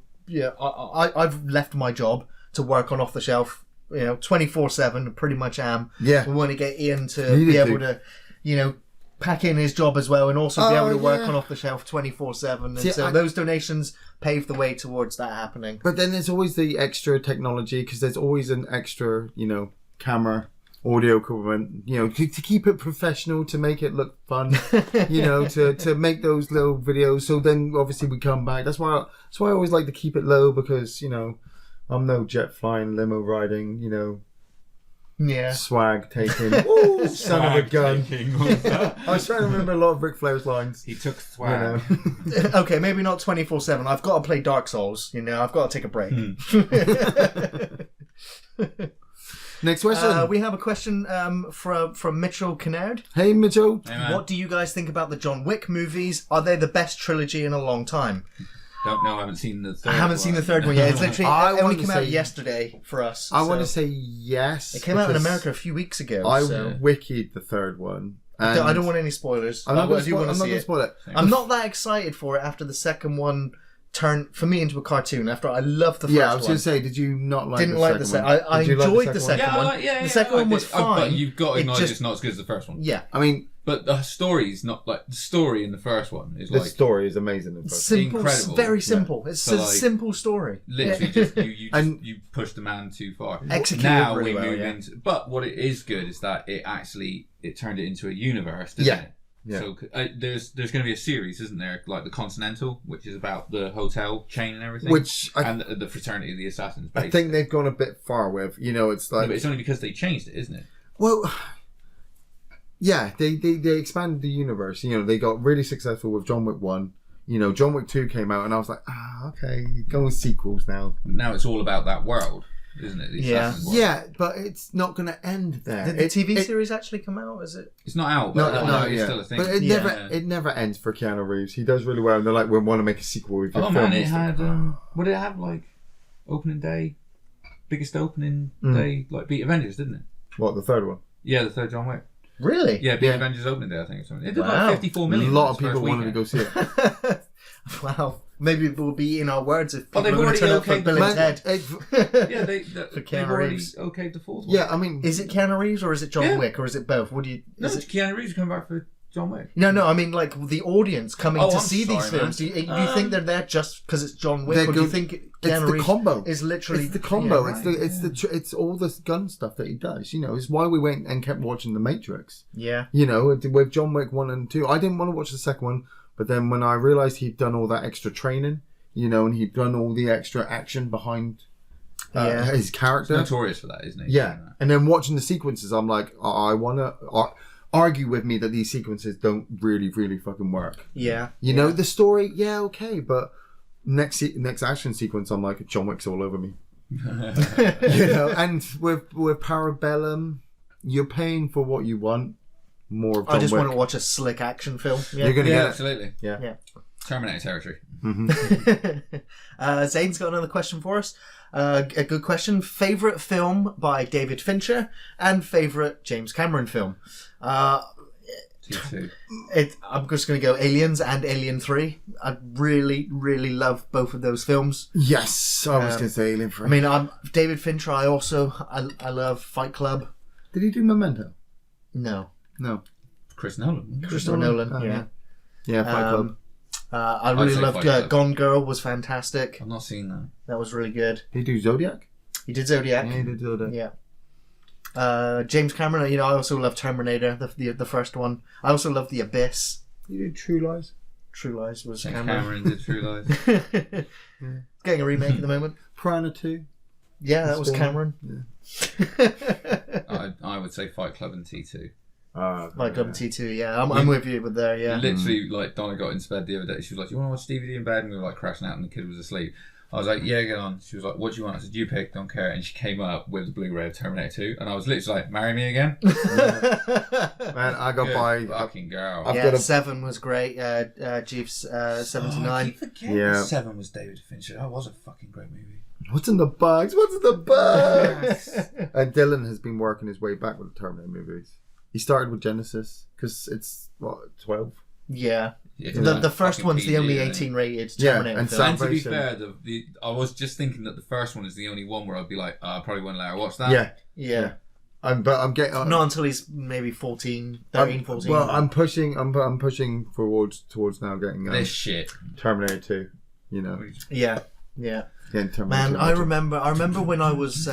I've left my job to work on Off the Shelf, 24/7. Pretty much am. Yeah. We want to get Ian to be able to, pack in his job as well, and also be able to work on Off the Shelf 24/7. And so those donations pave the way towards that happening. But then there's always the extra technology, because there's always an extra, camera, audio equipment, to keep it professional, to make it look fun, to make those little videos. So then obviously we come back. That's why I always like to keep it low, because I'm no jet flying, limo riding, Yeah. swag taking. Ooh, son of a gun. I was trying to remember a lot of Ric Flair's lines. He took swag. Okay, maybe not 24/7. I've got to play Dark Souls. I've got to take a break. Next question. We have a question from Mitchell Kennard. Hey, Mitchell. Hey, What do you guys think about the John Wick movies? Are they the best trilogy in a long time? Don't know. I haven't seen the third I haven't seen the third one yet. It's literally it only came out say- yesterday for us. I want to say yes. it came out in because America a few weeks ago. I so. wikied the third one. I don't want any spoilers. I'm not going I do want to see to it. spoil it. I'm not that excited for it after the second one turned for me into a cartoon. After I loved the first one. Yeah, I was going to say, did you not like Didn't the like second the second. one? I Did you like enjoyed the second one. Yeah, The second one was fine. But you've got to It acknowledge just- it's not as good as the first one. Yeah. I mean, But the story's not like the story in the first one is the like story is amazing. In the first one. Simple, Incredible. very simple. It's So, a like, simple story. literally just you And- you push the man too far. Executed Now really we well, move yeah. into. But what it is good is that it turned it into a universe, didn't Yeah. it? Yeah. So there's going to be a series, isn't there? Like the Continental, which is about the hotel chain and everything, Which and the fraternity of the assassins. I think they've gone a bit far with. It's No, like, but it's only because they changed it, isn't it? well, yeah, they expanded the universe. They got really successful with John Wick 1. John Wick 2 came out, and I was like, okay, go with sequels now. Now it's all about that world, isn't it? The Yeah. assassin world. Yeah, but it's not going to end there. Did the TV series actually come out? Is it? It's not out, No, but no, it's yeah. still a thing. But Yeah. it never ends for Keanu Reeves. He does really well, and they're like, we want to make a sequel with your Oh film. man, it had what did it have like opening day, biggest opening day, like beat Avengers, didn't it? What, the third one? Yeah, the third John Wick. Really? Yeah, beat Yeah. Avengers opening day, I think. Or something. It did Wow. like 54 million. A lot in of its first people wanted to weekend. go see it. Wow. Maybe we'll be in our words if people they've are going already to turn up for okayed Bill and Man, Ted. Yeah, they've Keanu already Reeves. okayed the fourth one. Yeah, I mean, Is it Keanu Reeves or is it John Yeah. Wick or is it both? What do you? No, Is it's it? Keanu Reeves coming back for John Wick. No, I mean like the audience coming Oh, to I'm see these sorry, films. Do man. you think they're there just because it's John Wick, They're or do you good- think it's Keanu the Reeves combo. is literally It's the combo. Yeah, It's it's all the gun stuff that he does. It's why we went and kept watching The Matrix. yeah. With John Wick 1 and 2. I didn't want to watch the second one, but then when I realised he'd done all that extra training, and he'd done all the extra action behind his character. Notorious for that, isn't he? Yeah. And then watching the sequences, I'm like, I want to argue with me that these sequences don't really, really fucking work. Yeah. The story, yeah, okay, but next action sequence, I'm like, John Wick's all over me. And with Parabellum, you're paying for what you want. More of John I just Wick. want to watch a slick action film. Yeah. You're gonna Yeah, get it. absolutely. Yeah. Terminator territory. Zane's got another question for us. A good question. Favorite film by David Fincher and favorite James Cameron film. T2. I'm just going to go Aliens and Alien 3. I really, really love both of those films. Yes, I was going to say Alien 3. I mean, I'm David Fincher. I love Fight Club. Did he do Memento? No, Chris Nolan. Christopher Nolan. Oh, yeah. Yeah, Fight Club. I really say loved Fight Club. Gone Girl. Was fantastic. I've not seen that. That was really good. Did he do Zodiac? He did Zodiac. Yeah, he did Zodiac. Yeah. James Cameron. I also love Terminator, the first one. I also love The Abyss. He did True Lies. True Lies was James Cameron. Cameron did True Lies. Getting a remake at the moment. Piranha 2. Yeah, that was Storm. Cameron. I would say Fight Club and T2. Like T2, yeah. I'm with you with there, yeah. Literally, like Donna got into bed the other day. She was like, "Do you want to watch DVD in bed?" And we were like crashing out, and the kid was asleep. I was like, "Yeah, get on." She was like, "What do you want?" I said, "You pick, don't care." And she came up with the Blu-ray of Terminator 2, and I was literally like, "Marry me again." Man, I got Good by. fucking girl. I've Yeah, got a- 7 was great. Jeeves 79. I keep forgetting Yeah. 7 was David Fincher. That was a fucking great movie. What's in the bags? What's in the bags? And Dylan has been working his way back with the Terminator movies. He started with Genesis because it's 12. Yeah. Yeah, The first fucking one's the PG, only isn't it? 18 rated Yeah, Terminator and film. And to be Salvation. fair, I was just thinking that the first one is the only one where I'd be like, I probably won't let her watch that. Yeah, Yeah. but I'm getting Not until he's maybe 14, 13, 14. Well, I'm pushing. I'm pushing towards now getting This shit. Terminator 2. Yeah. Getting Terminator Man, 2. I remember when I was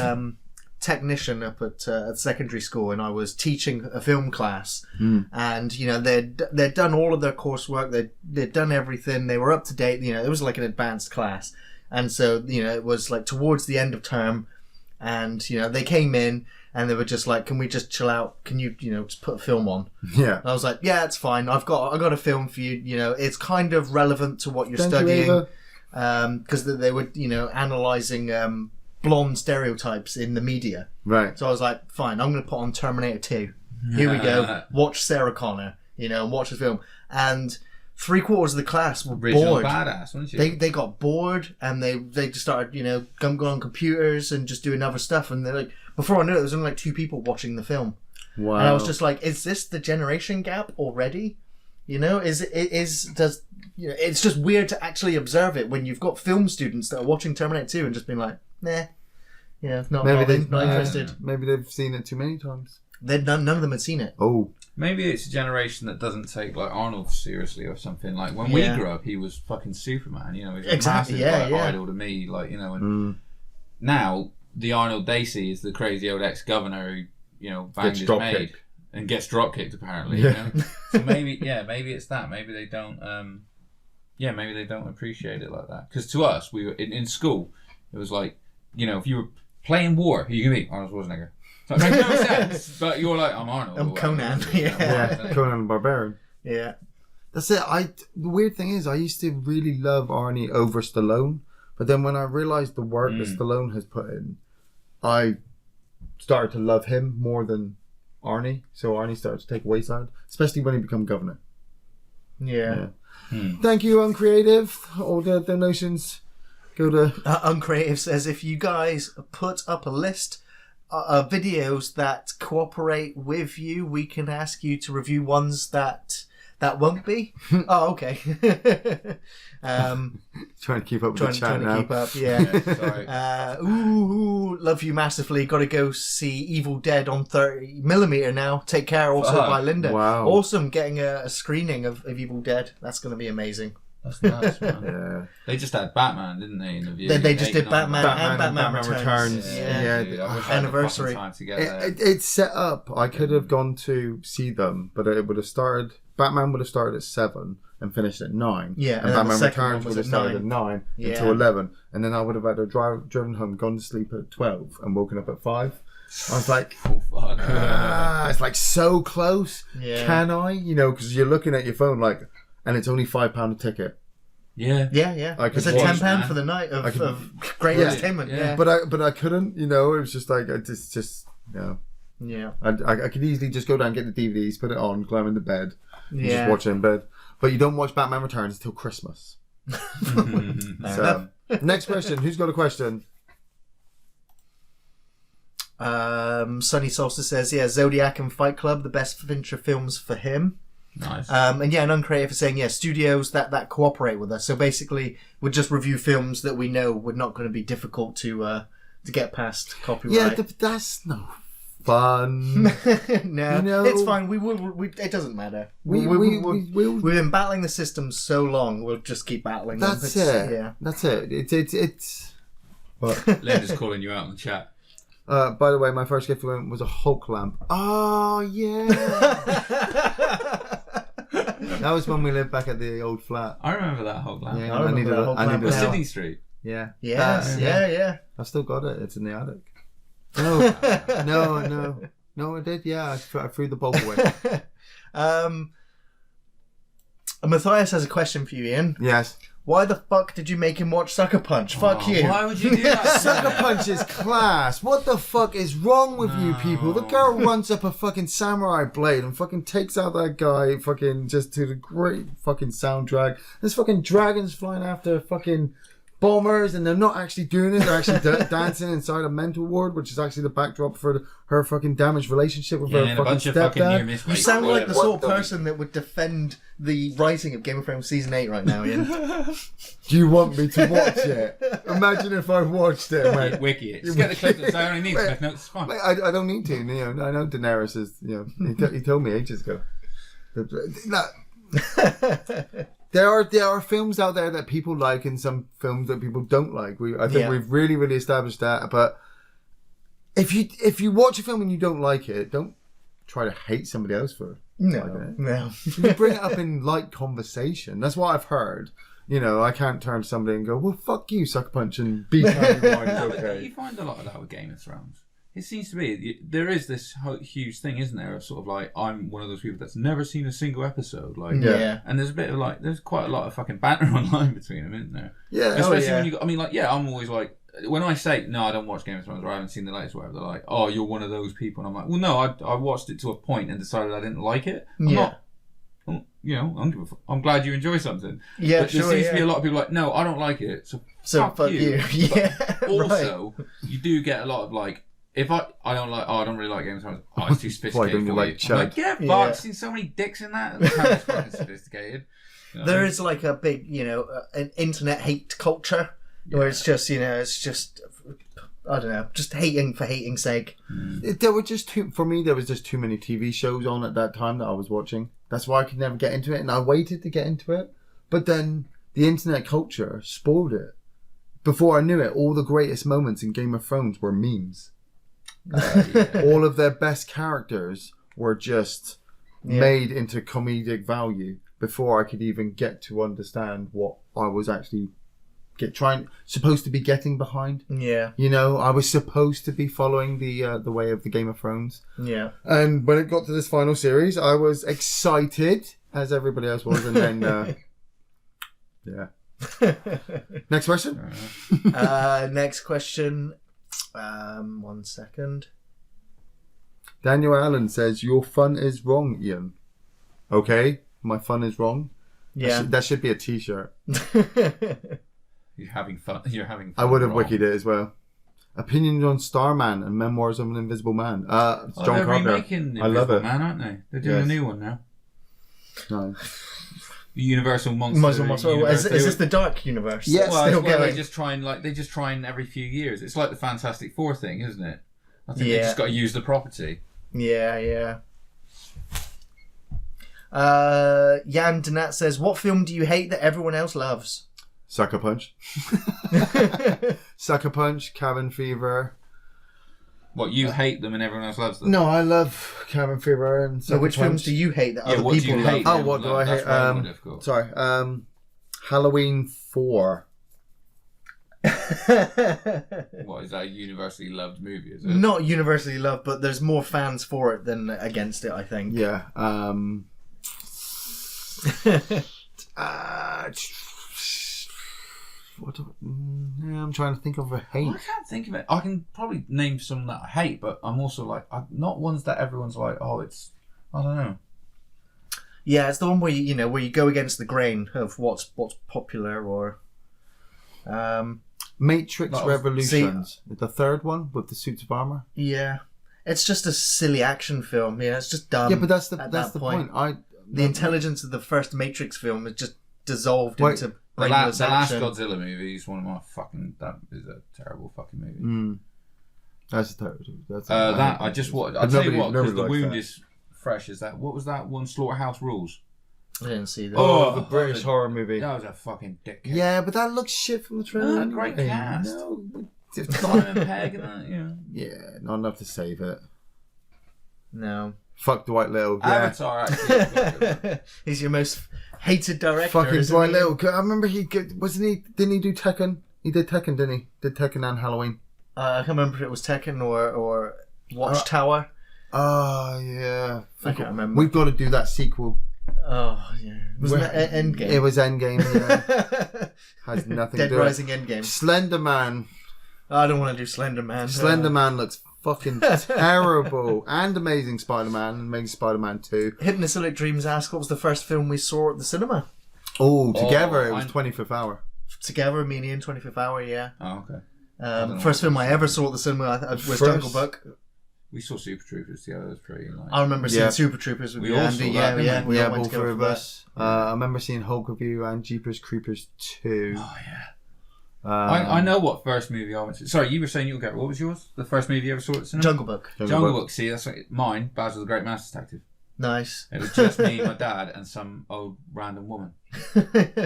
technician up at secondary school, and I was teaching a film class, and they'd done all of their coursework, they'd done everything, they were up to date. It was like an advanced class, and so it was like towards the end of term, and they came in and they were just like, "Can we just chill out? Can you just put a film on?" Yeah. And I was like, "Yeah, it's fine. I got a film for you. It's kind of relevant to what you're Thank studying." you, Because they were, analysing blonde stereotypes in the media. Right. So I was like, fine, I'm going to put on Terminator 2. Here we go. Watch Sarah Connor, and watch the film. And 3/4 of the class were Original bored. badass, wasn't she? They got bored and they just started, going on computers and just doing other stuff. And they're like, before I knew it, there was only like 2 people watching the film. Wow. And I was just like, is this the generation gap already? It's just weird to actually observe it when you've got film students that are watching Terminator 2 and just being like, nah, not interested. Maybe they've seen it too many times. None of them had seen it. Oh. Maybe it's a generation that doesn't take like Arnold seriously or something. Like when we grew up, he was fucking Superman. He was Exactly, a massive idol to me. Like and now the Arnold they see is the crazy old ex-governor who banged his maid and gets drop kicked apparently. Yeah. So maybe it's that. Maybe they don't. Maybe they don't appreciate it like that. Because to us, we were in school. It was like if you were playing war, who you can be Arnold Schwarzenegger. So it makes no sense, but you're like, I'm Arnold. I'm Conan. Yeah, Conan the Barbarian. Yeah. That's it. The weird thing is, I used to really love Arnie over Stallone, but then when I realised the work that Stallone has put in, I started to love him more than Arnie. So Arnie started to take a wayside, especially when he became governor. Yeah. Thank you, Uncreative. All the donations go to... Uncreative says, if you guys put up a list of videos that cooperate with you, we can ask you to review ones that won't be. Oh, okay. Trying to keep up with the chat trying now. to keep up, yeah. Sorry. Love you massively. Got to go see Evil Dead on 30mm now. Take care. Also by Linda. Wow. Awesome. Getting a screening of Evil Dead. That's going to be amazing. That's nuts, man. Yeah. They just had Batman, didn't they? In the view. They just did Batman and Batman Returns. Yeah. Dude, I wish I had the Anniversary. fucking time to get there. It's set up. I could have gone to see them, but it would have started. Batman would have started at 7 and finished at 9. Yeah, and and then the Batman second Returns one was would have at started 9. at 9 Yeah. until 11, and then I would have had to driven home, gone to sleep at 12, and woken up at 5. I was like, Oh, fuck. it's like so close. Yeah. Can I? Because you're looking at your phone and it's only £5 a ticket. Yeah. Yeah. I could It's a watch, £10 man. for the night of great Yeah. entertainment. Yeah. But I couldn't. It was just like it's just Yeah. I could easily just go down, get the DVDs, put it on, climb into bed, and just Yeah. watch it in bed. But you don't watch Batman Returns until Christmas. So, next question. Who's got a question? Sunny Solstice says, Zodiac and Fight Club, the best Fincher films for him. Nice. And Uncreative is saying, studios that cooperate with us. So basically, we'd just review films that we know we're not going to be difficult to get past copyright. Yeah, that's no fun. No, it's fine. We it doesn't matter. We've been battling the system so long. We'll just keep battling them. That's it. Yeah. That's it. It's. But, Linda's calling you out in the chat. by the way, my first gift was a Hulk lamp. Oh yeah. That was when we lived back at the old flat. I remember that whole lamp. Yeah, I remember that whole lamp On now. Sydney Street. Yeah. Yes. Yeah. I've still got it. It's in the attic. No, I did. Yeah, I threw the bulb away. Matthias has a question for you, Ian. Yes. Why the fuck did you make him watch Sucker Punch? Fuck you. Why would you do that? Sucker Punch is class. What the fuck is wrong with you people? The girl runs up a fucking samurai blade and fucking takes out that guy fucking just to the great fucking soundtrack. There's fucking dragons flying after fucking bombers and they're not actually doing it. They're actually dancing inside a mental ward, which is actually the backdrop for her fucking damaged relationship with her and a fucking bunch of fucking near stepdad. miss. You sound like the sort of person that would defend the writing of Game of Thrones Season 8 right now, Ian. Do you want me to watch it? Imagine if I watched it, mate. Wiki it. Just get the clip that I only need clip notes. It's fine. Mate, I don't need to. I know Daenerys is. He told me ages ago. There are films out there that people like, and some films that people don't like. I think we've really, really established that. But if you watch a film and you don't like it, don't try to hate somebody else for liking it. No. You bring it up in light conversation. That's what I've heard. You know, I can't turn to somebody and go, well, fuck you, sucker punch, and beat everyone. No, Okay. but you find a lot of that with Game of Thrones. It seems to be there is this huge thing, isn't there? Of sort of like, I'm one of those people that's never seen a single episode. Like, Yeah. And there's a bit of like, there's quite a lot of fucking banter online between them, isn't there? Yeah. Especially when you got, I mean, like, yeah, I'm always like, when I say no, I don't watch Game of Thrones or I haven't seen the latest, or whatever, they're like, oh, you're one of those people, and I'm like, well, no, I watched it to a point and decided I didn't like it. I'm not. You know, I'm glad you enjoy something. Yeah, but there seems to be a lot of people like, no, I don't like it, so fuck you. Yeah. But also, you do get a lot of like, if I don't really like Game of Thrones. Oh, it's too sophisticated for like you. Chud. I'm like, yeah, fuck, I've seen so many dicks in that. That's how it's fucking sophisticated. You know? There is like a big, an internet hate culture where it's just, I don't know, just hating for hating's sake. There were just for me, there was just too many TV shows on at that time that I was watching. That's why I could never get into it, and I waited to get into it. But then the internet culture spoiled it. Before I knew it, all the greatest moments in Game of Thrones were memes. All of their best characters were just made into comedic value before I could even get to understand what I was actually supposed to be getting behind. Yeah. You know, I was supposed to be following the way of the Game of Thrones. Yeah. And when it got to this final series, I was excited, as everybody else was, and then Next question. Next question. 1 second. Daniel Allen says, your fun is wrong, Ian. Okay, my fun is wrong. Yeah. That should be a t-shirt. You're having fun. I would have wikied it as well. Opinions on Starman and Memoirs of an Invisible Man. It's John they're Carpenter. remaking I love Invisible it. Man, aren't they? They're doing a new one now. No. The Universal Monster. Is this the Dark Universe? Yes, Well, still it's where going. they just try and every few years. It's like the Fantastic Four thing, isn't it? I think they Yeah. just got to use the property. Yeah. Jan Donat says, what film do you hate that everyone else loves? Sucker Punch. Sucker Punch, Cabin Fever. What, you hate them and everyone else loves them? No, I love Cabin Fever and So Sucker which Punch. films do you hate that other what do people you love? hate? Oh, what do I hate? That's way more difficult. Sorry. Halloween 4. What, is that a universally loved movie, is it? Not universally loved, but there's more fans for it than against it, I think. Yeah. I'm trying to think of a hate. I can't think of it. I can probably name some that I hate, but I'm also like, not ones that everyone's like, oh, it's, I don't know. Yeah, it's the one where you go against the grain of what's popular, or Matrix Like, Revolutions, the third one with the suits of armor. yeah, it's just a silly action film. Yeah, it's just dumb. Yeah, but that's the that point. The intelligence of the first Matrix film is just dissolved Wait, into The brainless last action. Godzilla movie is one of my fucking. That is a terrible fucking movie. That's terrible. I just watched. I'll tell you what, because the likes wound that. is fresh. Is that what was that one? Slaughterhouse Rules. I didn't see that. Oh, the British horror movie. That was a fucking dick. Yeah, but that looks shit from the trailer. No, great anyway. cast. No, Simon Pegg and that. Yeah. yeah, not enough to save it. No. Fuck Dwight Little. Yeah. Avatar actually. He's your most hated director. Fucking isn't Dwight he? Little. I remember didn't he do Tekken? He did Tekken, didn't he? Did Tekken and Halloween. I can't remember if it was Tekken or Watchtower. Oh, yeah. I can't remember. We've got to do that sequel. Oh, yeah. Wasn't that Endgame? It was Endgame, yeah. Has nothing Dead to do with Rising Endgame. Slender Man. I don't want to do Slender Man. Slender Man looks fucking terrible. And Amazing Spider-Man and Amazing Spider-Man 2. Hypnocylic Dreams asked what was the first film we saw at the cinema? Oh, together it was I'm- 25th Hour. Together, me and Ian, 25th Hour, yeah. Oh, okay. First film I ever saw at the cinema was Jungle Book. We saw Super Troopers together. It was pretty like. I remember seeing Yeah. Super Troopers with We you, all Andy. saw Yeah, that, didn't yeah. We Yeah, all went all together three for of that. us. I remember seeing Hulk Review and Jeepers Creepers 2. Oh yeah. I know what first movie I went to. Sorry, you were saying you'll get. What was yours? The first movie you ever saw at the cinema? Jungle Book. Jungle Book. See, that's like mine. Basil the Great Mouse Detective. Nice. It was just me, my dad, and some old random woman.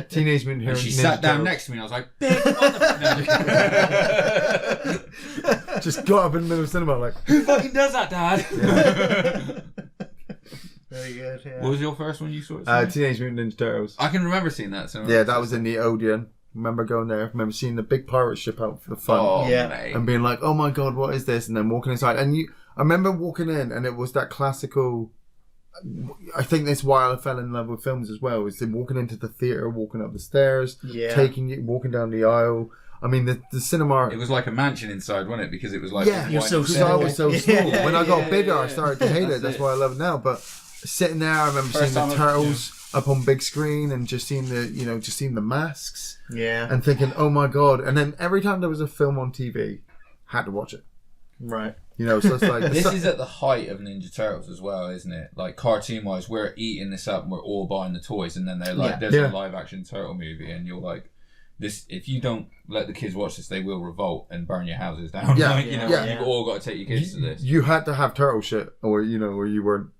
Teenage Mutant And Ninja she sat down Turtles. next to me, and I was like, "Big motherfucker!" Just got up in the middle of the cinema like, Who fucking does that, Dad? Very pretty good. Yeah. What was your first one you saw? At Teenage Mutant Ninja Turtles. I can remember seeing that. So Yeah, that was in the Odeon. Remember going there. Remember seeing the big pirate ship out for the fun. Oh, Yeah. mate. And being like, oh my god, what is this? And then walking inside. And I remember walking in, and it was that classical. I think that's why I fell in love with films as well. Is them walking into the theater, walking up the stairs, walking down the aisle. I mean, the cinema. It was like a mansion inside, wasn't it? Because it was like you're so because I was so small. Yeah, When I got bigger, I started to hate it. That's why I love it now. But sitting there, I remember seeing the turtles up on big screen and just seeing the masks. Yeah. And thinking, oh my god! And then every time there was a film on TV, had to watch it. Right. So it's like This is at the height of Ninja Turtles as well, isn't it? Like cartoon-wise, we're eating this up and we're all buying the toys, and then they're like, "There's a live-action turtle movie," and you're like, "This. If you don't let the kids watch this, they will revolt and burn your houses down." You've all got to take your kids to this. You had to have turtle shit, or you weren't.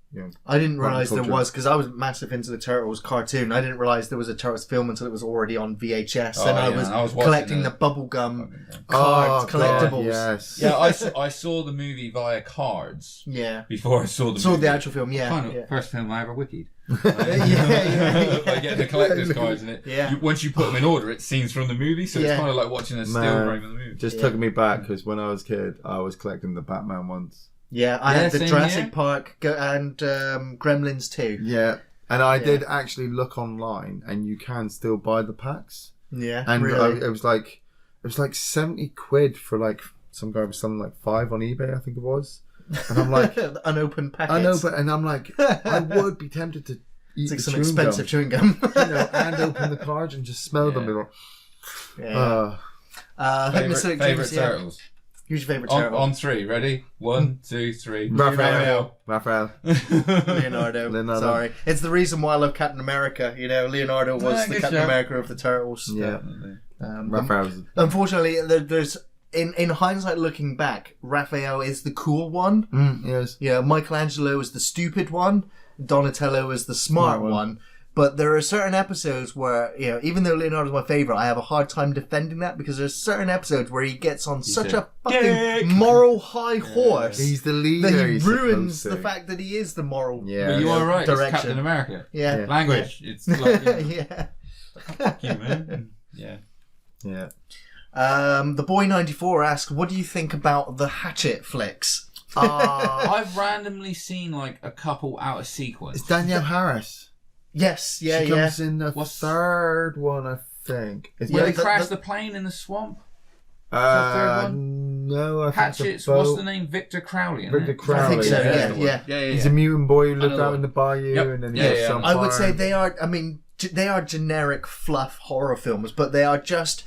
I didn't realise there was, because I was massive into the Turtles cartoon. I didn't realise there was a Turtles film until it was already on VHS, and I was collecting the bubblegum cards, collectibles. Yes. Yeah, I saw the movie via cards. Yeah. Before I saw the movie. the actual film. Yeah. First film I ever wikied. yeah. Like getting the collector's cards in it. Yeah. Once you put them in order, it's scenes from the movie, so it's kind of like watching a still frame of the movie. Just took me back, because when I was a kid, I was collecting the Batman ones. Yeah, I had the Jurassic Park and Gremlins too. Yeah, and I did actually look online, and you can still buy the packs. Yeah, and really? it was like £70 for like some guy was selling like 5 on eBay, I think it was. And I'm like, unopened packets. And I'm like, I would be tempted to eat some expensive chewing gum, and open the cards and just smell them. Favorite turtles. Who's your favourite turtle? On 3, ready? 1, 2, 3. Raphael. Leonardo. Sorry. It's the reason why I love Captain America. Leonardo was the Captain America of the Turtles. Yeah. Raphael. Unfortunately, there's... In hindsight, looking back, Raphael is the cool one. Yes. Yeah, Michelangelo is the stupid one. Donatello is the smart one. But there are certain episodes where, even though Leonardo's my favourite, I have a hard time defending that, because there's certain episodes where he gets on such a fucking moral high horse. He's the leader. That he ruins the fact that he is the moral But you are right, direction. It's Captain America. Yeah. Language. It's like... yeah. Fuck you, man. Yeah. Yeah. The Boy 94 asked, what do you think about the Hatchet flicks? I've randomly seen like a couple out of sequence. It's Danielle Harris. Yes, she comes in the third one, I think. Where they crash the plane in the swamp? The third one? No, I think Hatchet's, what's the name? Victor Crowley, isn't Victor Crowley. I think so, yeah. He's a mutant boy who lived out in the bayou, and then he has some I would say they are generic fluff horror films, but they are just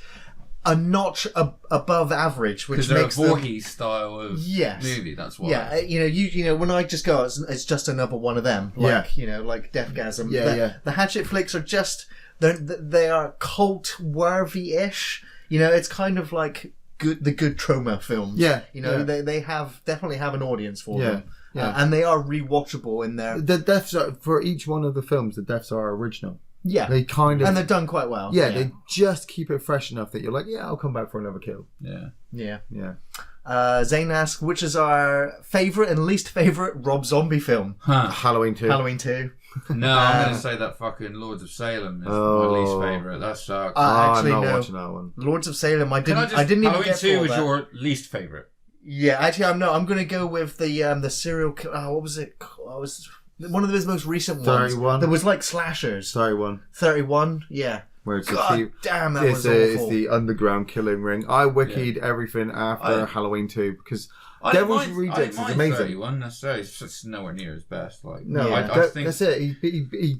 a notch above average, which makes them... Because they're a Voorhees style of movie, that's why. Yeah, you know, when I just go, it's just another one of them. Like, like Deathgasm. The Hatchet flicks are just... They are cult-worthy-ish. It's kind of like the good trauma films. Yeah. They definitely have an audience for them. Yeah. And they are rewatchable in there. The deaths are, for each one of the films, the deaths are original. Yeah. They kind of... And they're done quite well. Yeah, they just keep it fresh enough that you're like, I'll come back for another kill. Yeah. Zane asks, which is our favourite and least favourite Rob Zombie film? Halloween 2. Halloween 2. No, I'm going to say that fucking Lords of Salem is my least favourite. That sucks. Actually, I'm not watching that one. Lords of Salem, I didn't even Halloween get 2 was your least favourite? Yeah, actually, I'm going to go with the serial killer. What was it? It was one of his most recent ones. 31. There was like slashers. 31, yeah. Where it's damn, that was awful. It's the underground killing ring. I wikied everything after Halloween 2 because Devil's Rejects is amazing. 31 necessarily. It's nowhere near his best. Like I think that's it. He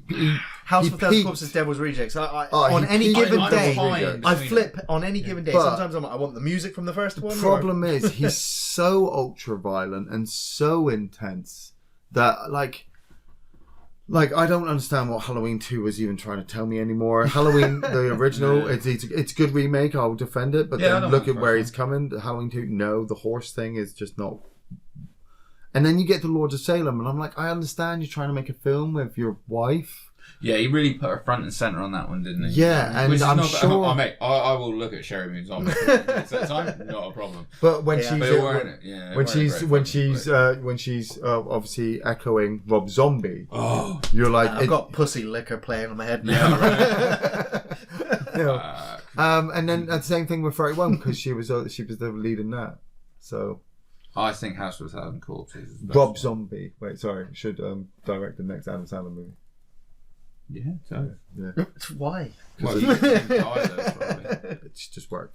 House of Thousand Corpses, Devil's Rejects. On any given day, I flip on any given day. Sometimes I'm like, I want the music from the first one. The problem is he's so ultra violent and so intense that like I don't understand what Halloween 2 was even trying to tell me anymore. Halloween, the original, it's a good remake. I'll defend it, but then look at where he's coming. Halloween 2, no, the horse thing is just not. And then you get to Lords of Salem, and I'm like, I understand you're trying to make a film with your wife, Yeah, he really put her front and centre on that one, didn't he? Yeah, and I'm sure... mate, I will look at Sherry Moon's on at that time, not a problem. But when she's obviously echoing Rob Zombie, you're like... I've got Pussy Liquor playing on my head now. Yeah, and then the same thing with 31, because she was the lead in that. So... I think House of a Thousand Corpses is the best Rob one. Zombie. Wait, sorry. Should direct the next Adam Sandler movie. Yeah, so. Yeah. Why? Well, you can die though, probably. It's just work.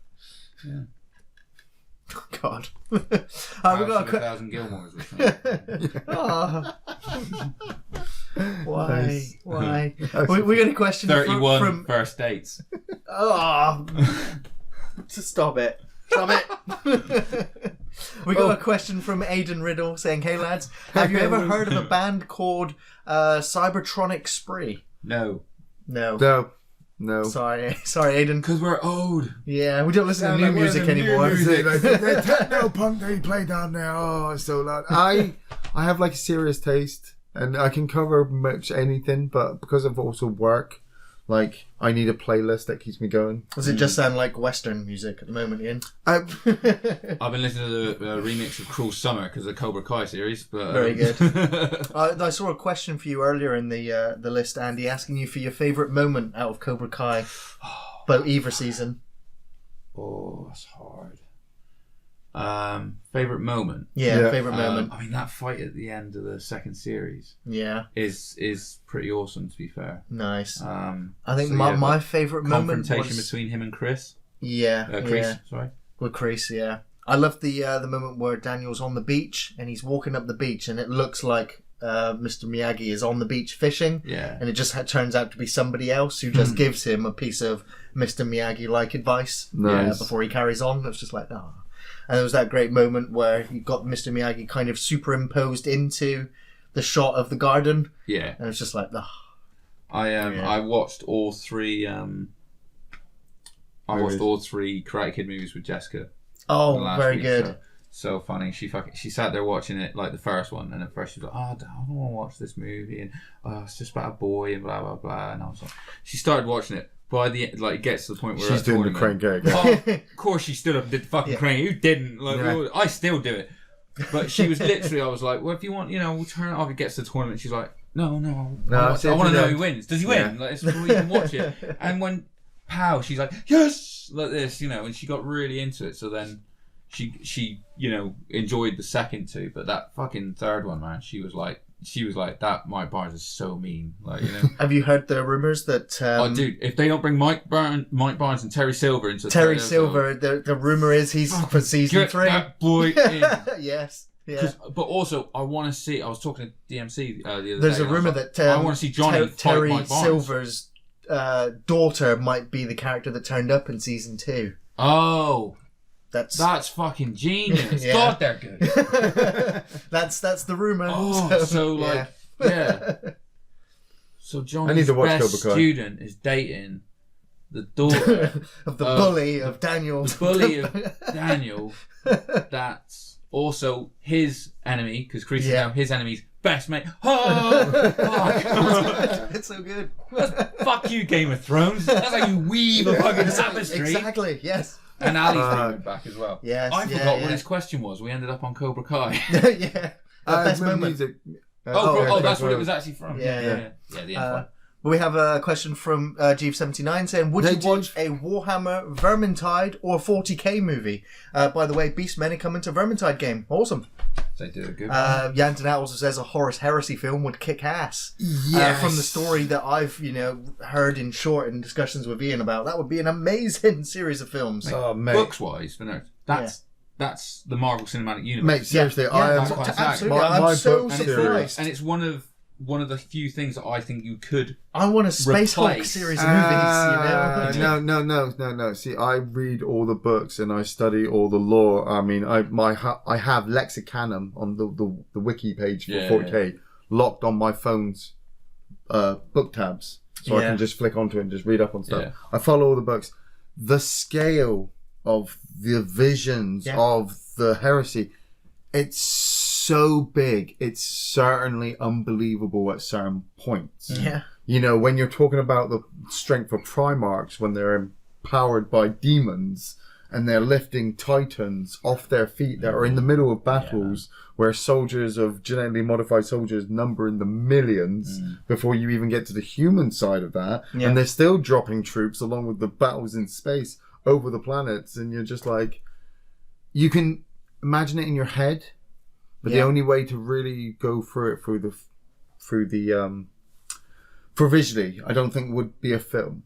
Yeah. Oh, God. House got of a Thousand Gilmores or something. Oh. Why? Nice. Why? We got a question 31 from first dates. Oh. Stop it. Stop it. We got a question from Aidan Riddle saying, "Hey lads, have you ever heard of a band called Cybertronic Spree?" No. No. Sorry, Aidan. Because we're old. Yeah, we don't listen to new music anymore. The techno punk they play down there. Oh, it's so loud. I have like a serious taste, and I can cover much anything, but because of also work, like I need a playlist that keeps me going. Does it just sound like Western music at the moment, Ian? I've been listening to the remix of Cruel Summer because of the Cobra Kai series. But very good. I saw a question for you earlier in the list, Andy, asking you for your favourite moment out of Cobra Kai, about either season. Oh, that's hard. Favourite moment. Yeah. Favourite moment. I mean, that fight at the end of the second series. Yeah. Is pretty awesome, to be fair. Nice. I think my favourite moment confrontation was... between him and Chris. Yeah. Sorry. With Chris, yeah. I love the moment where Daniel's on the beach and he's walking up the beach and it looks like Mr. Miyagi is on the beach fishing. Yeah. And it just turns out to be somebody else who just gives him a piece of Mr. Miyagi-like advice. Nice. Before he carries on. It was just like, oh. And there was that great moment where you got Mr. Miyagi kind of superimposed into the shot of the garden. Yeah. And it's just like, oh. I watched all three. I watched all three Karate Kid movies with Jessica. Oh, very good. So funny. She sat there watching it like the first one, and at first she was like, "Oh, I don't want to watch this movie," and it's just about a boy and blah blah blah. And I was like, she started watching it. By the end, like, it gets to the point where she's doing the crane gag. Oh, of course, she stood up and did the fucking crane. Who didn't? Like, I still do it. But she was literally, I was like, well, if you want, we'll turn it off. It gets to the tournament. She's like, no, I want to know who wins. Does he win? Like, it's before you can watch it. And when she's like, yes, like this, and she got really into it. So then she enjoyed the second two, but that fucking third one, man, she was like, that Mike Barnes is so mean, like, Have you heard the rumours that? Oh, dude! If they don't bring Mike Barnes and Terry Silver into the rumor is he's for season 3. That boy in. Yes. Yeah. But also, I want to see. I was talking to DMC the other day. There's a rumor that I want to see Johnny Terry fight Mike Barnes. Silver's daughter might be the character that turned up in season 2. Oh. That's fucking genius. Yeah. God, they're good. That's the rumor. Oh, So Johnny's best student is dating the daughter of the bully of Daniel. The bully of Daniel. That's also his enemy, because Chris is now his enemy's best mate. Oh, fuck. It's so good. Fuck you, Game of Thrones. That's how you weave a fucking tapestry. Exactly. Yes. And Ali's back as well. Yes, I forgot what his question was. We ended up on Cobra Kai. Yeah. Best moment. Music. That's what it was actually from. Yeah, the end one. We have a question from Jeeve79 saying, would you watch a Warhammer Vermintide or 40k movie? By the way, Beastmen are coming to Vermintide game. Awesome. They do a good Yanton also says a Horus Heresy film would kick ass. Yes. From the story that I've, heard in short in discussions with Ian about, that would be an amazing series of films. Books-wise, that's the Marvel Cinematic Universe. Mate, seriously, absolutely. I'm so surprised. And it's one of the few things that I think you could. I want a Space Hulk series of movies. No. See, I read all the books and I study all the lore. I mean, I have Lexicanum on the wiki page for 40k locked on my phone's book tabs, so I can just flick onto it and just read up on stuff. I follow all the books. The scale of the visions of the heresy, it's so big. It's certainly unbelievable at certain points. Yeah. when you're talking about the strength of Primarchs when they're empowered by demons and they're lifting titans off their feet that are in the middle of battles where soldiers of genetically modified soldiers number in the millions before you even get to the human side of that. Yeah. And they're still dropping troops along with the battles in space over the planets. And you're just like, you can imagine it in your head, but the only way to really go through it for visually, I don't think would be a film.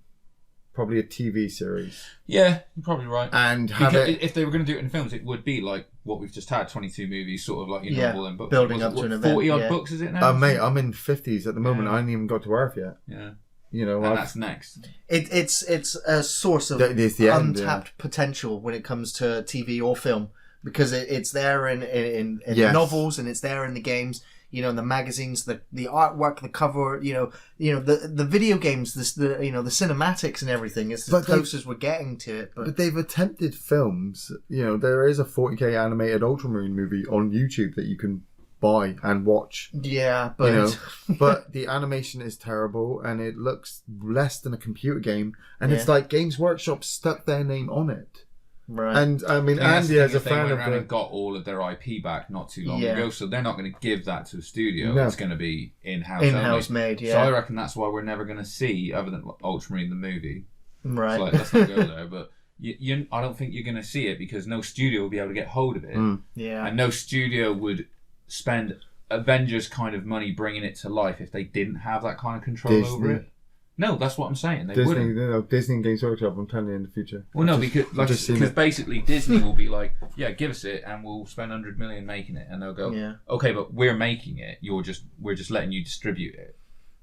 Probably a TV series. Yeah, you're probably right. And if they were going to do it in films, it would be like what we've just had, 22 movies, sort of like your novel and books. Building up to an event. 40 odd books, is it now? Mate, I'm in 50s at the moment. I ain't even got to Earth yet. Yeah. And that's next. It's a source of untapped potential when it comes to TV or film, because it's there in novels and it's there in the games. In the magazines, the artwork, the cover, the video games, the cinematics and everything. It's the closest we're getting to it. But they've attempted films. There is a 40K animated Ultramarine movie on YouTube that you can buy and watch. Yeah, but but the animation is terrible and it looks less than a computer game. And it's like Games Workshop stuck their name on it. Right. And I mean, Andy, as a fan of and got all of their IP back not too long ago, so they're not going to give that to a studio. No. It's going to be in-house made. Yeah. So I reckon that's why we're never going to see, other than Ultramarine the movie. Right. So let's not go there, but I don't think you're going to see it because no studio will be able to get hold of it. Yeah. And no studio would spend Avengers kind of money bringing it to life if they didn't have that kind of control over it. No, that's what I'm saying. Disney and Games Workshop, I'm telling you, in the future. Well, no, because basically Disney will be like, yeah, give us it, and we'll spend $100 million making it, and they'll go, okay, but we're making it. We're just letting you distribute it.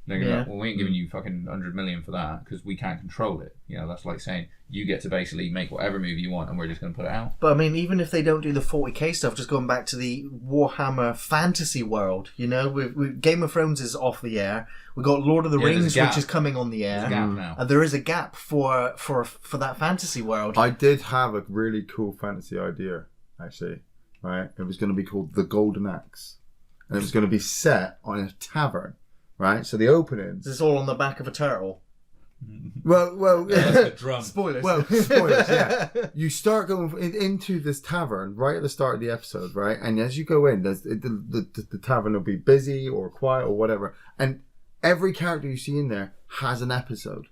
They're gonna be like, well, we ain't giving you fucking $100 million for that because we can't control it. That's like saying you get to basically make whatever movie you want, and we're just going to put it out. But I mean, even if they don't do the 40K stuff, just going back to the Warhammer fantasy world, Game of Thrones is off the air. We've got Lord of the Rings, which is coming on the air. There's a gap now. And there is a gap for that fantasy world. I did have a really cool fantasy idea, actually. Right, it was going to be called The Golden Axe, and it was going to be set on a tavern. Right, so the openings. This is all on the back of a turtle. Well, the drum. Spoilers. Well, spoilers. Yeah, you start going into this tavern right at the start of the episode, right? And as you go in, the tavern will be busy or quiet or whatever, and every character you see in there has an episode.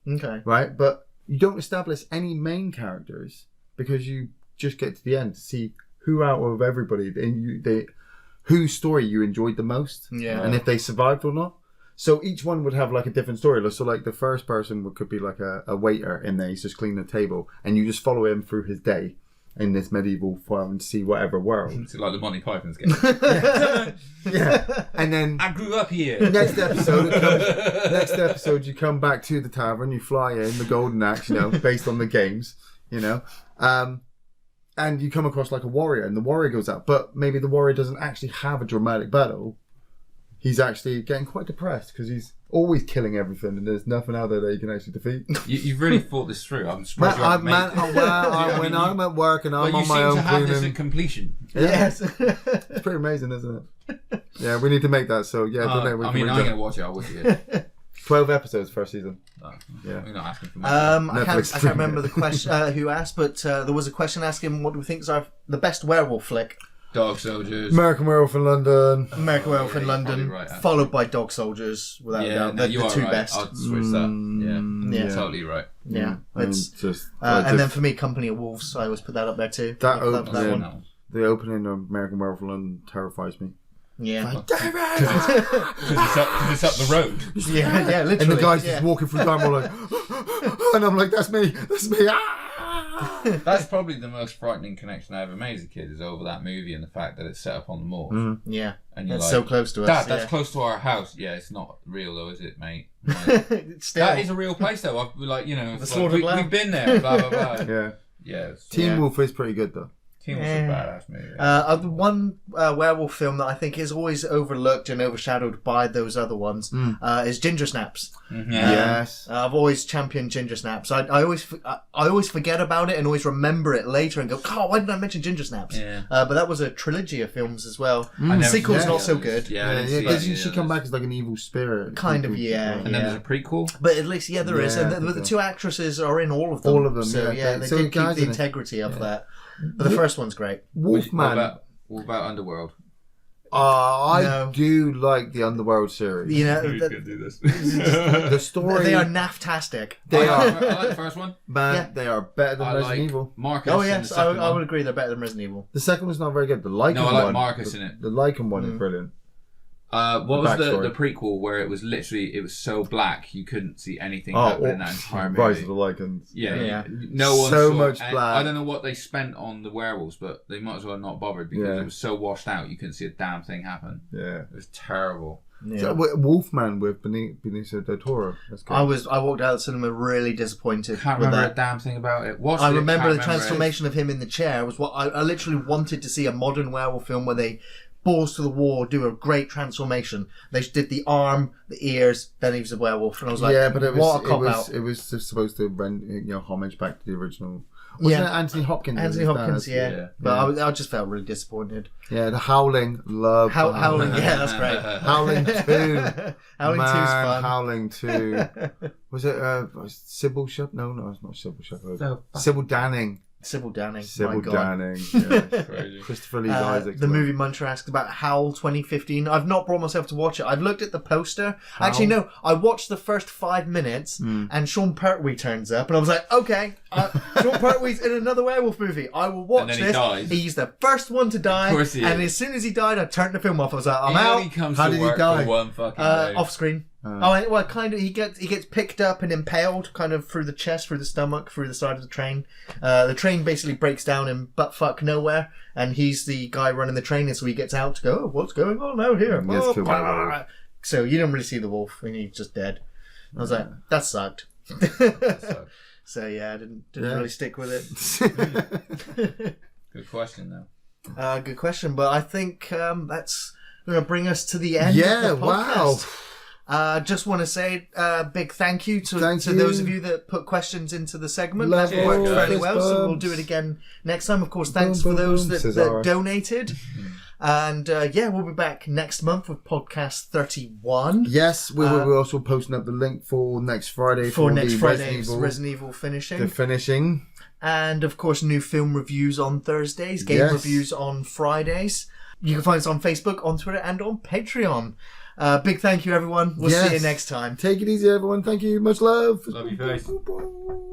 Okay. Right, but you don't establish any main characters because you just get to the end to see who out of everybody whose story you enjoyed the most, and if they survived or not. So each one would have like a different story. So like the first person could be like a waiter in there. He's just cleaning the table, and you just follow him through his day in this medieval farm and see whatever world. It's like the Monty Python's game. Yeah. And then I grew up here. Next episode, you come back to the tavern. You fly in the Golden Axe, based on the games, and you come across like a warrior, and the warrior goes out, but maybe the warrior doesn't actually have a dramatic battle. He's actually getting quite depressed because he's always killing everything, and there's nothing out there that he can actually defeat. You've really thought this through. I'm surprised when I'm at work and I'm on my own cleaning. You seem to have this at completion. Yes. It's pretty amazing, isn't it? Yeah, we need to make that. So yeah, I'm going to watch it. I'll watch it. 12 episodes first season. Yeah, we're not asking for much. I can't remember the question who asked, but there was a question asking what do we think is the best werewolf flick. Dog Soldiers. American Werewolf in London. American Werewolf in London, right, followed by Dog Soldiers, without a doubt. The two right. best. I'd switch that. Yeah, totally right. Yeah, it's and then for me, Company of Wolves. I always put that up there too. That one. The opening of American Werewolf in London terrifies me. Yeah, because it's up the road. Yeah, literally. And the guy's just walking through time, like, and I'm like, that's me. That's probably the most frightening connection I ever made as a kid, is over that movie and the fact that it's set up on the moor. Yeah, and you're that's so close to us. That's close to our house. Yeah, it's not real though, is it, mate? Still. That is a real place though. We've been there. Blah blah blah. Yeah. Teen Wolf is pretty good though. King was a badass movie. One werewolf film that I think is always overlooked and overshadowed by those other ones is Ginger Snaps. Mm-hmm. Yes. I've always championed Ginger Snaps. I always forget about it and always remember it later and go, God, why didn't I mention Ginger Snaps? Yeah. But that was a trilogy of films as well. I The sequel's never not seen so the others. good. Doesn't she come back as like an evil spirit? Kind of, yeah. And then there's a prequel. But at least, there is. And the Yeah. two actresses are in all of them. All of them, So, yeah. they So did keep guys the in it. integrity of that. But the first one's great. Wolfman. What about Underworld? I No. do like the Underworld series. You know, Who's gonna do this? The story. they are naftastic. They I are. like the first one. Man, Yeah. they are better than I Resident like Evil. Marcus. Oh in yes, the second I would one. agree they're better than Resident Evil. The second one's not very good. The Lycan No, I like one. Marcus in it. The Lycan one is brilliant. What was backstory. the prequel where it was so black you couldn't see anything happen in that entire movie? Rise of the Lycans. Yeah. No one So saw, much and black. I don't know what they spent on the werewolves, but they might as well have not bothered because Yeah. it was so washed out you couldn't see a damn thing happen. Yeah. It was terrible. Yeah. So, Wolfman with Benicio del Toro. That's good. I walked out of the cinema really disappointed Can't with remember that. a damn thing about it. Watched I it, remember can't the remember transformation of him in the chair was what I literally wanted to see, a modern werewolf film where they balls to the wall do a great transformation. They did the arm, the ears, then he was a werewolf, and I was like, yeah, but it what a was cop out. it was supposed to rend homage back to the original. Wasn't it Anthony Hopkins? Anthony Hopkins, Dad? yeah. But I just felt really disappointed. Yeah, the Howling, love. Howling, yeah, that's great. Howling 2. Howling 2's Man, fun. Howling 2. Was it Sybil Shepherd? No, it's not Sybil Shepherd. No. Sybil Danning. Sybil Danning. Sybil my God. Danning. Yeah. Crazy. Christopher Lee Isaacs. The movie Muncher asked about Howl 2015. I've not brought myself to watch it. I've looked at the poster. Actually, no. I watched the first 5 minutes and Sean Pertwee turns up and I was like, okay, Sean Pertwee's in another werewolf movie. I will watch And then he this. dies. He's the first one to die. Of course he and is. as soon as he died, I turned the film off. I was like, I'm He out. only comes How to did he work die? for one fucking day. Off screen. Kind of. He gets picked up and impaled, kind of through the chest, through the stomach, through the side of the train. The train basically breaks down in buttfuck nowhere, and he's the guy running the train, and so he gets out to go, oh, what's going on out here? And he gets Oh, killed by a wolf. so you don't really see the wolf, and he's just dead. I was like, that sucked. So yeah, I didn't really stick with it. Good question, though. Good question, but I think that's going to bring us to the end. Yeah, of the podcast. Just want to say a big thank you to those of you that put questions into the segment. Love That worked you. fairly Fist well, so we'll bumps. do it again next time. Of course, thanks Boom, for boom, those boom, that Cesar. donated. And we'll be back next month with podcast 31. Yes, we're also posting up the link for next Friday For next the Friday's Resident Evil finishing. the finishing. And of course, new film reviews on Thursdays, game Yes. reviews on Fridays. You can find us on Facebook, on Twitter, and on Patreon. Big thank you, everyone. We'll see you Yes. next time. Take it easy, everyone. Thank you. Much love. Love you, face. Boom, boom, boom.